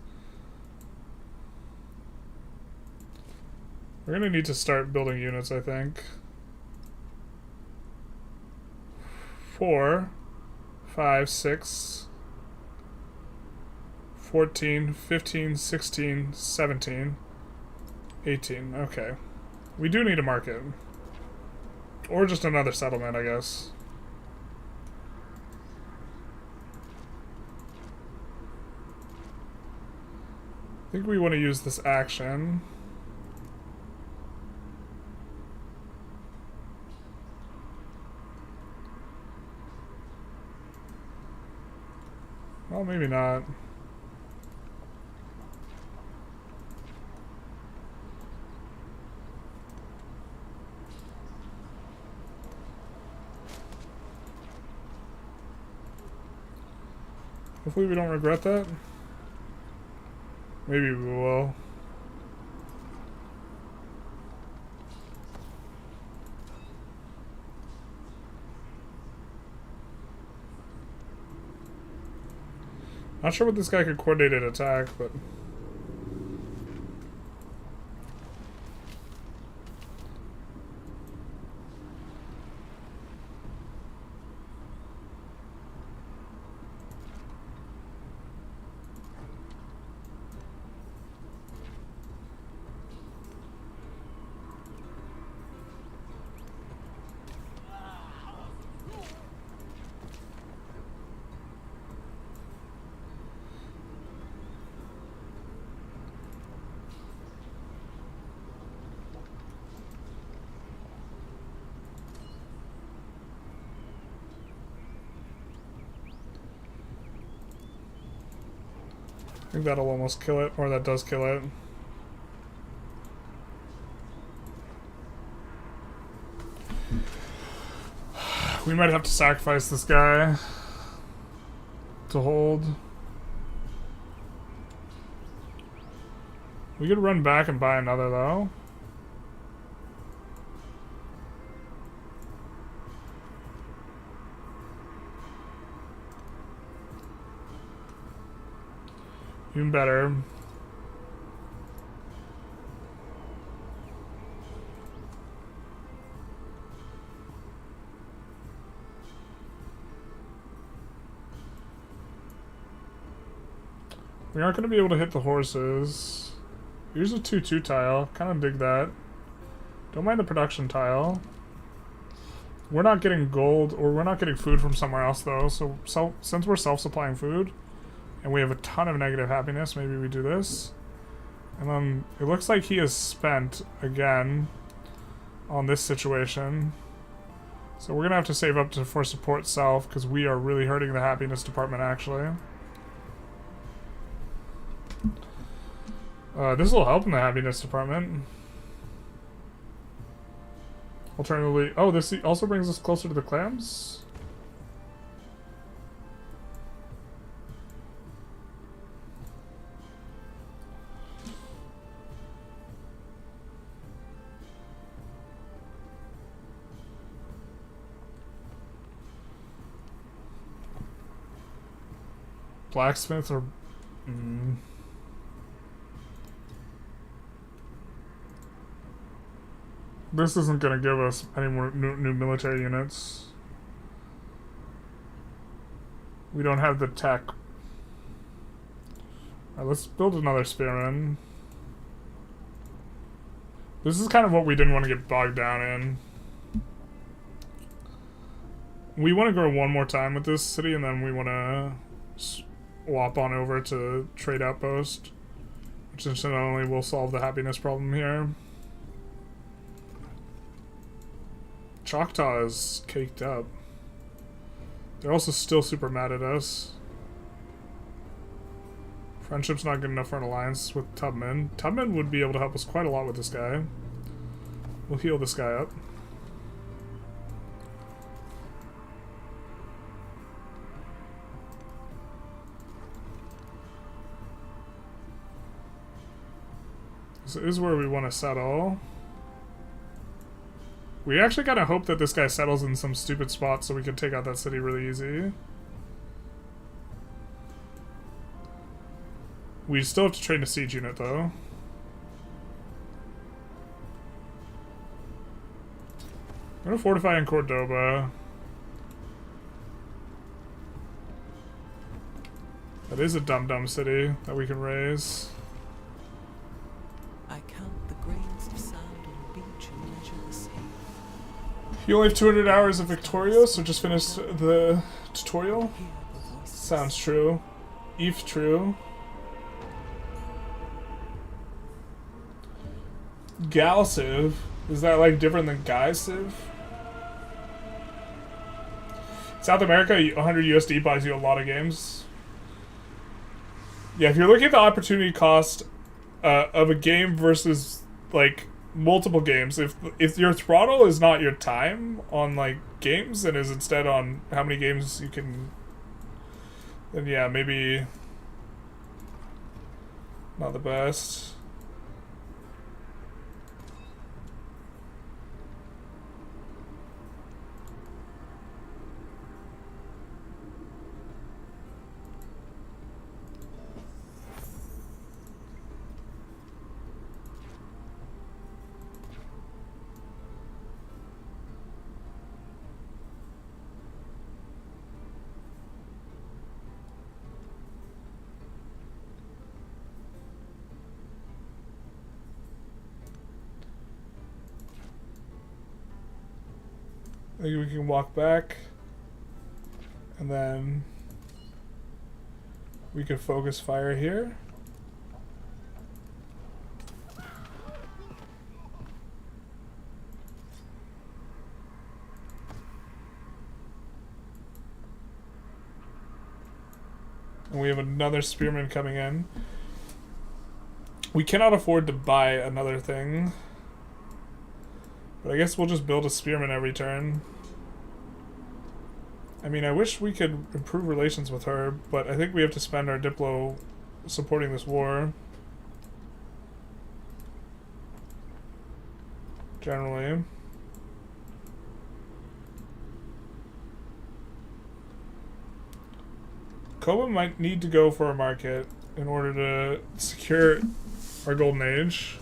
[SPEAKER 1] We're gonna need to start building units, I think. 4, 5, 6, 14, 15, 16, 17, 18. Okay. We do need a market. Or just another settlement, I guess. I think we want to use this action. Well, maybe not. Hopefully we don't regret that. Maybe we will. Not sure what this guy could coordinate an attack, but... I think that'll almost kill it, or that does kill it. We might have to sacrifice this guy to hold. We could run back and buy another, though. Even better. We aren't going to be able to hit the horses. Here's a 2-2 tile. Kind of dig that. Don't mind the production tile. We're not getting gold, or we're not getting food from somewhere else, though. So since we're self-supplying food, and we have a ton of negative happiness, maybe we do this. And then it looks like he is spent again on this situation. So we're going to have to save up for support self, because we are really hurting the happiness department, actually. This will help in the happiness department. Alternatively, oh, this also brings us closer to the clams? Blacksmith or... This isn't going to give us any more new military units. We don't have the tech. Alright, let's build another spearman. This is kind of what we didn't want to get bogged down in. We want to grow one more time with this city, and then we want to swap on over to Trade Outpost, which incidentally will solve the happiness problem here. Choctaw is caked up. They're also still super mad at us. Friendship's not good enough for an alliance with Tubman. Tubman would be able to help us quite a lot with this guy. We'll heal this guy up. This is where we want to settle. We actually kind of hope that this guy settles in some stupid spot so we can take out that city really easy. We still have to train a siege unit, though. I'm gonna fortify in Cordoba. That is a dum-dum city that we can raise.
[SPEAKER 2] I count the grains of sand on the beach and measure the sea.
[SPEAKER 1] You only have 200 hours of Victoria, so just finished the tutorial?
[SPEAKER 2] Hear the voices.
[SPEAKER 1] Sounds true. If true. Gal Civ? Is that like different than Guy Civ? South America, 100 USD buys you a lot of games. Yeah, if you're looking at the opportunity cost of a game versus like multiple games, if your throttle is not your time on like games and is instead on how many games you can, then yeah, maybe not the best. I think we can walk back, and then we can focus fire here. And we have another spearman coming in. We cannot afford to buy another thing. But I guess we'll just build a spearman every turn. I mean, I wish we could improve relations with her, but I think we have to spend our Diplo supporting this war. Generally. Koba might need to go for a market in order to secure our golden age.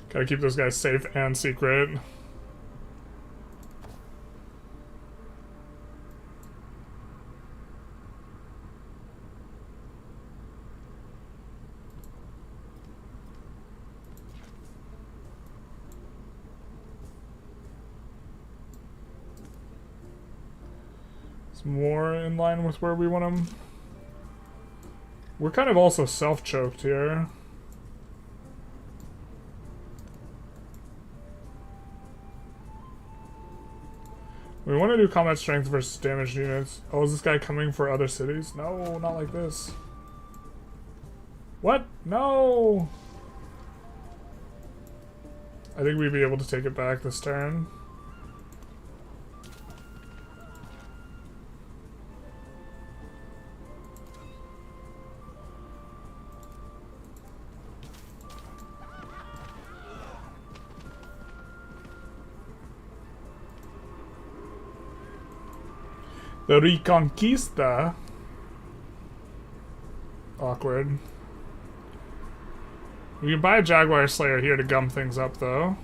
[SPEAKER 1] Gotta keep those guys safe and secret. It's more in line with where we want them. We're kind of also self-choked here. We want to do combat strength versus damaged units. Oh, is this guy coming for other cities? No, not like this. What? No! I think we'd be able to take it back this turn. The Reconquista. Awkward. We can buy a Jaguar Slayer here to gum things up, though.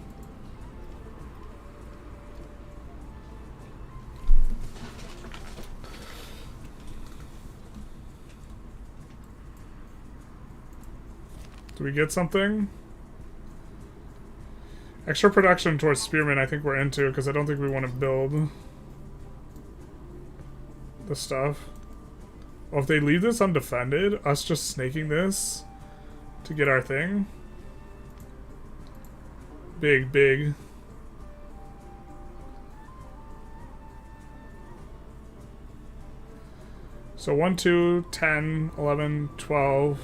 [SPEAKER 1] Do we get something? Extra production towards Spearman I think we're into, because I don't think we want to build the stuff. Well, if they leave this undefended, us just snaking this to get our thing. Big, big. So 1, 2, 10, 11, 12,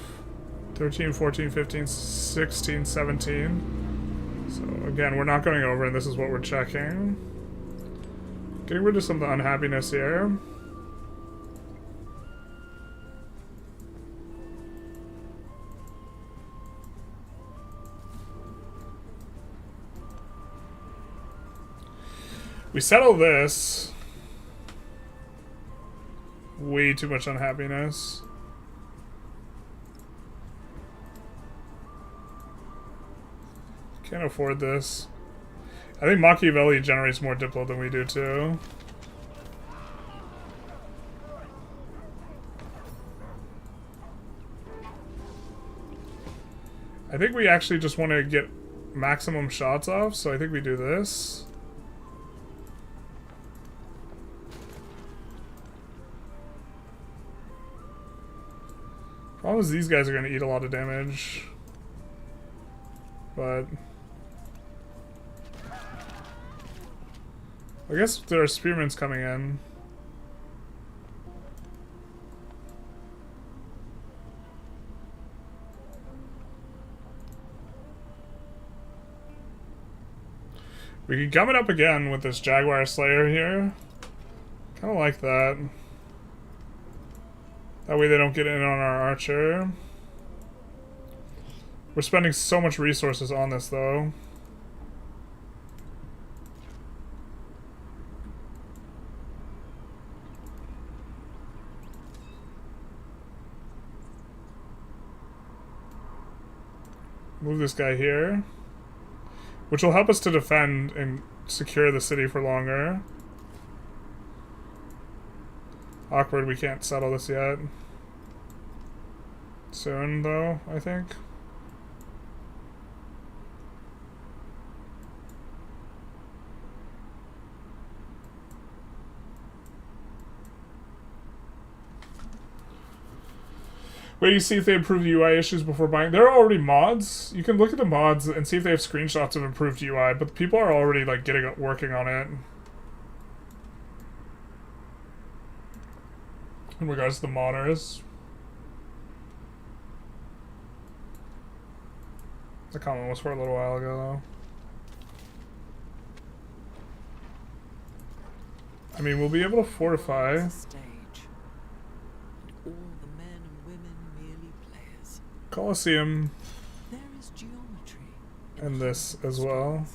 [SPEAKER 1] 13, 14, 15, 16, 17. So again, we're not going over, and this is what we're checking. Getting rid of some of the unhappiness here. We settle this. Way too much unhappiness. Can't afford this. I think Machiavelli generates more Diplo than we do too. I think we actually just want to get maximum shots off, so I think we do this. Problem is these guys are going to eat a lot of damage. But I guess there are spearmans coming in. We could gum it up again with this Jaguar Slayer here. Kind of like that. That way they don't get in on our archer. We're spending so much resources on this, though. Move this guy here. which will help us to defend and secure the city for longer. Awkward, we can't settle this yet. Soon, though, I think. Wait, you see if they improve the UI issues before buying. There are already mods. You can look at the mods and see if they have screenshots of improved UI, but people are already like working on it. In regards to the modders. The comment was for a little while ago, though. I mean, we'll be able to fortify. Colosseum.
[SPEAKER 2] There is geometry
[SPEAKER 1] And this as well.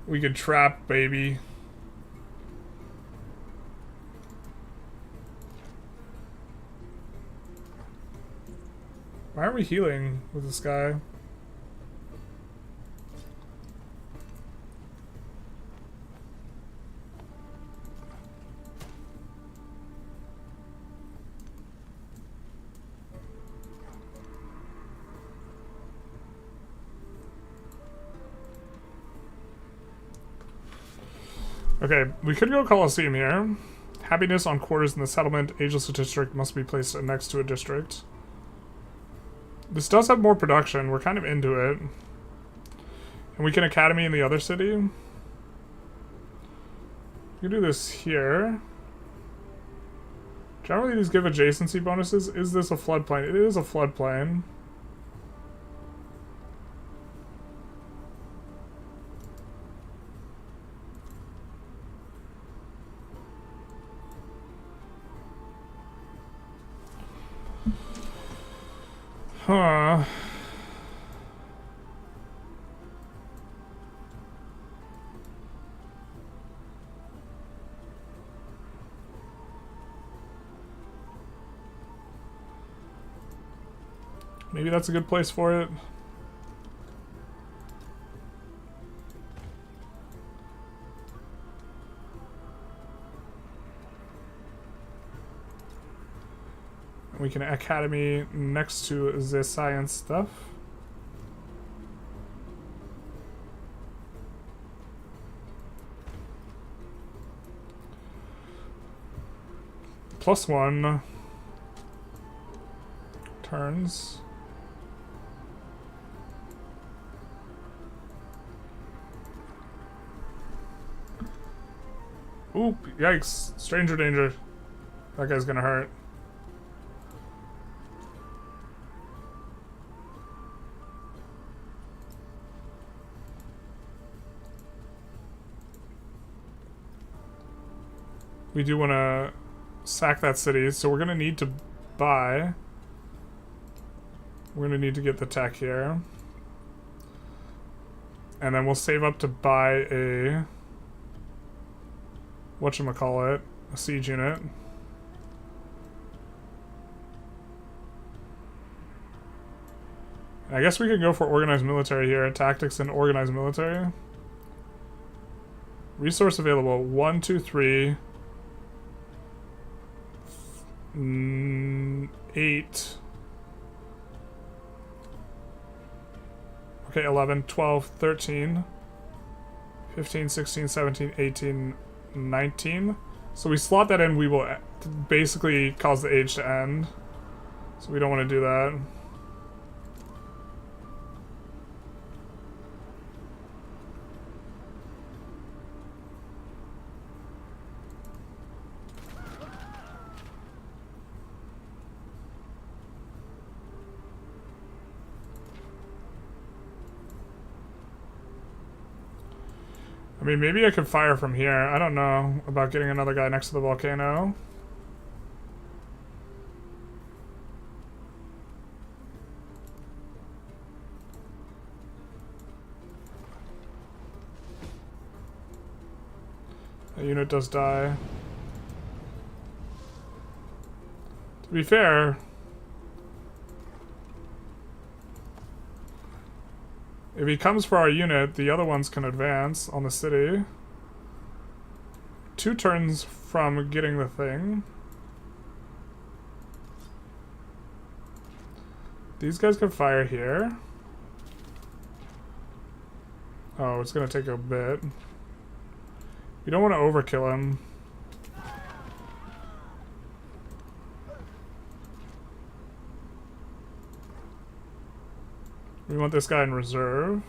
[SPEAKER 1] We could trap, baby. Why aren't we healing with this guy? Okay, we could go Colosseum here. Happiness on quarters in the settlement. Ageless district must be placed next to a district. This does have more production. We're kind of into it. And we can academy in the other city. We can do this here. Generally, these give adjacency bonuses. Is this a floodplain? It is a floodplain. Huh. Maybe that's a good place for it. We can academy next to the science stuff. +1 turns. Oop, yikes. Stranger danger. That guy's gonna hurt. We do want to sack that city, so we're going to need to buy. We're going to need to get the tech here. And then we'll save up to buy a... whatchamacallit? A siege unit. I guess we could go for organized military here. Tactics and organized military. Resource available. 1, 2, 3... 8. Okay, 11, 12, 13, 15, 16, 17, 18, 19. So we slot that in, we will basically cause the age to end. So we don't want to do that. I mean, maybe I could fire from here. I don't know about getting another guy next to the volcano. A unit does die. To be fair, if he comes for our unit, the other ones can advance on the city. 2 turns from getting the thing. These guys can fire here. Oh, it's gonna take a bit. You don't want to overkill him. We want this guy in reserve.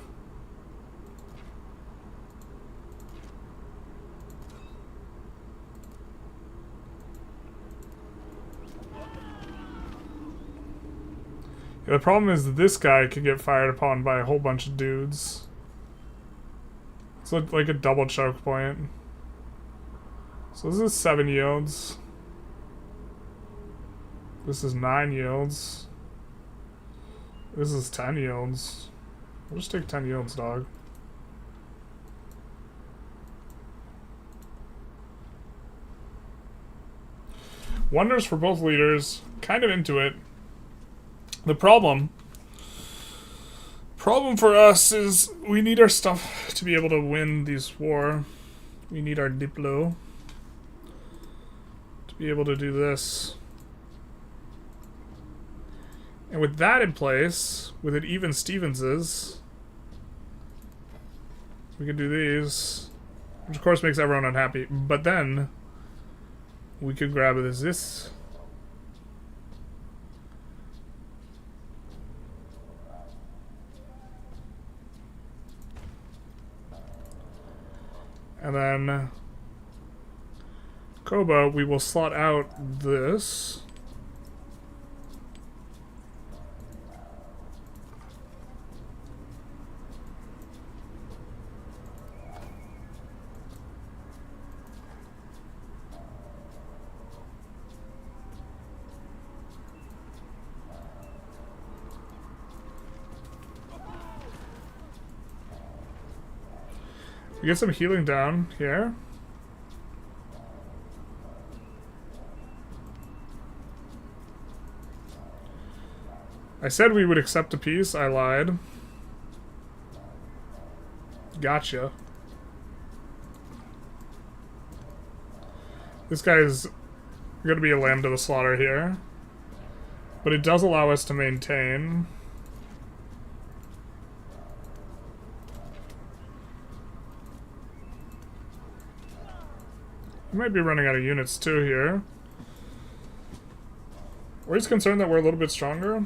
[SPEAKER 1] Yeah, the problem is that this guy could get fired upon by a whole bunch of dudes. It's like a double choke point. So this is 7 yields. This is 9 yields. This is 10 yields. We'll just take 10 yields, dog. Wonders for both leaders. Kind of into it. The problem for us is we need our stuff to be able to win this war. We need our Diplo to be able to do this. And with that in place, with it even Stevens's, we can do these, which of course makes everyone unhappy. But then we could grab this. And then Koba, we will slot out this. We get some healing down here. I said we would accept a peace. I lied. Gotcha. This guy is going to be a lamb to the slaughter here. But it does allow us to maintain. We might be running out of units too here. Or he's concerned that we're a little bit stronger.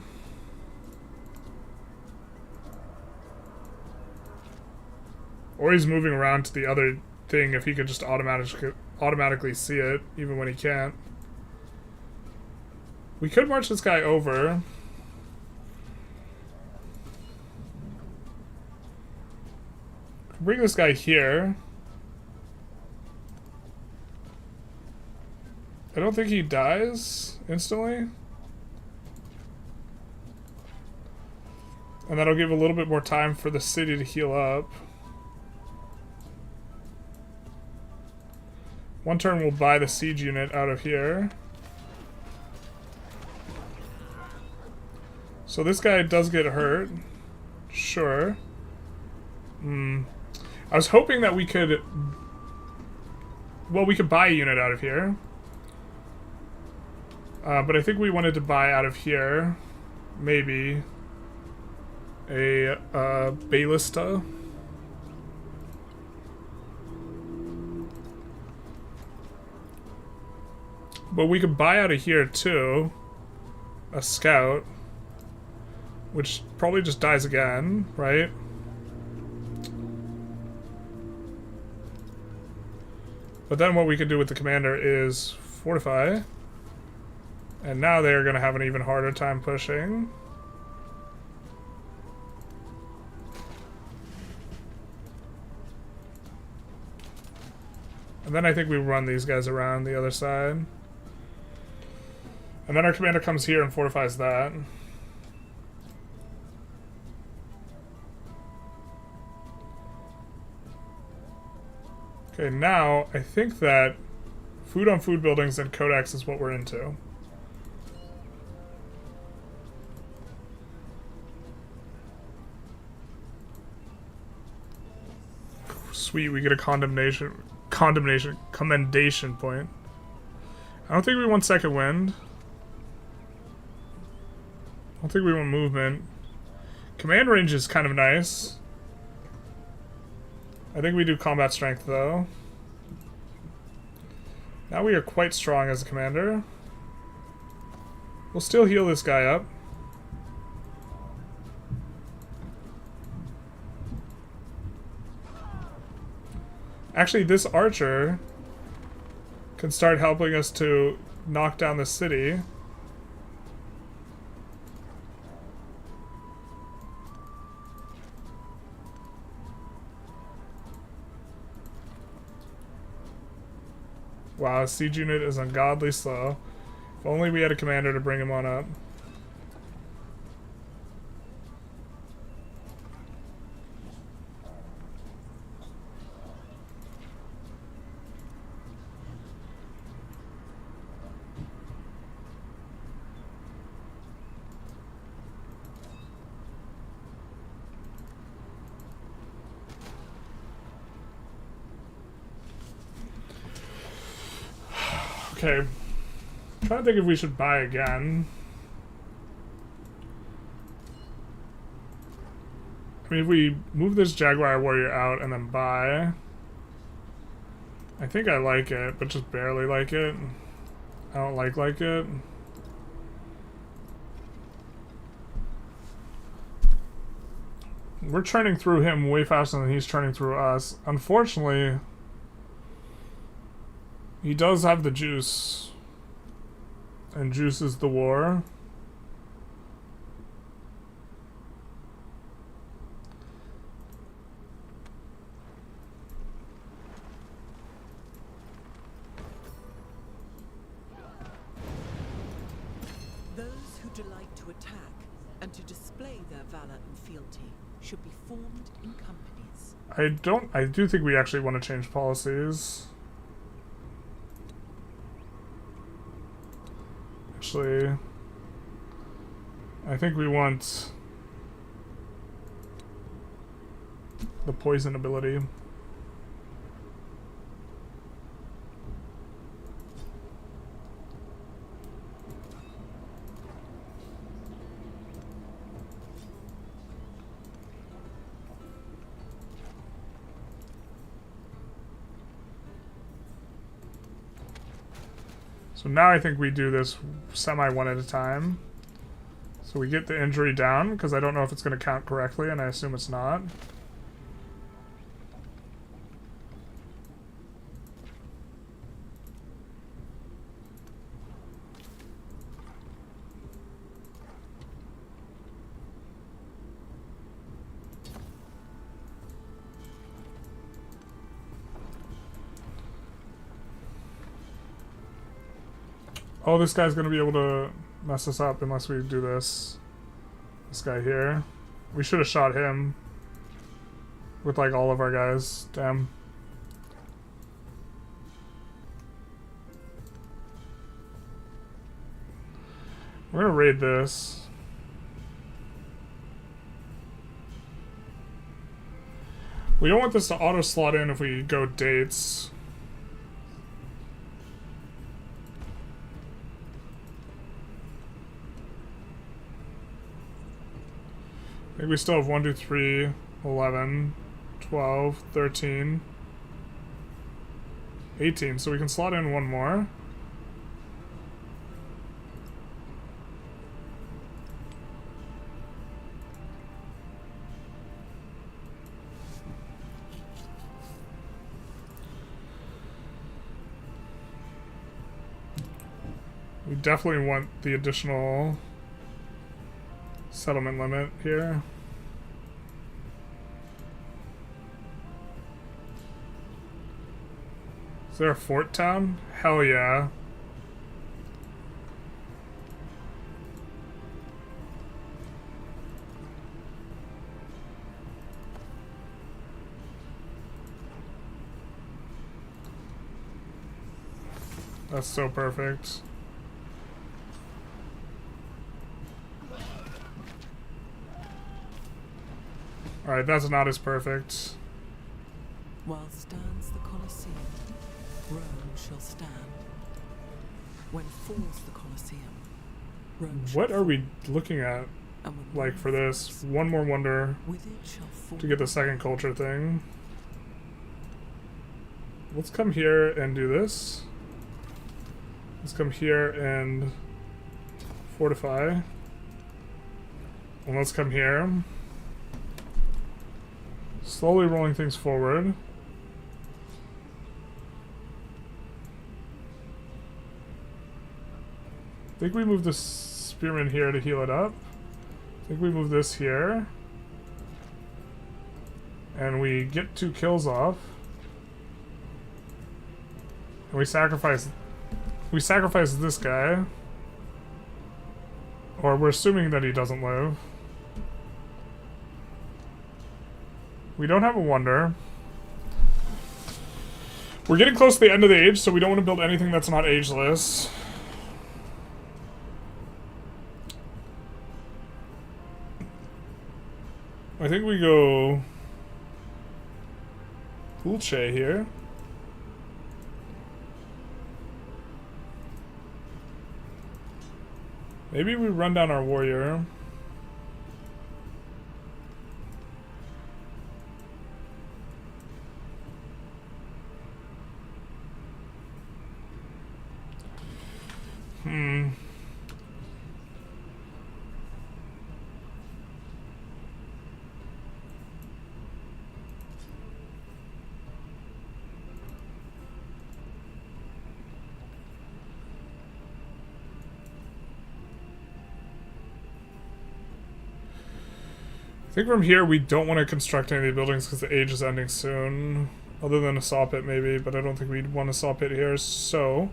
[SPEAKER 1] Or he's moving around to the other thing if he could just automatically see it, even when he can't. We could march this guy over. Bring this guy here. I don't think he dies instantly. And that'll give a little bit more time for the city to heal up. One turn we'll buy the siege unit out of here. So this guy does get hurt. Sure. I was hoping that we could... Well, we could buy a unit out of here. But I think we wanted to buy out of here, maybe, a ballista. But we could buy out of here too, a scout, which probably just dies again, right? But then what we could do with the commander is fortify. And now they're going to have an even harder time pushing. And then I think we run these guys around the other side. And then our commander comes here and fortifies that. Okay, now I think that food on food buildings and codex is what we're into. Sweet, we get a commendation point. I don't think we want second wind. I don't think we want movement. Command range is kind of nice. I think we do combat strength though. Now we are quite strong as a commander. We'll still heal this guy up. Actually, this archer can start helping us to knock down the city. Wow, siege unit is ungodly slow. If only we had a commander to bring him on up. Okay. I'm trying to think if we should buy again. I mean, if we move this Jaguar Warrior out and then buy... I think I like it, but just barely like it. I don't like it. We're churning through him way faster than he's churning through us. Unfortunately... he does have the juice. And juice is the war.
[SPEAKER 2] Those who delight to attack and to display their valor and fealty should be formed in companies.
[SPEAKER 1] I do think we actually want to change policies. Actually, I think we want the poison ability. So now I think we do this semi one at a time. So we get the injury down, because I don't know if it's going to count correctly, and I assume it's not. Oh, this guy's gonna be able to mess us up unless we do this. This guy here. We should have shot him. With like all of our guys. Damn. We're gonna raid this. We don't want this to auto slot in if we go dates. I think we still have 1, 2, 3, 11, 12, 13, 18. So we can slot in one more. We definitely want the additional settlement limit here. Is there a fort town? Hell yeah. That's so perfect. Alright, that's not as perfect.
[SPEAKER 2] While stands the Colosseum, Rome shall stand. When falls the Colosseum, Rome shall
[SPEAKER 1] What are we looking at,
[SPEAKER 2] and when
[SPEAKER 1] like,
[SPEAKER 2] Rome
[SPEAKER 1] for this?
[SPEAKER 2] falls,
[SPEAKER 1] One more wonder
[SPEAKER 2] with it shall fall
[SPEAKER 1] to get the second culture thing. Let's come here and do this. Let's come here and fortify. And let's come here. Slowly rolling things forward. I think we move the spearman here to heal it up. I think we move this here. And we get 2 kills off. And we sacrifice this guy. Or we're assuming that he doesn't live. We don't have a wonder. We're getting close to the end of the age, so we don't want to build anything that's not ageless. I think we go Dulce here. Maybe we run down our warrior. I think from here we don't want to construct any of the buildings because the age is ending soon. Other than a saw pit maybe, but I don't think we'd want a saw pit here, so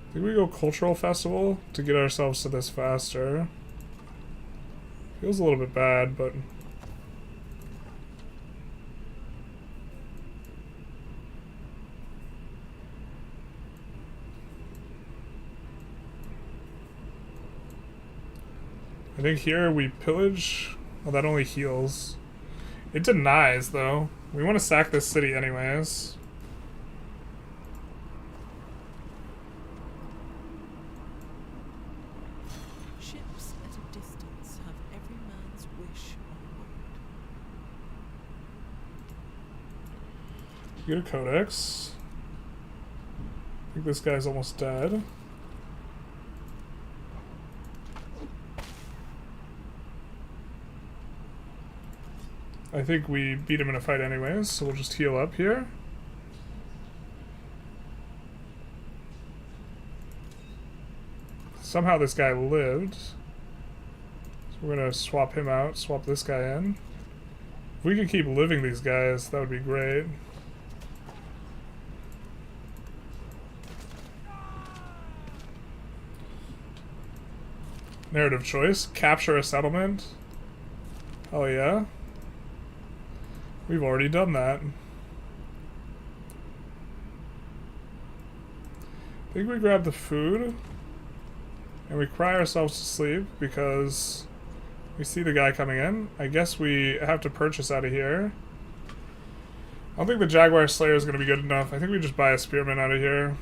[SPEAKER 1] I think we go cultural festival to get ourselves to this faster. Feels a little bit bad, but I think here we pillage. Oh, that only heals. It denies, though. We want to sack this city anyways.
[SPEAKER 2] Ships at a distance have every man's wish on board.
[SPEAKER 1] Get a codex. I think this guy's almost dead. I think we beat him in a fight anyways, so we'll just heal up here. Somehow this guy lived. So we're gonna swap him out, swap this guy in. If we could keep living these guys, that would be great. Narrative choice. Capture a settlement. Oh yeah. We've already done that. I think we grab the food and we cry ourselves to sleep because we see the guy coming in. I guess we have to purchase out of here. I don't think the Jaguar Slayer is going to be good enough. I think we just buy a Spearman out of here.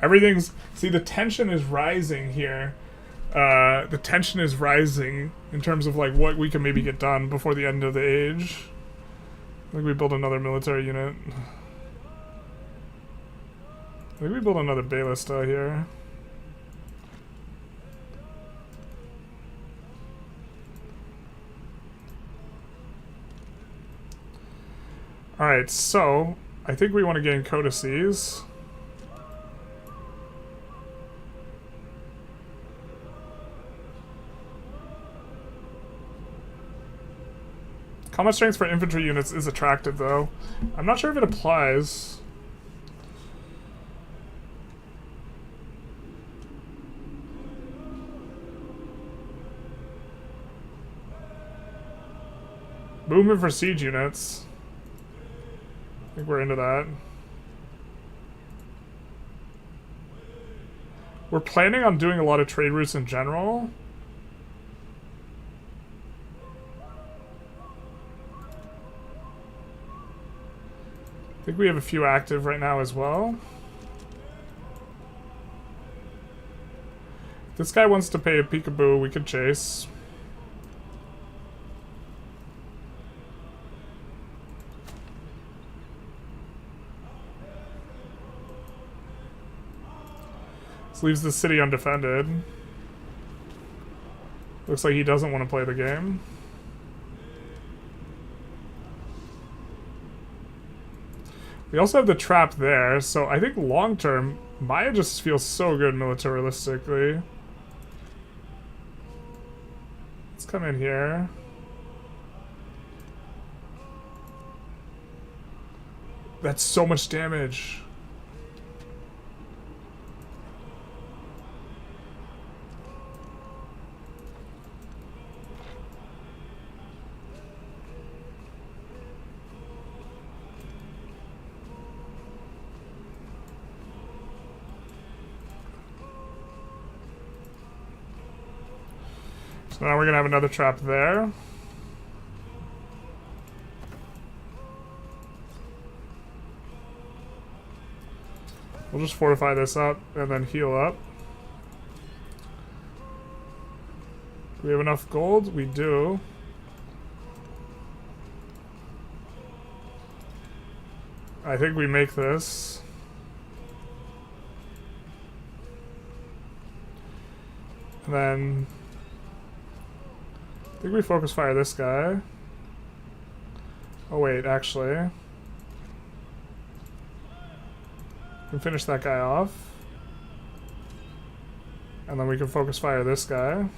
[SPEAKER 1] Everything's... See, the tension is rising here. The tension is rising in terms of, like, what we can maybe get done before the end of the age. I think we build another military unit. I think we build another ballista here. Alright, so... I think we want to gain codices. Combat strength for infantry units is attractive, though. I'm not sure if it applies. Movement for siege units. I think we're into that. We're planning on doing a lot of trade routes in general. I think we have a few active right now as well. If this guy wants to pay a peekaboo, we could chase. This leaves the city undefended. Looks like he doesn't want to play the game. We also have the trap there, so I think long term, Maya just feels so good militaristically. Let's come in here. That's so much damage. So now we're gonna have another trap there. We'll just fortify this up and then heal up. Do we have enough gold? We do. I think we make this. And then I think we focus fire this guy. Oh wait, actually. We can finish that guy off. And then we can focus fire this guy.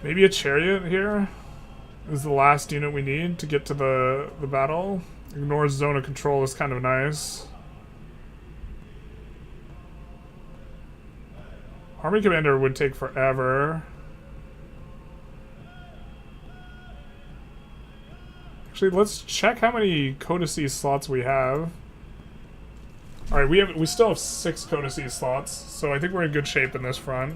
[SPEAKER 1] Maybe a chariot here is the last unit we need to get to the battle. Ignores zone of control is kind of nice. Army commander would take forever. Actually, let's check how many codices slots we have. All right, we still have 6 codices slots, so I think we're in good shape in this front.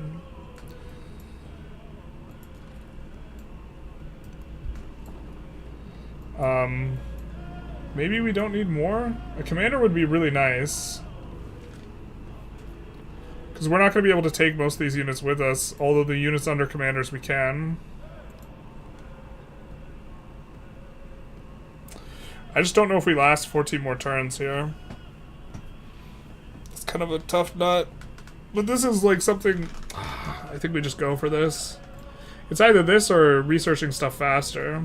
[SPEAKER 1] Maybe we don't need more? A commander would be really nice. Because we're not going to be able to take most of these units with us, although the units under commanders we can. I just don't know if we last 14 more turns here. It's kind of a tough nut. But this is like something... I think we just go for this. It's either this or researching stuff faster.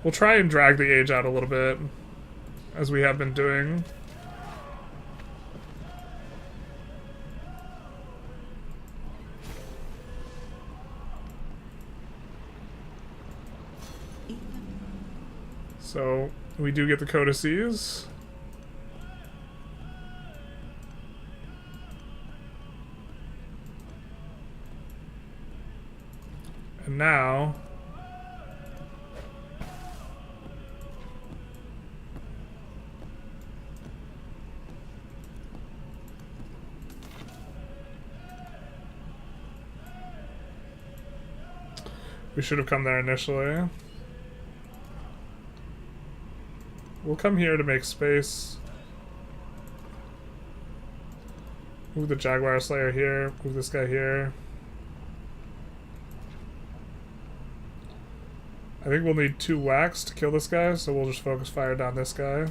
[SPEAKER 1] We'll try and drag the age out a little bit, as we have been doing. So, we do get the codices. And now... we should have come there initially. We'll come here to make space. Move the Jaguar Slayer here. Move this guy here. I think we'll need 2 wax to kill this guy, so we'll just focus fire down this guy.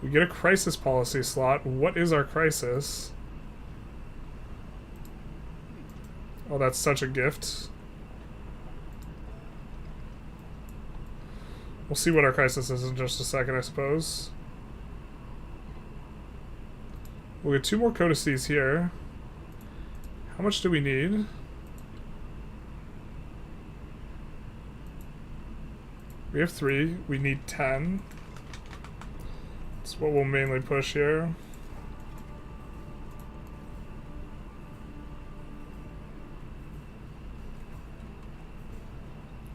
[SPEAKER 1] We get a crisis policy slot. What is our crisis? Oh, that's such a gift. We'll see what our crisis is in just a second, I suppose. We'll get 2 more codices here. How much do we need? We have 3. We need 10. That's what we'll mainly push here.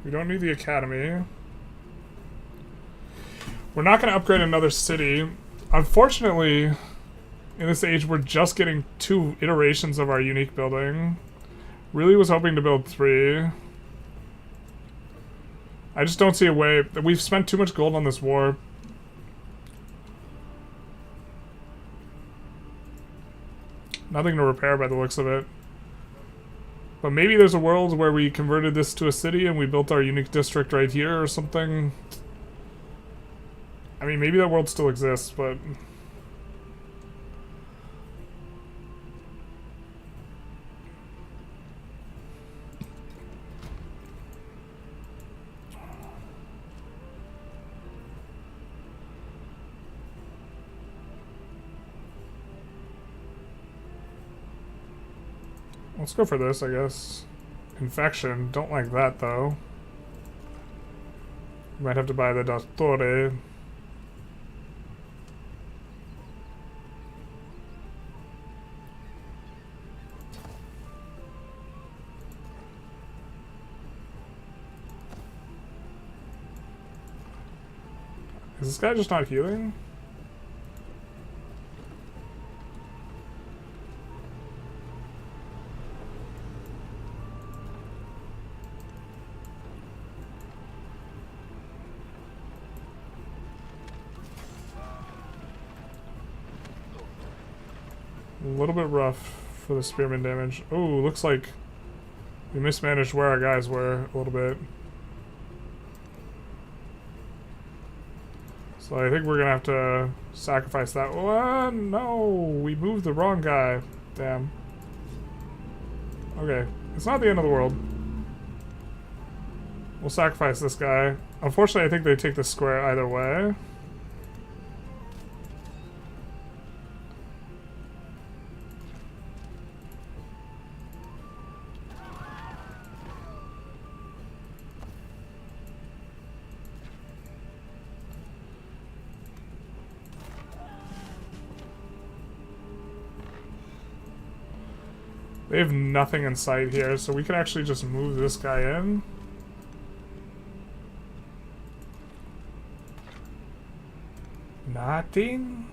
[SPEAKER 1] We don't need the academy. We're not going to upgrade another city. Unfortunately, in this age, we're just getting 2 iterations of our unique building. Really was hoping to build 3. I just don't see a way. We've spent too much gold on this war. Nothing to repair by the looks of it. But maybe there's a world where we converted this to a city and we built our unique district right here or something. I mean, maybe that world still exists, but... Let's go for this, I guess. Infection. Don't like that, though. Might have to buy the Dottore. Is this guy just not healing? A little bit rough for the spearman damage. Oh, looks like we mismanaged where our guys were a little bit. So I think we're gonna have to sacrifice that. Oh, no, we moved the wrong guy. Damn. Okay, it's not the end of the world. We'll sacrifice this guy. Unfortunately, I think they take the square either way. They have nothing in sight here, so we could actually just move this guy in. Nothing?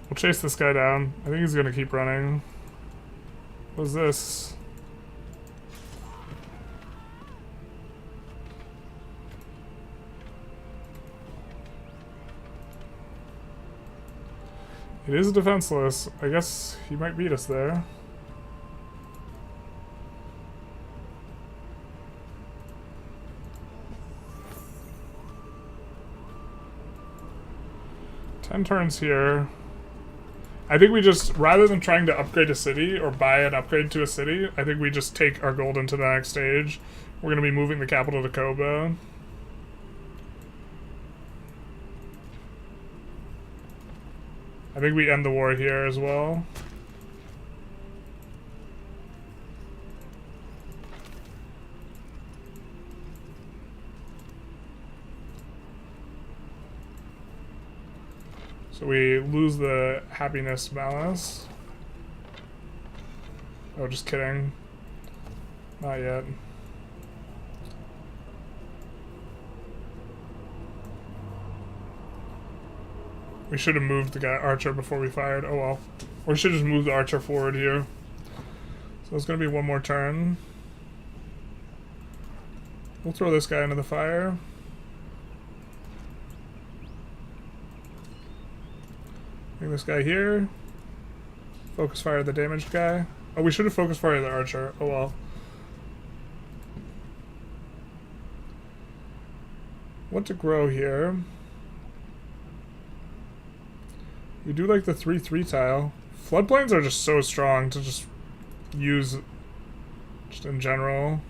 [SPEAKER 1] We'll chase this guy down. I think he's gonna keep running. What's this? It is defenseless. I guess he might beat us there. Ten turns here. I think we just, rather than trying to upgrade a city or buy an upgrade to a city, I think we just take our gold into the next stage. We're going to be moving the capital to Kobe. I think we end the war here as well. So we lose the happiness malice. Oh, just kidding. Not yet. We should have moved the guy archer before we fired. Oh well. Or we should just move the archer forward here. So it's gonna be one more turn. We'll throw this guy into the fire. Bring this guy here. Focus fire the damaged guy. Oh, we should have focus fire the archer. Oh well. What to grow here? We do like the 3/3 tile. Floodplains are just so strong to just use just in general.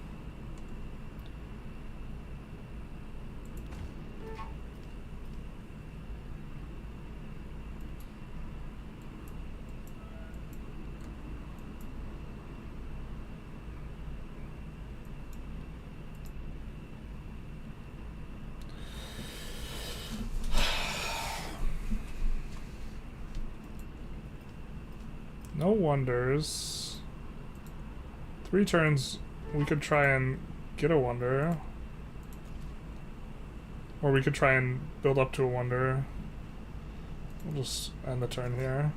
[SPEAKER 1] No wonders. 3 turns, we could try and get a wonder. Or we could try and build up to a wonder. We'll just end the turn here.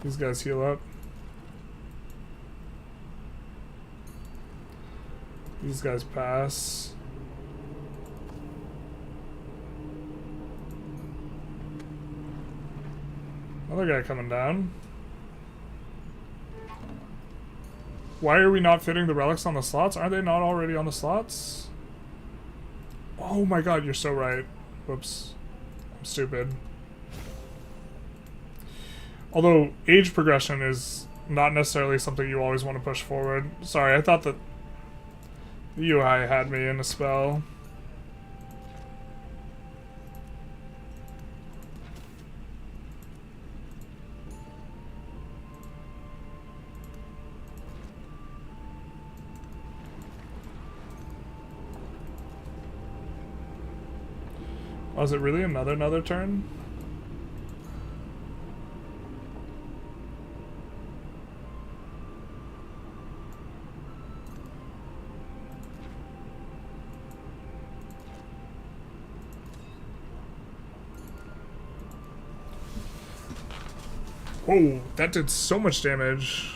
[SPEAKER 1] These guys heal up. These guys pass. Another guy coming down. Why are we not fitting the relics on the slots? Aren't they not already on the slots? Oh my god, you're so right. Whoops. I'm stupid. Although, age progression is not necessarily something you always want to push forward. Sorry, I thought that the UI had me in a spell. Was it really another turn? Whoa, that did so much damage.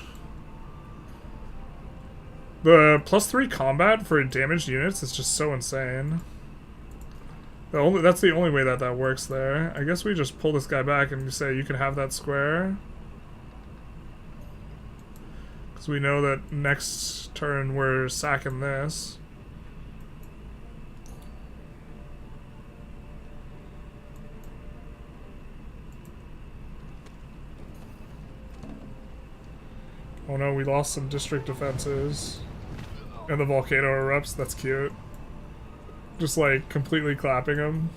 [SPEAKER 1] The +3 combat for damaged units is just so insane. That's the only way that that works there. I guess we just pull this guy back and say you can have that square. Because we know that next turn we're sacking this. Oh no, we lost some district defenses. And the volcano erupts, that's cute. Just like completely clapping him.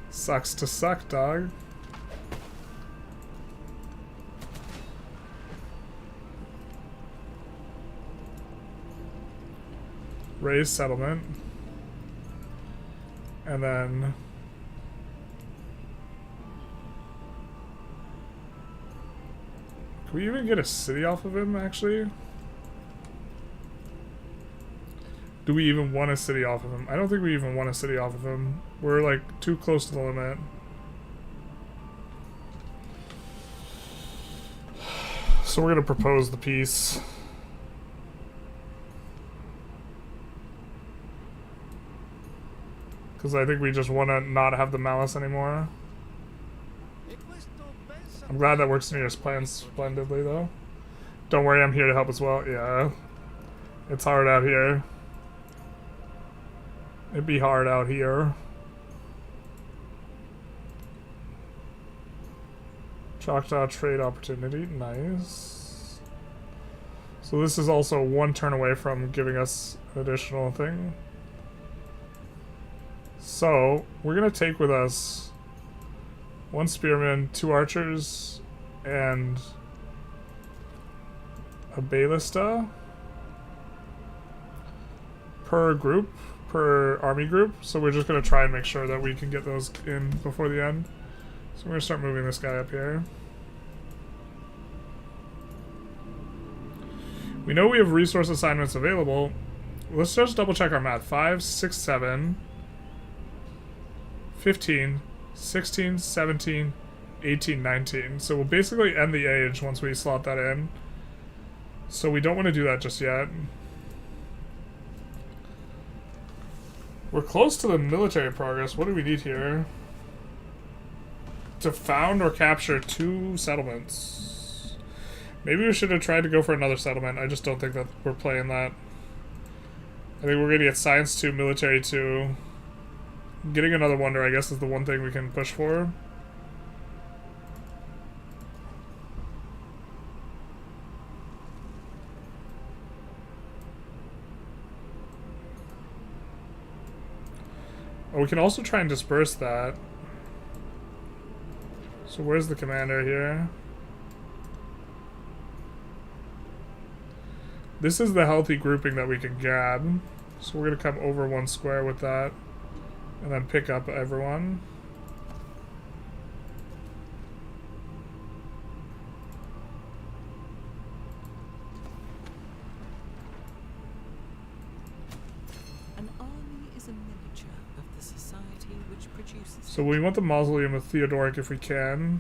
[SPEAKER 1] Sucks to suck, dog. Raise settlement. And then can we even get a city off of him, actually? Do we even want a city off of him? I don't think we even want a city off of him. We're, like, too close to the limit. So we're gonna propose the peace. Because I think we just want to not have the malice anymore. I'm glad that works in your plan splendidly, though. Don't worry, I'm here to help as well. Yeah. It's hard out here. It'd be hard out here. Choctaw trade opportunity. Nice. So this is also 1 turn away from giving us an additional thing. So, we're going to take with us 1 spearman, 2 archers, and a ballista per group, per army group. So we're just going to try and make sure that we can get those in before the end. So we're going to start moving this guy up here. We know we have resource assignments available. Let's just double check our math. 5, 6, 7... 15, 16, 17, 18, 19. So we'll basically end the age once we slot that in. So we don't want to do that just yet. We're close to the military progress. What do we need here? To found or capture 2 settlements. Maybe we should have tried to go for another settlement. I just don't think that we're playing that. I think we're going to get science 2, military 2. Getting another wonder, I guess, is the one thing we can push for. Oh, we can also try and disperse that. So where's the commander here? This is the healthy grouping that we can get. So we're going to come over 1 square with that. And then pick up everyone.
[SPEAKER 2] An army is a miniature of the society which produces
[SPEAKER 1] So we want the mausoleum of Theodoric if we can.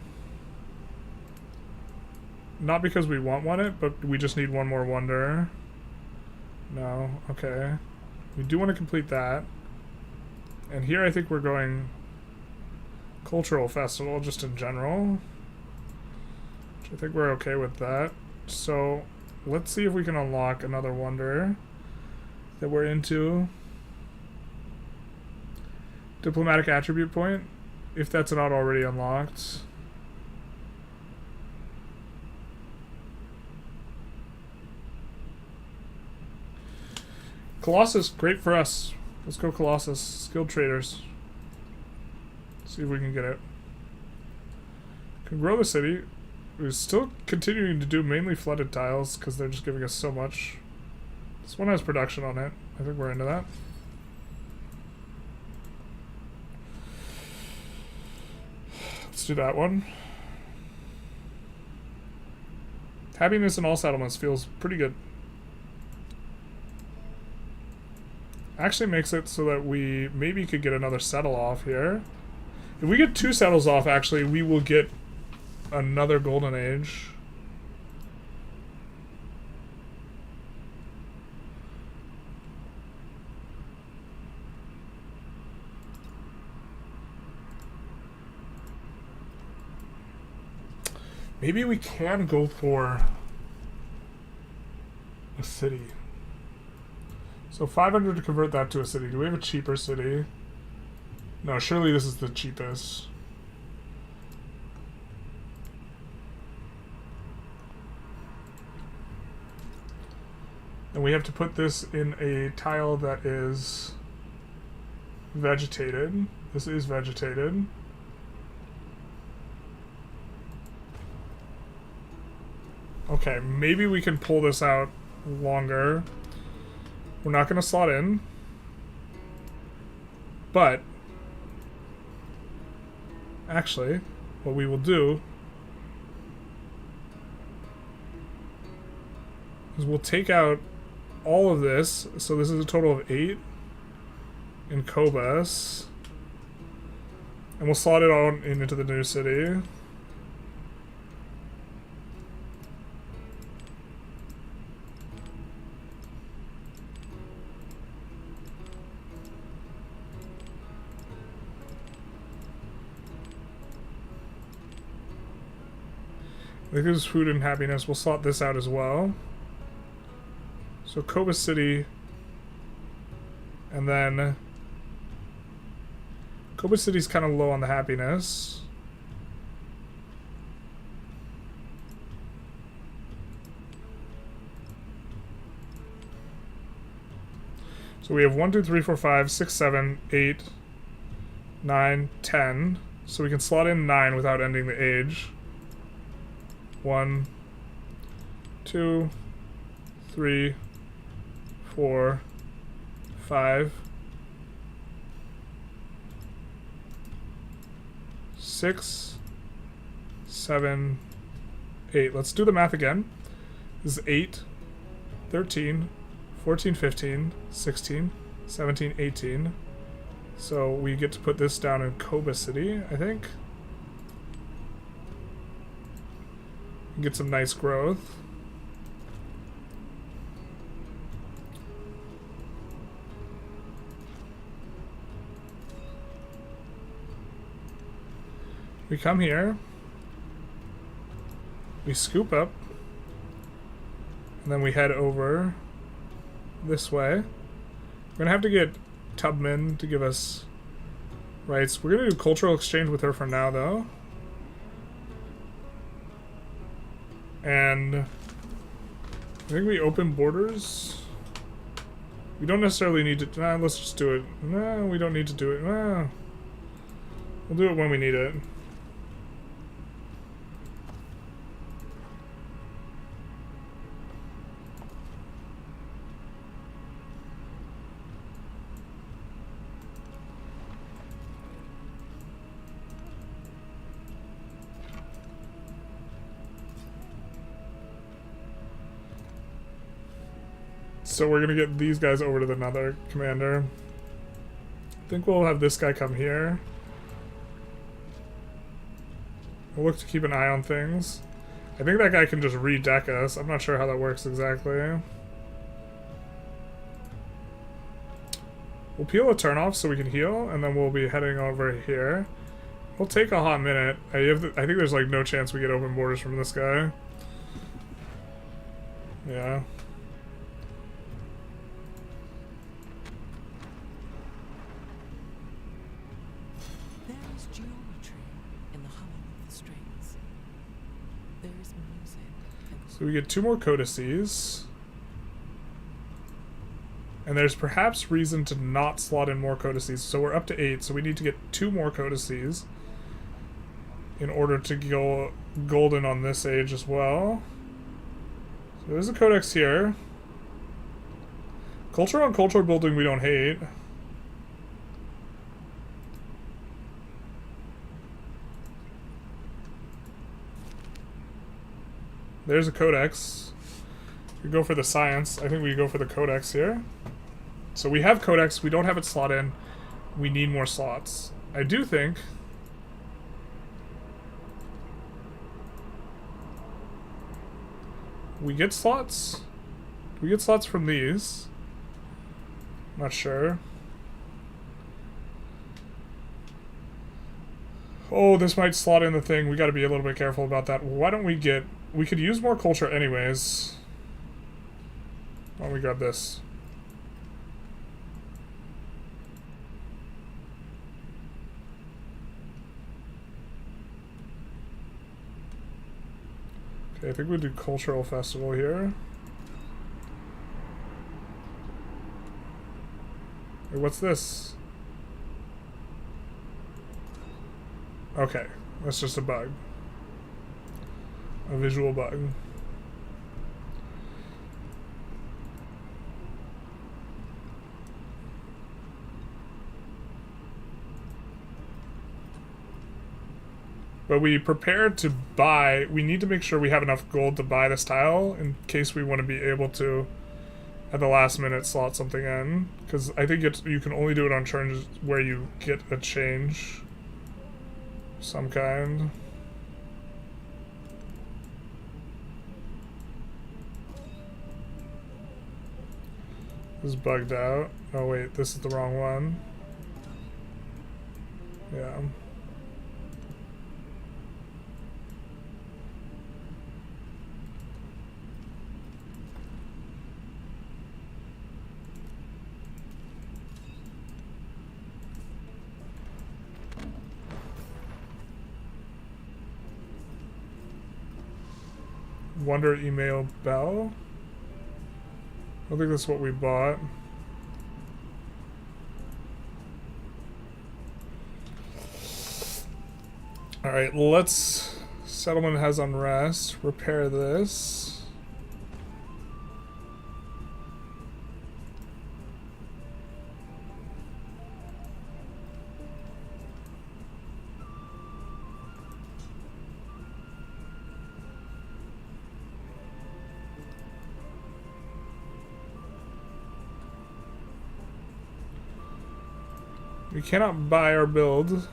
[SPEAKER 1] Not because we want it, but we just need one more wonder. No, okay. We do want to complete that. And here I think we're going cultural festival just in general. Which I think we're okay with that. So let's see if we can unlock another wonder that we're into. Diplomatic attribute point, if that's not already unlocked. Colossus, great for us. Let's go Colossus. Skilled traders. See if we can get it. Can grow the city. We're still continuing to do mainly flooded tiles because they're just giving us so much. This one has production on it. I think we're into that. Let's do that one. Happiness in all settlements feels pretty good. Actually makes it so that we maybe could get another settle off here. If we get 2 settles off, actually, we will get another golden age. Maybe we can go for a city. So 500 to convert that to a city. Do we have a cheaper city? No, surely this is the cheapest. And we have to put this in a tile that is vegetated. This is vegetated. Okay, maybe we can pull this out longer. We're not going to slot in. But actually, what we will do is we'll take out all of this. So this is a total of 8 in Cobus. And we'll slot it all into the new city. This is food and happiness. We'll slot this out as well. So Cobus City, and then Cobus City's kind of low on the happiness. So we have 1, 2, 3, 4, 5, 6, 7, 8, 9, 10. So we can slot in 9 without ending the age. 1, 2, 3, 4, 5, 6, 7, 8. Let's do the math again. This is 8, 13, 14, 15, 16, 17, 18. So we get to put this down in Cobus City, I think. Get some nice growth. We come here. We scoop up. And then we head over this way. We're gonna have to get Tubman to give us rights. We're gonna do cultural exchange with her for now, though. And I think we open borders. We don't necessarily need to. Nah, let's just do it. No, we don't need to do it. Nah. We'll do it when we need it. So we're gonna get these guys over to the another commander. I think we'll have this guy come here. We'll look to keep an eye on things. I think that guy can just redeck us. I'm not sure how that works exactly. We'll peel a turn off so we can heal, and then we'll be heading over here. We'll take a hot minute. I think there's like no chance we get open borders from this guy. Yeah.
[SPEAKER 2] There is geometry in the humming of the strings. There is music.
[SPEAKER 1] So we get 2 more codices. And there's perhaps reason to not slot in more codices. So we're up to 8, so we need to get 2 more codices in order to go golden on this age as well. So there's a codex here. Culture on culture building we don't hate. There's a codex. We go for the science. I think we go for the codex here. So we have codex. We don't have it slot in. We need more slots. I do think... we get slots? We get slots from these. Not sure. Oh, this might slot in the thing. We gotta be a little bit careful about that. Why don't we get... we could use more culture anyways. Why don't we grab this? Okay, I think we'll do cultural festival here. Wait, what's this? Okay, that's just a bug. A visual bug. But we prepared to buy, we need to make sure we have enough gold to buy this tile in case we want to be able to, at the last minute, slot something in. Because I think you can only do it on turns where you get a change of some kind. This is bugged out. Oh wait, this is the wrong one. Yeah. Wonder email bell. I think that's what we bought. Alright, let's... settlement has unrest. Repair this. We cannot buy or build.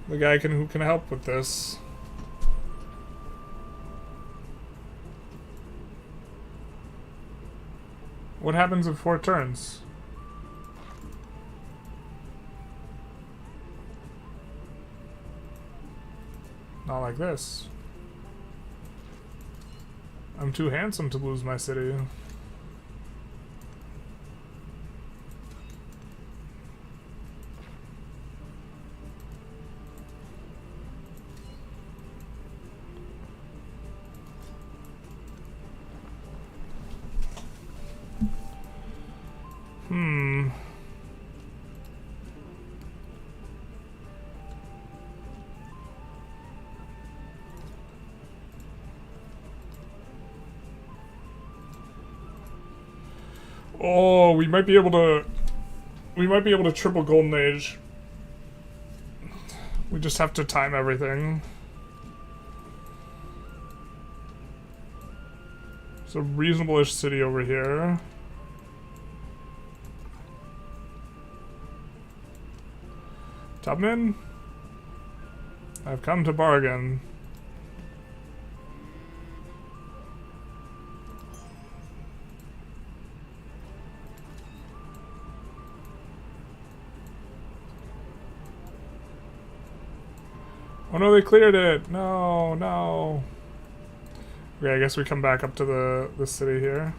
[SPEAKER 1] The guy who can help with this. What happens in 4 turns? Not like this. I'm too handsome to lose my city. Oh, we might be able to triple Golden Age. We just have to time everything. There's a reasonable-ish city over here. Tubman? I've come to bargain. Oh no, they cleared it! No, no. Okay, I guess we come back up to the city here.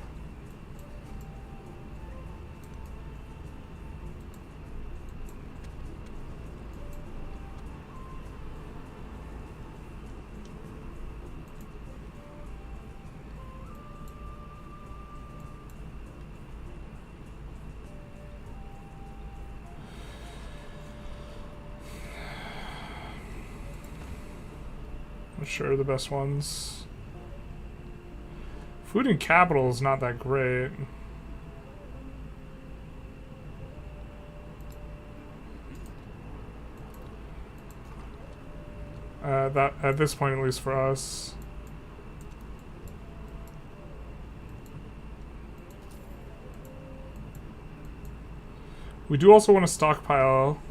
[SPEAKER 1] Not sure the best ones. Food and capital is not that great. That at this point, at least for us. We do also want to stockpile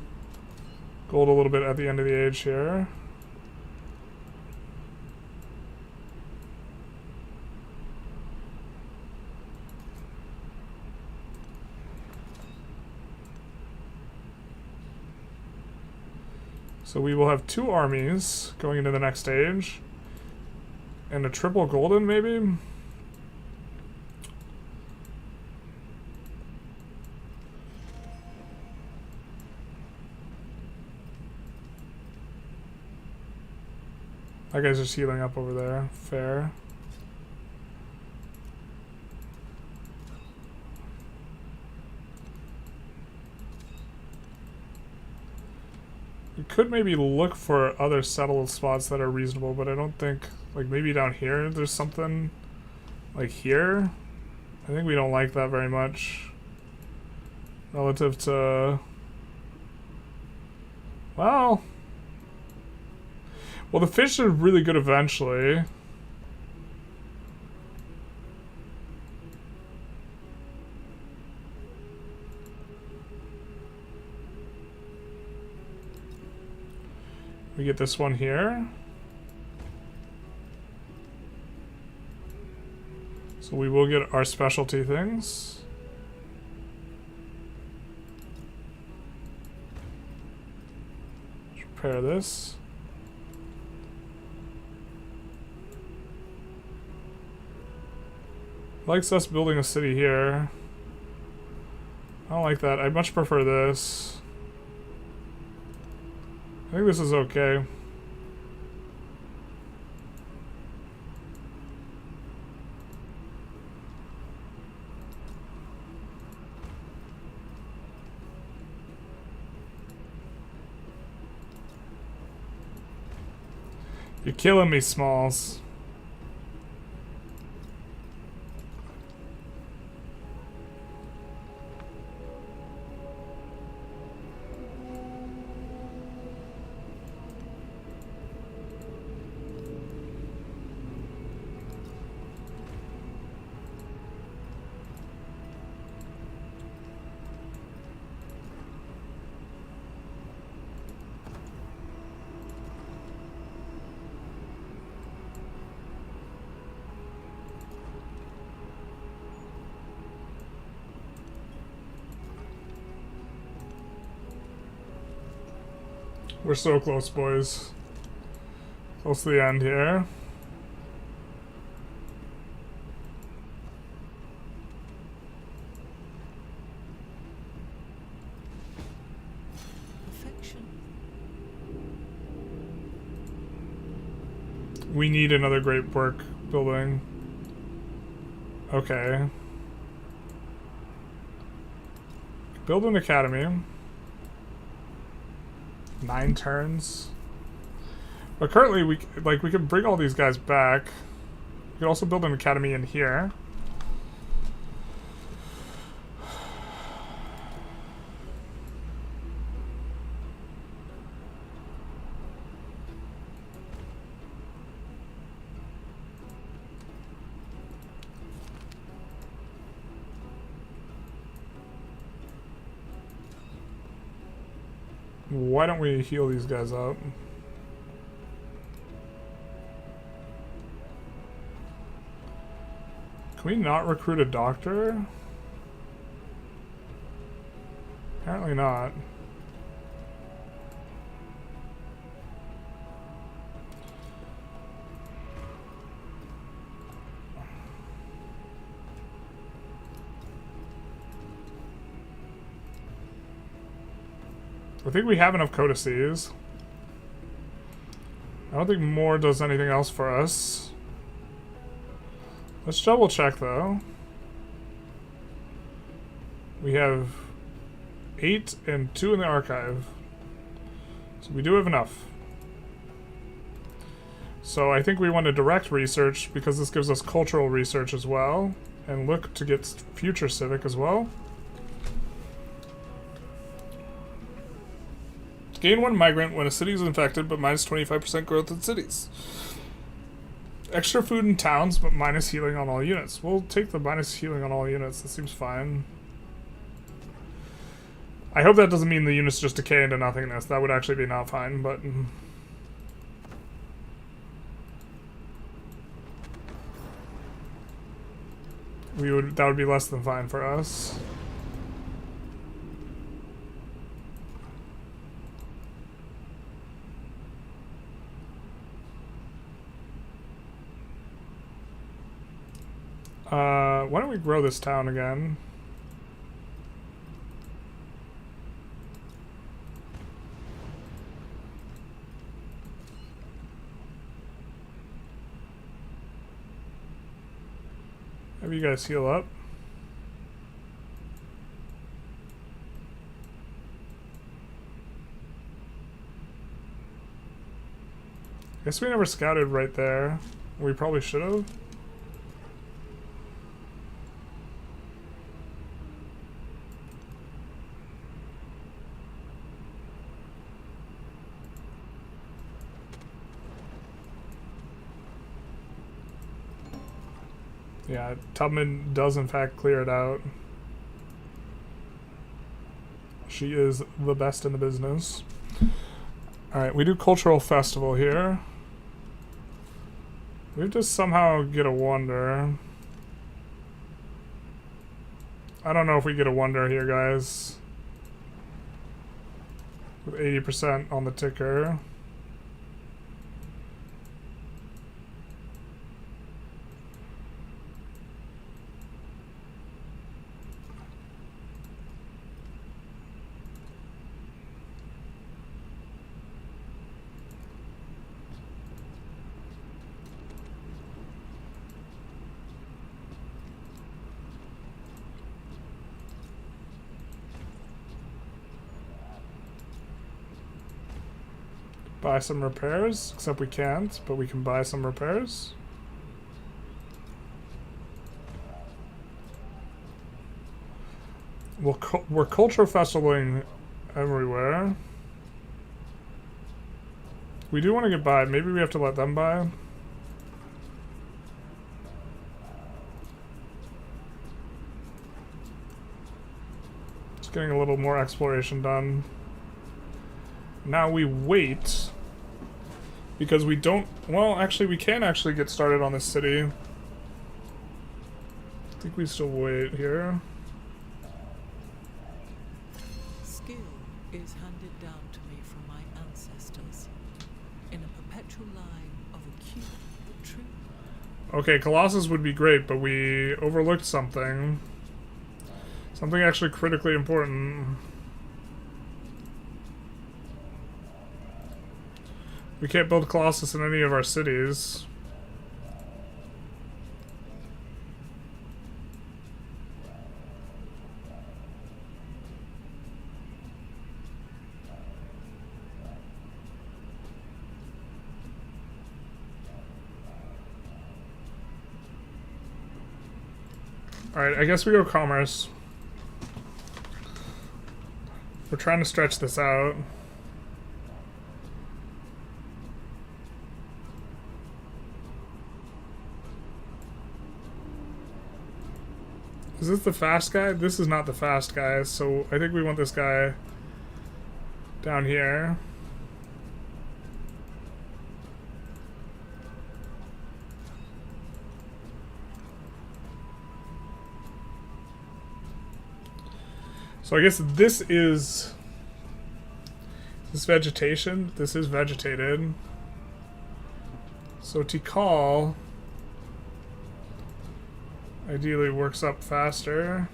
[SPEAKER 1] gold a little bit at the end of the age here. So we will have 2 armies going into the next age. And a triple golden, maybe? That guy's just healing up over there. Fair. We could maybe look for other settled spots that are reasonable, but I don't think... Like, maybe down here there's something... Like here? I think we don't like that very much. Relative to... Well... Well, the fish are really good eventually. We get this one here. So we will get our specialty things. Let's repair this. Likes us building a city here. I don't like that. I much prefer this. I think this is okay. You're killing me, Smalls. We're so close, boys. Close to the end here.
[SPEAKER 2] Perfection.
[SPEAKER 1] We need another great work building. Okay. Build an academy. 9 turns. But currently we can bring all these guys back. We could also build an academy in here. Why don't we heal these guys up? Can we not recruit a doctor? Apparently not. I think we have enough codices. I don't think more does anything else for us. Let's double check though. We have 8 and 2 in the archive. So we do have enough. So I think we want to direct research because this gives us cultural research as well. And look to get future civic as well. Gain 1 migrant when a city is infected, but minus 25% growth in cities. Extra food in towns, but minus healing on all units. We'll take the minus healing on all units. That seems fine. I hope that doesn't mean the units just decay into nothingness. That would actually be not fine, but... that would be less than fine for us. Why don't we grow this town again? Have you guys heal up? Guess we never scouted right there. We probably should have. Yeah, Tubman does in fact clear it out. She is the best in the business. Alright, we do cultural festival here. We just somehow get a wonder. I don't know if we get a wonder here, guys. With 80% on the ticker. Buy some repairs, except we can't, but we can buy some repairs. We're culture festivaling everywhere. We do want to get by. Maybe we have to let them buy. Just getting a little more exploration done. Now we wait, because we don't, well, actually we can actually get started on this city. I think we still wait here.
[SPEAKER 2] Skill is handed down to me from my ancestors, in a perpetual line of acute but true.
[SPEAKER 1] Okay, Colossus would be great, but we overlooked something. Something actually critically important. We can't build Colossus in any of our cities. Alright, I guess we go commerce. We're trying to stretch this out. Is this the fast guy? This is not the fast guy, so I think we want this guy. down here. So I guess this is this vegetation. This is vegetated. So Tikal ideally works up faster.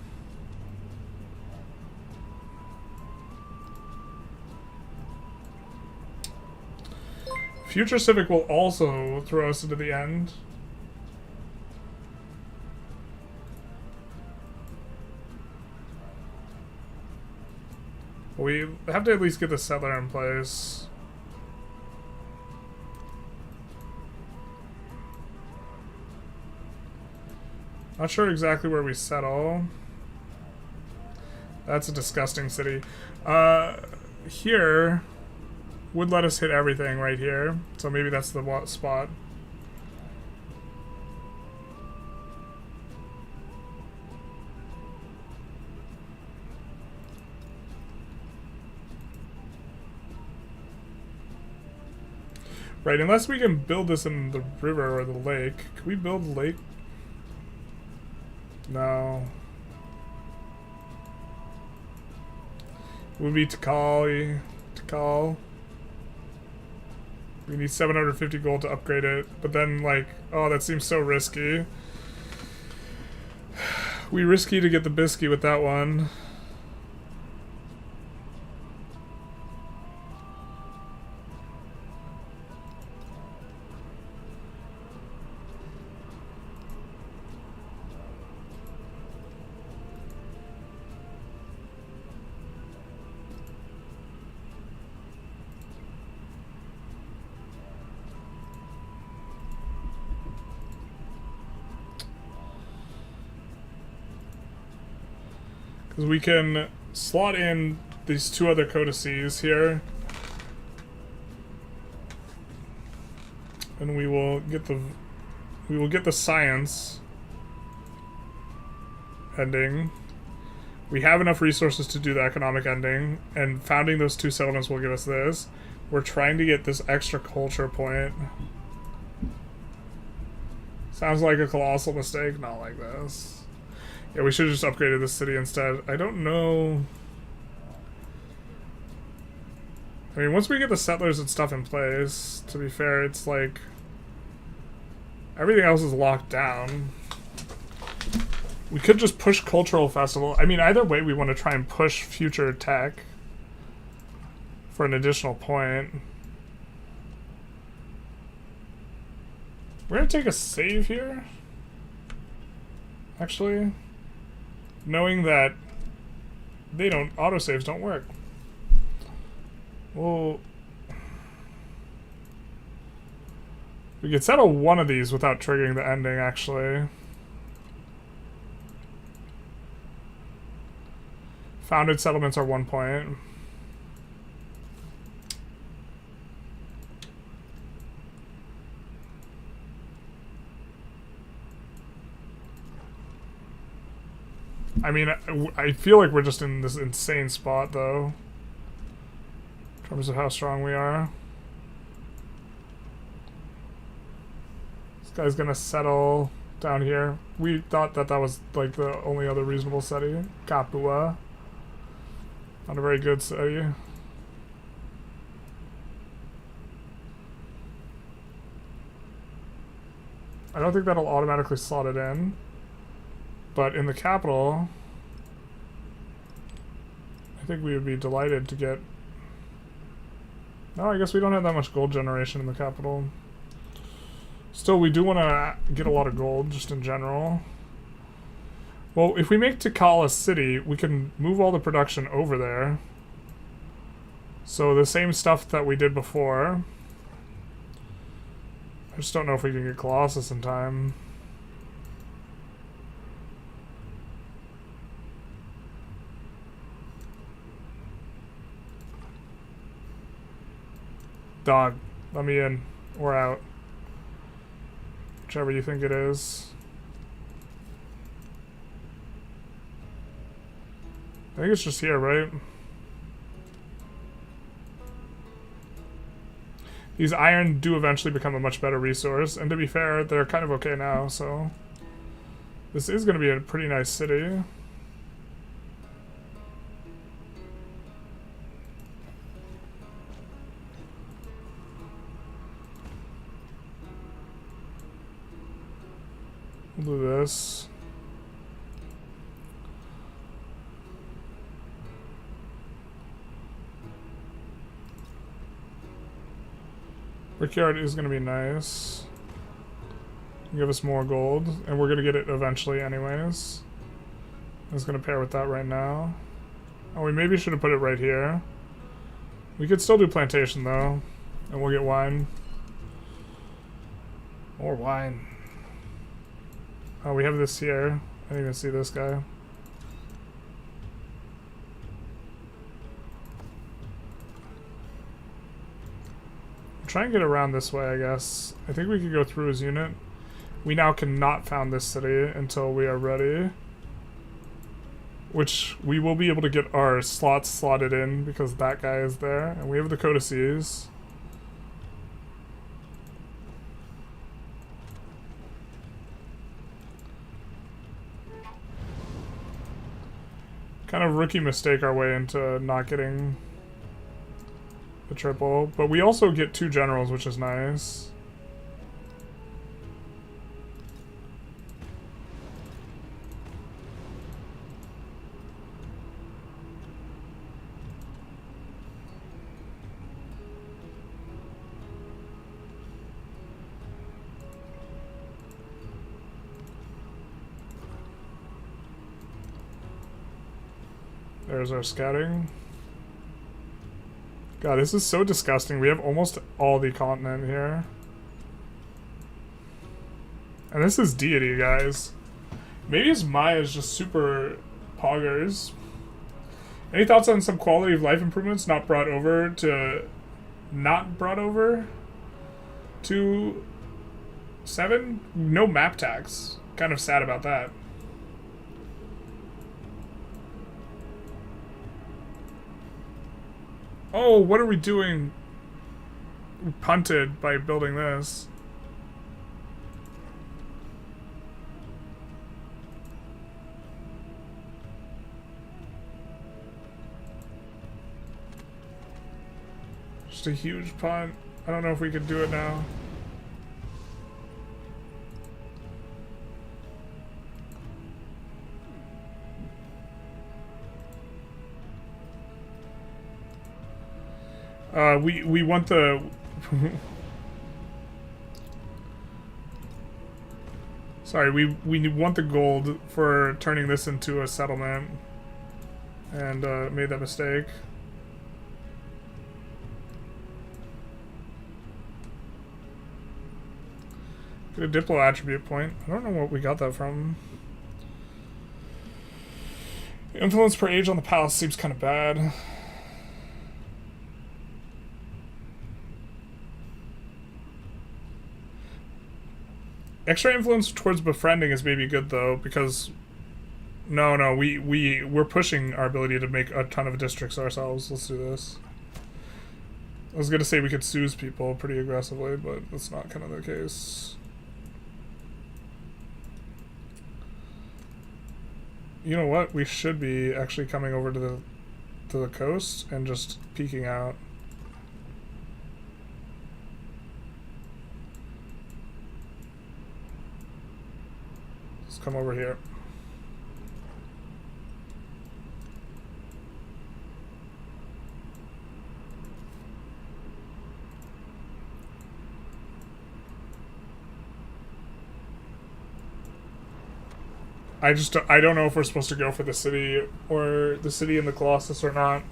[SPEAKER 1] Future Civic will also throw us into the end. We have to at least get the settler in place. Not sure exactly where we settle. That's a disgusting city. Here would let us hit everything right here. So maybe that's the spot. Right, unless we can build this in the river or the lake. Can we build a lake? No. It would be Tikal. We need 750 gold to upgrade it. But then, like, oh, that seems so risky. We risky to get the biscuit with that one. We can slot in these two other codices here, and we will get the science ending. We have enough resources to do the economic ending, and founding those two settlements will give us this. We're trying to get this extra culture point. Sounds like a colossal mistake. Not like this. Yeah, we should have just upgraded this city instead. I don't know. I mean, once we get the settlers and stuff in place, to be fair, it's like everything else is locked down. We could just push cultural festival. I mean, either way, we want to try and push future tech for an additional point. We're gonna take a save here, actually. Knowing that they don't, autosaves don't work. Well, we could settle one of these without triggering the ending, actually. Founded settlements are 1 point. I mean, I feel like we're just in this insane spot, though, in terms of how strong we are. This guy's gonna settle down here. We thought that that was, like, the only other reasonable city. Capua. Not a very good city. I don't think that'll automatically slot it in. But in the capital, I think we would be delighted to get... No, I guess we don't have that much gold generation in the capital. Still, we do want to get a lot of gold, just in general. Well, if we make Tikal a city, we can move all the production over there. So the same stuff that we did before. I just don't know if we can get Colossus in time. Dog, let me in. Or out. Whichever you think it is. I think it's just here, right? These iron do eventually become a much better resource, and to be fair, they're kind of okay now, so... This is going to be a pretty nice city. We'll do this. Brickyard is going to be nice. Give us more gold, and we're going to get it eventually anyways. I was going to pair with that right now. Oh, we maybe should have put it right here. We could still do plantation though, and we'll get wine. More wine. Oh, we have this here. I didn't even see this guy. Try and get around this way, I guess. I think we could go through his unit. We now cannot found this city until we are ready. Which we will be able to get our slots slotted in because that guy is there. And we have the codices. Kind of rookie mistake our way into not getting the triple, but we also get 2 generals, which is nice. There's our scouting. God, this is so disgusting. We have almost all the continent here. And this is deity, guys. Maybe his Maya is just super poggers. Any thoughts on some quality of life improvements not brought over to VII? No map tax. Kind of sad about that. Oh, what are we doing? We punted by building this. Just a huge punt. I don't know if we could do it now. We want the... Sorry, we want the gold for turning this into a settlement. And made that mistake. Get a Diplo attribute point. I don't know what we got that from. Influence per age on the palace seems kind of bad. Extra influence towards befriending is maybe good though, because no, we're pushing our ability to make a ton of districts ourselves. Let's do this. I was gonna say we could seize people pretty aggressively, but that's not kind of the case. You know what? We should be actually coming over to the coast and just peeking out. Come over here. I don't know if we're supposed to go for the city or the city in the Colossus or not.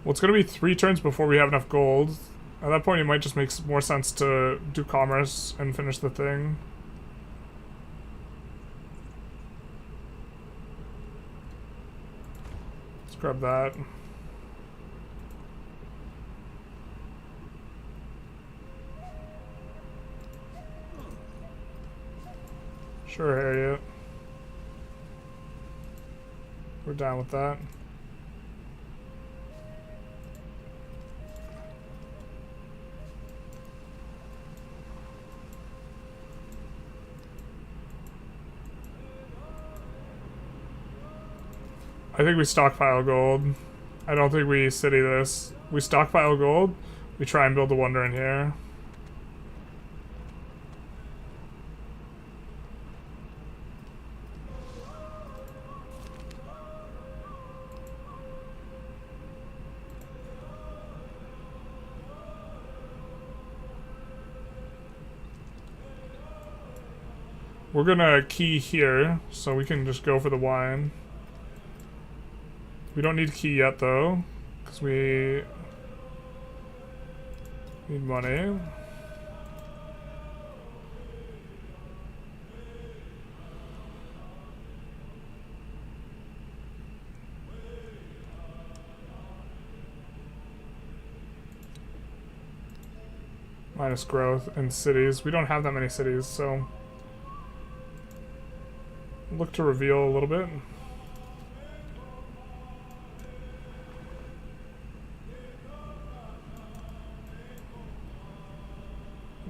[SPEAKER 1] Well, it's gonna be 3 turns before we have enough gold. At that point, it might just make more sense to do commerce and finish the thing. Let's grab that. Sure, Harriet. We're down with that. I think we stockpile gold. I don't think we city this. We stockpile gold. We try and build a wonder in here. We're gonna key here, so we can just go for the wine. We don't need key yet, though, because we need money. Minus growth in cities. We don't have that many cities, so look to reveal a little bit.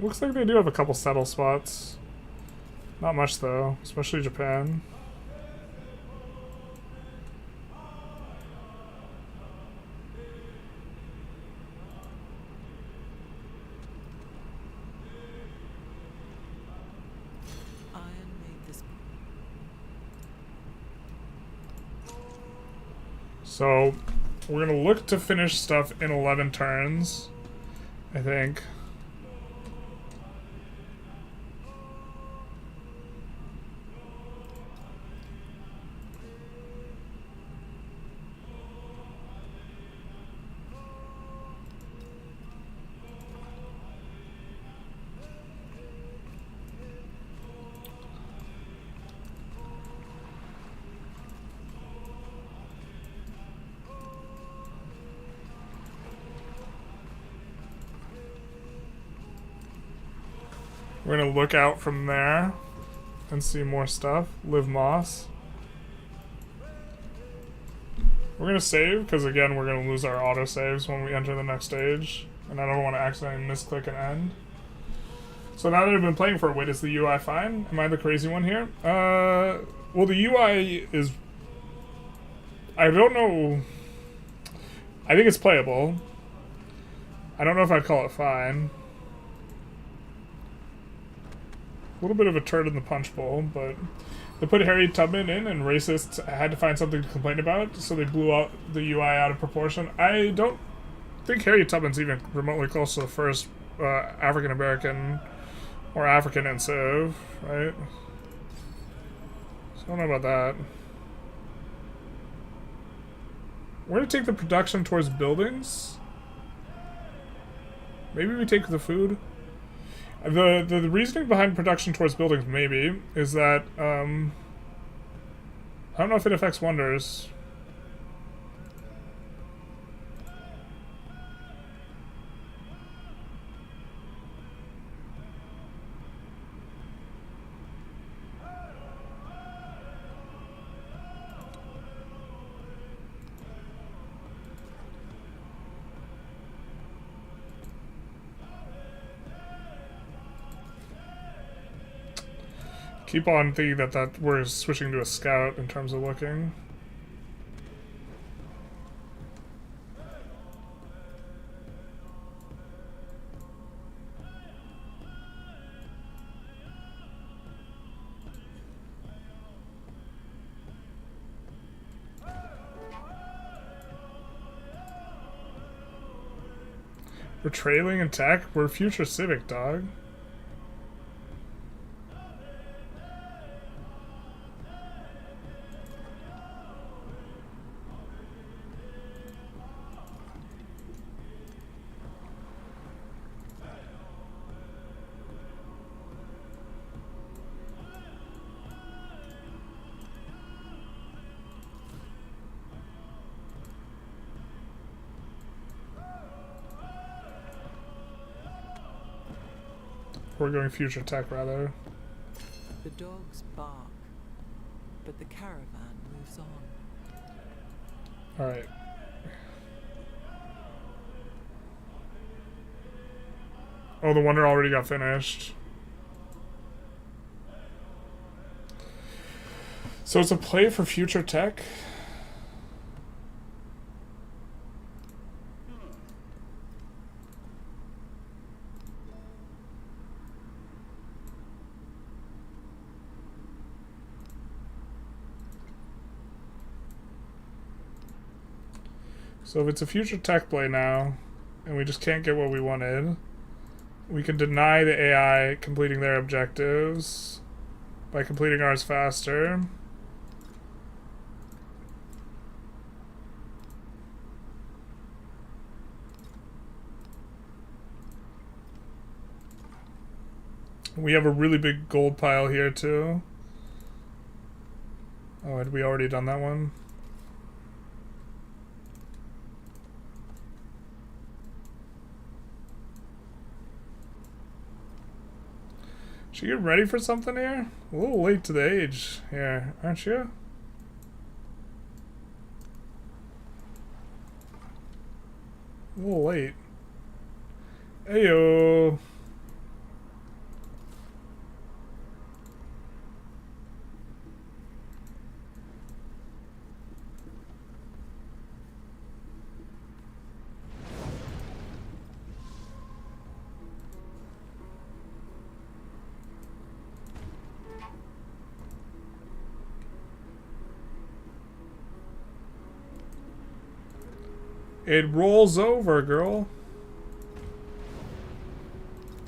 [SPEAKER 1] Looks like they do have a couple settle spots. Not much though, especially Japan. So, we're gonna look to finish stuff in 11 turns, I think. We're gonna look out from there and see more stuff. Live Moss. We're gonna save, because again, we're gonna lose our autosaves when we enter the next stage. And I don't want to accidentally misclick and end. So now that I've been playing for a bit, is the UI fine? Am I the crazy one here? Well, the UI is... I don't know... I think it's playable. I don't know if I'd call it fine. A little bit of a turd in the punch bowl, but they put Harry Tubman in and racists had to find something to complain about, so they blew out the UI out of proportion. I don't think Harry Tubman's even remotely close to the first African-American or African in Civ, right? So I don't know about that. We're gonna take the production towards buildings. Maybe we take the food. The reasoning behind production towards buildings, maybe, is that, I don't know if it affects wonders. Keep on thinking that we're switching to a scout in terms of looking. We're trailing in tech? We're future civic, dog. We're going future tech, rather.
[SPEAKER 2] The dogs bark, but the caravan moves on.
[SPEAKER 1] Alright. Oh, the wonder already got finished. So it's a play for future tech. So if it's a future tech play now, and we just can't get what we wanted, we can deny the AI completing their objectives by completing ours faster. We have a really big gold pile here too. Oh, had we already done that one? Should you get ready for something here? A little late to the age here, aren't you? A little late. Ayo. It rolls over, girl.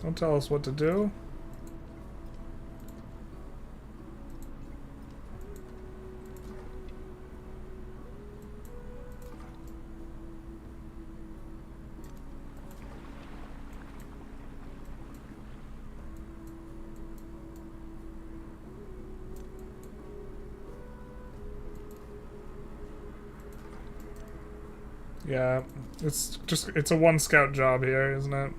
[SPEAKER 1] Don't tell us what to do. Yeah, it's a one scout job here, isn't it?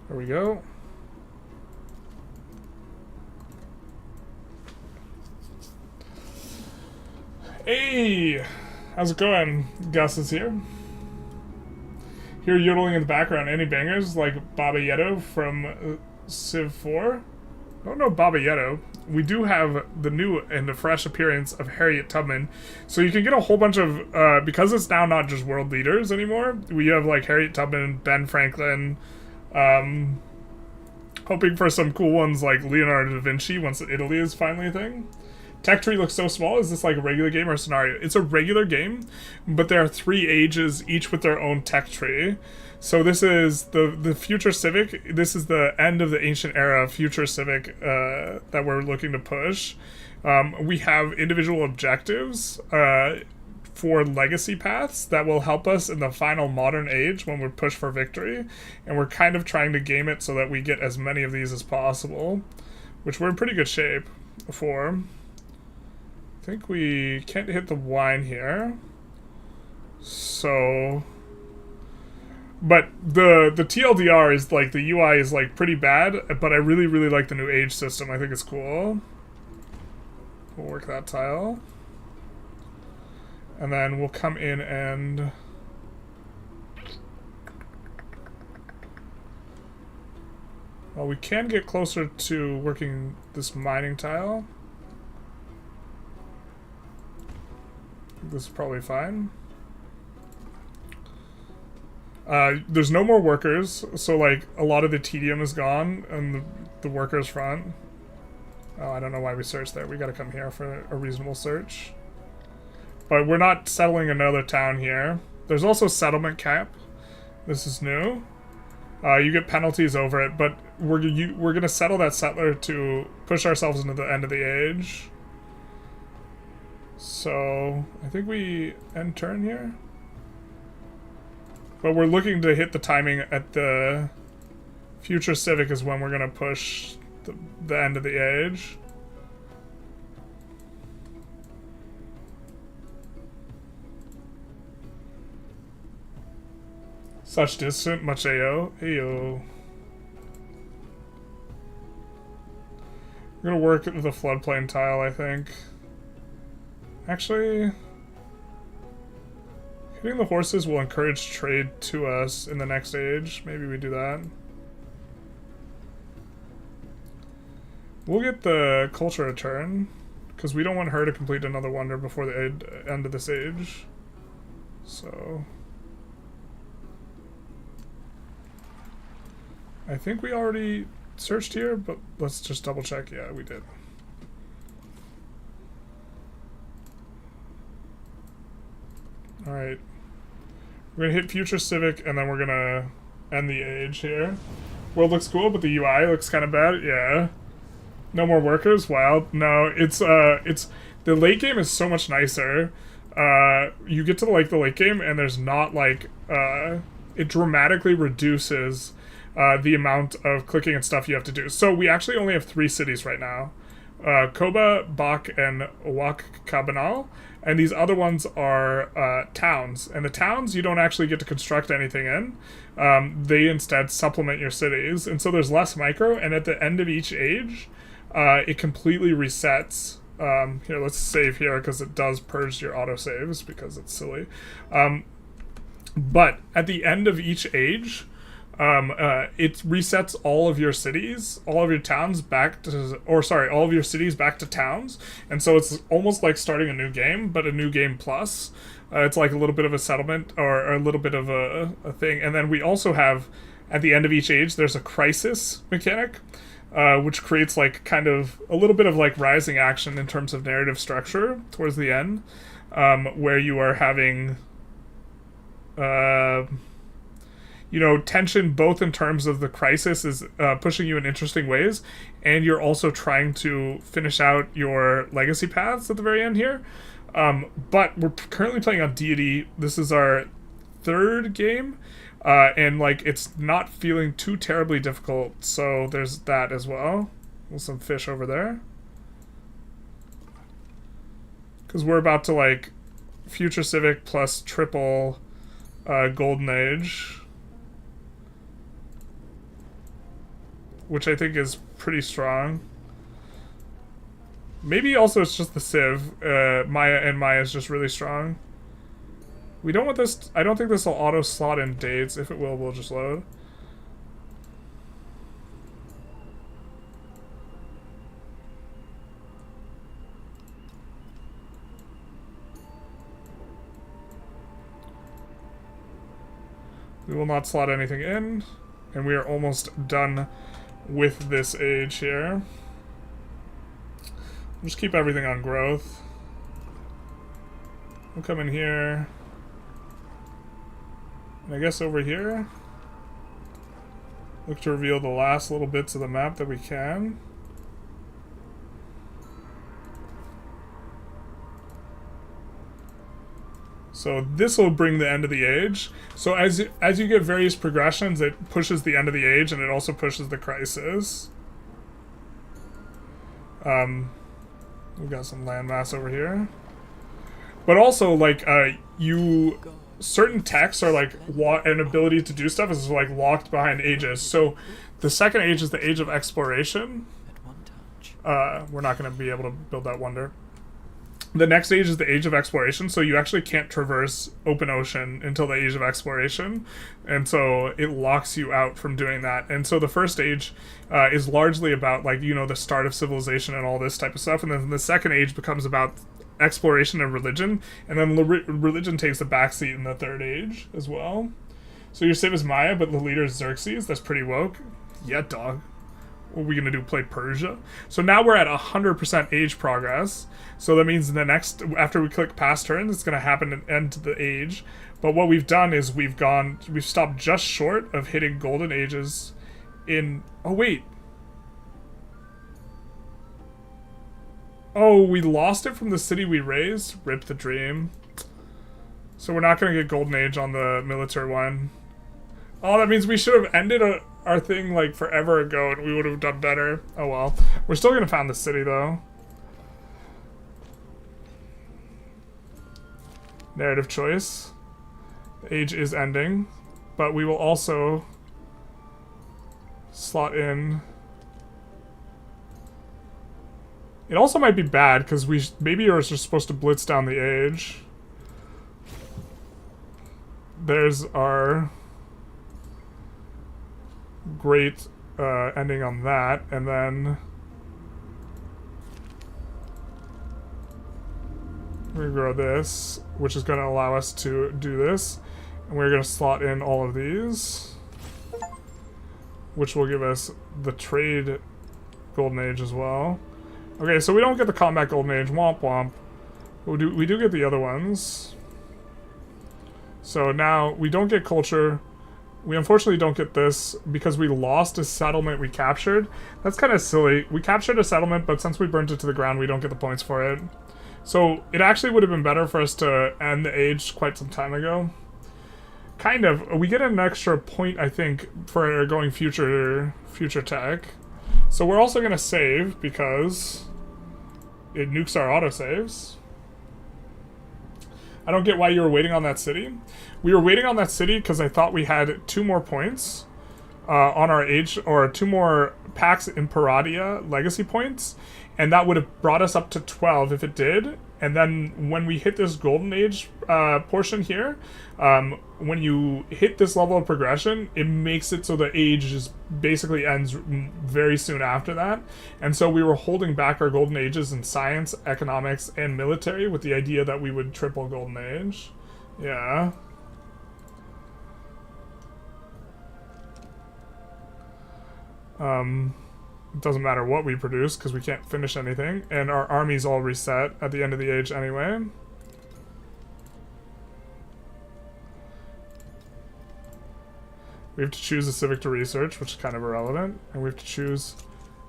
[SPEAKER 1] There we go. Hey! How's it going? Gus is here. Hear yodeling in the background. Any bangers like Baba Yeto from Civ 4? I don't know Baba Yeto. We do have the new and the fresh appearance of Harriet Tubman. So you can get a whole bunch of, because it's now not just world leaders anymore, we have like Harriet Tubman, Ben Franklin, hoping for some cool ones like Leonardo da Vinci once Italy is finally a thing. Tech tree looks so small. Is this like a regular game or a scenario? It's a regular game, but there are 3 ages, each with their own tech tree. So this is the future civic. This is the end of the ancient era future civic that we're looking to push. We have individual objectives for legacy paths that will help us in the final modern age when we push for victory. And we're kind of trying to game it so that we get as many of these as possible, which we're in pretty good shape for. I think we can't hit the wine here. So... But the TLDR is like, the UI is like pretty bad, but I really, really like the new age system. I think it's cool. We'll work that tile. And then we'll come in and... Well, we can get closer to working this mining tile. This is probably fine. There's no more workers, so like a lot of the tedium is gone on the workers front. Oh, I don't know why we searched there. We gotta come here for a reasonable search. But we're not settling another town here. There's also settlement cap. This is new. You get penalties over it, but we're gonna settle that settler to push ourselves into the end of the age. So I think we end turn here. But we're looking to hit the timing at the future civic is when we're gonna push the end of the age. Such distant, much AO. Ayo. We're gonna work with the floodplain tile, I think. Actually, hitting the horses will encourage trade to us in the next age. Maybe we do that. We'll get the culture a turn, because we don't want her to complete another wonder before the end of this age. So I think we already searched here, but let's just double check. Yeah, we did. Alright. We're gonna hit future civic and then we're gonna end the age here. World looks cool, but the UI looks kind of bad. Yeah. No more workers? Wow. No, it's the late game is so much nicer. You get to the late game and there's not like it dramatically reduces the amount of clicking and stuff you have to do. So we actually only have 3 cities right now. Koba, Bak, and Wakabanal. And these other ones are towns. And the towns you don't actually get to construct anything in. They instead supplement your cities. And so there's less micro, and at the end of each age, it completely resets. Here, let's save here, because it does purge your autosaves, because it's silly. But at the end of each age, it resets all of your cities, all of your towns back to, all of your cities back to towns. And so it's almost like starting a new game, but a new game plus. It's like a little bit of a settlement or a little bit of a thing. And then we also have, at the end of each age, there's a crisis mechanic, which creates like kind of a little bit of like rising action in terms of narrative structure towards the end, where you are having, tension both in terms of the crisis is pushing you in interesting ways, and you're also trying to finish out your legacy paths at the very end here. But we're currently playing on DIETY. This is our 3rd game, and like it's not feeling too terribly difficult, so there's that as well. With some fish over there. Because we're about to like Future Civic plus triple Golden Age, which I think is pretty strong. Maybe also it's just the Civ. Maya is just really strong. We don't want this. I don't think this will auto slot in dates. If it will, we'll just load. We will not slot anything in. And we are almost done with this age here. Just keep everything on growth. We'll come in here. And I guess over here, look to reveal the last little bits of the map that we can. So this will bring the end of the age. So as you get various progressions, it pushes the end of the age, and it also pushes the crisis. We've got some landmass over here. But also, like, certain texts are, like, an ability to do stuff is, like, locked behind ages. So the second age is the age of exploration. We're not going to be able to build that wonder. The next age is the age of exploration, so you actually can't traverse open ocean until the age of exploration, and so it locks you out from doing that. And so the first age is largely about, like, the start of civilization and all this type of stuff, and then the second age becomes about exploration and religion, and then religion takes a backseat in the third age as well. So your civ is Maya, but the leader is XERXES. That's pretty woke. Yeah, dog. What are we going to do, play Persia? So now we're at 100% age progress. So that means the next, after we click past turn, it's going to happen and end to the age. But what we've done is we've stopped just short of hitting golden ages in, oh wait. Oh, we lost it from the city we raised? Rip the dream. So we're not going to get golden age on the military one. Oh, that means we should have ended our thing like forever ago and we would have done better. Oh well. We're still gonna found the city though. Narrative choice. The age is ending. But we will also slot in. It also might be bad because maybe you're just supposed to blitz down the age. There's our great ending on that, and then We're gonna grow this, which is gonna allow us to do this. And we're gonna slot in all of these, which will give us the trade golden age as well. Okay, so we don't get the combat golden age, womp womp. We do get the other ones. So now we don't get culture. We unfortunately don't get this because we lost a settlement we captured. That's kind of silly. We captured a settlement, but since we burnt it to the ground, we don't get the points for it. So it actually would have been better for us to end the age quite some time ago. Kind of. We get an extra point, I think, for going future tech. So we're also going to save because it nukes our autosaves. I don't get why you were waiting on that city. We were waiting on that city because I thought we had 2 more points on our age, or 2 more Pax Imperatia legacy points, and that would have brought us up to 12 if it did. And then when we hit this golden age portion here, when you hit this level of progression, it makes it so the age just basically ends very soon after that. And so we were holding back our golden ages in science, economics, and military with the idea that we would triple golden age. Yeah. It doesn't matter what we produce because we can't finish anything, and our army's all reset at the end of the age anyway. We have to choose a civic to research, which is kind of irrelevant, and we have to choose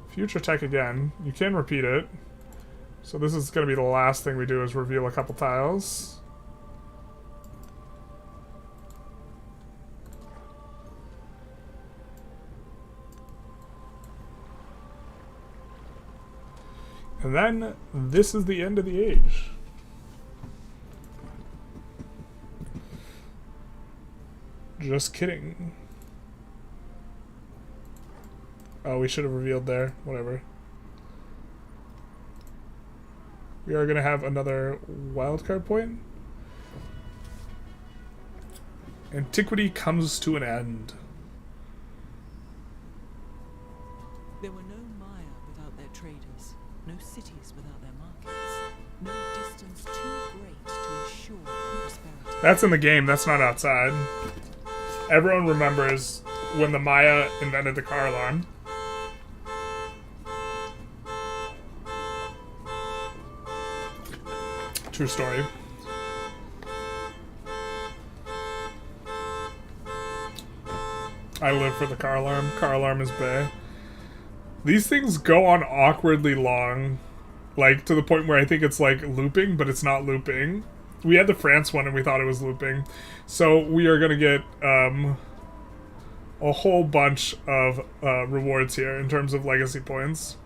[SPEAKER 1] future tech again. You can repeat it. So this is going to be the last thing we do, is reveal a couple tiles. And then, this is the end of the age. Just kidding. Oh, we should have revealed there. Whatever. We are going to have another wildcard point. Antiquity comes to an end.
[SPEAKER 2] There were no Maya without their traders, no cities without their markets, no distance too great to ensure their prosperity.
[SPEAKER 1] That's in the game, that's not outside. Everyone remembers when the Maya invented the car alarm. True story. I live for the car alarm. Car alarm is bae. These things go on awkwardly long. Like, to the point where I think it's, like, looping, but it's not looping. We had the France one and we thought it was looping. So we are gonna get, a whole bunch of, rewards here in terms of legacy points.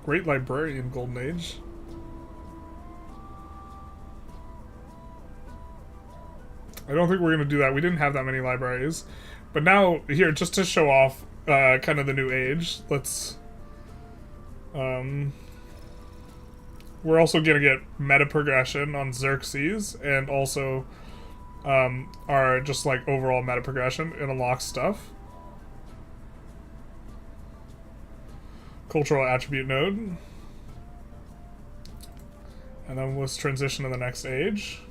[SPEAKER 1] Great librarian, Golden Age. I don't think we're going to do that. We didn't have that many libraries. But now, here, just to show off kind of the new age, let's... we're also going to get meta progression on XERXES, and also our just, like, overall meta progression and unlock stuff. Cultural attribute node. And then let's transition to the next age.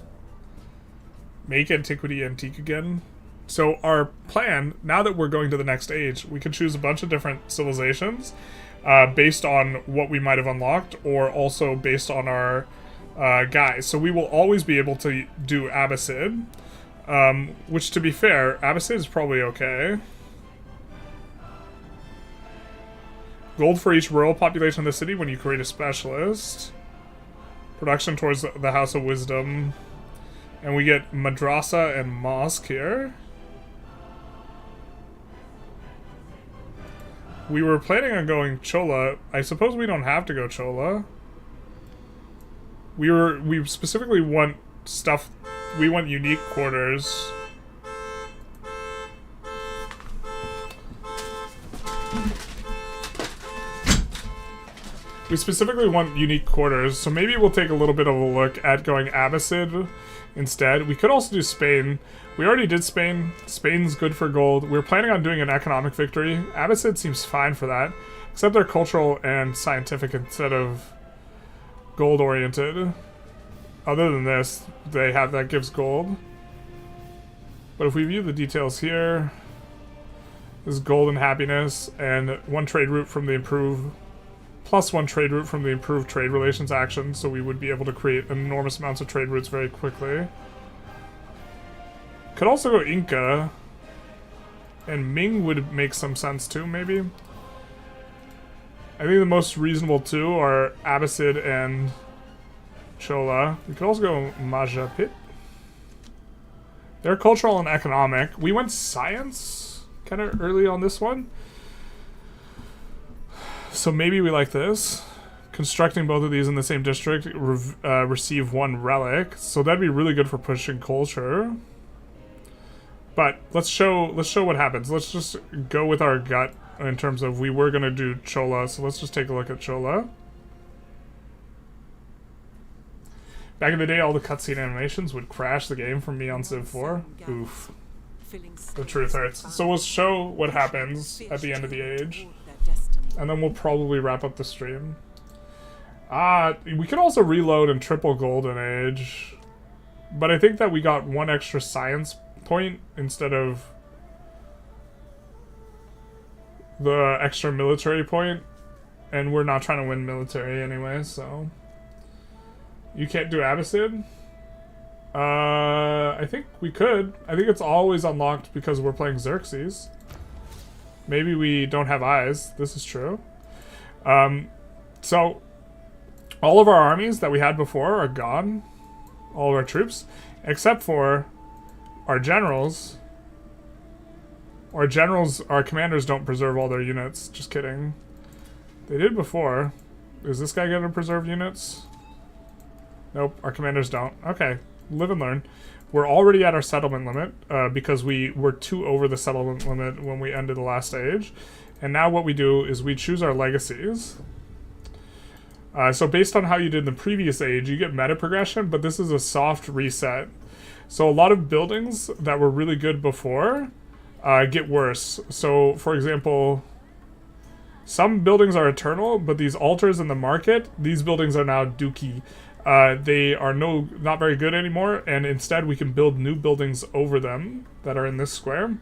[SPEAKER 1] Make antiquity antique again. So our plan, now that we're going to the next age, we can choose a bunch of different civilizations based on what we might have unlocked, or also based on our guys. So we will always be able to do Abbasid, which, to be fair, Abbasid is probably okay. Gold for each rural population of the city when you create a specialist. Production towards the House of Wisdom. And we get Madrasa and Mosque here. We were planning on going Chola. I suppose we don't have to go Chola. We specifically want stuff. We want unique quarters. We specifically want unique quarters, so maybe we'll take a little bit of a look at going Abbasid instead. We could also do Spain. We already did Spain. Spain's good for gold. We're planning on doing an economic victory. Abbasid seems fine for that, except they're cultural and scientific instead of gold-oriented. Other than this, they have that gives gold. But if we view the details here, this is gold and happiness, and one trade route from the improved, plus one trade route from the improved trade relations action, so we would be able to create enormous amounts of trade routes very quickly. Could also go Inca, and Ming would make some sense too, maybe. I think the most reasonable two are Abbasid and Chola. We could also go Majapahit. They're cultural and economic. We went science kind of early on this one. So maybe we like this. Constructing both of these in the same district, receive one relic. So that'd be really good for pushing culture. But let's show what happens. Let's just go with our gut in terms of we were gonna do Chola. So let's just take a look at Chola. Back in the day, all the cutscene animations would crash the game for me on Civ 4. Oof. The truth hurts. So we'll show what happens at the end of the age. And then we'll probably wrap up the stream. We could also reload and triple Golden Age. But I think that we got one extra science point instead of the extra military point. And we're not trying to win military anyway, so... You can't do Abbasid? I think we could. I think it's always unlocked because we're playing XERXES. Maybe we don't have eyes. This is true. So, all of our armies that we had before are gone. All of our troops. Except for our generals. Our generals, our commanders don't preserve all their units. Just kidding. They did before. Is this guy gonna preserve units? Nope, our commanders don't. Okay, live and learn. We're already at our settlement limit because we were 2 over the settlement limit when we ended the last stage. And now what we do is we choose our legacies. So based on how you did in the previous age, you get meta progression, but this is a soft reset. So a lot of buildings that were really good before get worse. So, for example, some buildings are eternal, but these altars in the market, these buildings are now dookie. They are not very good anymore, and instead we can build new buildings over them that are in this square.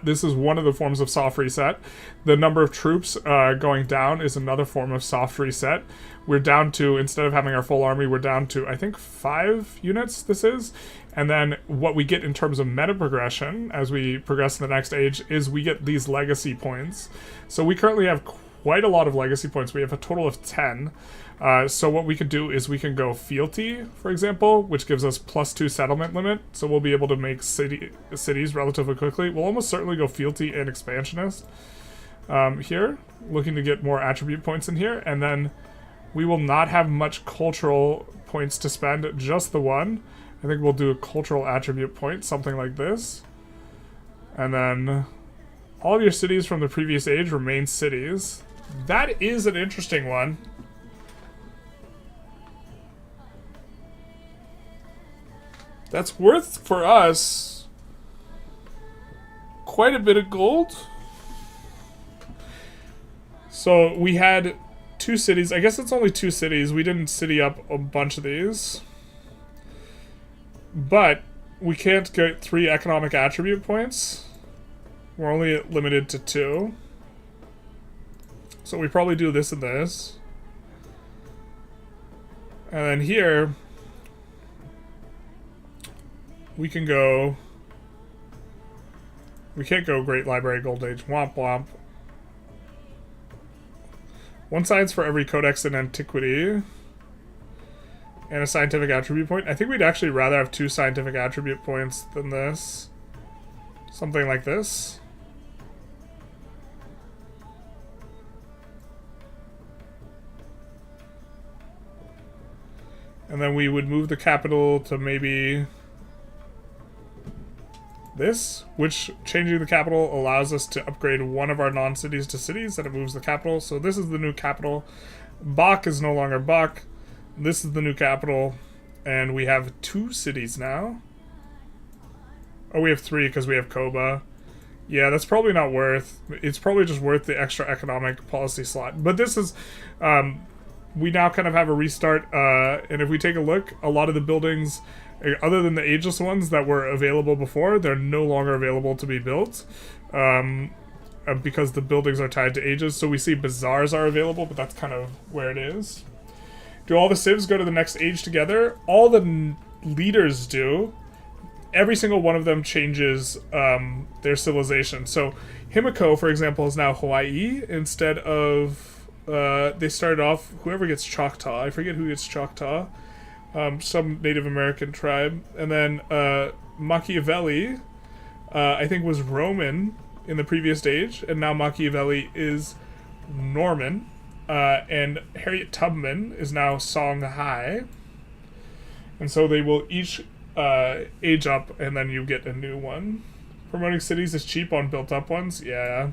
[SPEAKER 1] This is one of the forms of soft reset. The number of troops going down is another form of soft reset. We're down to, instead of having our full army, we're down to, I think, 5 units this is. And then what we get in terms of meta progression as we progress in the next age is we get these legacy points. So we currently have quite a lot of legacy points. We have a total of 10. So what we could do is we can go fealty, for example, which gives us +2 settlement limit. So we'll be able to make cities relatively quickly. We'll almost certainly go fealty and expansionist here, looking to get more attribute points in here. And then we will not have much cultural points to spend, just the one. I think we'll do a cultural attribute point, something like this. And then all of your cities from the previous age remain cities. That is an interesting one. That's worth, for us, quite a bit of gold. So we had 2 cities. I guess it's only 2 cities. We didn't city up a bunch of these. But we can't get 3 economic attribute points. We're only limited to 2. So we probably do this and this. And then here... we can go... we can't go Great Library Gold Age. Womp womp. 1 science for every codex in antiquity. And a scientific attribute point. I think we'd actually rather have 2 scientific attribute points than this. Something like this. And then we would move the capital to maybe... this, which changing the capital allows us to upgrade one of our non-cities to cities, and it moves the capital. So this is the new capital. Bach is no longer Bach. This is the new capital. And we have 2 cities now. Oh, we have 3 because we have Koba. Yeah, that's probably not worth... It's probably just worth the extra economic policy slot. But this is... we now kind of have a restart, and if we take a look, a lot of the buildings, other than the ageless ones that were available before, they're no longer available to be built, because the buildings are tied to ages. So we see bazaars are available, but that's kind of where it is. Do all the civs go to the next age together? All the leaders do. Every single one of them changes their civilization. So Himiko, for example, is now Hawaii instead of... they started off, whoever gets Choctaw, I forget who gets Choctaw, some Native American tribe, and then Machiavelli, I think was Roman in the previous stage, and now Machiavelli is Norman, and Harriet Tubman is now Songhai, and so they will each age up, and then you get a new one. Promoting cities is cheap on built-up ones, yeah.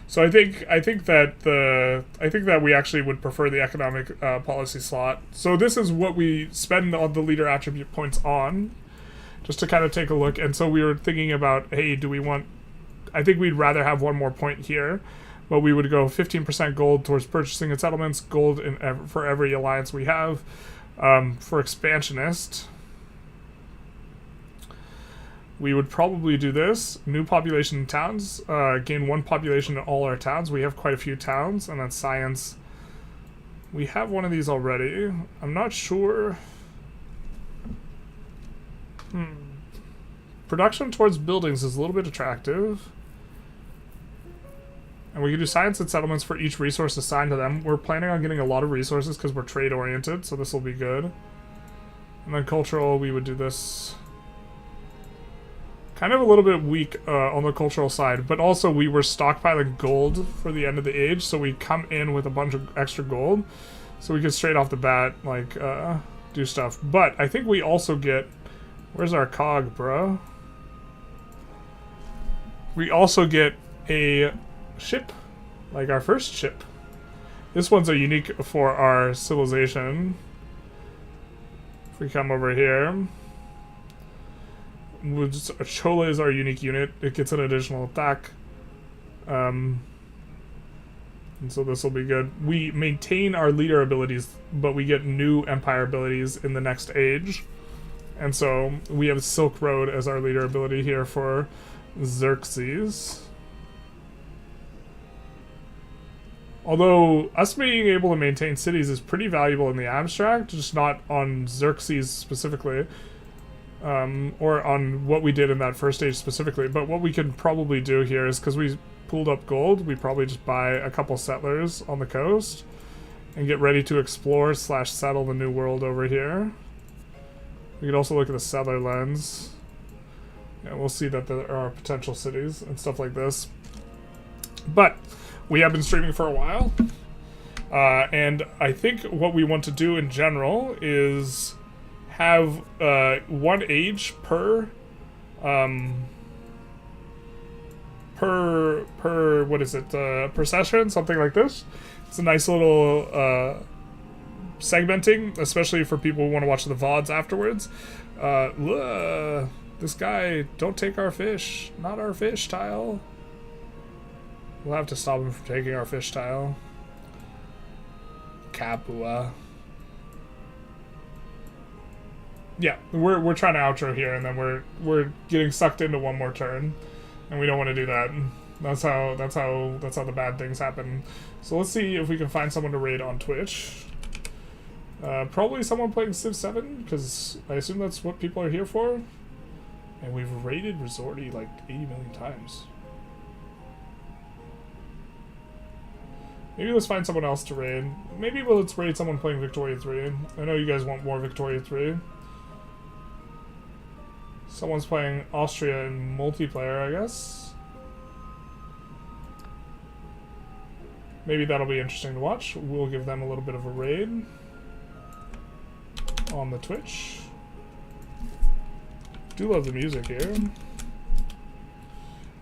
[SPEAKER 1] So I think that we actually would prefer the economic policy slot. So this is what we spend all the leader attribute points on, just to kind of take a look. And so we were thinking about, hey, do we want? I think we'd rather have one more point here, but we would go 15% gold towards purchasing and settlements, gold for every alliance we have. For expansionist, we would probably do this. New population in towns. Gain 1 population in all our towns. We have quite a few towns. And then science. We have one of these already. I'm not sure. Production towards buildings is a little bit attractive. And we can do science and settlements for each resource assigned to them. We're planning on getting a lot of resources because we're trade oriented. So this will be good. And then cultural, we would do this... Kind of a little bit weak on the cultural side, but also we were stockpiling gold for the end of the age, so we come in with a bunch of extra gold, so we can straight off the bat, like, do stuff. But I think we also get... Where's our cog, bro? We also get a ship, like our first ship. This one's a unique for our civilization. If we come over here... Chola is our unique unit. It gets an additional attack. And so this will be good. We maintain our leader abilities, but we get new empire abilities in the next age. And so we have Silk Road as our leader ability here for XERXES. Although us being able to maintain cities is pretty valuable in the abstract, just not on XERXES specifically. Or on what we did in that first stage specifically. But what we can probably do here is, because we pooled up gold, we probably just buy a couple settlers on the coast and get ready to explore / settle the new world over here. We could also look at the settler lens. Yeah, we'll see that there are potential cities and stuff like this. But we have been streaming for a while. And I think what we want to do in general is... have 1 age per what is it, per session, something like this. It's a nice little segmenting, especially for people who want to watch the VODs afterwards. This guy, don't take our fish, not our fish tile. We'll have to stop him from taking our fish tile. Capua. Yeah, we're trying to outro here, and then we're getting sucked into one more turn, and we don't want to do that. That's how the bad things happen. So let's see if we can find someone to raid on Twitch. Probably someone playing Civ 7, because I assume that's what people are here for. And we've raided Resorty like 80 million times. Maybe let's find someone else to raid. Maybe let's raid someone playing Victoria 3. I know you guys want more Victoria 3. Someone's playing Austria in multiplayer, I guess. Maybe that'll be interesting to watch. We'll give them a little bit of a raid on the Twitch. Do love the music here.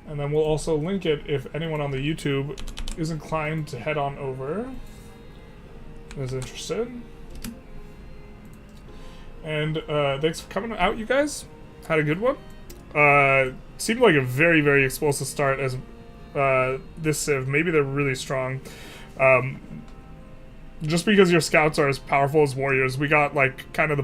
[SPEAKER 1] And then we'll also link it if anyone on the YouTube is inclined to head on over. Is interested. And thanks for coming out, you guys. Had a good one. Seemed like a very, very explosive start as this Civ. Maybe they're really strong. Just because your scouts are as powerful as warriors, we got like kind of the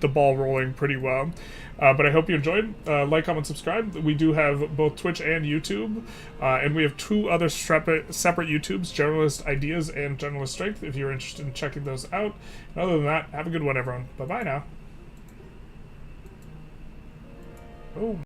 [SPEAKER 1] ball rolling pretty well. But I hope you enjoyed. Like, comment, subscribe. We do have both Twitch and YouTube, and we have 2 other separate YouTubes: Generalist Ideas and Generalist Strength. If you're interested in checking those out. And other than that, have a good one, everyone. Bye bye now. Oh.